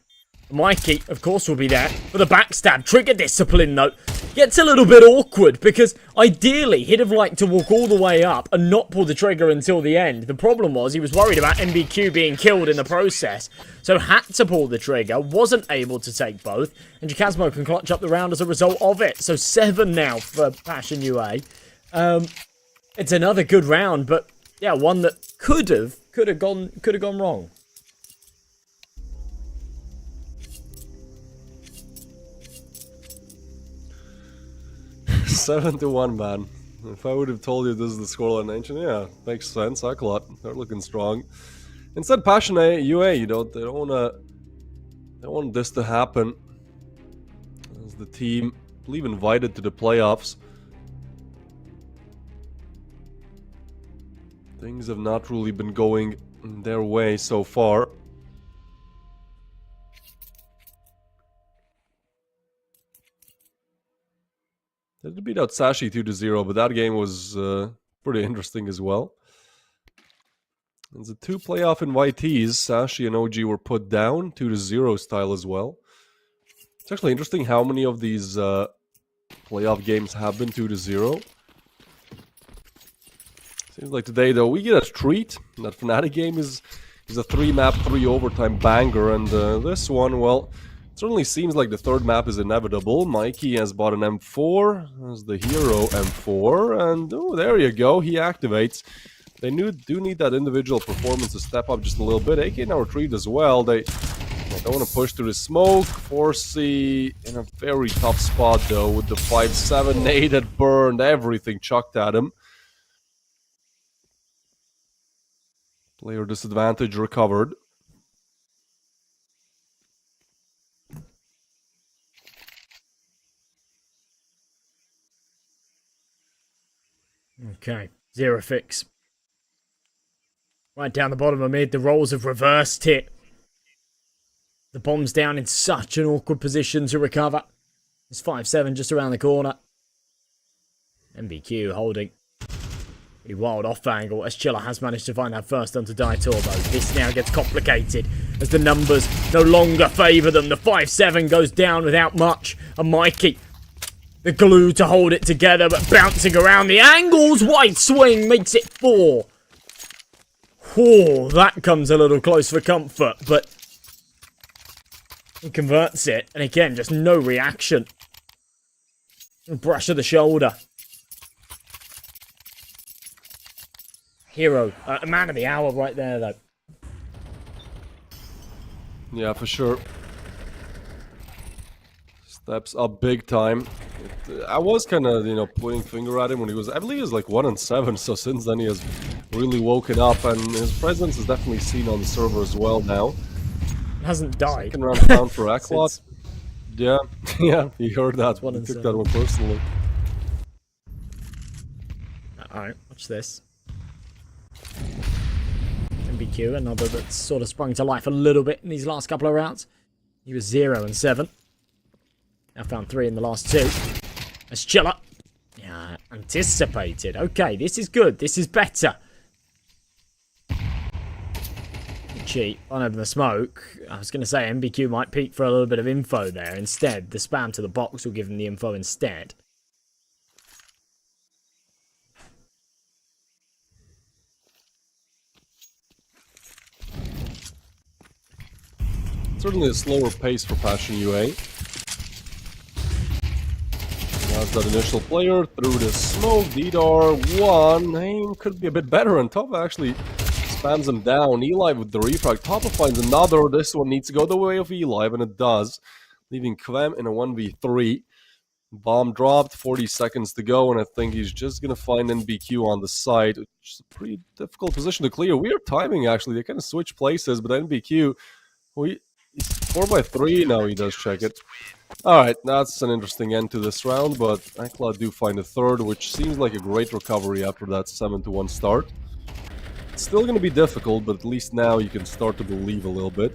Mikey, of course, will be there for the backstab. Trigger discipline, though, gets a little bit awkward because ideally he'd have liked to walk all the way up and not pull the trigger until the end. The problem was he was worried about MBQ being killed in the process, so had to pull the trigger, wasn't able to take both, and Chikazmo can clutch up the round as a result of it. So 7 now for Passion UA. It's another good round, but yeah, one that could have gone wrong. 7-1, man. If I would have told you this is the scoreline engine, yeah, makes sense. Eklot, they're looking strong. Instead, Passion UA, they don't want this to happen. As the team, I believe, invited to the playoffs. Things have not really been going their way so far. They did beat out Sashi 2-0, but that game was pretty interesting as well. And the two playoff invitees, Sashi and OG, were put down 2-0 style as well. It's actually interesting how many of these playoff games have been 2-0. Seems like today, though, we get a treat. That Fnatic game is a 3-map, 3-overtime banger, and this one, well, it certainly seems like the third map is inevitable. Mikey has bought an M4 as the hero M4, and oh, there you go, he activates. They do need that individual performance to step up just a little bit. AK now retreat as well. They don't want to push through the smoke. Forsey in a very tough spot, though, with the 5-7 nade that burned everything chucked at him. Player disadvantage recovered. Okay, zero fix. Right down the bottom of mid, the roles have reversed it. The bomb's down in such an awkward position to recover. It's 5-7 just around the corner. MBQ holding. Pretty wild off angle as Chilla has managed to find that first onto Daitor, though. This now gets complicated as the numbers no longer favour them. The 5-7 goes down without much. And Mikey, the glue to hold it together, but bouncing around the angles. White swing makes it 4. Oh, that comes a little close for comfort, but he converts it. And again, just no reaction. A brush of the shoulder. Hero, a man of the hour right there, though. Yeah, for sure. Steps up big time. I was kind of, pointing finger at him when he was, I believe he was like 1-7, so since then he has really woken up, and his presence is definitely seen on the server as well now. Hasn't died. Second round down for Aklot. Yeah, yeah, he heard that. He took that one personally. Alright, watch this. MBQ, another that's sort of sprung to life a little bit in these last couple of rounds. He was 0-7. Now found 3 in the last 2. That's Chilla. Yeah, anticipated. Okay, this is good. This is better. Cheat on over the smoke. I was going to say MBQ might peek for a little bit of info there. Instead, the spam to the box will give him the info instead. Certainly a slower pace for Passion UA. As that initial player through the smoke, Didar 1. Aim could be a bit better, and Toppa actually spams him down. Eli with the refrag. Toppa finds another. This one needs to go the way of Eli, and it does. Leaving Kvem in a 1v3. Bomb dropped, 40 seconds to go, and I think he's just going to find NBQ on the side, which is a pretty difficult position to clear. Weird timing, actually. They kind of switch places, but NBQ, he's 4x3 now. He does check it. Alright, that's an interesting end to this round, but Aklot do find a third, which seems like a great recovery after that 7-1 start. It's still going to be difficult, but at least now you can start to believe a little bit.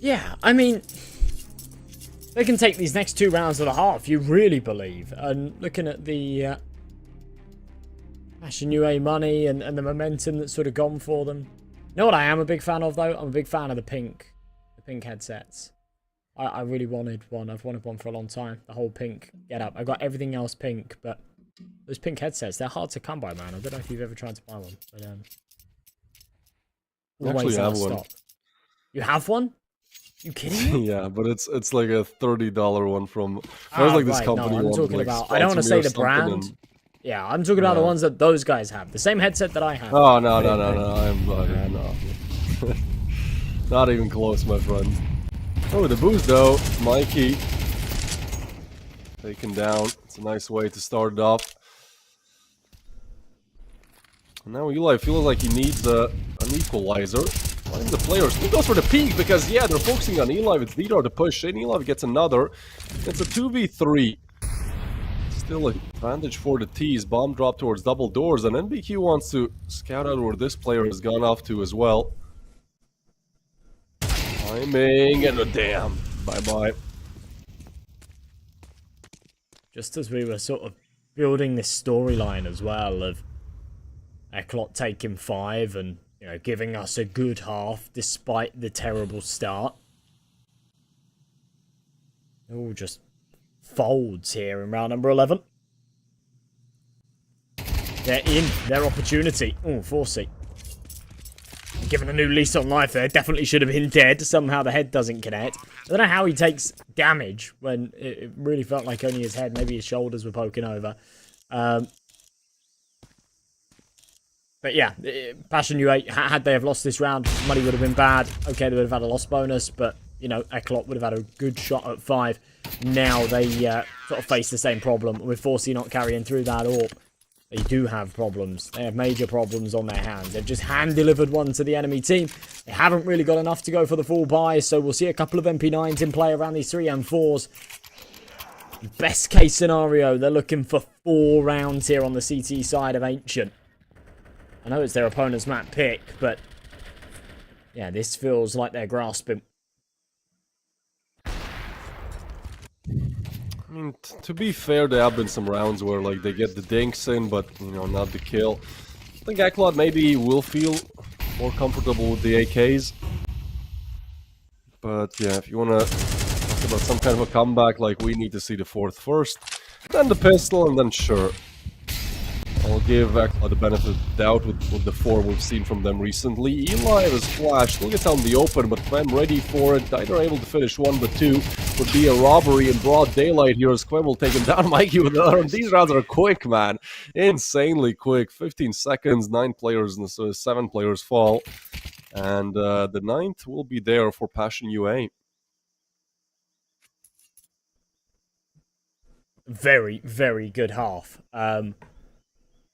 Yeah, I mean, they can take these next 2 rounds of the half, you really believe. And looking at the Passion UA money and the momentum that's sort of gone for them. You know what I am a big fan of, though? I'm a big fan of the pink headsets. I really wanted one. I've wanted one for a long time. The whole pink getup. I've got everything else pink, but those pink headsets, they're hard to come by, man. I don't know if you've ever tried to buy one. But, I actually have one. Stop. You have one? You kidding me? Yeah, but it's like a $30 one from. There's like this company. No, I'm talking about. I don't want to say the brand. Yeah, I'm talking about the ones that those guys have. The same headset that I have. Oh no! I'm no. Not even close, my friend. Oh, the boost though, Mikey taken down. It's a nice way to start it off. Now Eli feels like he needs an equalizer. I think the players, he goes for the peak because, yeah, they're focusing on Eli. It's Lidar to push in. Eli gets another. It's a 2v3. Still an advantage for the T's. Bomb drop towards double doors, and NBQ wants to scout out where this player has gone off to as well. Timing and a damn. Bye-bye. Just as we were sort of building this storyline as well of Eklot taking 5 and, you know, giving us a good half despite the terrible start. It all just folds here in round number 11. They're in their opportunity. Oh, 4C. Given a new lease on life there, definitely should have been dead. Somehow the head doesn't connect. I don't know how he takes damage when it really felt like only his head. Maybe his shoulders were poking over. But yeah, Passion U8, had they have lost this round, money would have been bad. Okay, they would have had a loss bonus, but, you know, Eklot would have had a good shot at 5. Now they sort of face the same problem. With 4C not carrying through that AWP, they do have problems. They have major problems on their hands. They've just hand-delivered one to the enemy team. They haven't really got enough to go for the full buy, so we'll see a couple of MP9s in play around these 3 M4s. Best case scenario, they're looking for 4 rounds here on the CT side of Ancient. I know it's their opponent's map pick, but yeah, this feels like they're grasping. I mean, to be fair, there have been some rounds where, like, they get the dinks in, but, you know, not the kill. I think Eklot maybe will feel more comfortable with the AKs. But, yeah, if you want to talk about some kind of a comeback, like, we need to see the 4th first, then the pistol, and then sure. I'll give Eklot the benefit of the doubt with the 4 we've seen from them recently. Eli has flashed, look at out in the open, but Quem ready for it. Neither able to finish 1, but 2 would be a robbery in broad daylight here as Quem will take him down. Mikey with another. These rounds are quick, man. Insanely quick. 15 seconds, 9 players, and so 7 players fall. And the 9th will be there for Passion UA. Very, very good half.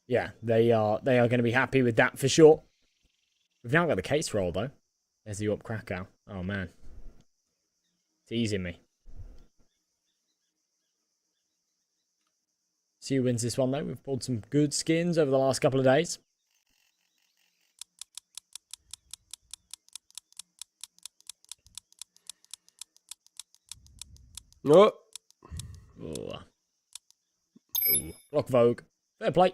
Yeah, they are going to be happy with that for sure. We've now got the case roll, though. There's the up Krakow. Oh, man. Teasing me. See who wins this one, though. We've pulled some good skins over the last couple of days. Oh. Block Vogue. Fair play.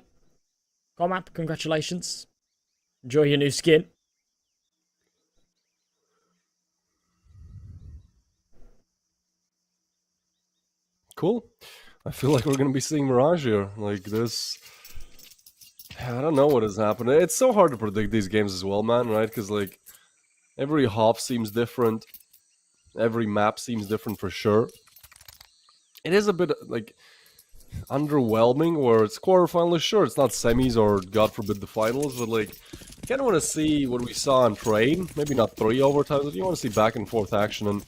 Comap, congratulations. Enjoy your new skin. Cool. I feel like we're going to be seeing Mirage here. Like this. I don't know what has happened. It's so hard to predict these games as well, man, right? Because, like, every hop seems different. Every map seems different for sure. It is a bit, like, underwhelming where it's quarterfinals. Sure, it's not semis or, God forbid, the finals, but, like, you kind of want to see what we saw on Train. Maybe not 3 overtimes, but you want to see back and forth action. And,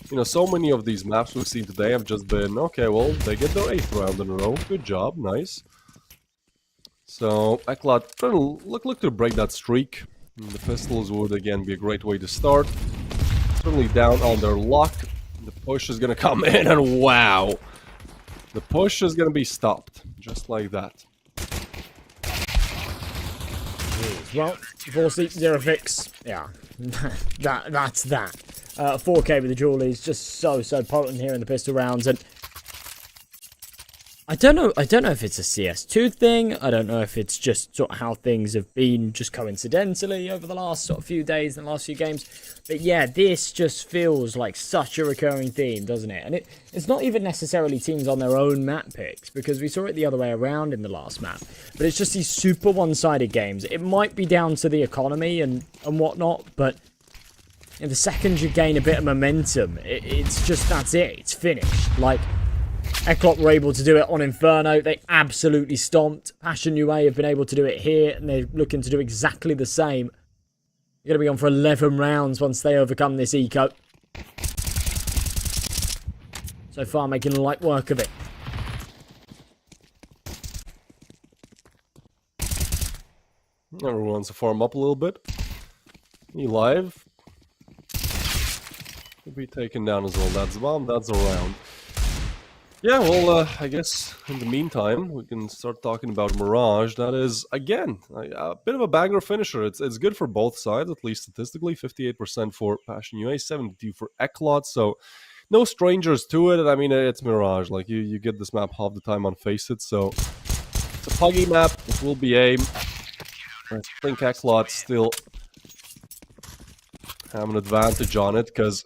you know, so many of these maps we've seen today have just been, okay, well, they get their 8th round in a row. Good job, nice. So, Eklot trying to look to break that streak. And the pistols would, again, be a great way to start. Certainly down on their luck. The push is going to come in, and wow! The push is going to be stopped, just like that. Well, 4C, 0 fix. Yeah, that's that. 4K with the jewel is just so potent here in the pistol rounds, and I don't know if it's a CS2 thing. I don't know if it's just sort of how things have been just coincidentally over the last sort of few days and the last few games. But yeah, this just feels like such a recurring theme, doesn't it? And it's not even necessarily teams on their own map picks, because we saw it the other way around in the last map. But it's just these super one-sided games. It might be down to the economy and whatnot, but in the second you gain a bit of momentum, it's just, that's it. It's finished. Like, Eklot were able to do it on Inferno. They absolutely stomped. Passion UA have been able to do it here, and they're looking to do exactly the same. They're going to be on for 11 rounds once they overcome this eco. So far, making light work of it. Everyone wants to farm up a little bit. He live. Could be taken down as well. That's bomb. That's around. Yeah, well, I guess in the meantime, we can start talking about Mirage. That is, again, a bit of a banger finisher. It's good for both sides, at least statistically. 58% for Passion UA, 72% for Eklot. So, no strangers to it. I mean, it's Mirage. Like, you get this map half the time on Faceit. So, it's a puggy map. It will be aim. I think Eklot still have an advantage on it, because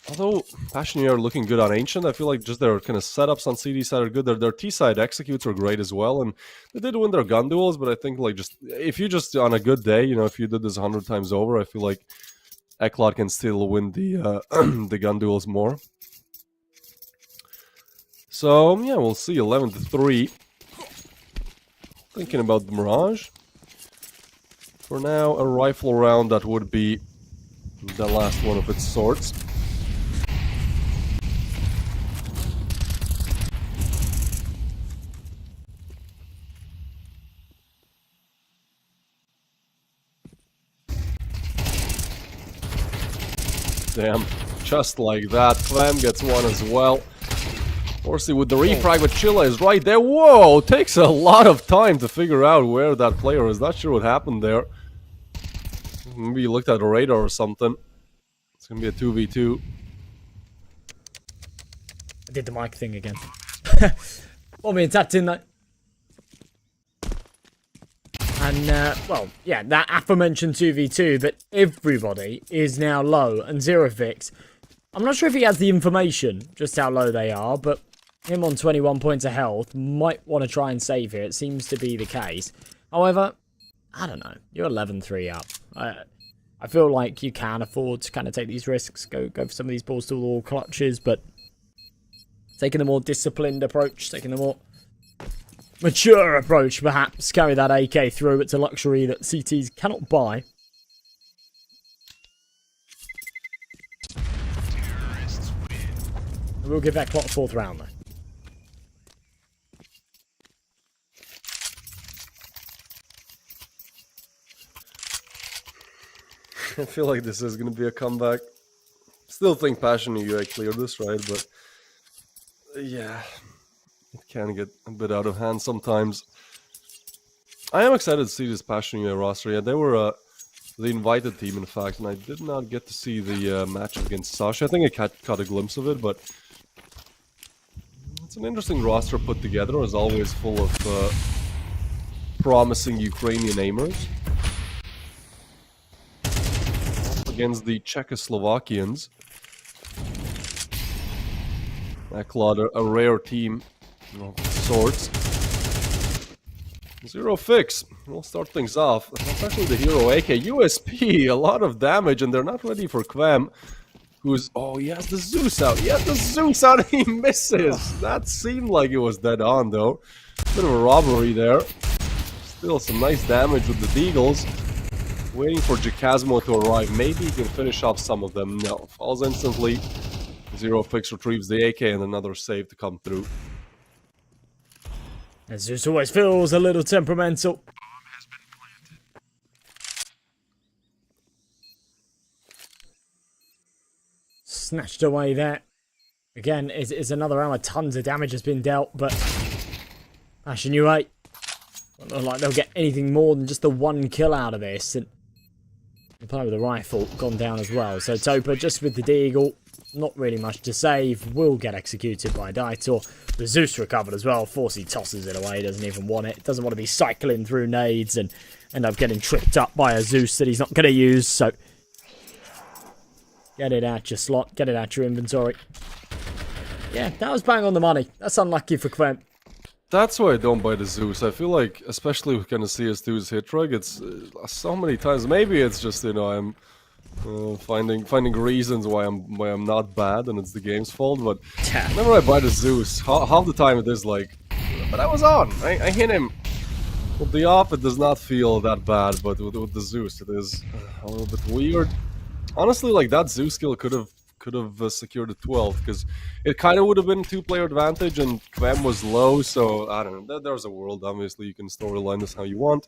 although Passion UA are looking good on Ancient, I feel like just their kind of setups on CD side are good. Their T side executes are great as well, and they did win their gun duels. But I think like just if you just on a good day, you know, if you did this 100 times over, I feel like Eklot can still win the the gun duels more. So yeah, we'll see. 11-3. Thinking about the Mirage. For now, a rifle round that would be the last one of its sorts. Damn, just like that, Clem gets one as well. Horsey with the refrag, but Chilla is right there. Whoa, takes a lot of time to figure out where that player is. Not sure what happened there. Maybe you looked at a radar or something. It's gonna be a 2v2. I did the mic thing again. Well, being tapped in though. And, well, yeah, that aforementioned 2v2, but everybody is now low, and Zerofix, I'm not sure if he has the information, just how low they are, but him on 21 points of health might want to try and save here. It seems to be the case. However, I don't know, you're 11-3 up. I feel like you can afford to kind of take these risks, go for some of these balls to the wall clutches, but taking the more disciplined approach, taking the more mature approach, perhaps. Carry that AK through. It's a luxury that CTs cannot buy. We'll give that clock a 4th round, though. I feel like this is going to be a comeback. Still think Passion UA cleared this, right? But yeah, it can get a bit out of hand sometimes. I am excited to see this Passion UA roster. Yeah, they were the invited team, in fact, and I did not get to see the match against Sasha. I think I caught a glimpse of it, but it's an interesting roster put together, as always, full of promising Ukrainian aimers. Against the Czechoslovakians. Eklot, a rare team of sorts. Zerofix, we'll start things off. Especially the hero AK. USP, a lot of damage, and they're not ready for Quem. Who's... Oh, he has the Zeus out. He has the Zeus out, and he misses. That seemed like it was dead on, though. Bit of a robbery there. Still some nice damage with the Deagles. Waiting for Jacasmo to arrive. Maybe he can finish off some of them. No. Falls instantly. Zerofix retrieves the AK and another save to come through. As Zeus always feels a little temperamental. Snatched away there. Again, is another round where tons of damage has been dealt, but Passion UA don't look like they'll get anything more than just the 1 kill out of this. And the player with the rifle gone down as well. So Topa just with the Deagle, not really much to save, will get executed by Daitor. The Zeus recovered as well. Forsey tosses it away, doesn't even want it. Doesn't want to be cycling through nades and end up getting tripped up by a Zeus that he's not going to use. So get it out your slot, get it out your inventory. Yeah, that was bang on the money. That's unlucky for Quem. That's why I don't buy the Zeus. I feel like, especially with kind of CS2's hit reg, it's so many times. Maybe it's just, you know, I'm finding reasons why I'm not bad, and it's the game's fault. But whenever I buy the Zeus, half the time it is like, but I was on. I hit him. With the off, it does not feel that bad, but with the Zeus, it is a little bit weird. Honestly, like that Zeus skill could have secured the 12th, because it kind of would have been 2-player advantage, and Quem was low, so I don't know. There's a world, obviously, you can storyline this how you want.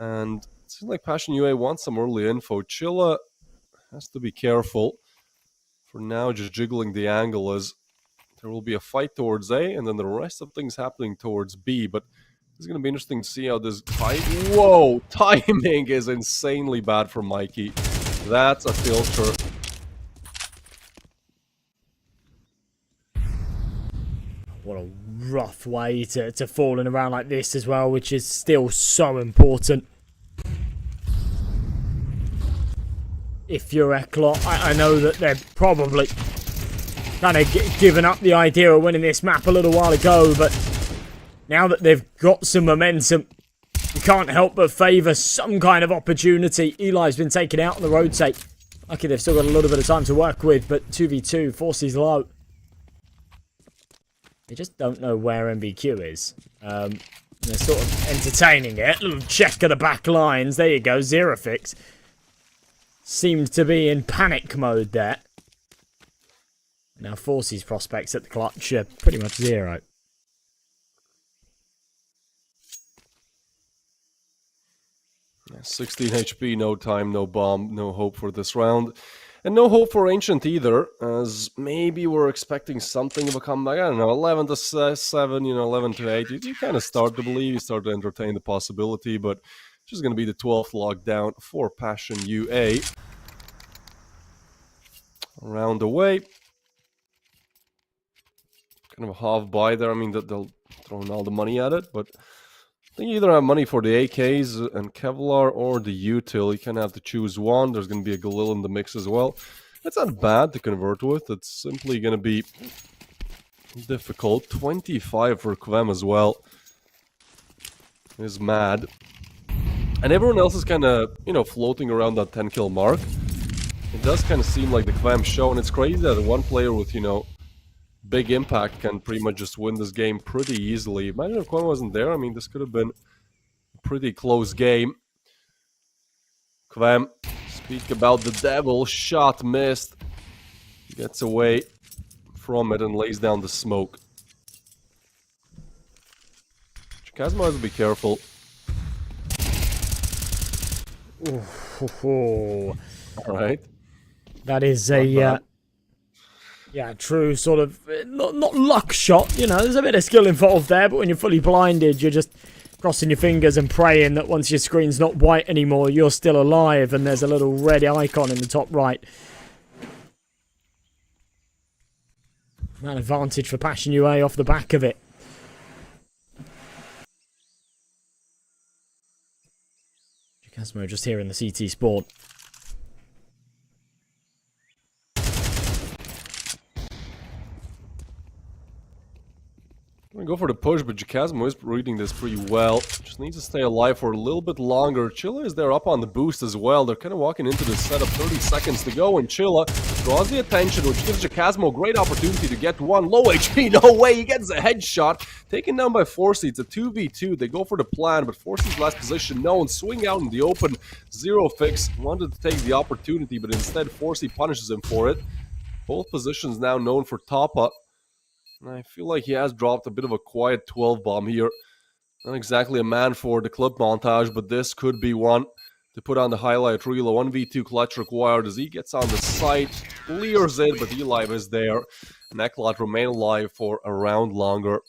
And it seems like Passion UA wants some early info. Chilla has to be careful. For now, just jiggling the angle as there will be a fight towards A, and then the rest of things happening towards B. But it's going to be interesting to see how this fight... Whoa! Timing is insanely bad for Mikey. That's a filter. What a rough way to falling around like this as well, which is still so important. If you're Eklot, I know that they're probably kind of given up the idea of winning this map a little while ago, but now that they've got some momentum, you can't help but favour some kind of opportunity. Eli's been taken out on the rotate. Lucky they've still got a little bit of time to work with, but 2v2, Forces low. They just don't know where MBQ is. They're sort of entertaining it. Little check of the back lines. There you go, Zerafix. Seemed to be in panic mode there. Now Forces prospects at the clutch are pretty much zero. Yeah, 16 HP, no time, no bomb, no hope for this round. And no hope for Ancient either, as maybe we're expecting something of a comeback. I don't know, 11 to 7, 11 to 8. You kind of start to believe, you start to entertain the possibility, but it's just going to be the 12th lockdown for Passion UA. Around away. Kind of a half buy there. I mean, they'll throw in all the money at it, but I think you either have money for the AKs and Kevlar or the util. You kind of have to choose one. There's going to be a Galil in the mix as well. It's not bad to convert with. It's simply going to be difficult. 25 for Kvem as well. Is mad. And everyone else is kind of, floating around that 10 kill mark. It does kind of seem like the Kvem show, and it's crazy that one player with, big impact can pretty much just win this game pretty easily. Imagine if Kvem wasn't there. I mean, this could have been a pretty close game. Kvem, speak about the devil. Shot missed. Gets away from it and lays down the smoke. Kazma has to be careful. Alright. That is a... yeah, true sort of, not luck shot, there's a bit of skill involved there, but when you're fully blinded, you're just crossing your fingers and praying that once your screen's not white anymore, you're still alive, and there's a little red icon in the top right. An advantage for Passion UA off the back of it. Casmo just here in the CT Sport. I'm gonna go for the push, but Jacasmo is reading this pretty well. Just needs to stay alive for a little bit longer. Chilla is there up on the boost as well. They're kind of walking into this setup, 30 seconds to go, and Chilla draws the attention, which gives Jacasmo a great opportunity to get one. Low HP, no way, he gets a headshot. Taken down by Forsey. It's a 2v2. They go for the plan, but Forsey's last position known. Swing out in the open. Zerafix wanted to take the opportunity, but instead Forsey punishes him for it. Both positions now known for Tapa. And I feel like he has dropped a bit of a quiet 12 bomb here. Not exactly a man for the clip montage, but this could be one to put on the highlight reel. A 1v2 clutch required as he gets on the site, clears it, but Eli is there. And Eklot remain alive for a round longer.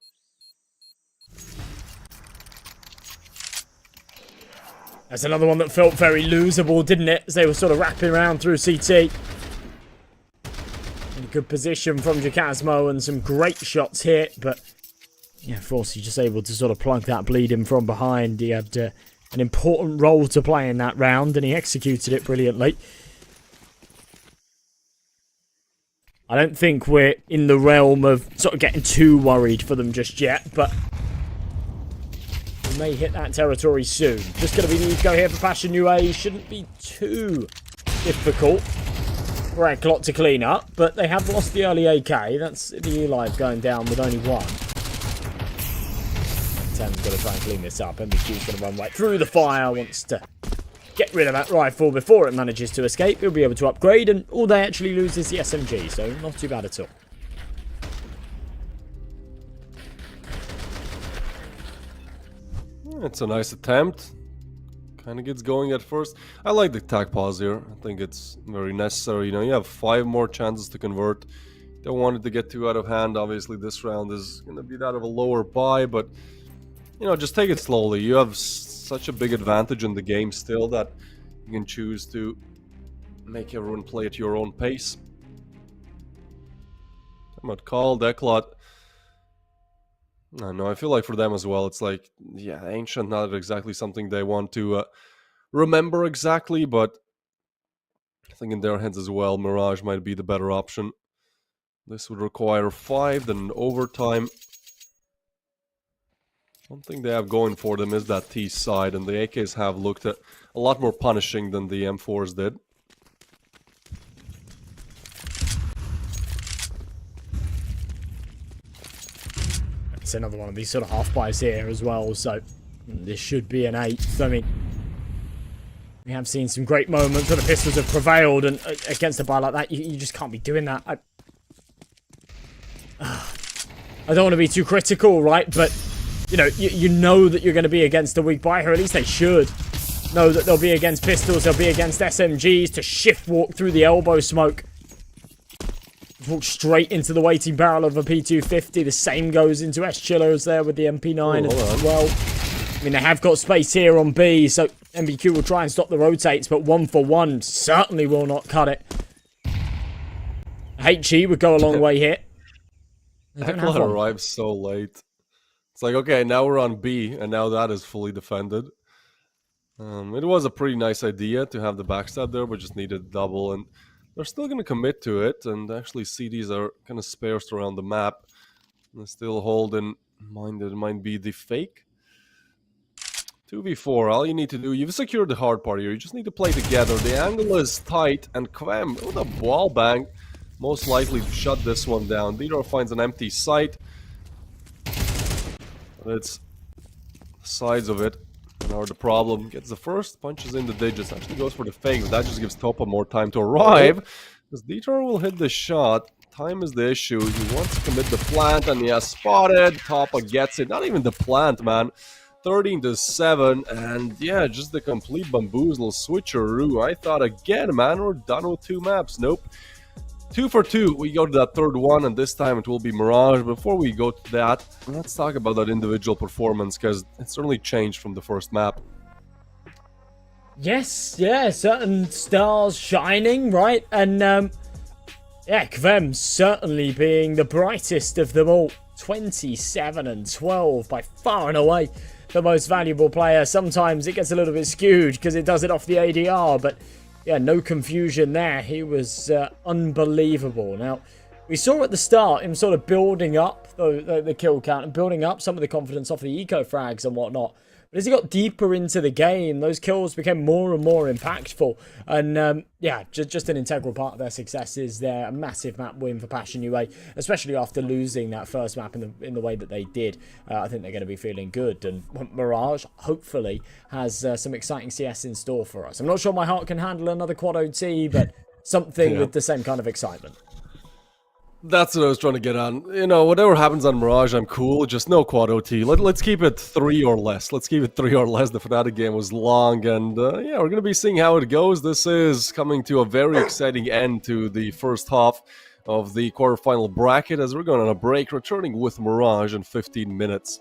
That's another one that felt very losable, didn't it? As they were sort of wrapping around through CT. Good position from Jacasmo and some great shots hit, but yeah, Forsey just able to sort of plug that bleed in from behind. He had an important role to play in that round, and he executed it brilliantly. I don't think we're in the realm of sort of getting too worried for them just yet, but we may hit that territory soon. Just going to be the eco here for Passion UA. Shouldn't be too difficult for Eklot to clean up, but they have lost the early AK. That's the Eli going down with only one. Tem's got to try and clean this up. MBQ's going to run right through the fire, wants to get rid of that rifle before it manages to escape. He'll be able to upgrade, and all they actually lose is the SMG, so not too bad at all. It's a nice attempt. kind of gets going at first. I like the attack pause here. I think it's very necessary. You know, you have 5 more chances to convert. Don't want it to get too out of hand. Obviously, this round is going to be that of a lower buy, but, you know, just take it slowly. You have such a big advantage in the game still that you can choose to make everyone play at your own pace. I'm not called Eklat. I know, I feel like for them as well, it's like, yeah, Ancient, not exactly something they want to remember exactly, but I think in their heads as well, Mirage might be the better option. This would require 5, then overtime. One thing they have going for them is that T side, and the AKs have looked at a lot more punishing than the M4s did. It's another one of these sort of half buys here as well, so this should be an 8th. I mean, we have seen some great moments where the Pistols have prevailed, and against a buy like that, you just can't be doing that. I don't want to be too critical, right? But, you know, you know that you're going to be against a weak buy here. At least they should know that they'll be against Pistols, they'll be against SMGs, to shift walk through the elbow smoke. Walk straight into the waiting barrel of a P250. The same goes into S-Chillers there with the MP9 as well. I mean, they have got space here on B, so MBQ will try and stop the rotates, but 1-for-1 certainly will not cut it. HE would go a long way here. Eklat arrives so late. It's like, okay, now we're on B, and now that is fully defended. It was a pretty nice idea to have the backstab there, but just needed double, and they're still going to commit to it, and actually CDs are kind of sparse around the map. And still hold in mind that it might be the fake. 2v4, all you need to do, you've secured the hard part here, you just need to play together. The angle is tight, and Kvem with a wall bang, most likely to shut this one down. Lidor finds an empty site. But it's the sides of it are the problem. Gets the first, punches in the digits, actually goes for the fake, but that just gives Topa more time to arrive. Because Dieter will hit the shot. Time is the issue. He wants to commit the plant, and he has spotted. Topa gets it. Not even the plant, man. 13-7, and yeah, just the complete bamboozle switcheroo. I thought again, man, we're done with 2 maps. Nope. 2 for 2. We go to that third one, and this time it will be Mirage. Before we go to that, let's talk about that individual performance, because it certainly changed from the first map. Yes, yeah, certain stars shining, right? And, yeah, Kvem certainly being the brightest of them all. 27-12, by far and away the most valuable player. Sometimes it gets a little bit skewed because it does it off the ADR, but yeah, no confusion there. He was unbelievable. Now, we saw at the start him sort of building up the kill count and building up some of the confidence off the eco frags and whatnot. But as he got deeper into the game, those kills became more and more impactful. And yeah, just an integral part of their success is there. A massive map win for Passion UA, especially after losing that first map in the way that they did. I think they're going to be feeling good. And Mirage, hopefully, has some exciting CS in store for us. I'm not sure my heart can handle another quad OT, but something with the same kind of excitement. That's what I was trying to get on. You know, whatever happens on Mirage, I'm cool. Just no quad OT. Let's keep it 3 or less. Let's keep it 3 or less. The Fnatic game was long, and yeah, we're going to be seeing how it goes. This is coming to a very exciting end to the first half of the quarterfinal bracket, as we're going on a break, returning with Mirage in 15 minutes.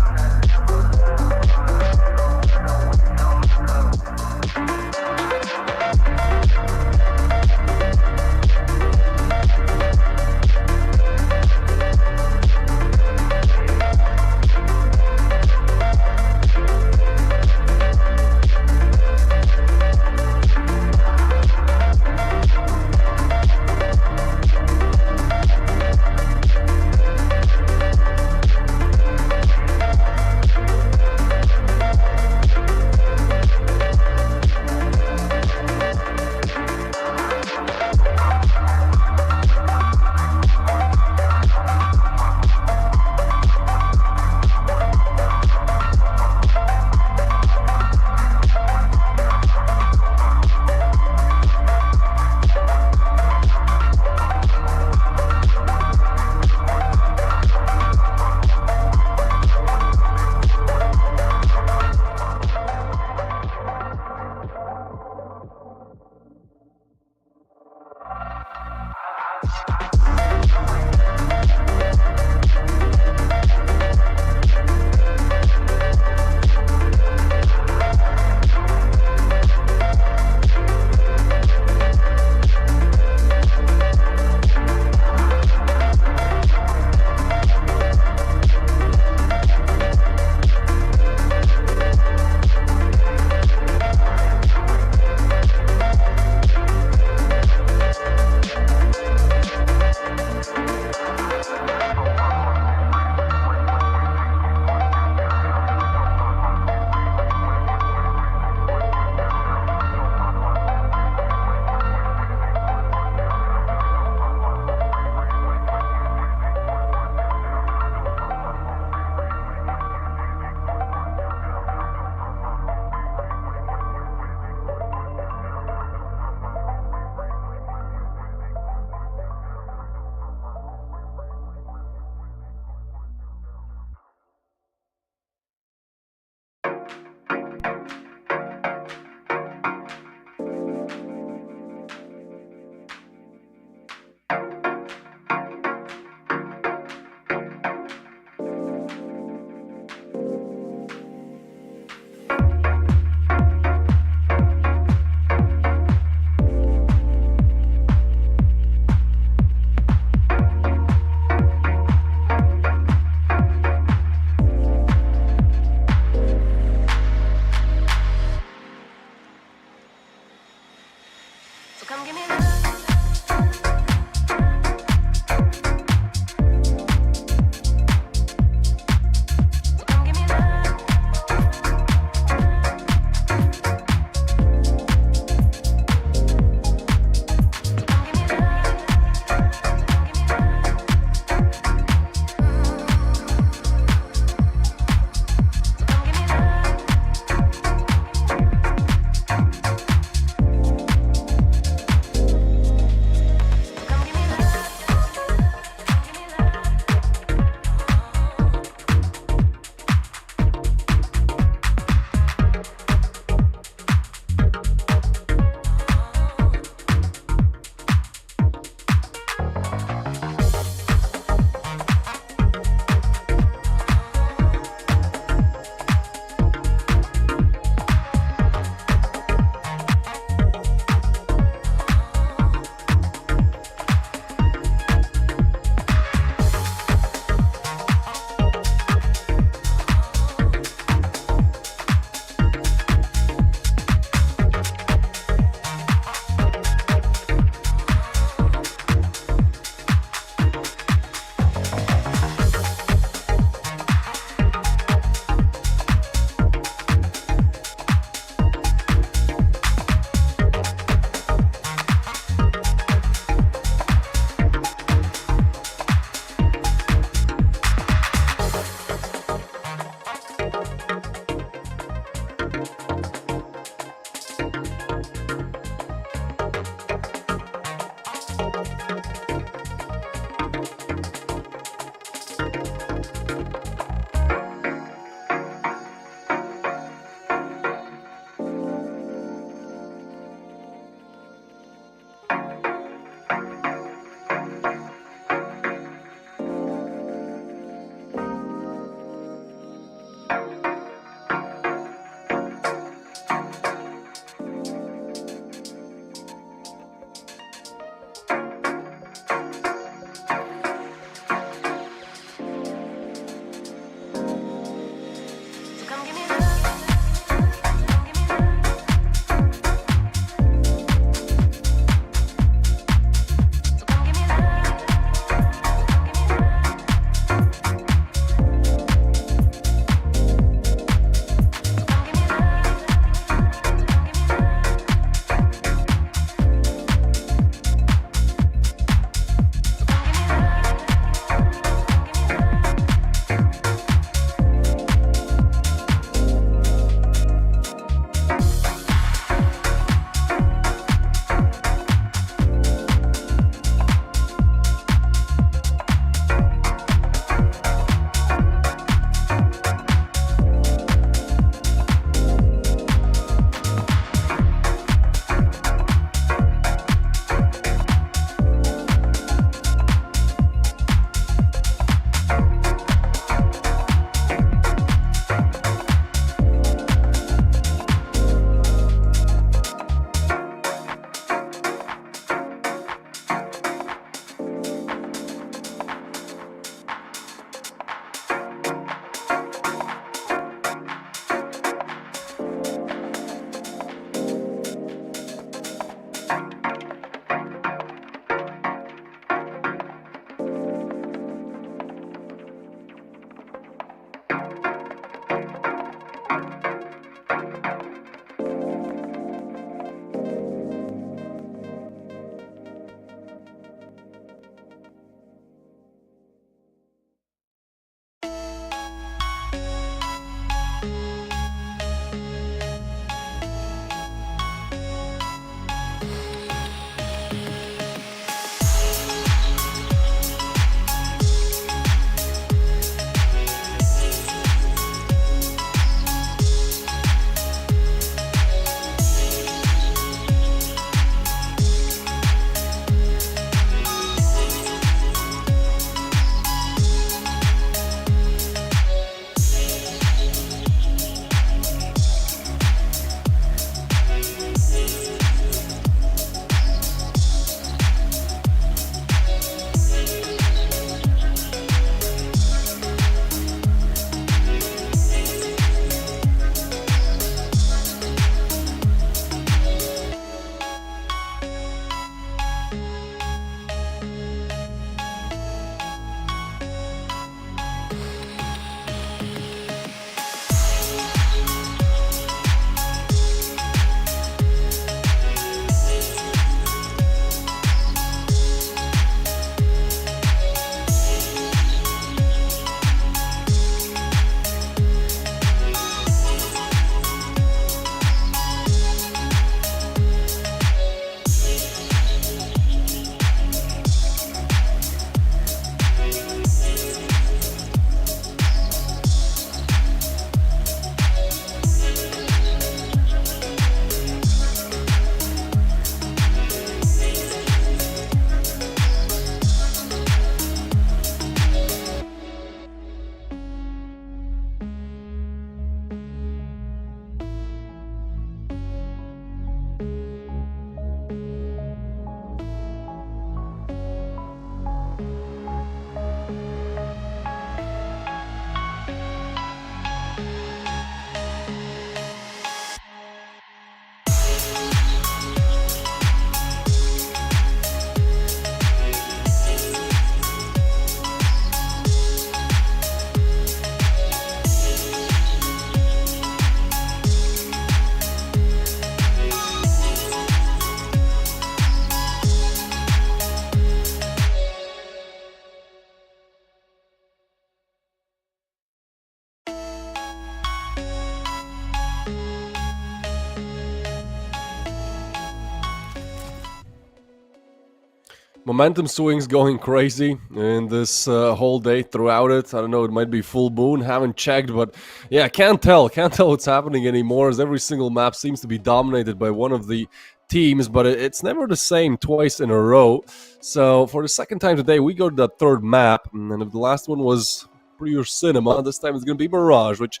momentum swings going crazy in this whole day throughout it. I don't know, it might be full moon, haven't checked, but yeah, can't tell what's happening anymore, as every single map seems to be dominated by one of the teams, but it's never the same twice in a row. So for the second time today, we go to that third map, and if the last one was Pure Cinema, this time it's gonna be Mirage, which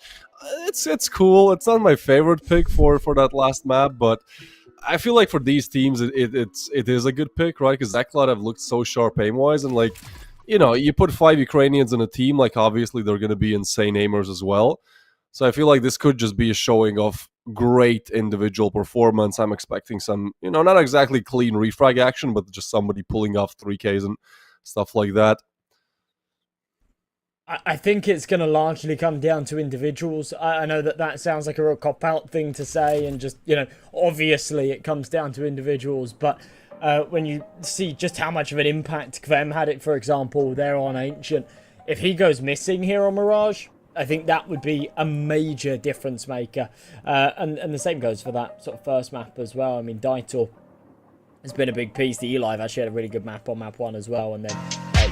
it's cool. It's not my favorite pick for that last map, but I feel like for these teams, it is a good pick, right? Because Eclod have looked so sharp aim-wise, and like, you know, you put 5 Ukrainians in a team, like obviously they're going to be insane aimers as well. So I feel like this could just be a showing of great individual performance. I'm expecting some, you know, not exactly clean refrag action, but just somebody pulling off 3Ks and stuff like that. I think it's going to largely come down to individuals. I know that sounds like a real cop-out thing to say, and just, you know, obviously it comes down to individuals, but when you see just how much of an impact Kvem had it, for example, there on Ancient, if he goes missing here on Mirage, I think that would be a major difference maker. And the same goes for that sort of first map as well. I mean, Daitor has been a big piece. The Eli actually had a really good map on map 1 as well, and then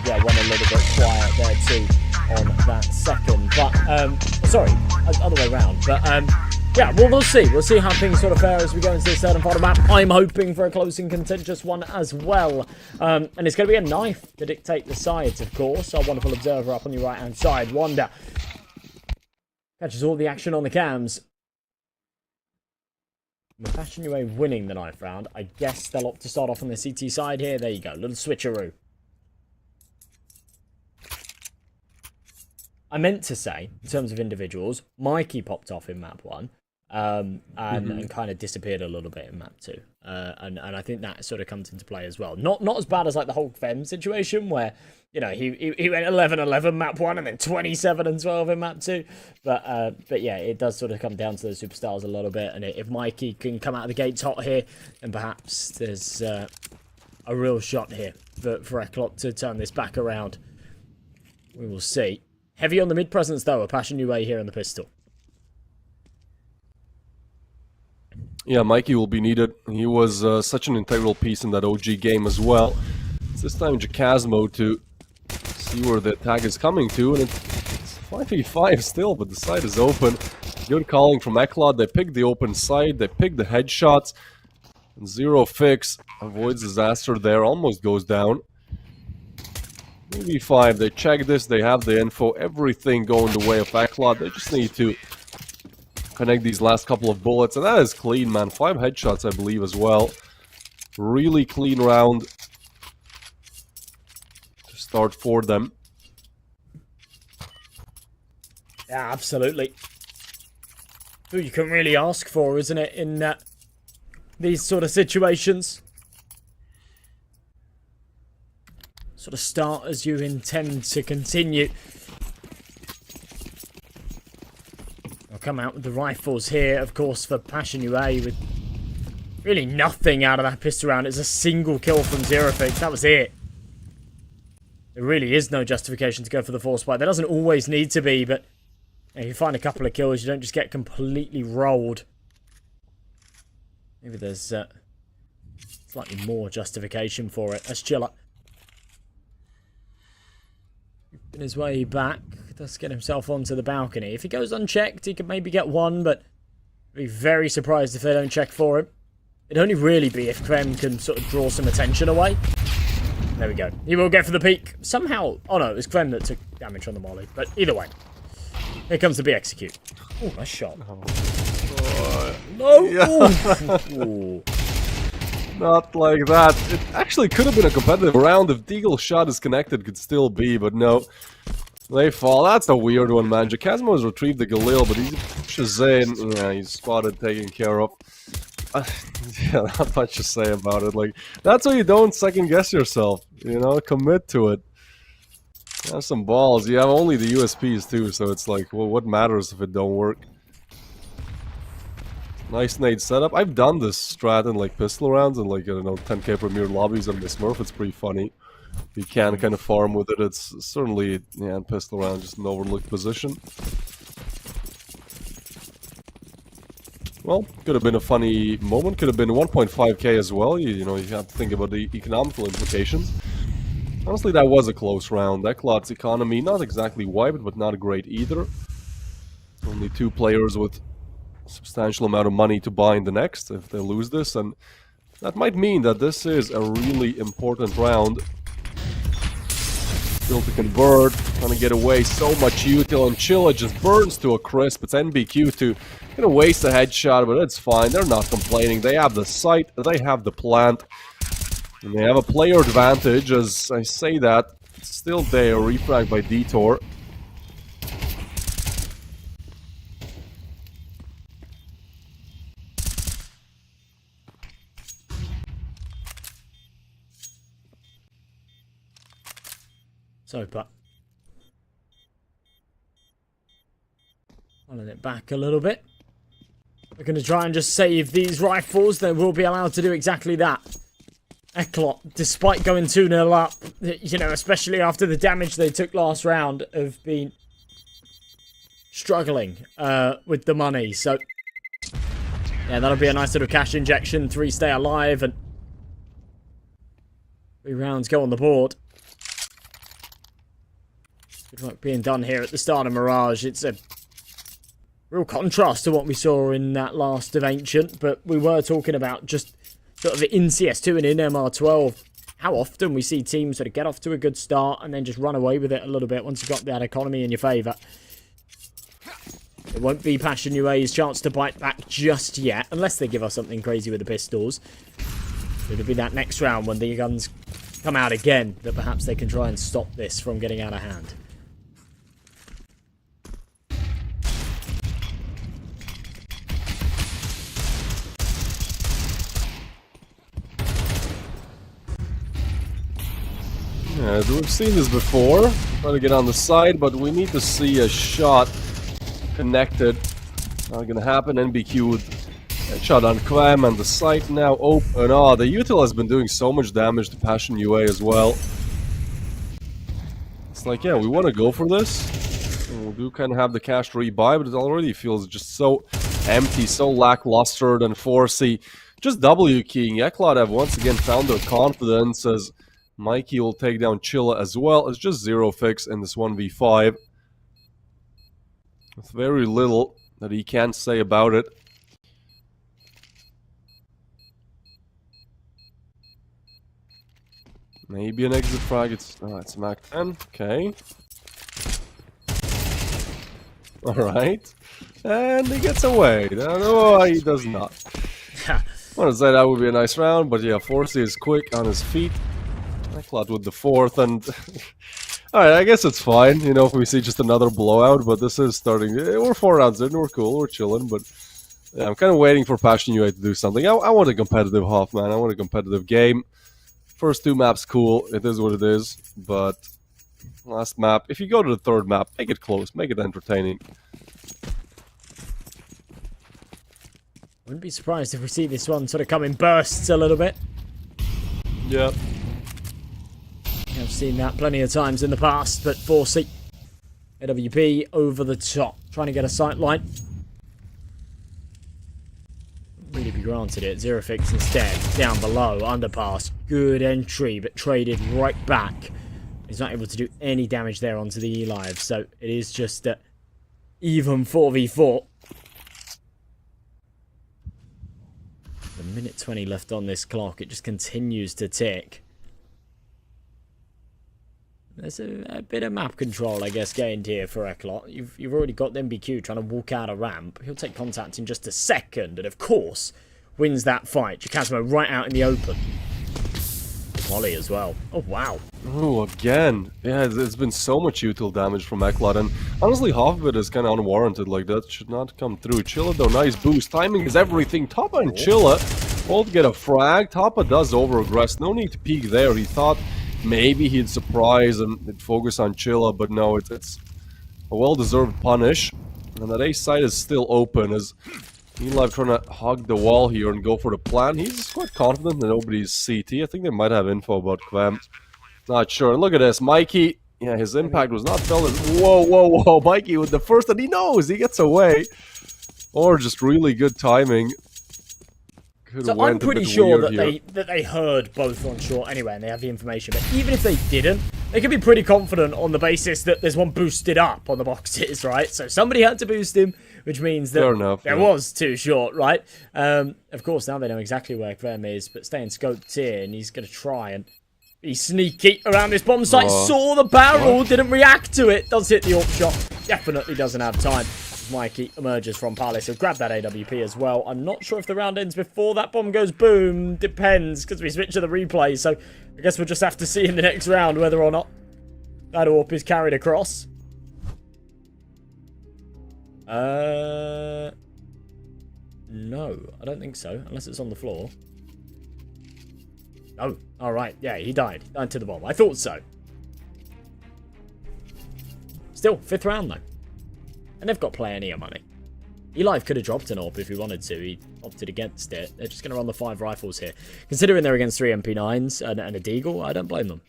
yeah, went a little bit quiet there too on that second. But sorry, other way around. But yeah, we'll see. We'll see how things sort of fare as we go into this third and final map. I'm hoping for a close and contentious one as well. And it's going to be a knife to dictate the sides, of course. Our wonderful observer up on your right-hand side, Wanda, catches all the action on the cams. With Passion UA winning the knife round, I guess they'll opt to start off on the CT side here. There you go, little switcheroo. I meant to say, in terms of individuals, Mikey popped off in map 1 and kind of disappeared a little bit in map 2. And I think that sort of comes into play as well. Not as bad as like the whole Fem situation where, you know, he went 11-11 map 1 and then 27-12 in map 2. But yeah, it does sort of come down to the superstars a little bit. And if Mikey can come out of the gates hot here, then perhaps there's a real shot here for Eklot to turn this back around. We will see. Heavy on the mid presence though, a Passion UA here on the pistol. Yeah, Mikey will be needed. He was such an integral piece in that OG game as well. It's this time Jacasmo to see where the attack is coming to, and it's 5v5 still, but the side is open. Good calling from Eklod. They picked the open side, they picked the headshots. And Zero Fix avoids disaster there, almost goes down. 3v5, they check this, they have the info, everything going the way of Eklod. They just need to connect these last couple of bullets, and that is clean, man. 5 headshots, I believe, as well. Really clean round to start for them. Yeah, absolutely. Who you can really ask for, isn't it, in these sort of situations? Sort of start as you intend to continue. I'll come out with the rifles here, of course, for Passion UA, with really nothing out of that pistol round. It's a single kill from Zero Fix. That was it. There really is no justification to go for the force fight. There doesn't always need to be, but if you find a couple of kills, you don't just get completely rolled. Maybe there's slightly more justification for it. Let's chill up. In his way back, does get himself onto the balcony. If he goes unchecked, he could maybe get one, but I'd be very surprised if they don't check for him. It'd only really be if Krem can sort of draw some attention away. There we go. He will get for the peak. Somehow... Oh no, it was Krem that took damage on the molly. But either way. Here comes the B execute. Oh, nice shot. No! Yeah. Ooh. Not like that. It actually could have been a competitive round if Deagle's shot is connected, could still be, but no. They fall. That's a weird one, man. Jacasmo has retrieved the Galil, but he pushes in. Yeah, he's spotted, taken care of. Yeah, not much to say about it. Like, that's why you don't second guess yourself. You know, commit to it. Have some balls. You have only the USPs too, so it's like, well, what matters if it don't work? Nice nade setup. I've done this strat in like pistol rounds and like, I don't know, 10k Premier lobbies on the Smurf. It's pretty funny. You can kind of farm with it. It's certainly, yeah, in pistol round, just an overlooked position. Well, could have been a funny moment. Could have been 1.5k as well. You know, you have to think about the economical implications. Honestly, that was a close round. Eklat's economy, not exactly wiped, but not great either. Only 2 players with a substantial amount of money to buy in the next if they lose this, and that might mean that this is a really important round. Still to convert, trying to get away so much util, and Chilla just burns to a crisp. It's NBQ to gonna waste a headshot, but it's fine. They're not complaining. They have the sight, they have the plant, and they have a player advantage. As I say that, it's still there. Refrag by Detour. Sopa. Pulling it back a little bit. We're going to try and just save these rifles. They will be allowed to do exactly that. Eklot, despite going 2-0 up, you know, especially after the damage they took last round, have been struggling with the money. So, yeah, that'll be a nice little cash injection. 3 stay alive and 3 rounds go on the board. Good work being done here at the start of Mirage. It's a real contrast to what we saw in that last of Ancient, but we were talking about just sort of in CS2 and in MR12, how often we see teams sort of get off to a good start and then just run away with it a little bit once you've got that economy in your favour. It won't be Passion UA's chance to bite back just yet, unless they give us something crazy with the pistols. It'll be that next round when the guns come out again that perhaps they can try and stop this from getting out of hand. Yeah, we've seen this before. Trying to get on the side, but we need to see a shot connected. Not gonna happen. NBQ with a shot on Quam, and the site now open. Oh, the util has been doing so much damage to Passion UA as well. It's like, yeah, we want to go for this. And we do kind of have the cash to rebuy, but it already feels just so empty, so lackluster and Forsey. Just W keying. Eklot have once again found their confidence as Mikey will take down Chilla as well. It's just 0 fix in this 1v5. With very little that he can say about it. Maybe an exit frag. It's Mac 10. Okay. Alright. And he gets away. No, he does not. I want to say that would be a nice round, but yeah, Forsey is quick on his feet. Eklot with the 4th, and alright, I guess it's fine, you know, if we see just another blowout, but this is starting. We're 4 rounds in, we're cool, we're chilling, but yeah, I'm kind of waiting for Passion UA to do something. I want a competitive half, man. I want a competitive game. First 2 maps, cool, it is what it is, but last map, if you go to the 3rd map, make it close, make it entertaining. Wouldn't be surprised if we see this one sort of come in bursts a little bit. Yeah. I've seen that plenty of times in the past, but Forsey, AWP over the top, trying to get a sight line. Really be granted it. 0 fix instead, down below, underpass, good entry, but traded right back. He's not able to do any damage there onto the E-Live, so it is just even 4v4. A minute 20 left on this clock, it just continues to tick. There's a bit of map control, I guess, gained here for Eklot. You've already got the MBQ trying to walk out a ramp. He'll take contact in just a second, and of course, wins that fight. Chikazmo right out in the open. Molly as well. Oh, wow. Oh, again. Yeah, it's been so much util damage from Eklot, and honestly, half of it is kind of unwarranted. Like, that should not come through. Chilla, though, nice boost. Timing is everything. Tapa and Chilla both get a frag. Tapa does over-aggress. No need to peek there. He thought maybe he'd surprise and he'd focus on Chilla, but no, it's a well-deserved punish. And that A side is still open as E-Live trying to hug the wall here and go for the plan. He's quite confident that nobody's CT. I think they might have info about Quam. Not sure. Look at this. Mikey, yeah, his impact was not felt. Whoa, whoa, whoa. Mikey with the first, and he knows. He gets away. Or just really good timing. Could So have I'm went a pretty bit sure weird that here. they heard both on short anyway, and they have the information. But even if they didn't, they could be pretty confident on the basis that there's one boosted up on the boxes, right? So somebody had to boost him, which means that Fair enough, there yeah. was too short, right? Of course, now they know exactly where Clem is, but staying scoped in, he's going to try and be sneaky around this bomb site. Saw the barrel, didn't react to it. Does hit the AWP shot. Definitely doesn't have time. Mikey emerges from Palace. He'll grab that AWP as well. I'm not sure if the round ends before that bomb goes boom. Depends, because we switch to the replay. So I guess we'll just have to see in the next round whether or not that AWP is carried across. No, I don't think so, unless it's on the floor. No. All right. Yeah, he died. He died to the bomb. I thought so. Still, 5th round, though. And they've got plenty of money. Eli could have dropped an AWP if he wanted to. He opted against it. They're just going to run the 5 rifles here. Considering they're against 3 MP9s and a Deagle, I don't blame them.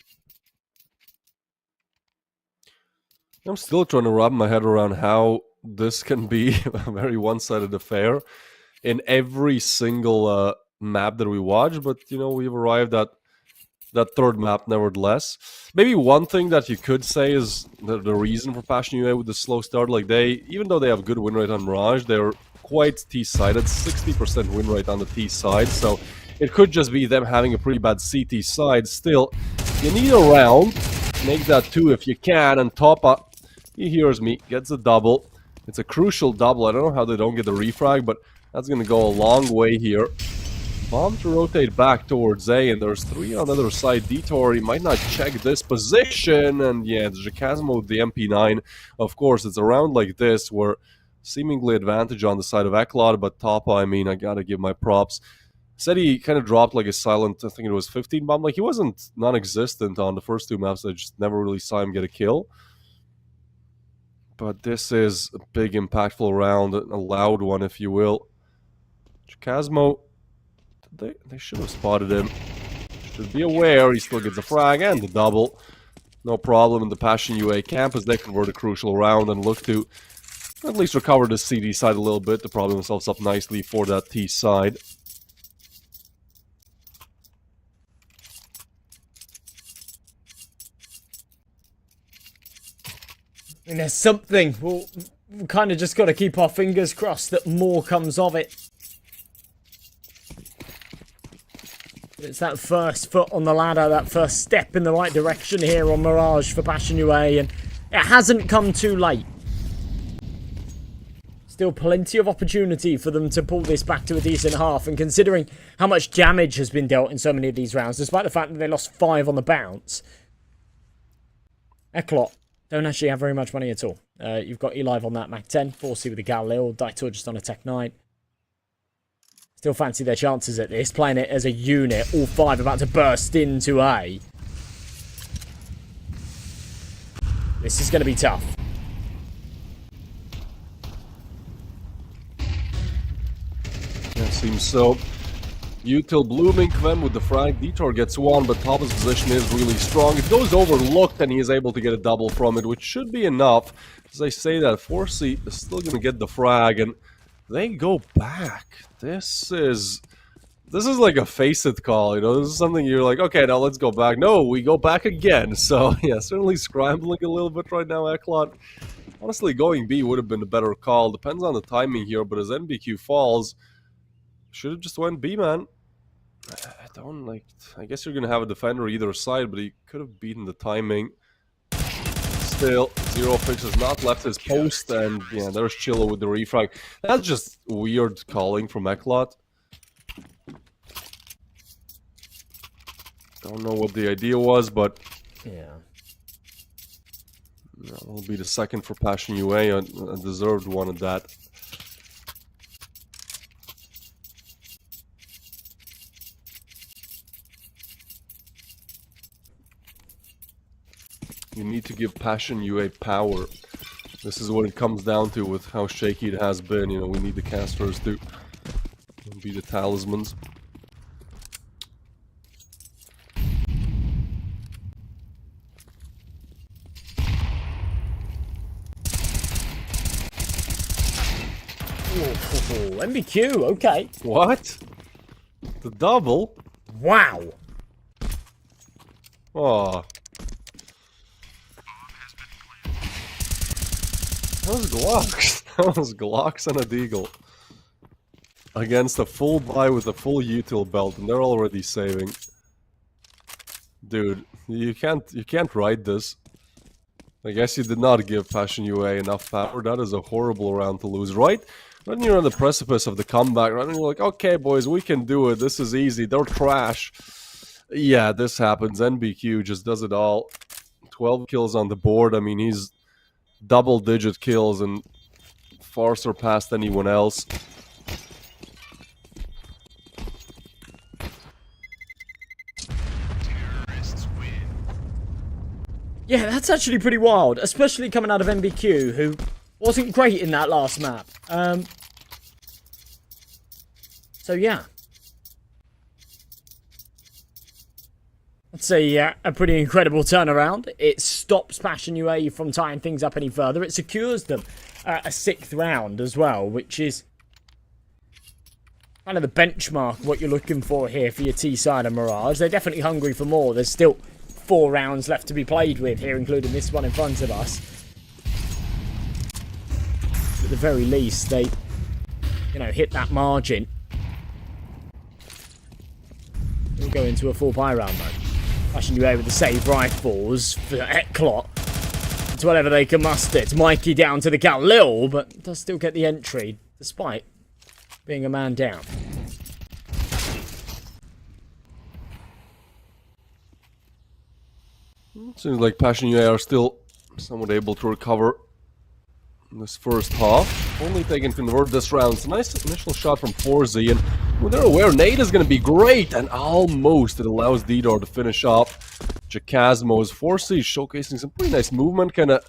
I'm still trying to wrap my head around how this can be a very one-sided affair in every single map that we watch. But, you know, we've arrived at that 3rd map nevertheless. Maybe one thing that you could say is the reason for Passion UA with the slow start. Like, even though they have good win rate on Mirage, they're quite T-sided, 60% win rate on the T side. So it could just be them having a pretty bad CT side. Still, you need a round. Make that 2 if you can. And top up, he hears me, gets a double. It's a crucial double. I don't know how they don't get the refrag, but that's going to go a long way here. Bomb to rotate back towards A, and there's 3 on the other side. Detour, he might not check this position, and yeah, it's Jacasmo with the MP9. Of course, it's a round like this where seemingly advantage on the side of Eklot, but Tapa, I mean, I gotta give my props. Said he kind of dropped like a silent, I think it was 15 bomb. Like, he wasn't non-existent on the first 2 maps. I just never really saw him get a kill. But this is a big, impactful round, a loud one, if you will. Jacasmo, they should have spotted him. Should be aware. He still gets a frag and the double. No problem in the Passion UA camp as they convert a crucial round and look to at least recover the CD side a little bit to prop themselves up nicely for that T side. And there's something. We'll kind of just got to keep our fingers crossed that more comes of it. It's that first foot on the ladder, that first step in the right direction here on Mirage for Passion UA, and it hasn't come too late. Still plenty of opportunity for them to pull this back to a decent half, and considering how much damage has been dealt in so many of these rounds, despite the fact that they lost 5 on the bounce, Eklot don't actually have very much money at all. You've got Eli on that Mac 10, 4C with the Galil, Daitor just on a Tech 9. Still fancy their chances at this, playing it as a unit, all 5 about to burst into A. This is going to be tough. Yeah, seems so. Util blooming, Kvem with the frag. Detour gets 1, but Tapa's position is really strong. It goes overlooked and he is able to get a double from it, which should be enough. As I say that, 4C is still going to get the frag, and they go back. This is like a face-it call, you know? This is something you're like, okay, now let's go back. No, we go back again. So, yeah, certainly scrambling a little bit right now, Eklot. Honestly, going B would have been a better call. Depends on the timing here, but as NBQ falls, should have just went B, man. I guess you're going to have a defender either side, but he could have beaten the timing. Still, Zero Fix has not left his post, and yeah, there's Chilla with the refrag. That's just weird calling from Eklot. Don't know what the idea was, but Yeah. that will be the second for Passion UA, a deserved one at that. You need to give Passion UA power. This is what it comes down to with how shaky it has been. You know, we need the casters to be the talismans. MBQ, okay. What? The double? Wow. Oh. That was Glocks. That was Glocks and a Deagle. Against a full buy with a full util belt, and they're already saving. Dude, you can't ride this. I guess you did not give Passion UA enough power. That is a horrible round to lose, right? When you're on the precipice of the comeback, right? And you're like, okay, boys, we can do it. This is easy. They're trash. Yeah, this happens. NBQ just does it all. 12 kills on the board. I mean, he's double-digit kills and far surpassed anyone else. Yeah, that's actually pretty wild, especially coming out of NBQ, who wasn't great in that last map. So yeah. That's a pretty incredible turnaround. It stops Passion UA from tying things up any further. It secures them a 6th round as well, which is kind of the benchmark, what you're looking for here for your T-side of Mirage. They're definitely hungry for more. There's still 4 rounds left to be played with here, including this one in front of us. At the very least, they, hit that margin. We'll go into a full buy round mode. Passion UA with the save rifles for Eklot. It's whatever they can muster. It's Mikey down to the Galil, but does still get the entry, despite being a man down. Seems like Passion UA are still somewhat able to recover in this first half. Only they can convert this round. It's a nice initial shot from Forzy, and when they're aware nade is going to be great, and almost it allows Didar to finish off Jacasmos. Forzy showcasing some pretty nice movement, kind of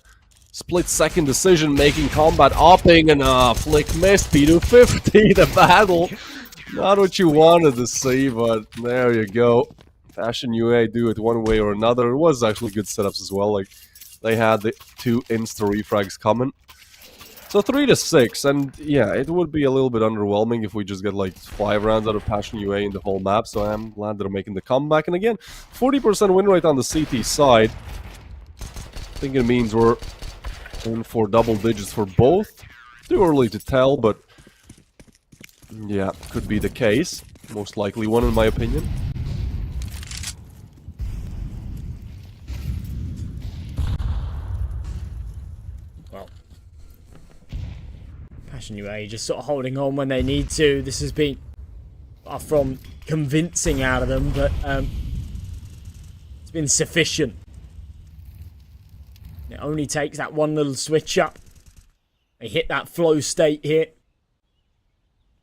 split-second decision-making, combat opping, and flick missed. P250, the battle. Not what you wanted to see, but there you go. Passion UA do it one way or another. It was actually good setups as well. Like, they had the 2 insta-refrags coming. So 3-6, and yeah, it would be a little bit underwhelming if we just get like 5 rounds out of Passion UA in the whole map, so I'm glad they're making the comeback. And again, 40% win rate on the CT side. I think it means we're in for double digits for both. Too early to tell, but yeah, could be the case. Most likely one in my opinion. Passion UA just sort of holding on when they need to. This has been far from convincing out of them, but it's been sufficient. It only takes that one little switch up. They hit that flow state here.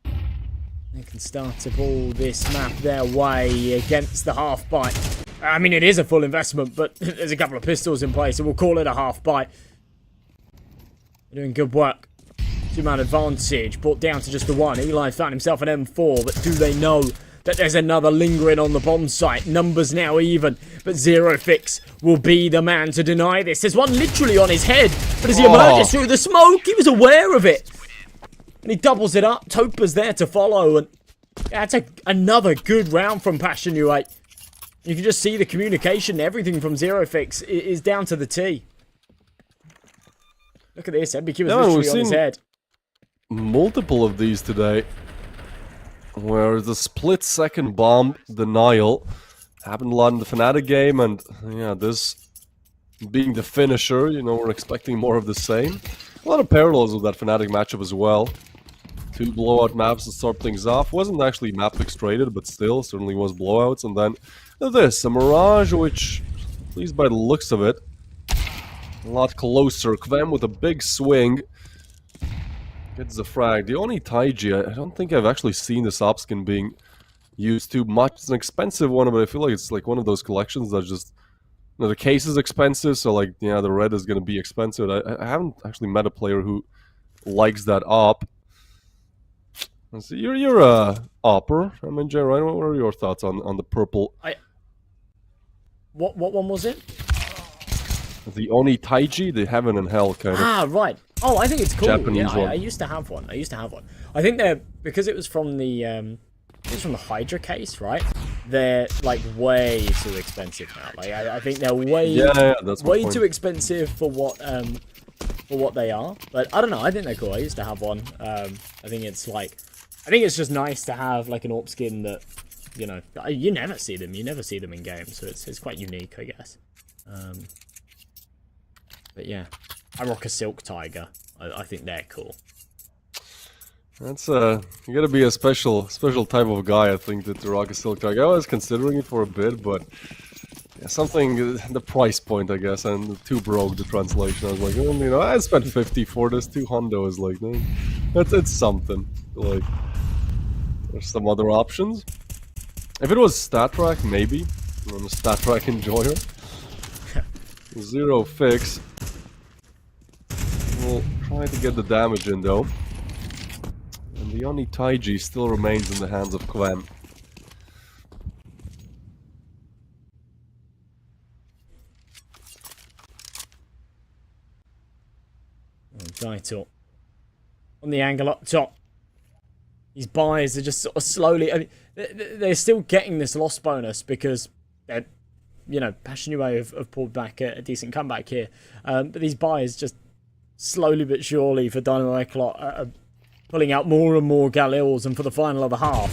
They can start to ball this map their way against the half bite. I mean, it is a full investment, but there's a couple of pistols in place, so we'll call it a half bite. They're doing good work. 2-man advantage, brought down to just the 1. Eli found himself an M4, but do they know that there's another lingering on the bomb site? Numbers now even, but Zerofix will be the man to deny this. There's one literally on his head, but as he emerges through the smoke, he was aware of it. And he doubles it up. Topa's there to follow, and that's another good round from Passion UA. You can just see the communication, everything from Zerofix is down to the T. Look at this, NBQ was literally on his head. Multiple of these today, where the split-second bomb denial happened a lot in the Fnatic game, and yeah, this being the finisher, we're expecting more of the same. A lot of parallels with that Fnatic matchup as well. 2 blowout maps to start things off. Wasn't actually map extraded, but still, certainly was blowouts. And then this, a Mirage, which, at least by the looks of it, a lot closer. Kvem with a big swing. Gets the frag. The only Taiji, I don't think I've actually seen this op skin being used too much. It's an expensive one, but I feel like it's like one of those collections that just... the case is expensive, so like, yeah, the red is going to be expensive. I haven't actually met a player who likes that op. So you're a opper, MJ, right? What are your thoughts on the purple? What one was it? The Oni Taiji, the Heaven and Hell kind of. Ah, right. Oh, I think it's cool. Japanese yeah, one. I used to have one. I think because it was from the it's from the Hydra case, right? They're like way too expensive now. Like I think they're way that's my way point. too expensive for what they are. But I don't know. I think they're cool. I used to have one. I think it's just nice to have like an AWP skin that, you know, you never see them. You never see them in games, so it's quite unique, I guess. But yeah, I rock a Silk Tiger. I think they're cool. That's you gotta be a special type of guy, I think, to rock a Silk Tiger. I was considering it for a bit, but yeah, something the price point, I guess, and too broke the translation. I was like, well, you know, I spent 50 for this. 2 hundo is like, no, it's something. Like, there's some other options. If it was StatTrak, maybe. I'm a StatTrak enjoyer. 0 fix. We'll try to get the damage in though. And the Oni Taiji still remains in the hands of Quen. Gaito on the angle up top. These buys are just sort of slowly. I mean, they're still getting this loss bonus because they're, you know, Passion UA have pulled back a decent comeback here. But these buys just slowly but surely for Dynamo Eclot are pulling out more and more Galils, and for the final of the half,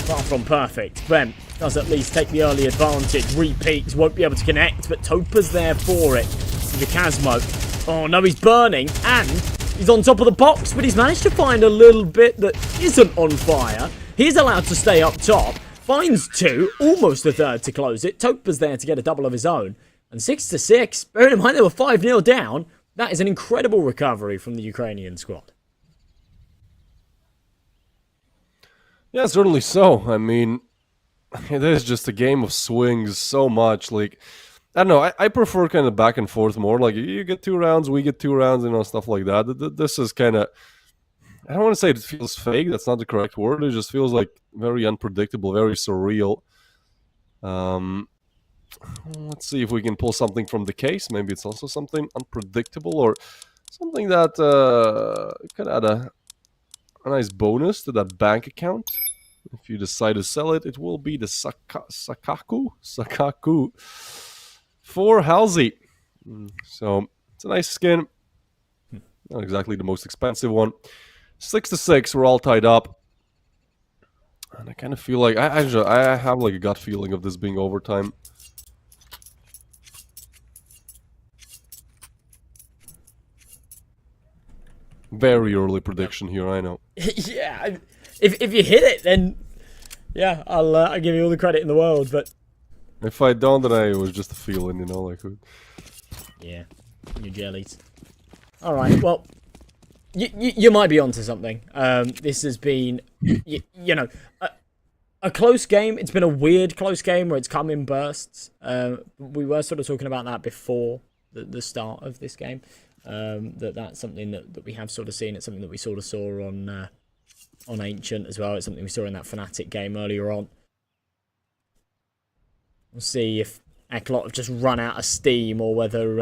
far from perfect. Brem does at least take the early advantage. Repeats, won't be able to connect, but Topa's there for it. The Casmo. Oh no, he's burning, and he's on top of the box, but he's managed to find a little bit that isn't on fire. He's allowed to stay up top. Finds 2, almost a third to close it. Topa's there to get a double of his own. And 6-6, bearing in mind they were 5-0 down, that is an incredible recovery from the Ukrainian squad. Yeah, certainly so. I mean, it is just a game of swings so much. Like, I don't know, I prefer kind of back and forth more. Like, you get 2 rounds, we get 2 rounds, you know, stuff like that. This is kind of, I don't want to say it feels fake. That's not the correct word. It just feels like very unpredictable, very surreal. Let's see if we can pull something from the case. Maybe it's also something unpredictable or something that could add a nice bonus to that bank account. If you decide to sell it, it will be the Sakaku for Halsey. So it's a nice skin. Not exactly the most expensive one. 6-6, we're all tied up. And I kind of feel like, I have like a gut feeling of this being overtime. Very early prediction here, I know. Yeah, if you hit it, then yeah, I'll give you all the credit in the world. But if I don't, then it was just a feeling, you know, like. Yeah, you jellies. All right, well, you might be onto something. This has been, you know, a close game. It's been a weird close game where it's come in bursts. We were sort of talking about that before the start of this game. That's something that we have sort of seen. It's something that we sort of saw on Ancient as well. It's something we saw in that Fnatic game earlier on. We'll see if Eclot have just run out of steam or whether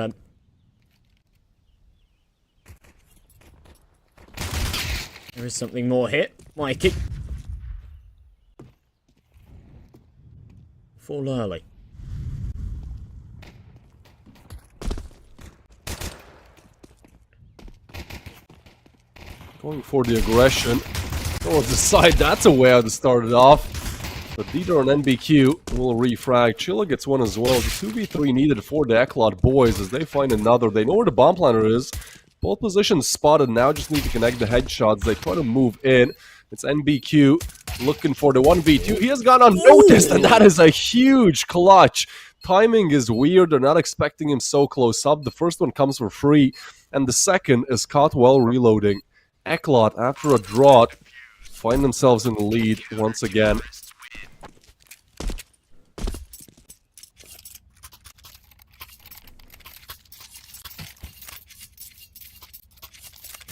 there is something more hit. Mikey. Fall early. Going for the aggression. Towards the side, that's a way how to start it off. But Dieter and NBQ will refrag. Chilla gets one as well. The 2v3 needed for the Eclot boys as they find another. They know where the bomb planter is. Both positions spotted. Now just need to connect the headshots. They try to move in. It's NBQ looking for the 1v2. He has gone unnoticed, and that is a huge clutch. Timing is weird. They're not expecting him so close up. The first one comes for free, and the second is caught while reloading. Eclot, after a drought, find themselves in the lead once again.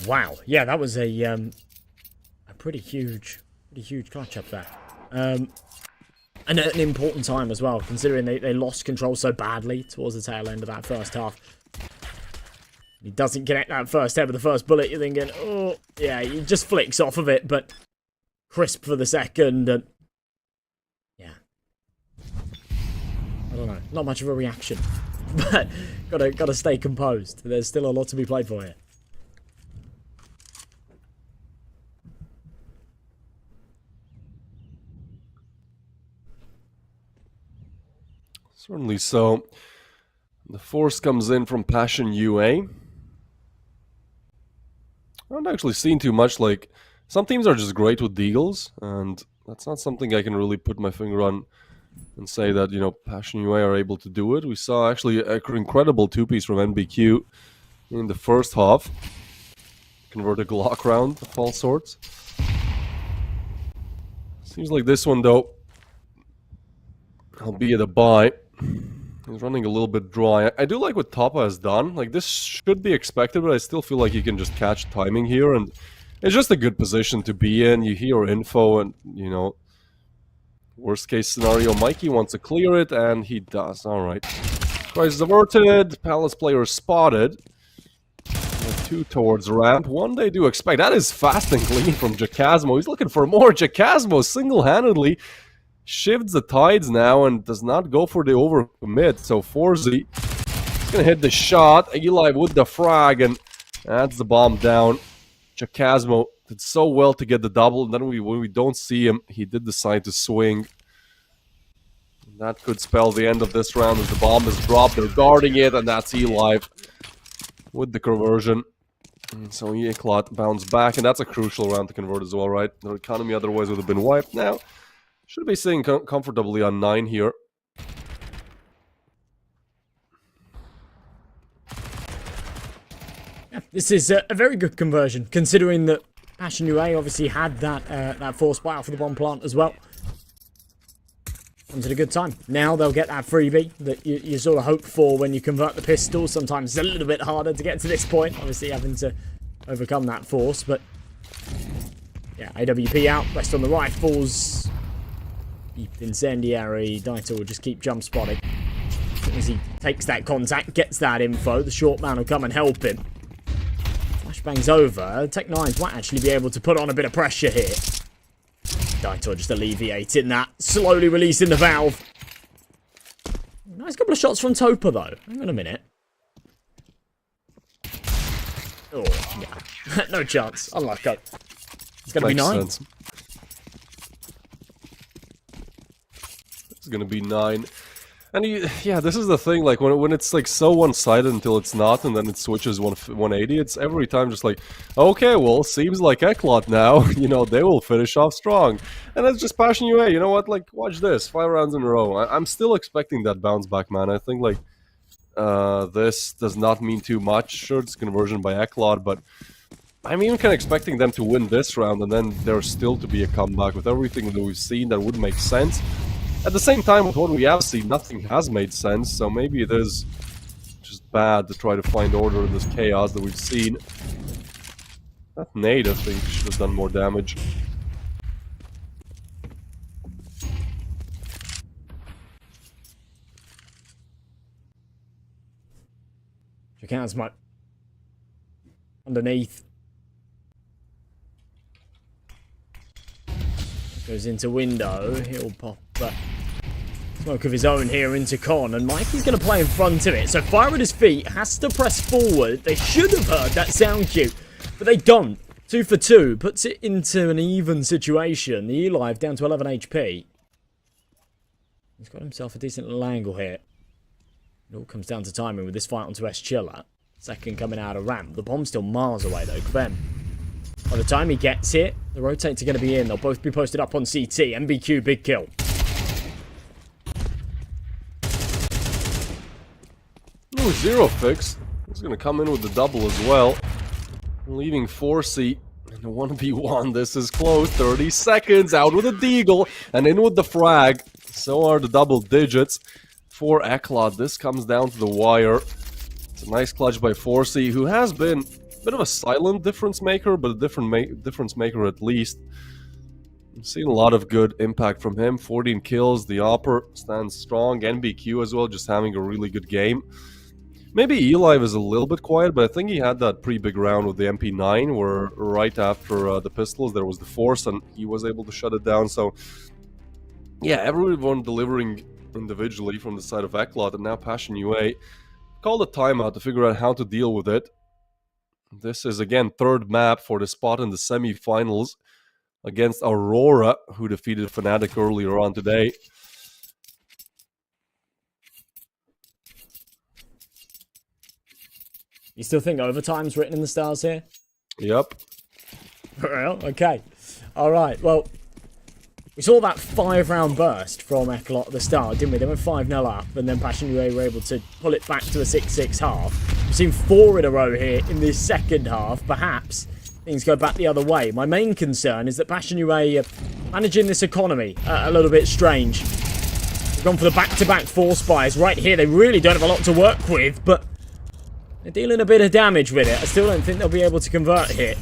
Wow, yeah, that was a pretty huge clutch up there, and at an important time as well, considering they lost control so badly towards the tail end of that first half. He doesn't connect that first head with the first bullet. You're thinking, oh, yeah, he just flicks off of it. But crisp for the second, and yeah, I don't know, not much of a reaction, but gotta stay composed. There's still a lot to be played for here. Certainly so. The force comes in from Passion UA. I haven't actually seen too much. Like, some teams are just great with deagles, and that's not something I can really put my finger on and say that, you know, Passion UA are able to do it. We saw actually an incredible two-piece from NBQ in the first half. Convert a Glock round of all sorts. Seems like this one, though, albeit a buy. He's running a little bit dry. I do like what Toppa has done. Like, this should be expected, but I still feel like you can just catch timing here, and it's just a good position to be in. You hear info, and, you know, worst case scenario, Mikey wants to clear it, and he does. Alright. Crisis averted. Palace player spotted. Two towards ramp. One they do expect. That is fast and clean from Jacasmo. He's looking for more. Jacasmo single-handedly shifts the tides now and does not go for the overcommit. So Forzy is going to hit the shot. Eli with the frag, and that's the bomb down. Jacasmo did so well to get the double, and then when we don't see him, he did decide to swing. That could spell the end of this round as the bomb is dropped. They're guarding it, and that's Eli with the conversion. And so Eklot bounced back, and that's a crucial round to convert as well, right? Their economy otherwise would have been wiped now. Should be sitting comfortably on 9 here. Yeah, this is a very good conversion, considering that Passion UA obviously had that force buyout for the bomb plant as well. Comes at a good time. Now they'll get that freebie that you sort of hope for when you convert the pistol. Sometimes it's a little bit harder to get to this point, obviously having to overcome that force, but yeah, AWP out, rest on the rifles. Beeped incendiary. Daito will just keep jump spotting. As soon as he takes that contact, gets that info, the short man will come and help him. Flashbang's over. Tech9 might actually be able to put on a bit of pressure here. Daito just alleviating that, slowly releasing the valve. Nice couple of shots from Topa though. Hang on a minute. Oh, yeah. No chance. Unlucky. It's going to be 9. Sense. It's gonna be 9, and yeah, this is the thing. Like when it's like so one-sided until it's not, and then it switches 180. It's every time just like, okay, well, seems like Eklot now. You know, they will finish off strong, and that's just Passion UA. You know what? Like, watch this, 5 rounds in a row. I'm still expecting that bounce back, man. I think like this does not mean too much. Sure, it's conversion by Eklot, but I'm even kind of expecting them to win this round, and then there's still to be a comeback with everything that we've seen. That would make sense. At the same time, with what we have seen, nothing has made sense, so maybe it is just bad to try to find order in this chaos that we've seen. That nade, I think, should have done more damage. Jacasmo underneath. Goes into window. He'll pop smoke of his own here into Con, and Mikey's going to play in front of it. So fire at his feet, has to press forward. They should have heard that sound cue, but they don't. 2 for 2, puts it into an even situation. The Eli down to 11 HP. He's got himself a decent little angle here. It all comes down to timing with this fight onto S-Chiller. Second coming out of ramp. The bomb's still miles away though. Kvem, by the time he gets it, the rotates are going to be in. They'll both be posted up on CT. MBQ, big kill. Ooh, Zero Fix. He's going to come in with the double as well. Leaving Forzy in a 1v1. This is close. 30 seconds. Out with a deagle. And in with the frag. So are the double digits for Eklot. This comes down to the wire. It's a nice clutch by Forzy, who has been a bit of a silent difference maker, but a difference maker at least. I've seen a lot of good impact from him. 14 kills. The Opper stands strong. NBQ as well, just having a really good game. Maybe Eli is a little bit quiet, but I think he had that pretty big round with the MP9 where right after the pistols there was the Force and he was able to shut it down. So yeah, everyone delivering individually from the side of Eklot, and now Passion UA called a timeout to figure out how to deal with it. This is again third map for the spot in the semi-finals against Aurora, who defeated Fnatic earlier on today. You still think overtime's written in the stars here? Yep. Well, okay. Alright, well, we saw that 5-round burst from Eklot at the start, didn't we? They went 5-0 up, and then Passion UA were able to pull it back to a 6-6 half. We've seen 4 in a row here in this second half. Perhaps things go back the other way. My main concern is that Passion UA are managing this economy a little bit strange. They've gone for the back-to-back Force buys. Right here, they really don't have a lot to work with, but they're dealing a bit of damage with it. I still don't think they'll be able to convert here.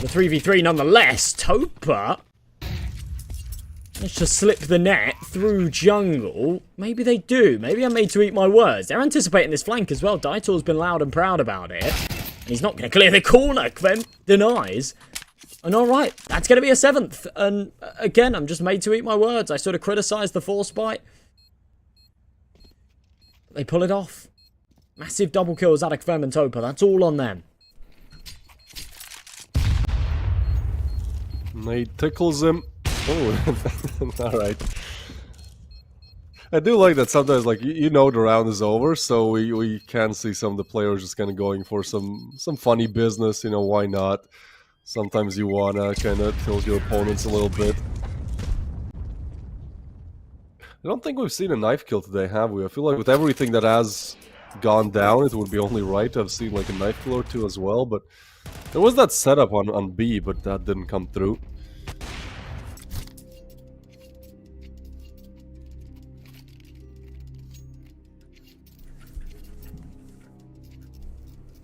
The 3v3 nonetheless. Topa managed to slip the net through jungle. Maybe they do. Maybe I'm made to eat my words. They're anticipating this flank as well. Daitor's been loud and proud about it. And he's not going to clear the corner. Clem denies. And alright, that's going to be a 7th. And again, I'm just made to eat my words. I sort of criticised the Force bite. They pull it off. Massive double kills out of Kvem and Topa. That's all on them. Nate tickles him. Oh, alright. I do like that sometimes, like, you know the round is over, so we can see some of the players just kind of going for some funny business, you know, why not? Sometimes you wanna kind of tilt your opponents a little bit. I don't think we've seen a knife kill today, have we? I feel like with everything that has gone down, it would be only right to have seen like a knife kill or two as well, but there was that setup on B, but that didn't come through.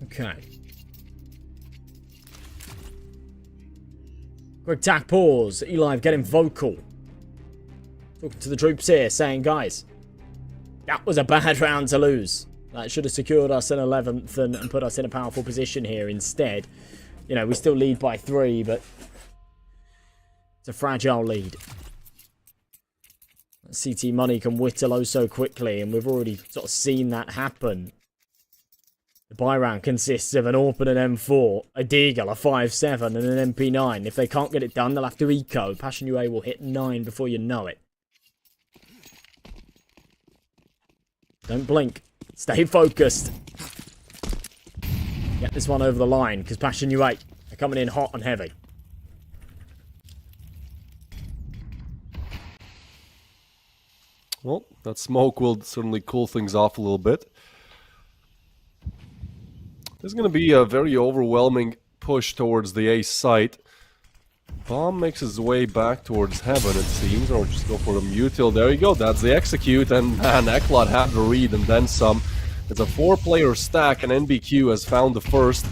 Okay. Quick tack pause. Eli getting vocal. Talking to the troops here, saying, guys, that was a bad round to lose. That should have secured us in 11th and put us in a powerful position here instead. You know, we still lead by 3, but it's a fragile lead. CT Money can whittle oh so quickly, and we've already sort of seen that happen. The buy round consists of an AWP and an M4, a Deagle, a 5.7 and an MP9. If they can't get it done, they'll have to eco. Passion UA will hit 9 before you know it. Don't blink. Stay focused. Get this one over the line, because Passion UA are coming in hot and heavy. Well, that smoke will certainly cool things off a little bit. There's going to be a very overwhelming push towards the A site. Bomb makes his way back towards heaven, it seems, or just go for a mutil. There you go, that's the execute, and man, Eklot had the read and then some. It's a 4-player stack, and NBQ has found the first.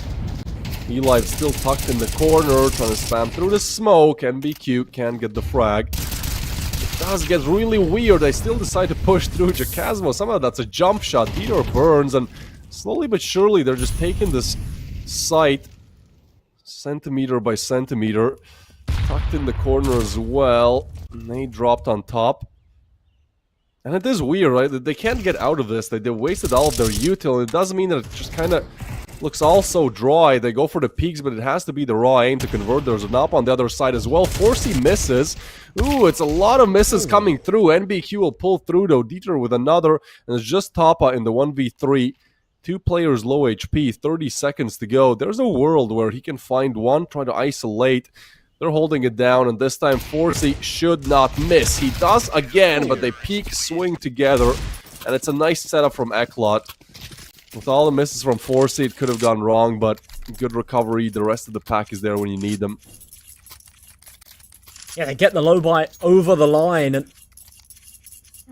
Eli's still tucked in the corner, trying to spam through the smoke. NBQ can't get the frag. It does get really weird. They still decide to push through Jacasmo. Somehow that's a jump shot. Dieter burns, and slowly but surely they're just taking this site centimeter by centimeter. Tucked in the corner as well. And they dropped on top. And it is weird, right? They can't get out of this. They wasted all of their util. And it doesn't mean that it just kind of looks all so dry. They go for the peaks, but it has to be the raw aim to convert. There's an up on the other side as well. Forsey misses. Ooh, it's a lot of misses coming through. NBQ will pull through, though. Dieter with another. And it's just Topa in the 1v3. 2 players low HP. 30 seconds to go. There's a world where he can find one, try to isolate. They're holding it down, and this time Forsey should not miss. He does again, but they peak swing together, and it's a nice setup from Eklot. With all the misses from Forsey, it could have gone wrong, but good recovery. The rest of the pack is there when you need them. Yeah, they get the low buy over the line, and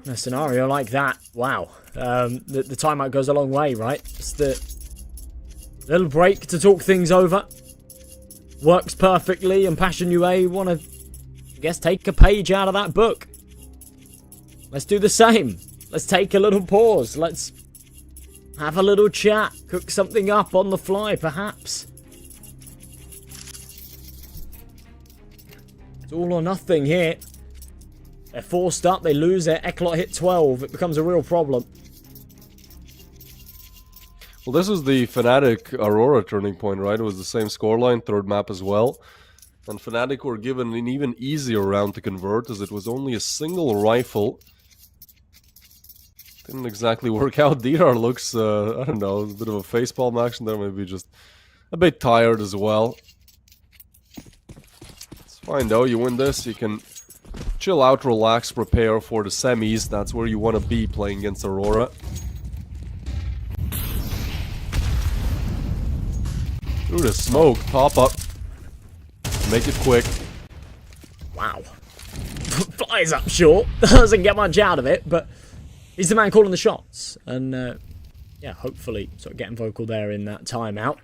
in a scenario like that, wow. The timeout goes a long way, right? It's the little break to talk things over. Works perfectly, and Passion UA want to, I guess, take a page out of that book. Let's do the same. Let's take a little pause. Let's Have a little chat. Cook something up on the fly, perhaps. It's all or nothing here. They're forced up, they lose it. Eklot hit 12. It becomes a real problem. Well, this was the Fnatic Aurora turning point, right? It was the same scoreline, third map as well. And Fnatic were given an even easier round to convert, as it was only a single rifle. Didn't exactly work out. DR looks, I don't know, a bit of a facepalm action there, maybe just a bit tired as well. It's fine though, you win this, you can chill out, relax, prepare for the semis. That's where you want to be playing against Aurora. Through the smoke, top up. Make it quick. Wow. Flies up short. Doesn't get much out of it, but he's the man calling the shots. And, yeah, hopefully sort of getting vocal there in that timeout.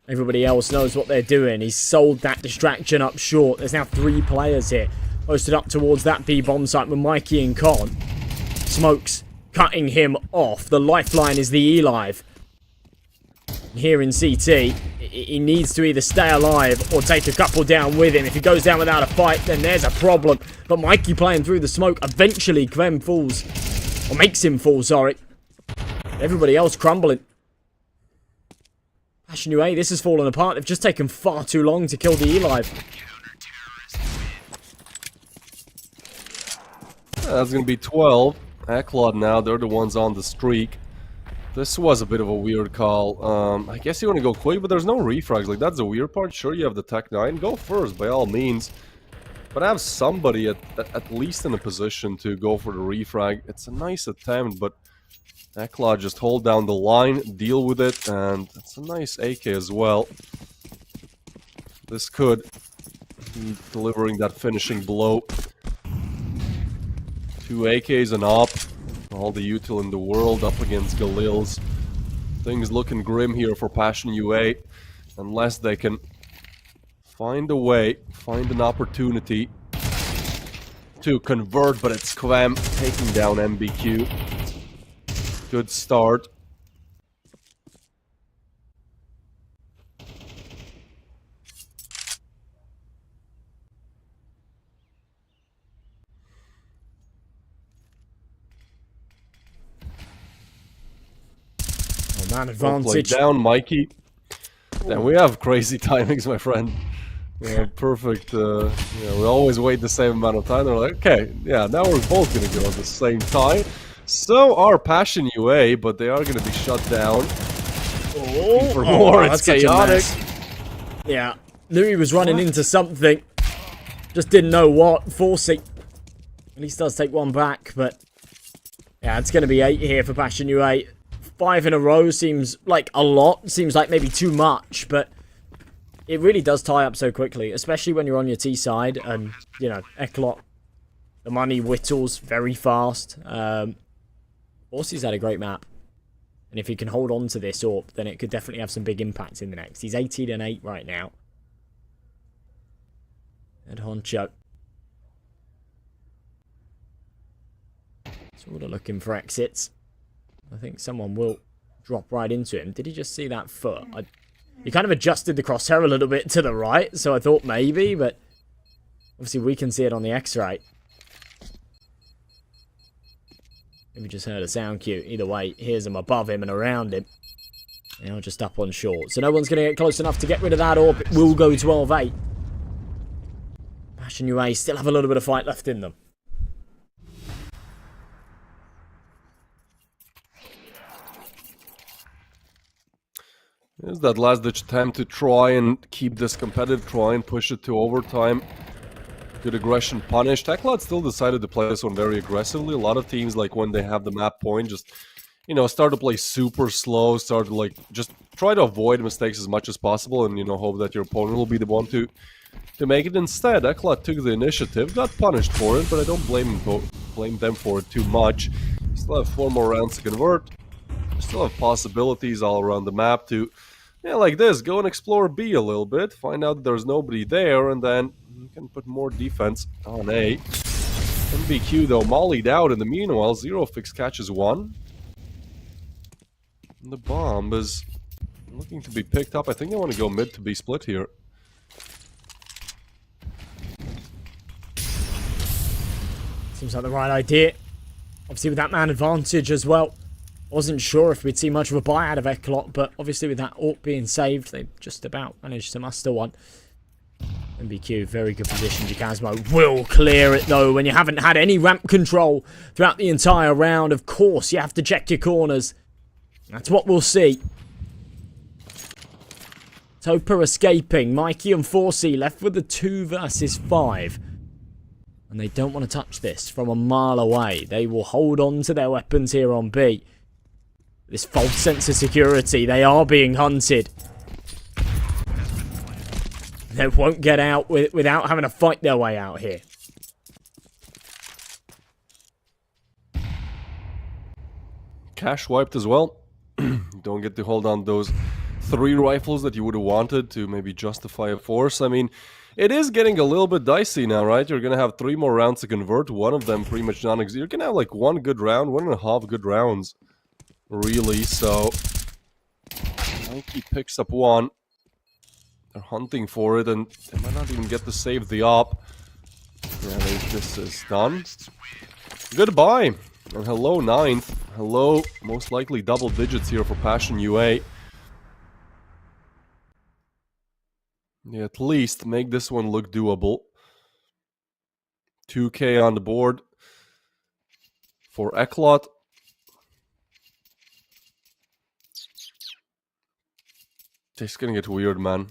Everybody else knows what they're doing. He's sold that distraction up short. There's now 3 players here posted up towards that B bomb site with Mikey and Con. Smokes cutting him off. The lifeline is the E-Live. Here in CT, he needs to either stay alive or take a couple down with him. If he goes down without a fight, then there's a problem. But Mikey playing through the smoke. Eventually, Clem falls. Or makes him fall, sorry. Everybody else crumbling. Passion UA, this has fallen apart. They've just taken far too long to kill the E-Live. That's going to be 12. Eklot now, they're the ones on the streak. This was a bit of a weird call. I guess you want to go quick, but there's no refrags. Like, that's the weird part. Sure, you have the Tech 9. Go first, by all means. But have somebody at least in a position to go for the refrag. It's a nice attempt, but Eklot just hold down the line, deal with it, and it's a nice AK as well. This could be delivering that finishing blow. 2 AKs and up. All the util in the world up against Galil's. Things looking grim here for Passion UA. Unless they can find a way, find an opportunity to convert, but it's Quem taking down MBQ. Good start. Man advantage. Down, Mikey. Then we have crazy timings, my friend. Yeah, perfect. We always wait the same amount of time. They're like, okay, yeah, now we're both gonna go at the same time. So are Passion UA, but they are gonna be shut down. For more, it's chaotic. Yeah, knew he was running into something. Just didn't know what. Forcing. At least does take one back, but yeah, it's gonna be 8 here for Passion UA. 5 in a row seems like a lot, seems like maybe too much, but it really does tie up so quickly, especially when you're on your T side and, you know, Eklot, the money whittles very fast. Orsi's had a great map, and if he can hold on to this AWP, then it could definitely have some big impacts in the next. He's 18 and 8 right now. And Honcho. Sort of looking for exits. I think someone will drop right into him. Did he just see that foot? He kind of adjusted the crosshair a little bit to the right, so I thought maybe, but obviously we can see it on the X-ray. Maybe just heard a sound cue. Either way, here's him above him and around him. Now just up on short. So no one's going to get close enough to get rid of that AWP. It will go 12-8. Passion UA still have a little bit of fight left in them. Here's that last-ditch attempt to try and keep this competitive, try and push it to overtime. Good aggression punished. Eklot still decided to play this one very aggressively. A lot of teams, like when they have the map point, just, you know, start to play super slow, start to, like, just try to avoid mistakes as much as possible and, you know, hope that your opponent will be the one to make it. Instead, Eklot took the initiative, got punished for it, but I don't blame them for it too much. Still have 4 more rounds to convert. Still have possibilities all around the map to, yeah, like this, go and explore B a little bit, find out that there's nobody there, and then you can put more defense on A. MBQ, though, mollied out in the meanwhile. Zero Fix catches 1. The bomb is looking to be picked up. I think they want to go mid to be split here. Seems like the right idea. Obviously with that man advantage as well. Wasn't sure if we'd see much of a buy out of Eklot, but obviously with that AWP being saved, they just about managed to muster one. MBQ, very good position. Jacasmo will clear it though when you haven't had any ramp control throughout the entire round. Of course, you have to check your corners. That's what we'll see. Topa escaping. Mikey and 4C left with the 2 versus 5. And they don't want to touch this from a mile away. They will hold on to their weapons here on B. This false sense of security. They are being hunted. They won't get out without having to fight their way out here. Cash wiped as well. Don't get to hold on those 3 rifles that you would have wanted to maybe justify a force. I mean, it is getting a little bit dicey now, right? You're going to have 3 more rounds to convert. One of them pretty much non-existent. You're going to have like 1 good round, 1.5 good rounds, really. So, Nike picks up 1. They're hunting for it, and they might not even get to save the op. Yeah, this is done. Goodbye. And hello, 9th. Hello, most likely double digits here for Passion UA. Yeah, at least make this one look doable. 2K on the board for Eklot. It's gonna get weird, man.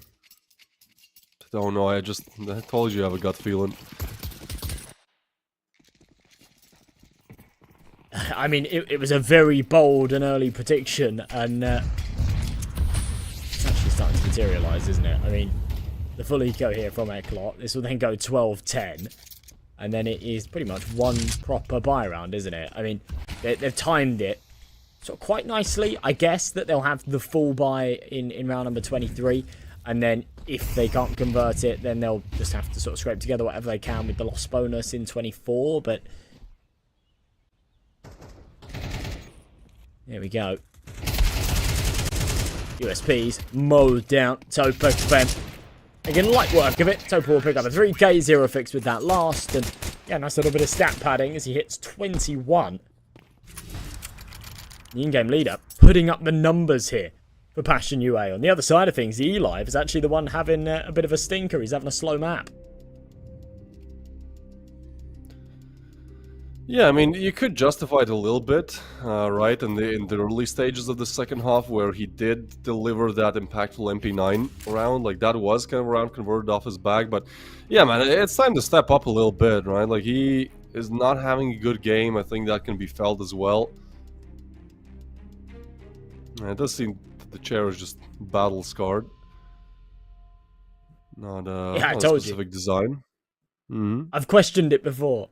Don't know, I told you I have a gut feeling. I mean, it was a very bold and early prediction, and it's actually starting to materialise, isn't it? I mean, the full eco here from Eklot. This will then go 12-10, and then it is pretty much 1 proper buy round, isn't it? I mean, they've timed it sort of quite nicely. I guess that they'll have the full buy in round number 23, and then if they can't convert it, then they'll just have to sort of scrape together whatever they can with the loss bonus in 24, but here we go. USPs mowed down. Topa spent again light work of it. Topa will pick up a 3k, 0 fix with that last, and yeah, nice little bit of stat padding as he hits 21. The in-game leader putting up the numbers here for Passion UA. On the other side of things, the E-Live is actually the one having a bit of a stinker. He's having a slow map. Yeah, I mean, you could justify it a little bit, right, in the early stages of the second half where he did deliver that impactful MP9 round. Like, that was kind of a round converted off his bag. But, yeah, man, it's time to step up a little bit, right? Like, he is not having a good game. I think that can be felt as well. It does seem the chair is just battle-scarred. Not, yeah, not a specific design. Mm-hmm. I've questioned it before.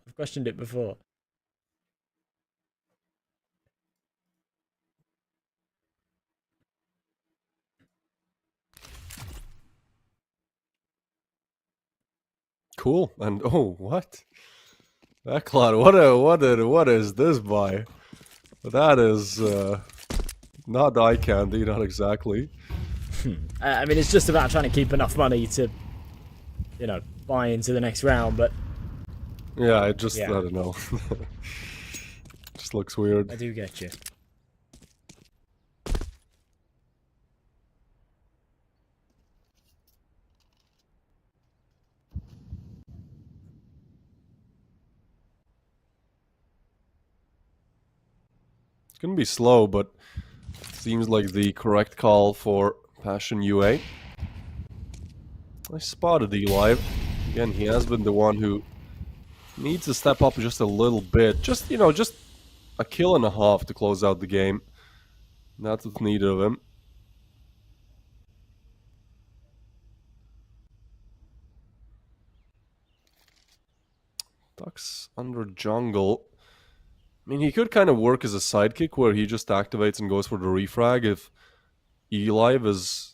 Cool. And oh, what? Eklot, what is this buy? That is not eye candy, not exactly. I mean, it's just about trying to keep enough money to, you know, buy into the next round, but yeah, I don't know. Just looks weird. I do get you. It's gonna be slow, but seems like the correct call for Passion UA. I spotted E-Live. Again, he has been the one who needs to step up just a little bit. Just, you know, just a kill and a half to close out the game. That's what's needed of him. Ducks under jungle. I mean, he could kind of work as a sidekick where he just activates and goes for the refrag if E-Live is...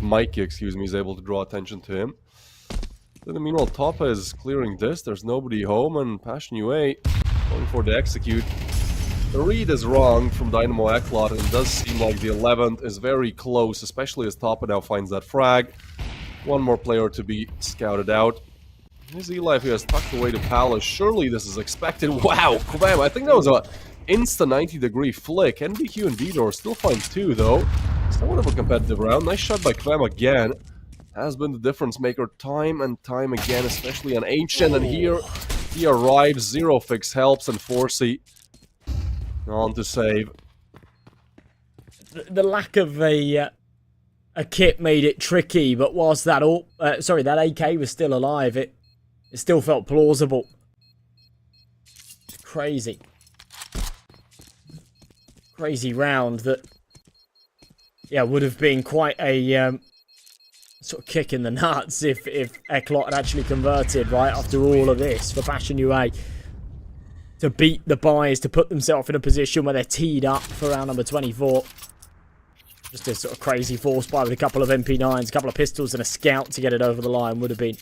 Mikey, excuse me, is able to draw attention to him. Then, meanwhile, Topa is clearing this. There's nobody home, and Passion UA going for the execute. The read is wrong from Dynamo Eklat, and it does seem like the 11th is very close, especially as Toppa now finds that frag. One more player to be scouted out. Here's Eli who has tucked away to Palace. Surely this is expected. Wow, Kvem, I think that was a insta 90-degree flick. NBQ and Vidor still find 2 though. Somewhat of a competitive round. Nice shot by Kvem again. Has been the difference maker time and time again, especially on Ancient. And here he arrives. Zero Fix helps, and Forsey on to save. The lack of a kit made it tricky, but whilst that that AK was still alive, it still felt plausible. Crazy round that, yeah, would have been quite a sort of kick in the nuts if Eklat had actually converted right after all of this for Passion UA to beat the buys, to put themselves in a position where they're teed up for round number 24. Just a sort of crazy force buy with a couple of MP9s, a couple of pistols and a scout to get it over the line would have been,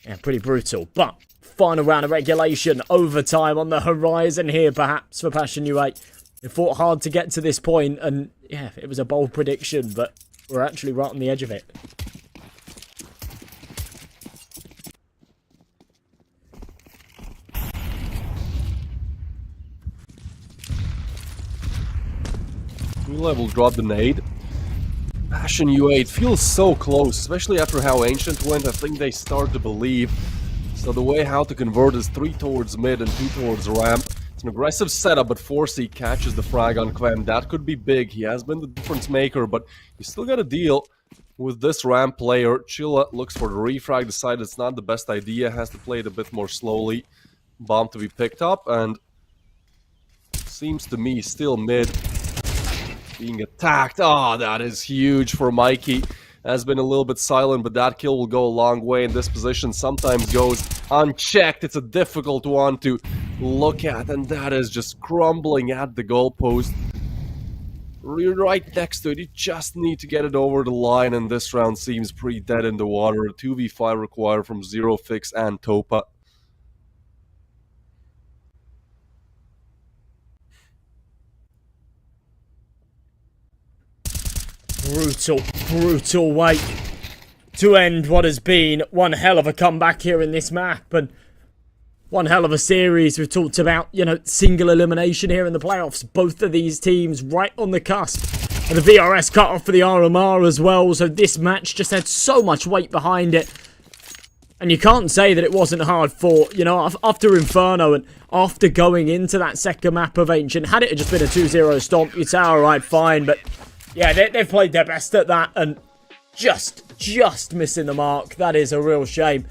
yeah, pretty brutal. But final round of regulation, overtime on the horizon here perhaps for Passion UA. They fought hard to get to this point, and yeah, it was a bold prediction, but we're actually right on the edge of it. New level drop the nade. Passion UA, it feels so close, especially after how Ancient went. I think they start to believe. So the way how to convert is 3 towards mid and 2 towards ramp. It's an aggressive setup, but Forsey catches the frag on Kvem. That could be big. He has been the difference maker, but you still got to deal with this ramp player. Chilla looks for the refrag, decides it's not the best idea, has to play it a bit more slowly. Bomb to be picked up, and seems to me still mid. Being attacked. Oh, that is huge for Mikey. Has been a little bit silent, but that kill will go a long way in this position. Sometimes goes unchecked. It's a difficult one to look at, and that is just crumbling at the goalpost. You're right next to it. You just need to get it over the line, and this round seems pretty dead in the water. 2v5 required from Zero Fix and Topa. Brutal way to end what has been one hell of a comeback here in this map, and one hell of a series. We've talked about, you know, single elimination here in the playoffs. Both of these teams right on the cusp. And the VRS cut off for the RMR as well, so this match just had so much weight behind it. And you can't say that it wasn't hard fought. You know, after Inferno and after going into that second map of Ancient, had it just been a 2-0 stomp, you'd say, alright, fine, but yeah, they've played their best at that, and just missing the mark. That is a real shame.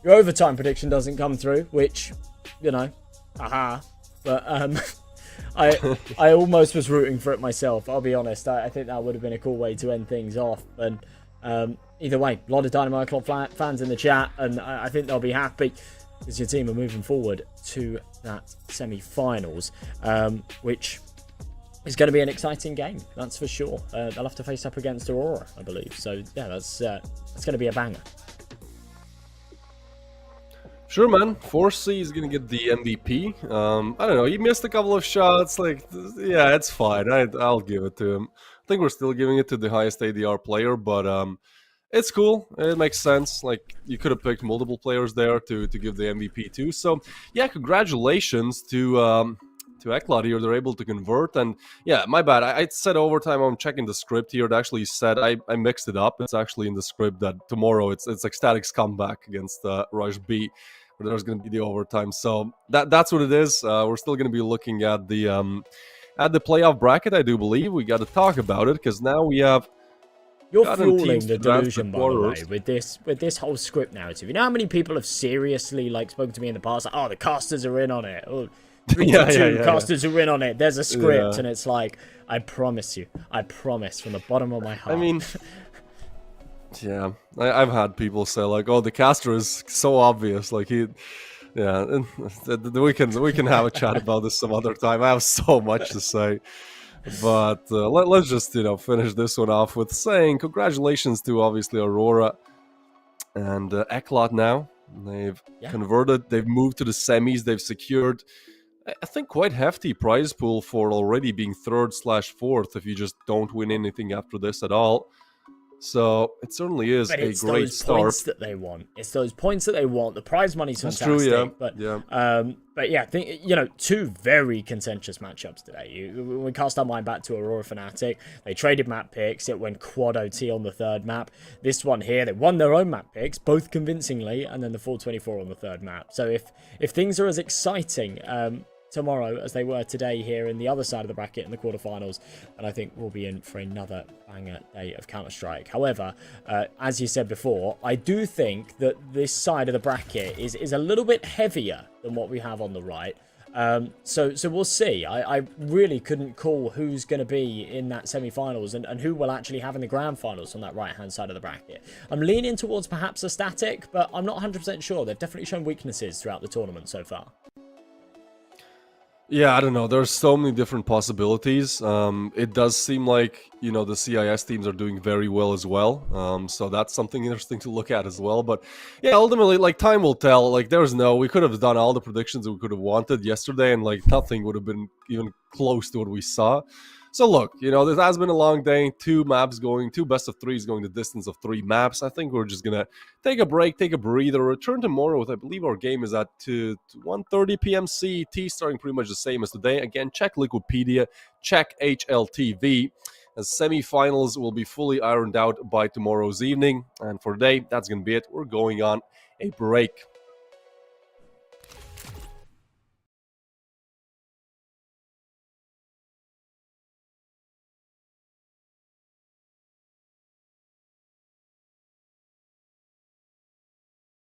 Your overtime prediction doesn't come through, which, you know, aha. But I almost was rooting for it myself, I'll be honest. I think that would have been a cool way to end things off. And either way, a lot of Dynamo Eklat fans in the chat, and I think they'll be happy because your team are moving forward to that semi-finals, which is going to be an exciting game, that's for sure. They'll have to face up against Aurora, I believe. So yeah, that's going to be a banger. Sure, man. Forsey is going to get the MVP. I don't know, he missed a couple of shots. Like, yeah, it's fine. I'll give it to him. I think we're still giving it to the highest ADR player, but it's cool. It makes sense. Like, you could have picked multiple players there to give the MVP to. So yeah, congratulations to Eklat here. They're able to convert, and yeah, my bad. I said overtime. I'm checking the script here. It actually said I mixed it up. It's actually in the script that tomorrow it's Ecstatic's comeback against Rush B, where there's going to be the overtime. So that's what it is. We're still going to be looking at the playoff bracket. I do believe we got to talk about it because now we have. You're fueling the delusion, by the way, with this whole script narrative. You know how many people have seriously spoken to me in the past, like, oh, the casters are in on it. Oh, 3-2 casters are in on it. There's a script, and it's like, I promise from the bottom of my heart. I mean, yeah, I've had people say like, "Oh, the caster is so obvious." Like we can have a chat about this some other time. I have so much to say, but let's just finish this one off with saying congratulations to obviously Aurora and Eklat. Now they've converted. They've moved to the semis. They've secured I think quite hefty prize pool for already being third/fourth if you just don't win anything after this at all. So it certainly is But a it's great those start. points that they want. It's those points that they want. The prize money's That's fantastic. true, But yeah, I think, you know, two very contentious matchups today. We cast our mind back to Aurora Fnatic. They traded map picks. It went quad OT on the third map. This one here, they won their own map picks, both convincingly, and then the 424 on the third map. So if things are as exciting tomorrow as they were today here in the other side of the bracket in the quarterfinals, and I think we'll be in for another banger day of Counter-Strike. However, as you said before, I do think that this side of the bracket is a little bit heavier than what we have on the right. So we'll see. I really couldn't call who's going to be in that semi-finals and who will actually have in the grand finals on that right-hand side of the bracket. I'm leaning towards perhaps a Static, but I'm not 100% sure. They've definitely shown weaknesses throughout the tournament so far. Yeah, I don't know. There's so many different possibilities. It does seem like, you know, the CIS teams are doing very well as well. So that's something interesting to look at as well. But yeah, ultimately, like, time will tell. Like, we could have done all the predictions that we could have wanted yesterday, and like nothing would have been even close to what we saw. So look, you know, this has been a long day. Two best of threes going the distance of 3 maps. I think we're just gonna take a break, take a breather, return tomorrow with, I believe our game is at 1:30 p.m. CET, starting pretty much the same as today. Again, check Liquipedia, check HLTV. As semifinals will be fully ironed out by tomorrow's evening. And for today, that's gonna be it. We're going on a break.